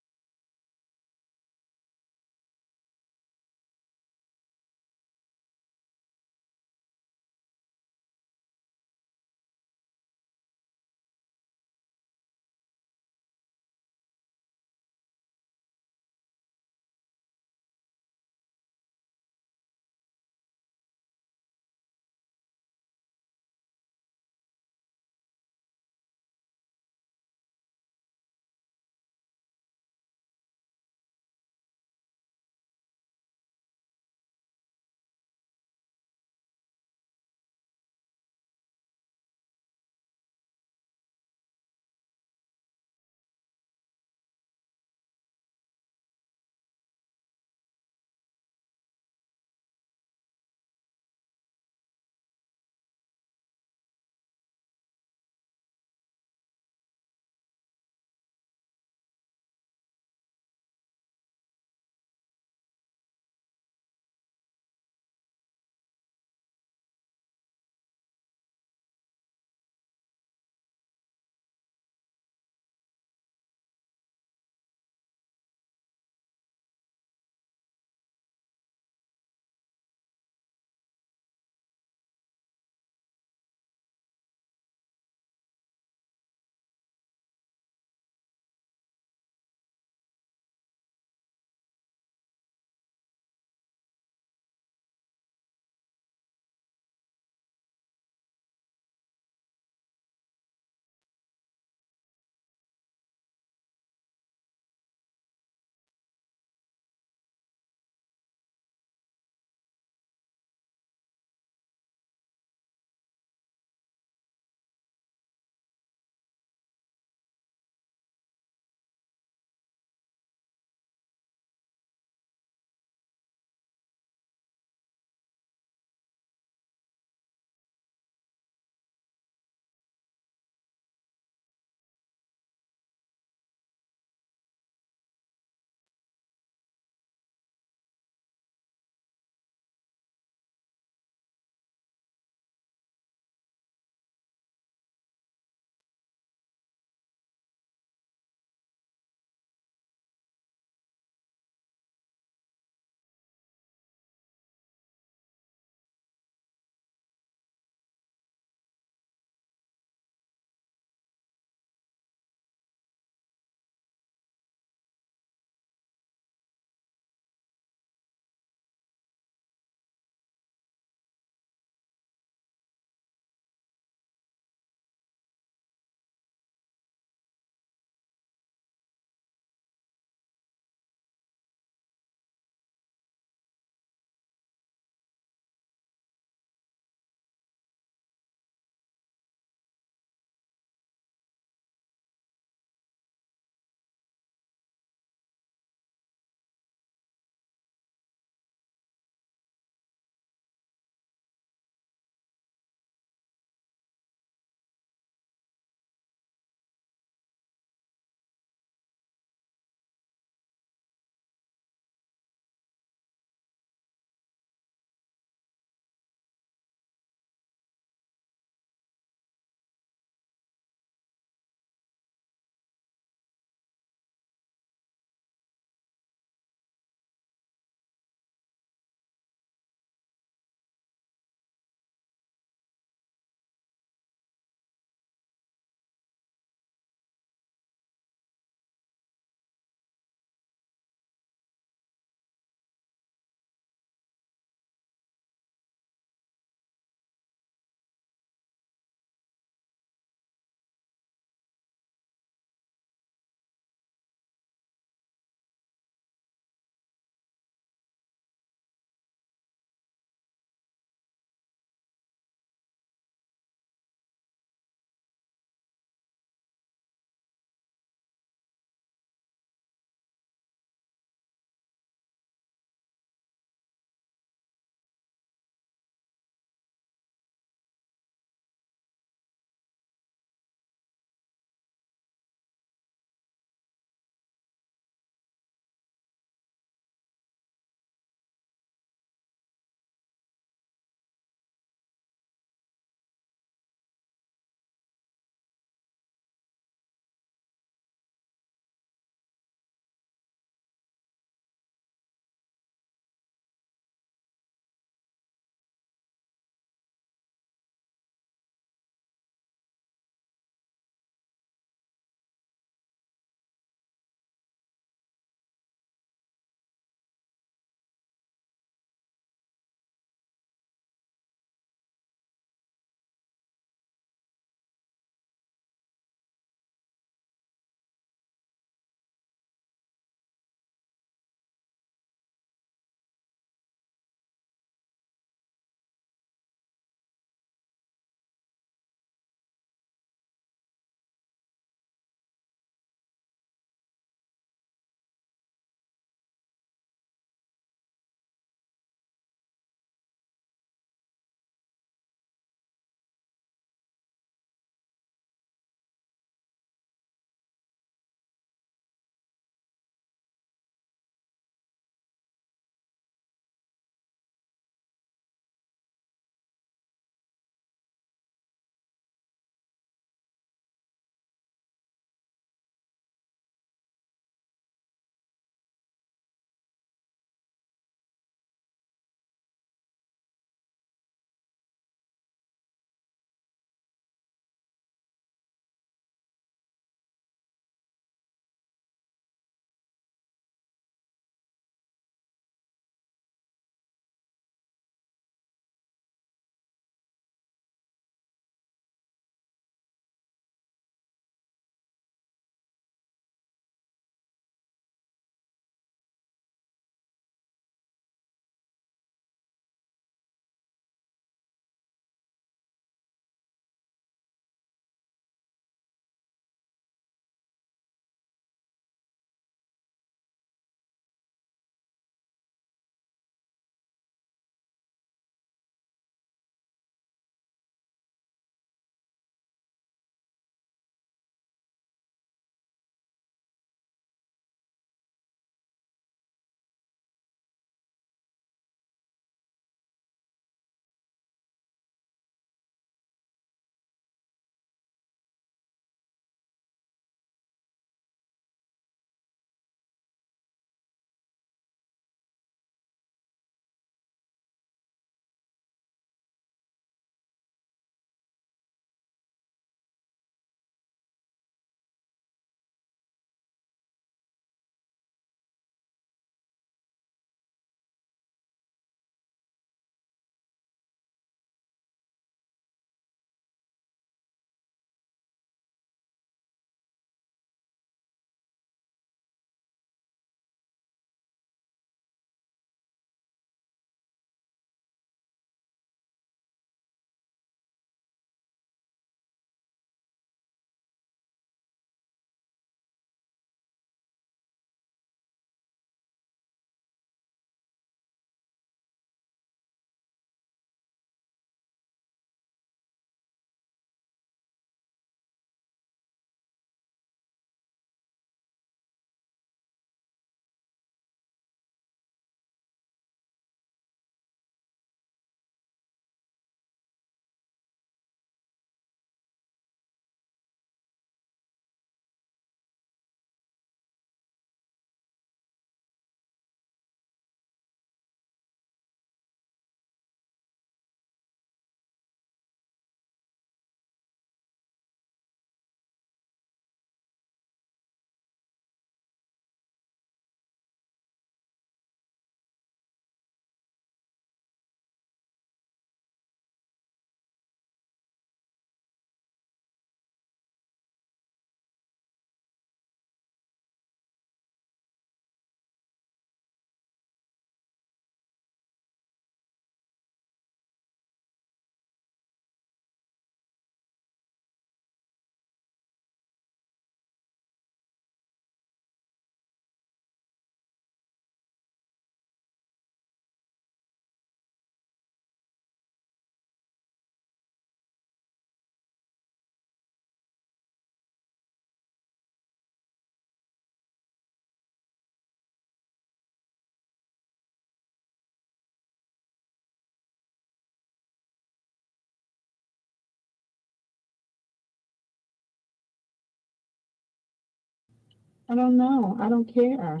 [SPEAKER 14] I don't know. I don't care.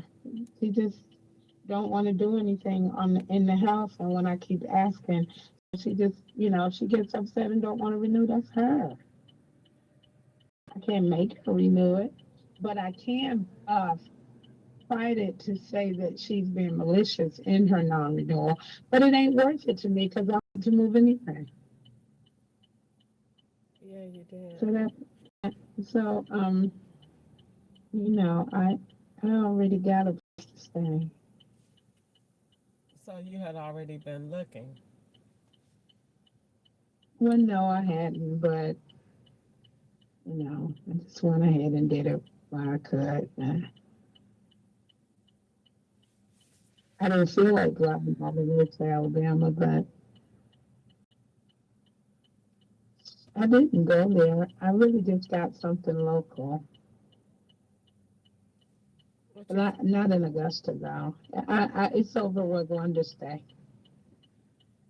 [SPEAKER 14] She just don't want to do anything in the house, and when I keep asking, she just, she gets upset and don't want to renew. That's her. I can't make her renew it, but I can fight it to say that she's being malicious in her non-renewal. But it ain't worth it to me because I want to move anyway.
[SPEAKER 1] Yeah, you did.
[SPEAKER 14] So I already got a place to stay.
[SPEAKER 1] So you had already been looking.
[SPEAKER 14] Well, no, I hadn't, but I just went ahead and did it while I could. I didn't feel like driving all the way to Alabama, but I didn't go there. I really just got something local. Not in Augusta, though. It's over where we're going to stay.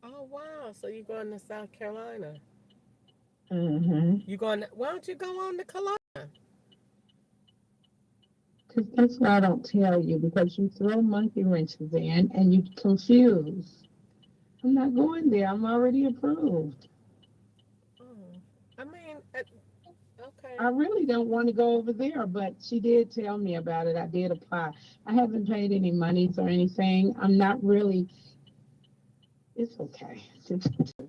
[SPEAKER 1] Oh, wow. So you're going to South Carolina.
[SPEAKER 14] Mm-hmm.
[SPEAKER 1] Why don't you go on to Columbia?
[SPEAKER 14] Because that's what I don't tell you, because you throw monkey wrenches in and you confuse. I'm not going there. I'm already approved.
[SPEAKER 1] Oh, I mean, okay.
[SPEAKER 14] I really don't want to go over there, but she did tell me about it. I did apply. I haven't paid any monies or anything. I'm not really. It's okay. It's okay.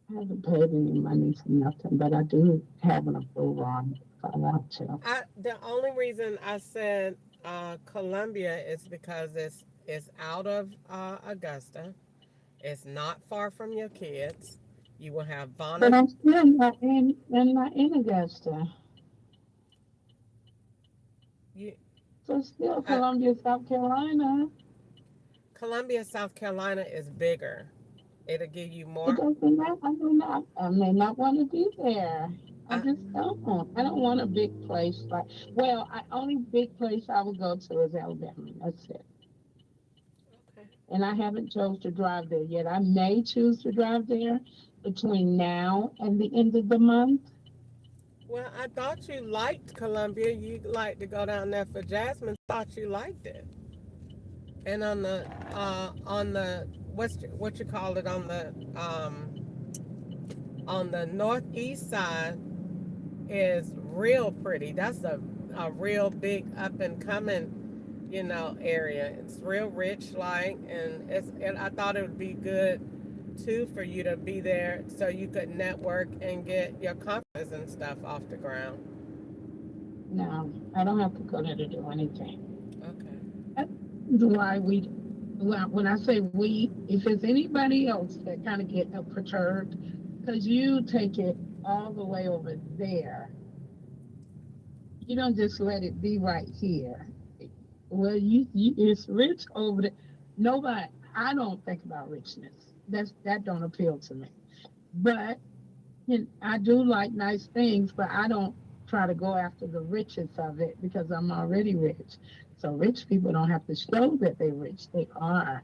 [SPEAKER 14] I haven't paid any money for nothing, but I do have an approval on it if I want to.
[SPEAKER 1] The only reason I said Columbia is because it's out of Augusta. It's not far from your kids. You will have Bonnet.
[SPEAKER 14] But I'm still not in Augusta. So still Columbia, South Carolina.
[SPEAKER 1] Columbia, South Carolina is bigger. It'll give you more.
[SPEAKER 14] It doesn't matter. I may not want to be there. I just don't. I don't want a big place only big place I would go to is Alabama. That's it.
[SPEAKER 1] Okay.
[SPEAKER 14] And I haven't chose to drive there yet. I may choose to drive there between now and the end of the month.
[SPEAKER 1] Well, I thought you liked Columbia. You like to go down there for Jasmine. Thought you liked it. And on the what you call it on the northeast side is real pretty. That's a real big up and coming, area. It's real rich and I thought it would be good too for you to be there so you could network and get your conferences and stuff off the ground.
[SPEAKER 14] No, I don't have to go there to do anything.
[SPEAKER 1] Okay.
[SPEAKER 14] That's why when I say we, if there's anybody else that kind of get perturbed, because you take it all the way over there, you don't just let it be right here. Well, it's rich over there. I don't think about richness. That don't appeal to me. But I do like nice things, but I don't try to go after the riches of it because I'm already rich. So rich people don't have to show that they're rich. They are.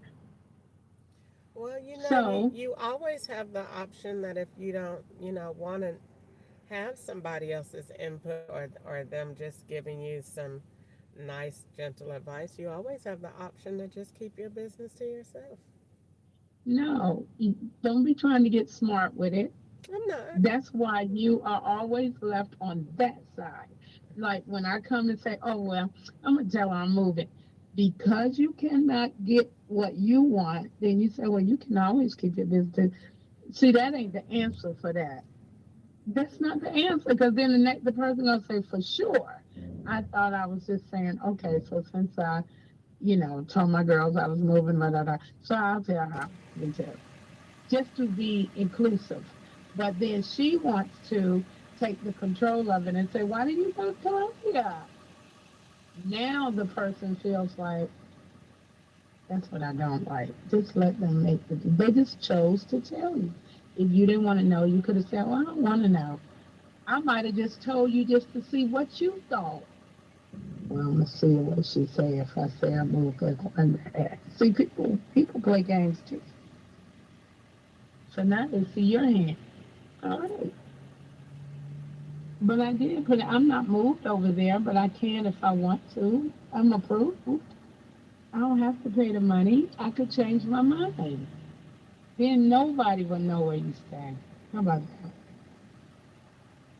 [SPEAKER 1] Well, you always have the option that if you don't, want to have somebody else's input or them just giving you some nice, gentle advice, you always have the option to just keep your business to yourself.
[SPEAKER 14] No, don't be trying to get smart with it.
[SPEAKER 1] I'm not.
[SPEAKER 14] That's why you are always left on that side. Like when I come and say, oh, well, I'm going to tell her I'm moving. Because you cannot get what you want, then you say, well, you can always keep your business. See, that ain't the answer for that. That's not the answer, because then the person going to say, for sure. I thought I was just saying, okay, so since I, told my girls I was moving, so I'll tell her. Just to be inclusive. But then she wants to take the control of it and say, why did you go to Columbia? Now the person feels like, that's what I don't like. Just let them they just chose to tell you. If you didn't want to know, you could have said, well, I don't want to know. I might have just told you just to see what you thought. Well, I'm going to see what she say if I say I move. See, people play games too. So now they see your hand. All right. But I did put it, I'm not moved over there, but I can if I want to. I'm approved. I don't have to pay the money. I could change my mind. Then nobody will know where you stay. How about that?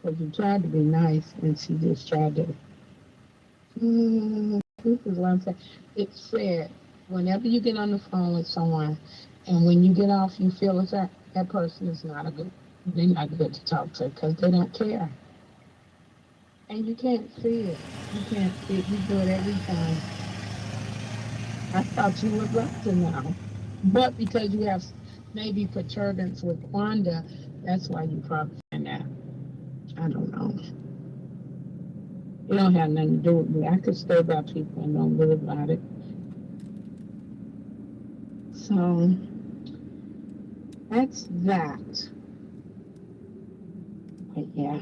[SPEAKER 14] Because you tried to be nice and she just tried to. This is what I'm saying. It said, whenever you get on the phone with someone and when you get off, you feel as that person is not a good, they're not good to talk to because they don't care. And you can't see it. You can't see it. You do it every time. I thought you would love to know. But because you have maybe perturbance with Wanda, that's why you probably find that. I don't know. It don't have nothing to do with me. I could stay by people and don't live about it. So that's that. But yeah.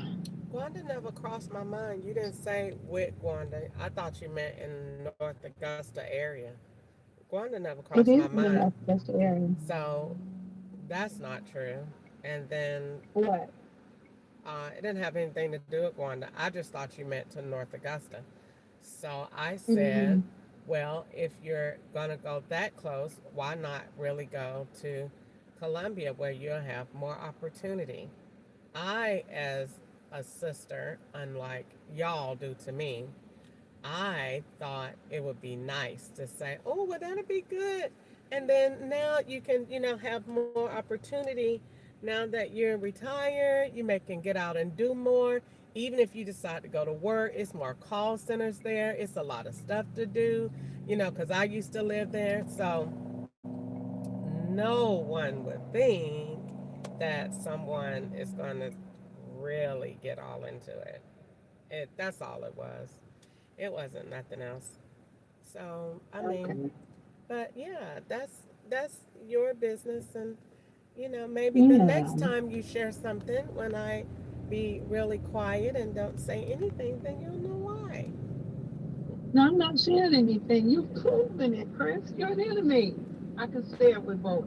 [SPEAKER 1] Gwanda never crossed my mind. You didn't say with Gwanda. I thought you meant in North Augusta area. Gwanda never crossed
[SPEAKER 14] It
[SPEAKER 1] my
[SPEAKER 14] is in the
[SPEAKER 1] mind.
[SPEAKER 14] North Augusta area.
[SPEAKER 1] So that's not true. And then
[SPEAKER 14] What?
[SPEAKER 1] it didn't have anything to do with Gwanda. I just thought you meant to North Augusta. So I
[SPEAKER 14] Mm-hmm.
[SPEAKER 1] said, well, if you're going to go that close, why not really go to Columbia where you'll have more opportunity? I, as a sister, unlike y'all do to me, I thought it would be nice to say, oh, well, that'll be good. And then now you can, have more opportunity. Now that you're retired, you can get out and do more. Even if you decide to go to work, it's more call centers there. It's a lot of stuff to do, because I used to live there. So no one would think that someone is going to really get all into it. That's all it was. It wasn't nothing else. So, I mean,
[SPEAKER 14] Okay.
[SPEAKER 1] but yeah, that's your business, and maybe the
[SPEAKER 14] Yeah.
[SPEAKER 1] next time you share something when I be really quiet and don't say anything, then you'll know why.
[SPEAKER 14] No, I'm not sharing anything. You've proven it, Chris. You're an enemy. I can say it with both.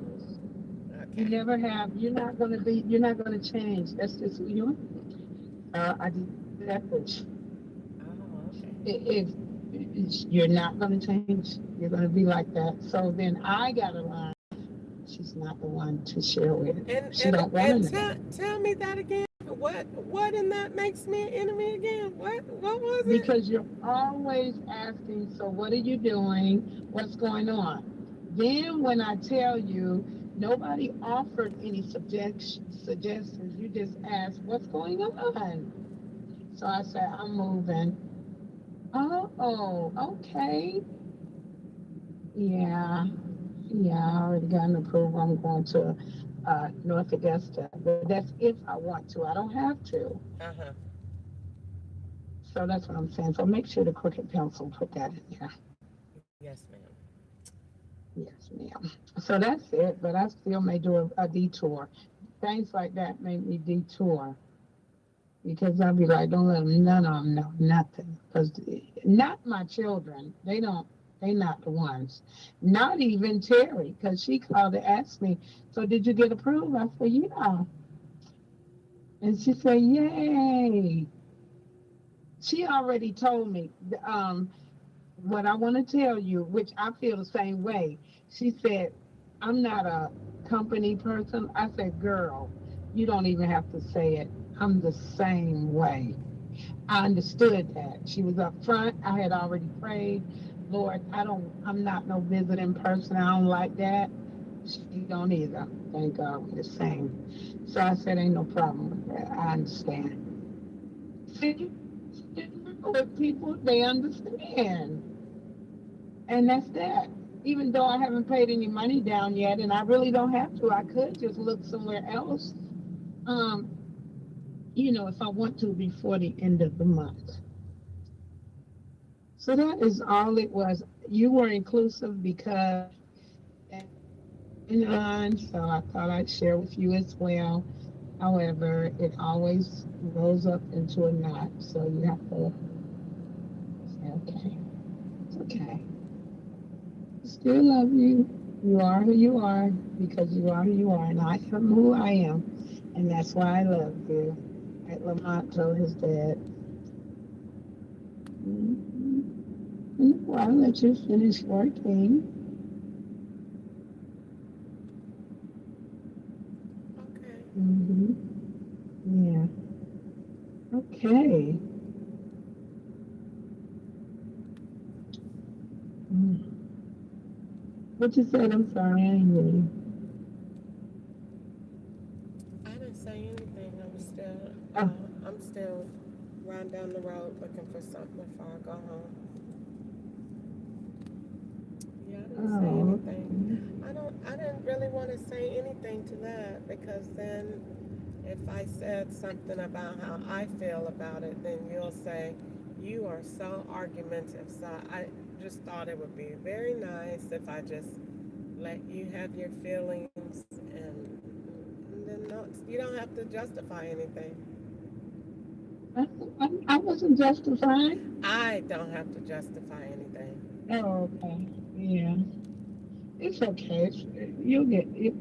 [SPEAKER 14] You
[SPEAKER 1] Okay.
[SPEAKER 14] never have. You're not gonna change. That's just who you are. I did that push.
[SPEAKER 1] Oh, okay.
[SPEAKER 14] You're not gonna change. You're gonna be like that. So then I gotta learn. She's not the one to share with.
[SPEAKER 1] And
[SPEAKER 14] She
[SPEAKER 1] and
[SPEAKER 14] don't want
[SPEAKER 1] and
[SPEAKER 14] to know.
[SPEAKER 1] tell me that again. What in that makes me an enemy again? What was it?
[SPEAKER 14] Because you're always asking, so what are you doing? What's going on? Then when I tell you, nobody offered any suggestions. You just asked, what's going on? So I said, I'm moving. Oh, okay. Yeah, I already got an approval. I'm going to North Augusta. But that's if I want to. I don't have to.
[SPEAKER 1] Uh-huh.
[SPEAKER 14] So that's what I'm saying. So make sure the Crooked Pencil put that in there.
[SPEAKER 1] Yes, ma'am.
[SPEAKER 14] Yes, ma'am. So that's it. But I still may do a detour. Things like that make me detour. Because I'll be like, don't let them, none of them know nothing. Because not my children. They not the ones. Not even Terry. Because she called to ask me, so did you get approved? I said, yeah. And she said, yay. She already told me what I want to tell you, which I feel the same way. She said, I'm not a company person. I said, girl, you don't even have to say it. I'm the same way. I understood that. She was up front. I had already prayed. Lord, I'm not no visiting person. I don't like that. She don't either. Thank God we're the same. So I said, ain't no problem with that. I understand. See, with people, they understand. And that's that. Even though I haven't paid any money down yet, and I really don't have to, I could just look somewhere else. If I want to before the end of the month. So that is all it was. You were inclusive because, so I thought I'd share with you as well. However, it always rolls up into a knot, so you have to say, okay, it's okay. Still love you. You are who you are because you are who you are, and I am who I am, and that's why I love you. At Lamont told his dad. Well, I'll let you finish working.
[SPEAKER 1] Okay.
[SPEAKER 14] Yeah. Okay. What you said? I'm sorry, I didn't hear you.
[SPEAKER 1] I didn't say anything.
[SPEAKER 14] Oh.
[SPEAKER 1] I'm still riding down the road looking for something before I go home. Yeah, I didn't say anything. I didn't really want to say anything to that, because then if I said something about how I feel about it, then you'll say, you are so argumentative. So I just thought it would be very nice if I just let you have your feelings, and then you don't have to justify anything.
[SPEAKER 14] I wasn't justifying.
[SPEAKER 1] I don't have to justify anything.
[SPEAKER 14] Oh, okay. Yeah. It's okay. You'll get it.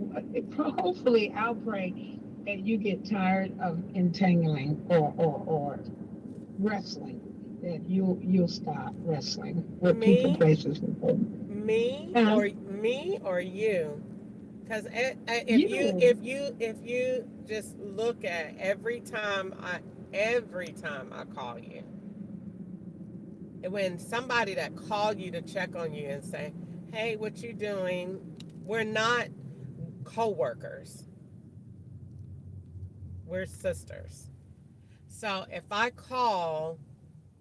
[SPEAKER 14] Hopefully, I'll pray that you get tired of entangling or wrestling. That you'll stop wrestling with people, places, and things.
[SPEAKER 1] Me or you? Because if you just look at every time I call you, when somebody that called you to check on you and say, hey, what you doing? We're not co-workers. We're sisters. So if I call,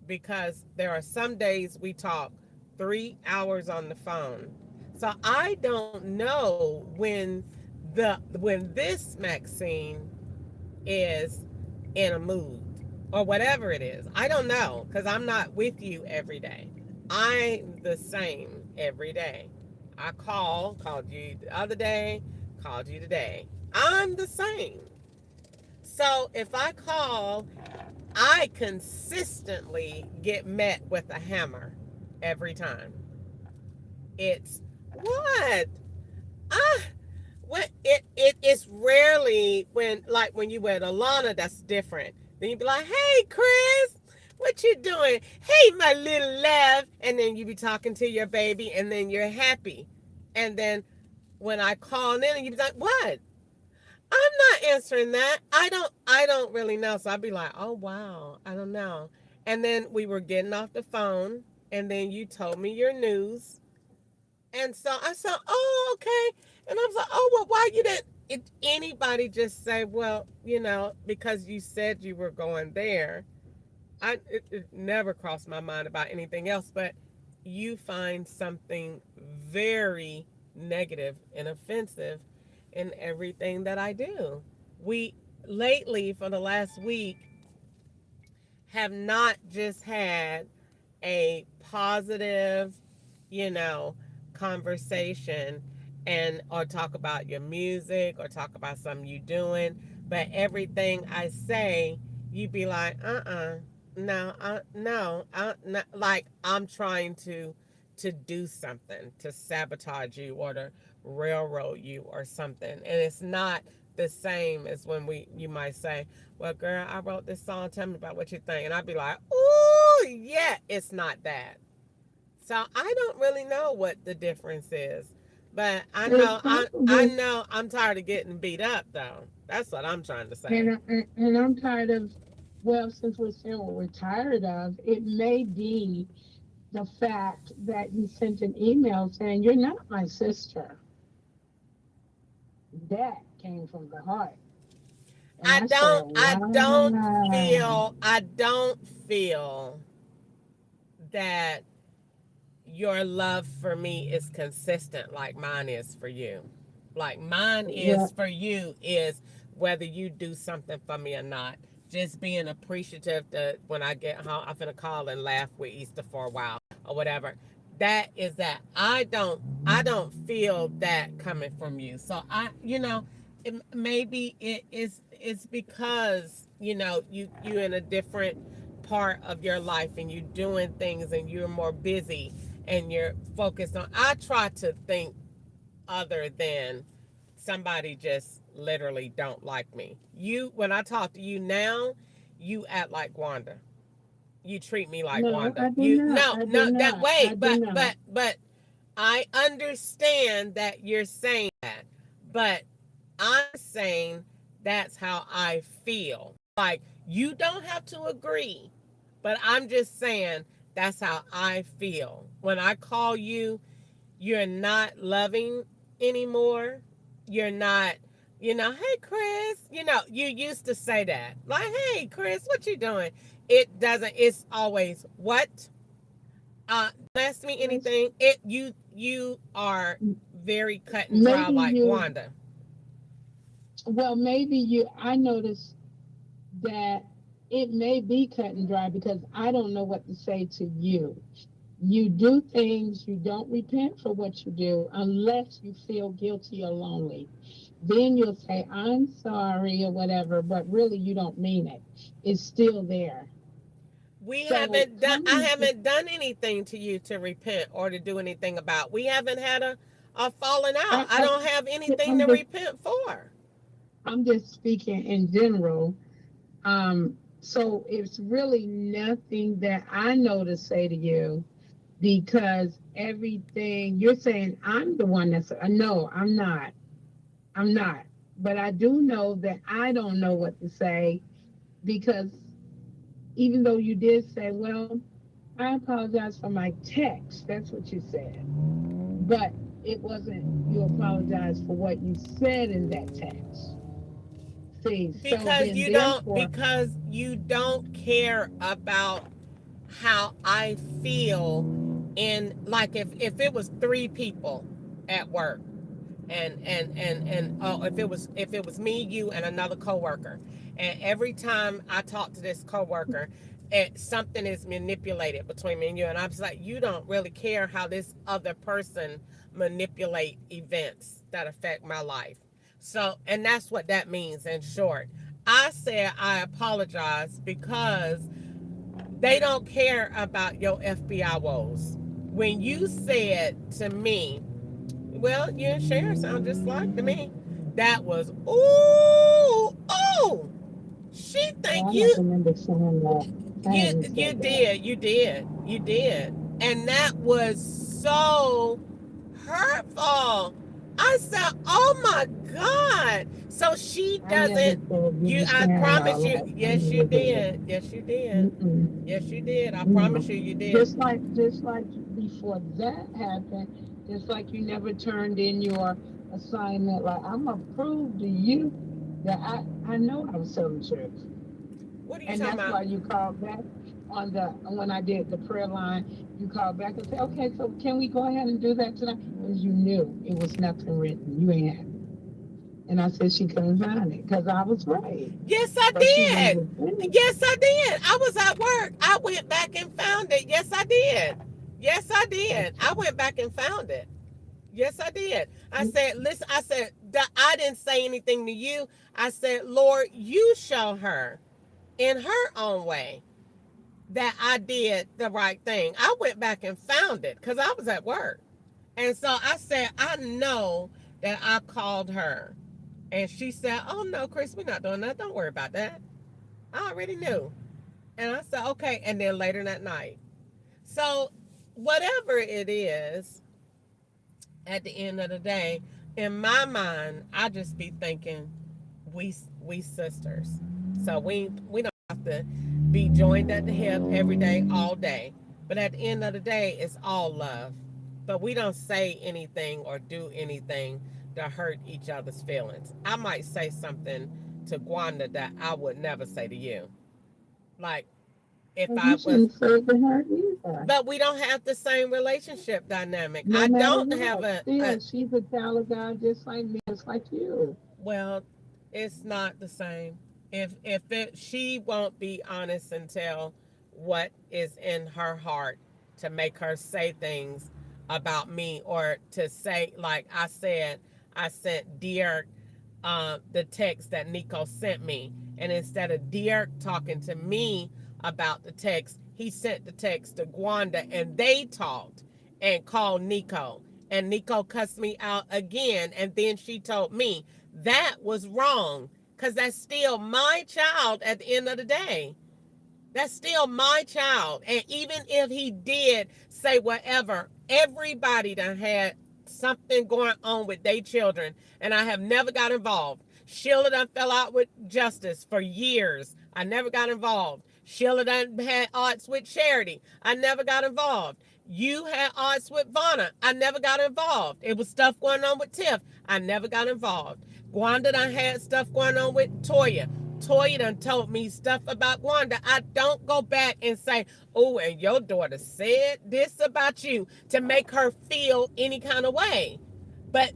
[SPEAKER 1] because there are some days we talk 3 hours on the phone. So I don't know when this Maxine is in a mood or whatever it is. I don't know, because I'm not with you every day. I'm the same every day. I called you the other day, called you today. I'm the same. So if I call, I consistently get met with a hammer every time. It's what? It's rarely when you with Alana, that's different. Then you be like, hey Chris, what you doing? Hey my little love, and then you be talking to your baby, and then you're happy. And then when I call in, and you be like, what? I'm not answering that. I don't really know. So I'd be like, oh wow, I don't know. And then we were getting off the phone, and then you told me your news. And so I said, oh, okay. And I was like, oh, well, why you didn't anybody just say, well, because you said you were going there. It never crossed my mind about anything else, but you find something very negative and offensive in everything that I do. We lately, for the last week, have not just had a positive, conversation or talk about your music or talk about something you doing, but everything I say, you be like, no, like I'm trying to do something to sabotage you or to railroad you or something, and it's not the same as when you might say, well girl, I wrote this song, tell me about what you think, and I'd be like, oh yeah, it's not that. So I don't really know what the difference is, but I know I'm tired of getting beat up though. That's what I'm trying to say.
[SPEAKER 14] And I'm tired of, well, since we're saying what we're tired of, it may be the fact that you sent an email saying you're not my sister. That came from the heart.
[SPEAKER 1] I don't feel that your love for me is consistent like mine is for you. Like mine is for you is whether you do something for me or not. Just being appreciative that when I get home, I'm gonna call and laugh with Easter for a while or whatever. That is that. I don't feel that coming from you. So maybe it's because you in a different part of your life and you're doing things and you're more busy and you're focused on. I try to think other than somebody just literally don't like me. When I talk to you now, you act like Wanda. You treat me like
[SPEAKER 14] No,
[SPEAKER 1] Wanda.
[SPEAKER 14] I do
[SPEAKER 1] You
[SPEAKER 14] not. I do
[SPEAKER 1] that
[SPEAKER 14] not.
[SPEAKER 1] way,
[SPEAKER 14] I do not.
[SPEAKER 1] but I understand that you're saying that, but I'm saying that's how I feel. Like, you don't have to agree, but I'm just saying that's how I feel. When I call you, you're not loving anymore. You're not, hey, Chris, you used to say that. Like, hey, Chris, what you doing? It doesn't, it's always, what? Don't ask me anything. You are very cut and dry
[SPEAKER 14] Maybe
[SPEAKER 1] like
[SPEAKER 14] you,
[SPEAKER 1] Wanda.
[SPEAKER 14] well, I noticed that it may be cut and dry because I don't know what to say to you. You do things, you don't repent for what you do unless you feel guilty or lonely. Then you'll say, I'm sorry or whatever, but really you don't mean it. It's still there. So
[SPEAKER 1] I haven't done anything to you to repent or to do anything about. We haven't had a falling out. I don't have anything to repent for.
[SPEAKER 14] I'm just speaking in general. So it's really nothing that I know to say to you because everything you're saying, I'm the one that's, no, I'm not. I'm not. But I do know that I don't know what to say because even though you did say, well, I apologize for my text. That's what you said. But it wasn't, you apologize for what you said in that text. See,
[SPEAKER 1] because you don't care about how I feel in, like, if it was 3 people at work and if it was me, you, and another coworker, and every time I talk to this coworker, something is manipulated between me and you, and I'm just like, you don't really care how this other person manipulate events that affect my life. So, and that's what that means in short. I said I apologize because they don't care about your FBI woes. When you said to me, well, you and Sharon sound just like to me, that was, ooh, she think you did. And that was so hurtful. I said, oh my God. So she doesn't, I promise you, yes, you did. Yes, you did. Yes, you did. I promise you did.
[SPEAKER 14] Just like before that happened, just like you never turned in your assignment. Like, I'm gonna prove to you that I know I was telling the truth.
[SPEAKER 1] What are you
[SPEAKER 14] and
[SPEAKER 1] talking
[SPEAKER 14] that's
[SPEAKER 1] about?
[SPEAKER 14] why you called back when I did the prayer line. You called back and said, okay, so can we go ahead and do that tonight? Because you knew it was nothing written. You ain't had it. And I said she couldn't find it because I was right.
[SPEAKER 1] Yes, I did. Yes, I did. I was at work. I went back and found it. Yes, I did. Yes, I did. I went back and found it. Yes, I did. I said, listen, I didn't say anything to you. I said, Lord, you show her in her own way that I did the right thing. I went back and found it because I was at work. And so I said, I know that I called her. And she said, oh, no, Chris, we're not doing that. Don't worry about that. I already knew. And I said, okay. And then later that night. So whatever it is, at the end of the day, in my mind, I just be thinking we sisters. So we don't have to be joined at the hip every day, all day. But at the end of the day, it's all love. But we don't say anything or do anything to hurt each other's feelings. I might say something to Gwanda that I would never say to you. Like, if I was, but we don't have the same relationship dynamic.
[SPEAKER 14] No
[SPEAKER 1] I don't
[SPEAKER 14] matter
[SPEAKER 1] have
[SPEAKER 14] what. Still, she's a child of God just like me, just like you.
[SPEAKER 1] Well, it's not the same. She won't be honest and tell what is in her heart to make her say things about me, or to say, like I said, I sent Dirk the text that Nico sent me, and instead of Dirk talking to me about the text, he sent the text to Gwanda, and they talked and called Nico, and Nico cussed me out again, and then she told me that was wrong because that's still my child at the end of the day. That's still my child. And even if he did say whatever, everybody done had something going on with their children, and I have never got involved. Sheila done fell out with Justice for years. I never got involved. Sheila done had odds with Charity. I never got involved. You had odds with Vonna. I never got involved. It was stuff going on with Tiff. I never got involved. Gwanda done had stuff going on with Toya. Toya done told me stuff about Wanda. I don't go back and say, oh, and your daughter said this about you to make her feel any kind of way. But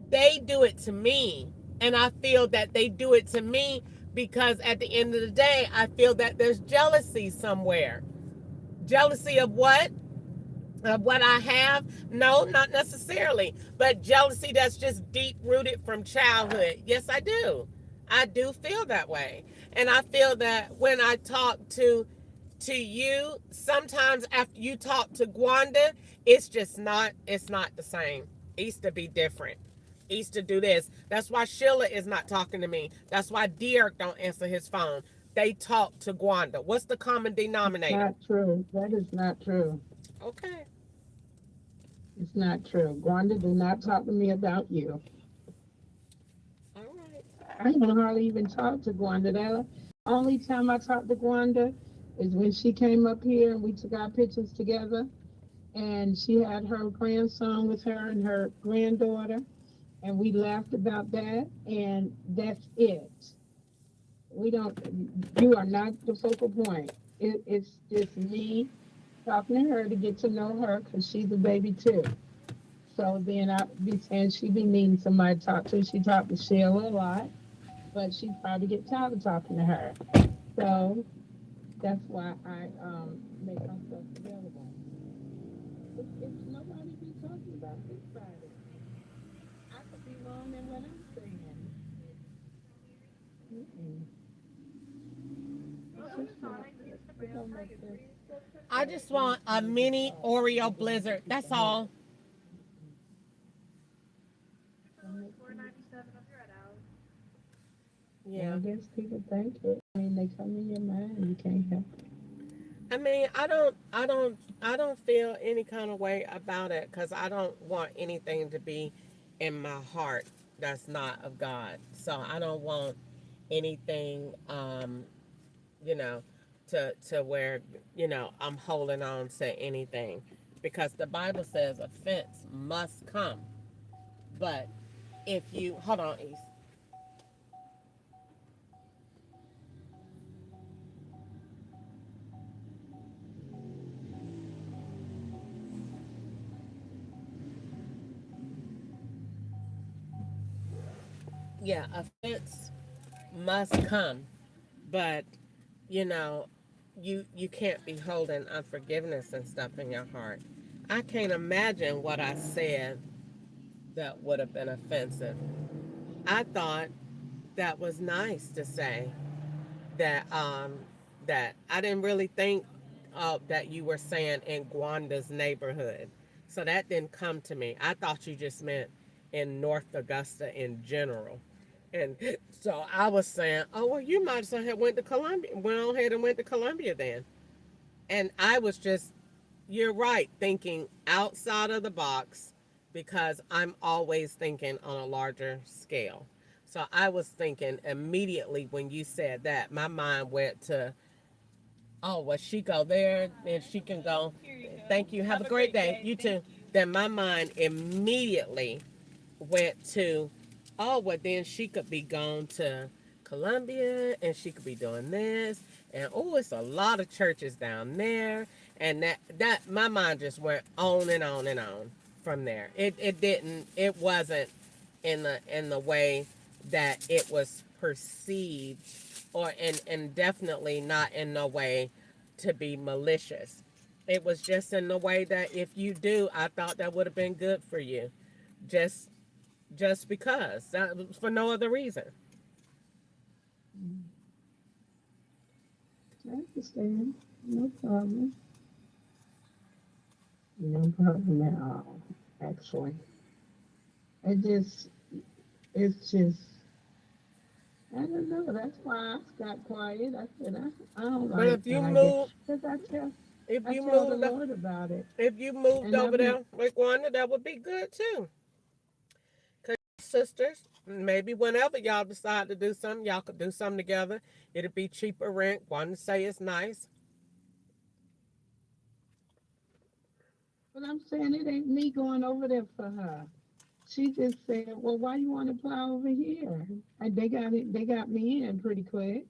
[SPEAKER 1] they do it to me. And I feel that they do it to me because at the end of the day, I feel that there's jealousy somewhere. Jealousy of what? Of what I have? No, not necessarily. But jealousy that's just deep rooted from childhood. Yes, I do. I do feel that way. And I feel that when I talk to you, sometimes after you talk to Gwanda, it's not the same. It used to be different. It used to do this. That's why Sheila is not talking to me. That's why Derek don't answer his phone. They talk to Gwanda. What's the common denominator?
[SPEAKER 14] Not true. That is not true.
[SPEAKER 1] Okay.
[SPEAKER 14] It's not true. Gwanda, do not talk to me about you. I don't hardly even talk to Gwanda. The only time I talk to Gwanda is when she came up here and we took our pictures together. And she had her grandson with her and her granddaughter. And we laughed about that. And that's it. You are not the focal point. It's just me talking to her to get to know her because she's a baby too. So then I'd be saying she be needing somebody to talk to. She talked to Sheila a lot. But she probably get tired of talking to her. So that's why I make myself available. If nobody be talking about this Friday, I could be wrong in what I'm saying.
[SPEAKER 1] I just want a mini Oreo blizzard. That's all.
[SPEAKER 14] Yeah, I guess people think it. I mean, they come in your mind and you can't help it.
[SPEAKER 1] I mean, I don't feel any kind of way about it because I don't want anything to be in my heart that's not of God. So I don't want anything, to where, I'm holding on to anything because the Bible says offense must come. But if you, hold on, East. Yeah, offense must come, but you can't be holding unforgiveness and stuff in your heart. I can't imagine what I said that would have been offensive. I thought that was nice to say that I didn't really think that you were saying in Gwanda's neighborhood, so that didn't come to me. I thought you just meant in North Augusta in general. And so I was saying, oh, well, you might have went to Columbia, went on ahead and went to Columbia then. And I was just, you're right, thinking outside of the box because I'm always thinking on a larger scale. So I was thinking immediately when you said that, my mind went to, oh, well, she go there, then she can go. Thank you. Have a great day. You too. Then my mind immediately went to, oh, well, then she could be gone to Columbia and she could be doing this. And, oh, it's a lot of churches down there. And that my mind just went on and on and on from there. It wasn't in the way that it was perceived and definitely not in the way to be malicious. It was just in the way that if you do, I thought that would have been good for you. Just because. That was for no other reason.
[SPEAKER 14] I understand. No problem. No problem at all, actually. It's just, I don't know. That's why I got quiet. I said, I don't
[SPEAKER 1] But
[SPEAKER 14] like
[SPEAKER 1] if you
[SPEAKER 14] when I get,
[SPEAKER 1] move,
[SPEAKER 14] because
[SPEAKER 1] if
[SPEAKER 14] I
[SPEAKER 1] you
[SPEAKER 14] tell the
[SPEAKER 1] moved,
[SPEAKER 14] Lord about it.
[SPEAKER 1] if you moved
[SPEAKER 14] And
[SPEAKER 1] over
[SPEAKER 14] I've been,
[SPEAKER 1] there with Wanda, that would be good too. Cause sisters, maybe whenever y'all decide to do something, y'all could do something together. It'd be cheaper rent. Wanda say it's nice.
[SPEAKER 14] but I'm saying it ain't me going over there for her. She just said, well, why you want to apply over here? And they got me in pretty quick.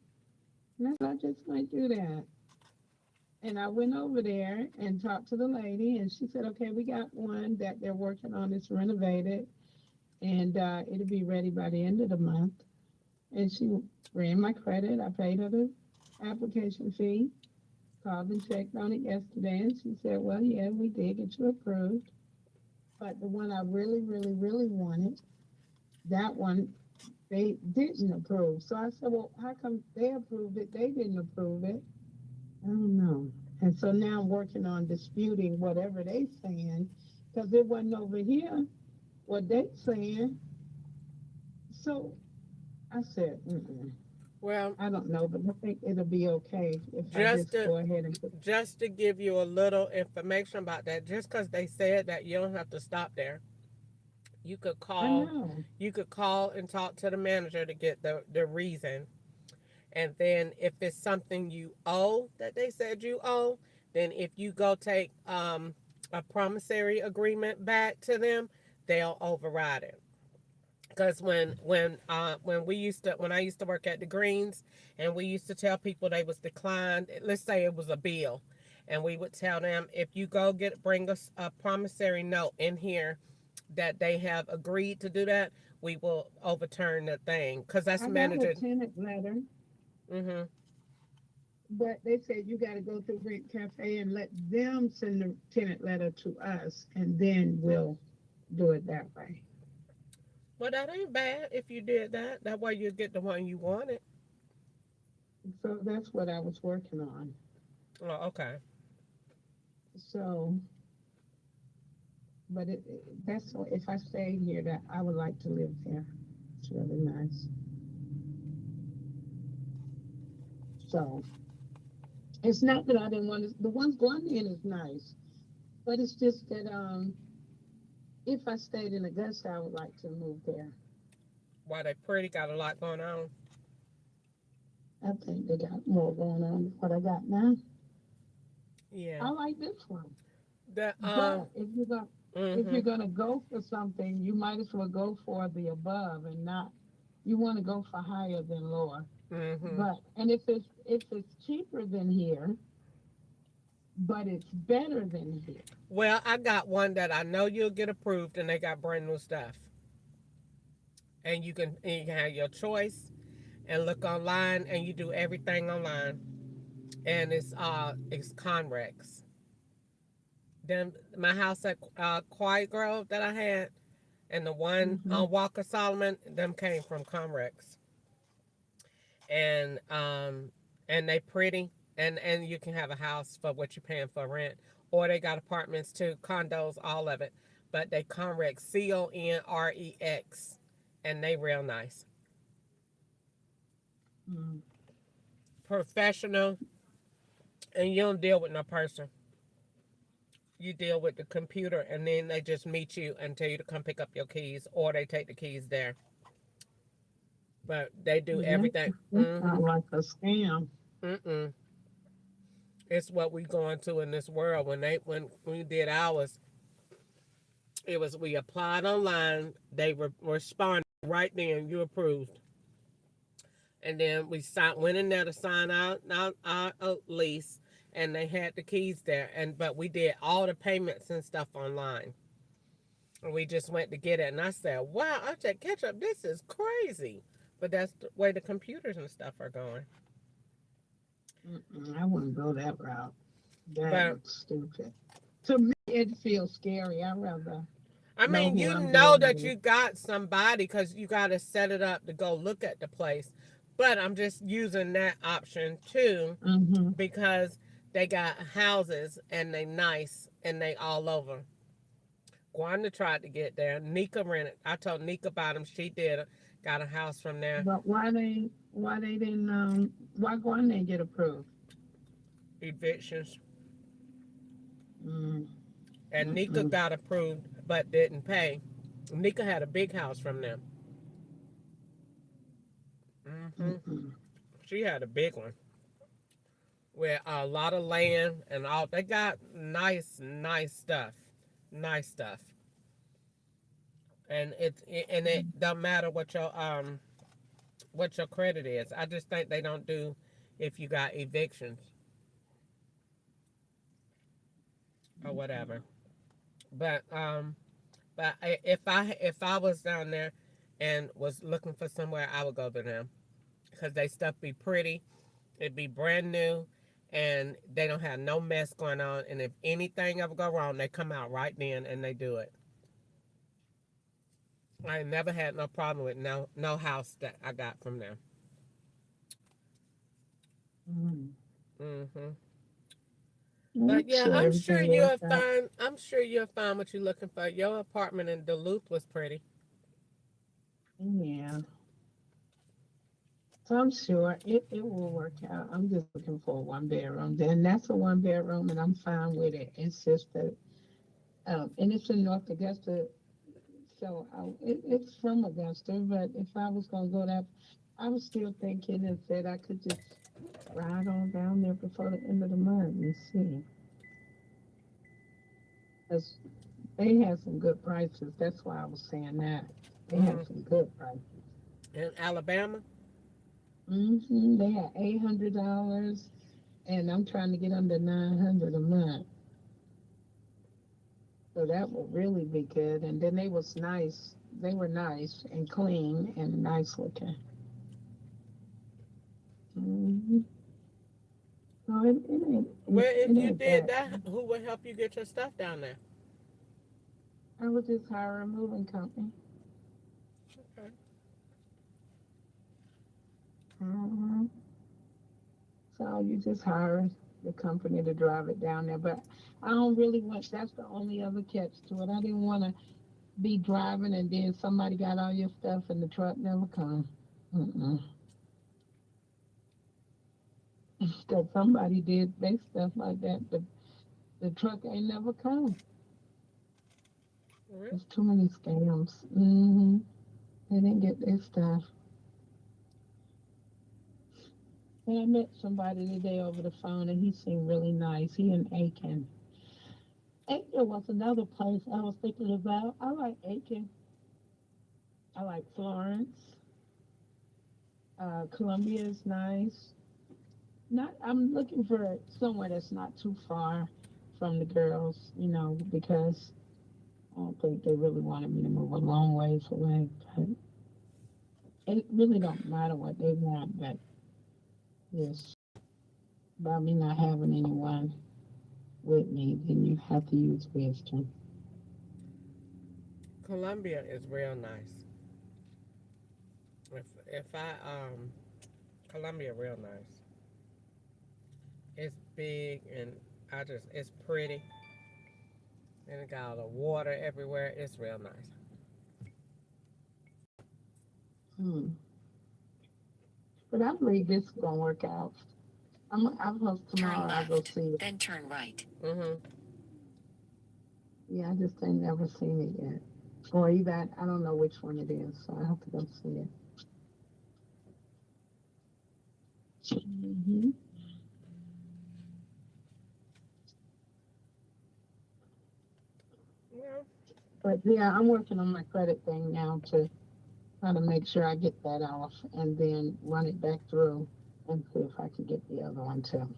[SPEAKER 14] And I just might do that. And I went over there and talked to the lady, and she said, okay, we got one that they're working on. It's renovated, and it'll be ready by the end of the month. And she ran my credit. I paid her the application fee, called and checked on it yesterday, and she said, well, yeah, we did get you approved. But the one I really, really, really wanted, that one, they didn't approve. So I said, well, how come they approved it? They didn't approve it. I don't know. And so now I'm working on disputing whatever they saying, because it wasn't over here what they saying. So I said,
[SPEAKER 1] Well,
[SPEAKER 14] I don't know, but I think it'll be okay if I
[SPEAKER 1] just
[SPEAKER 14] just go ahead and put.
[SPEAKER 1] just to give you a little information about that, just because they said that, you don't have to stop there. You could
[SPEAKER 14] I
[SPEAKER 1] call,
[SPEAKER 14] know.
[SPEAKER 1] you could call and talk to the manager to get the reason. And then if it's something you owe that they said you owe, then if you go take a promissory agreement back to them, they'll override it. Because when I used to work at the Greens, and we used to tell people they was declined, let's say it was a bill, and we would tell them, if you go bring us a promissory note in here that they have agreed to do that, we will overturn the thing, because that's
[SPEAKER 14] I got a
[SPEAKER 1] manager.
[SPEAKER 14] tenant letter,
[SPEAKER 1] Mm-hmm.
[SPEAKER 14] but they said you got to go through Rent Cafe and let them send the tenant letter to us, and then we'll do it that way.
[SPEAKER 1] Well, that ain't bad if you did that. That way you get the one you wanted.
[SPEAKER 14] So that's what I was working on.
[SPEAKER 1] Oh, okay.
[SPEAKER 14] So, but that's if I stayed here, that I would like to live there. It's really nice. So it's not that I didn't want to. The ones going in is nice, but it's just that if I stayed in Augusta, I would like to move there.
[SPEAKER 1] Why they pretty, got a lot going on.
[SPEAKER 14] I think they got more going on than what I got now.
[SPEAKER 1] Yeah.
[SPEAKER 14] I like this one.
[SPEAKER 1] That
[SPEAKER 14] But if you're
[SPEAKER 1] mm-hmm.
[SPEAKER 14] gonna go for something, you might as well go for the above and not. You want to go for higher than lower.
[SPEAKER 1] Mm-hmm.
[SPEAKER 14] But and if it's cheaper than here, but it's better than here.
[SPEAKER 1] Well, I got one that I know you'll get approved, and they got brand new stuff. And you can have your choice and look online, and you do everything online. And it's Conrex. Then my house at Quiet Grove that I had, and the one on Walker Solomon, them came from Conrex. And they pretty, and you can have a house for what you're paying for rent, or they got apartments too, condos, all of it. But they Conrex, Conrex, and they real nice. Professional, and you don't deal with no person. You deal with the computer, and then they just meet you and tell you to come pick up your keys, or they take the keys there. But they do everything.
[SPEAKER 14] That's not like a scam.
[SPEAKER 1] It's what we going to in this world. When we did ours, it was we applied online. They responded right then. You approved, and then we went in there to sign our lease, and they had the keys there. But we did all the payments and stuff online. And we just went to get it, and I said, "Wow, I said, Ketchup, this is crazy." But that's the way the computers and stuff are going.
[SPEAKER 14] I wouldn't go that route. That's stupid. To me, it feels scary. I'd rather.
[SPEAKER 1] I mean, you know that you got somebody, because you got to set it up to go look at the place. But I'm just using that option too, because they got houses and they nice and they all over. Gwanda tried to get there. Nika rented. I told Nika about them. She did. got a house from there.
[SPEAKER 14] But why they didn't why Gwen didn't get approved?
[SPEAKER 1] Evictions.
[SPEAKER 14] Mm,
[SPEAKER 1] And Nika
[SPEAKER 14] mm-mm,
[SPEAKER 1] got approved but didn't pay. Nika had a big house from them.
[SPEAKER 14] mm-mm.
[SPEAKER 1] She had a big one with a lot of land and all. They got nice stuff, nice stuff. And it don't matter what your credit is. I just think they don't do if you got evictions or whatever. But if I was down there and was looking for somewhere, I would go to them because they stuff be pretty. It'd be brand new, and they don't have no mess going on. And if anything ever go wrong, they come out right then and they do it. I ain't never had no problem with no house that I got from them.
[SPEAKER 14] Mm.
[SPEAKER 1] hmm
[SPEAKER 14] I'm
[SPEAKER 1] But yeah,
[SPEAKER 14] sure
[SPEAKER 1] I'm sure
[SPEAKER 14] everything
[SPEAKER 1] you'll
[SPEAKER 14] worked out.
[SPEAKER 1] find. I'm sure you'll find what you're looking for. Your apartment in Duluth was pretty.
[SPEAKER 14] Yeah. So I'm sure it will work out. I'm just looking for a 1 bedroom. Then that's a 1 bedroom, and I'm fine with it. It's just that, and it's in North Augusta, so it's from Augusta. But if I was gonna go there, I was still thinking and said I could just ride on down there before the end of the month and see, because they had some good prices. That's why I was saying that they
[SPEAKER 1] hmm
[SPEAKER 14] had some good prices.
[SPEAKER 1] In Alabama.
[SPEAKER 14] They had $800, and I'm trying to get under 900 a month. So that would really be good. And then they was nice. They were nice and clean and nice looking. hmm So
[SPEAKER 1] Well, if
[SPEAKER 14] it
[SPEAKER 1] you
[SPEAKER 14] ain't
[SPEAKER 1] did
[SPEAKER 14] bad.
[SPEAKER 1] that, who would help you get your stuff down there?
[SPEAKER 14] I would just hire a moving company.
[SPEAKER 1] Okay.
[SPEAKER 14] hmm So you just hire the company to drive it down there. But I don't really want. That's the only other catch to it. I didn't want to be driving and then somebody got all your stuff and the truck never come. Mm-mm. Because somebody did they stuff like that, but the truck ain't never come.
[SPEAKER 1] Really?
[SPEAKER 14] There's too many scams. They didn't get their stuff. And I met somebody today over the phone, and he seemed really nice. He in Aiken. Aiken was another place I was thinking about. I like Aiken. I like Florence. Columbia is nice. Not. I'm looking for somewhere that's not too far from the girls, because I don't think they really wanted me to move a long ways away. But it really don't matter what they want, but yes, by me not having anyone with me, then you have to use wisdom.
[SPEAKER 1] Columbia is real nice. If I Columbia real nice. It's big and it's pretty and it got all the water everywhere. It's real nice.
[SPEAKER 14] Hmm. But I believe this is gonna work out. I'm supposed tomorrow. I go see it.
[SPEAKER 3] Then turn right.
[SPEAKER 14] Yeah, I just ain't never seen it yet. Or even I don't know which one it is, so I have to go see it. hmm
[SPEAKER 1] Yeah.
[SPEAKER 14] But yeah, I'm working on my credit thing now to try to make sure I get that off and then run it back through and see if I can get the other one too.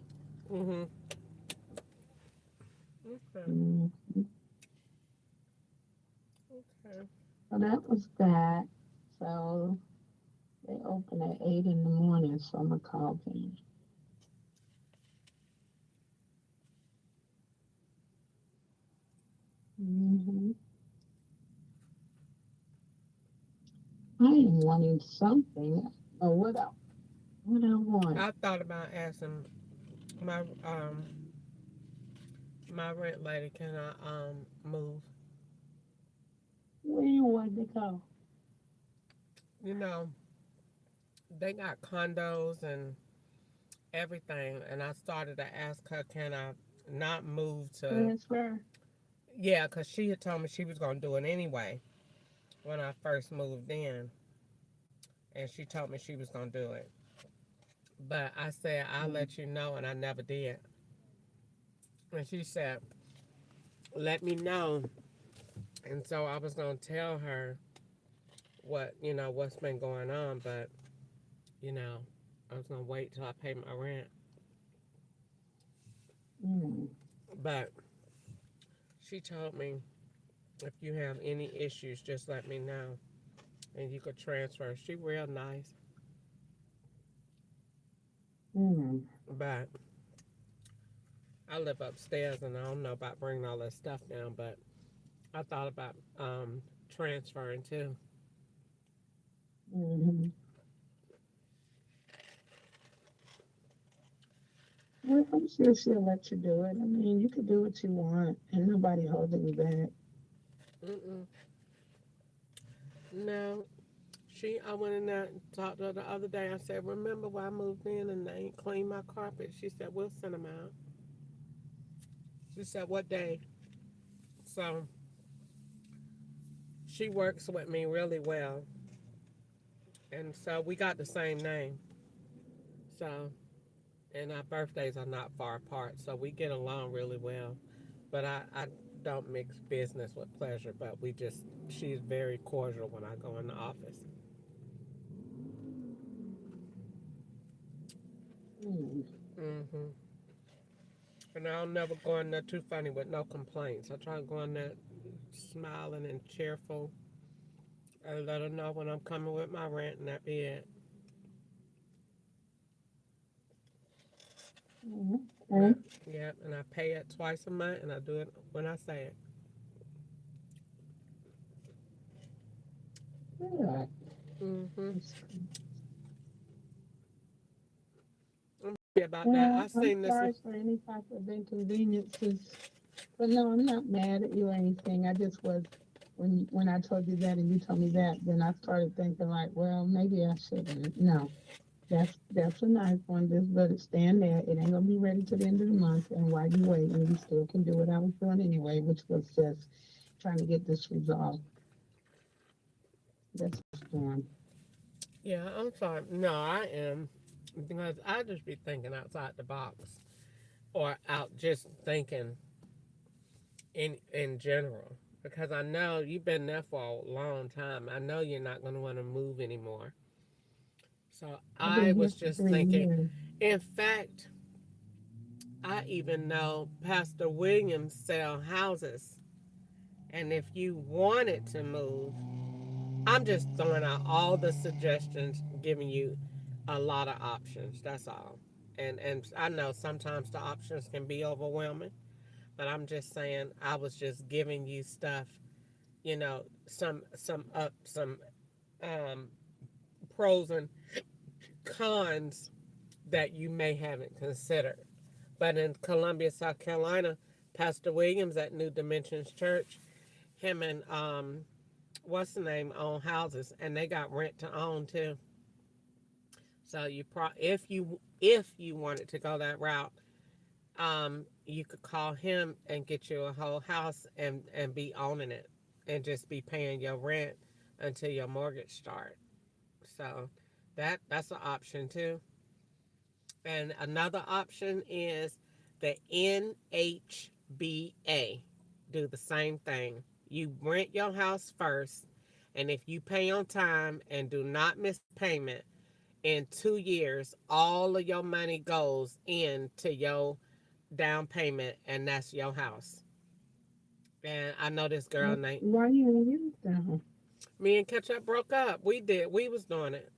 [SPEAKER 1] Mhm. Okay.
[SPEAKER 14] Mhm.
[SPEAKER 1] Okay.
[SPEAKER 14] So that was that. So they open at 8 in the morning, so I'm gonna call them. hmm I am wanting something. Oh, what I want?
[SPEAKER 1] I thought about asking my my rent lady, can I move?
[SPEAKER 14] Where you want to go?
[SPEAKER 1] you know, they got condos and everything. And I started to ask her, can I not move to,
[SPEAKER 14] Transfer.
[SPEAKER 1] yeah, because she had told me she was going to do it anyway when I first moved in. And she told me she was going to do it. But I said, I'll let you know, and I never did. And she said, let me know. And so I was going to tell her what, what's been going on, but, I was going to wait till I pay my rent. But she told me, if you have any issues, just let me know. And you could transfer. She real nice. But I live upstairs, and I don't know about bringing all that stuff down, but I thought about transferring too.
[SPEAKER 14] Well, I'm sure she'll let you do it. I mean, you can do what you want, and nobody holding you back.
[SPEAKER 1] No. I went in there and talked to her the other day. I said, remember when I moved in and they ain't cleaned my carpet? She said, we'll send them out. She said, what day? So she works with me really well. And so we got the same name. So, and our birthdays are not far apart. So we get along really well. But I don't mix business with pleasure. But she's very cordial when I go in the office. And I'll never go in there too funny with no complaints. I try to go in there smiling and cheerful and let her know when I'm coming with my rent, and that be it. Yeah, and I pay it twice a month, and I do it when I say it. About that. I seen this.
[SPEAKER 14] Sorry for any type of inconveniences, but no, I'm not mad at you or anything. I just was when I told you that and you told me that, then I started thinking like, well, maybe I shouldn't. No, that's a nice one. Just let it stand there. It ain't gonna be ready till the end of the month, and while you waiting, you still can do what I was doing anyway, which was just trying to get this resolved. That's what's going.
[SPEAKER 1] Yeah, I'm sorry. No, I am. Because I just be thinking outside the box, or out just thinking in general. Because I know you've been there for a long time. I know you're not going to want to move anymore. So I was just thinking. In fact, I even know Pastor Williams sell houses, and if you wanted to move, I'm just throwing out all the suggestions, giving you a lot of options. That's all. And I know sometimes the options can be overwhelming, but I'm just saying I was just giving you stuff, some pros and cons that you may haven't considered. But in Columbia, South Carolina, Pastor Williams at New Dimensions Church, him and what's the name, own houses, and they got rent to own too. So if you wanted to go that route, you could call him and get you a whole house and be owning it and just be paying your rent until your mortgage start. So that's an option too. And another option is the NHBA. Do the same thing. You rent your house first, and if you pay on time and do not miss payment, in 2 years, all of your money goes into your down payment, and that's your house. And I know this girl named.
[SPEAKER 14] Why you ain't use that?
[SPEAKER 1] Me and Ketchup broke up. We did. We was doing it,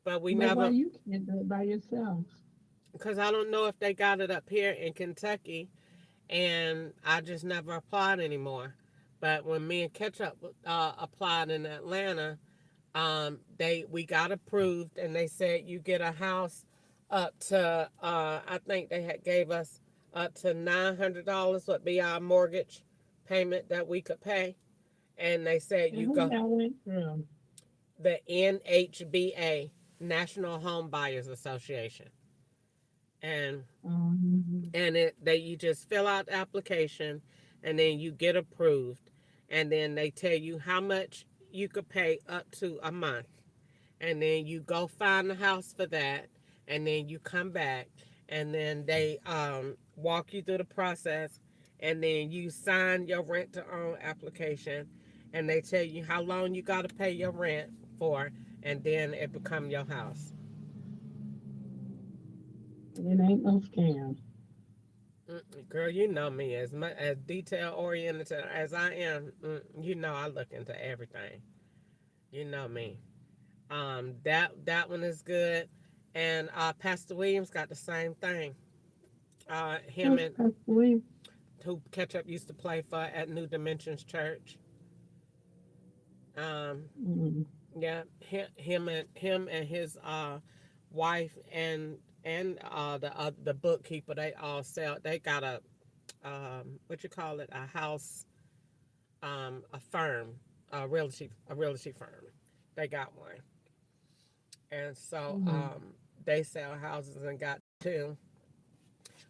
[SPEAKER 1] but we
[SPEAKER 14] But
[SPEAKER 1] never.
[SPEAKER 14] why you can't do it by yourself?
[SPEAKER 1] Because I don't know if they got it up here in Kentucky, and I just never applied anymore. But when me and Ketchup applied in Atlanta, we got approved, and they said you get a house up to I think they had gave us up to $900 would be our mortgage payment that we could pay, and they said you go.
[SPEAKER 14] Who y'all went through?
[SPEAKER 1] the NHBA, National Home Buyers Association. And you just fill out the application, and then you get approved, and then they tell you how much you could pay up to a month, and then you go find the house for that, and then you come back, and then they walk you through the process, and then you sign your rent to own application, and they tell you how long you got to pay your rent for, and then it become your house.
[SPEAKER 14] It ain't no scam.
[SPEAKER 1] Girl, you know me, as much as detail oriented as I am. You know I look into everything. You know me. That one is good, and Pastor Williams got the same thing. Him and who Ketchup used to play for at New Dimensions Church. Yeah, him and his wife and the bookkeeper, they all sell. They got a what you call it, a house, a firm, a realty firm. They got one, and so they sell houses and got two.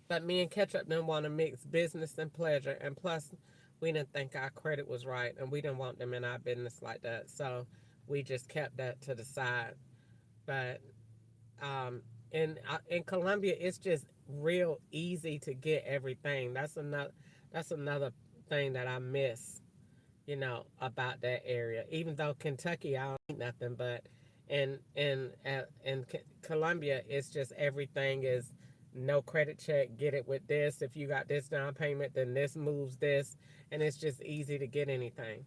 [SPEAKER 1] But me and Ketchup didn't want to mix business and pleasure, and plus we didn't think our credit was right, and we didn't want them in our business like that, so we just kept that to the side. But in Columbia, it's just real easy to get everything. That's another thing that I miss, about that area. Even though Kentucky, I don't eat nothing, but in Columbia, it's just everything is no credit check. Get it with this. If you got this down payment, then this moves this, and it's just easy to get anything.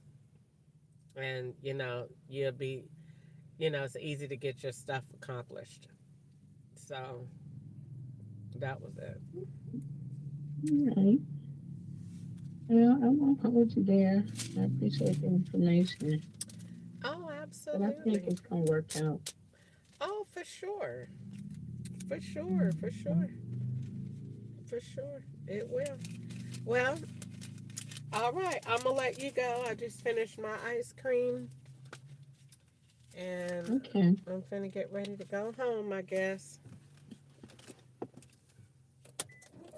[SPEAKER 1] And you'll be, it's easy to get your stuff accomplished. So that was it.
[SPEAKER 14] All right. Well, I won't hold you there. I appreciate the information.
[SPEAKER 1] Oh, absolutely.
[SPEAKER 14] But I think it's gonna work out.
[SPEAKER 1] Oh, for sure. For sure. It will. Well, all right. I'm gonna let you go. I just finished my ice cream. And I'm finna get ready to go home, I guess.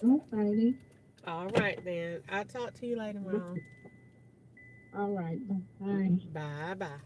[SPEAKER 14] Alrighty.
[SPEAKER 1] All right, then. I'll talk to you later on.
[SPEAKER 14] All right. Bye.
[SPEAKER 1] Bye-bye.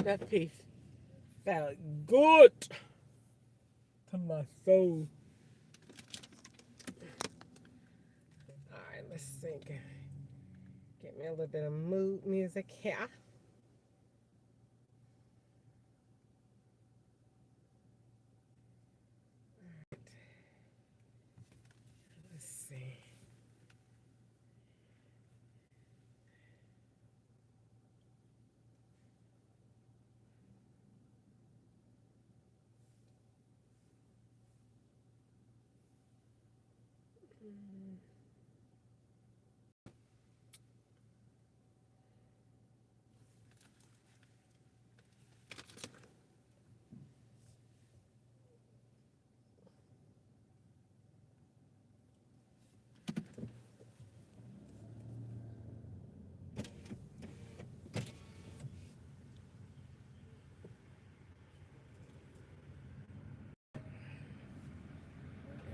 [SPEAKER 1] That piece felt good to my soul. All right, let's see. Get me a little bit of mood music here. Let's see.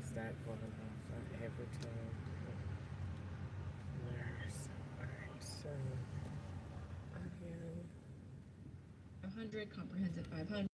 [SPEAKER 1] Is that going off every time? Nurse. Alright, so
[SPEAKER 13] 100, comprehensive 500.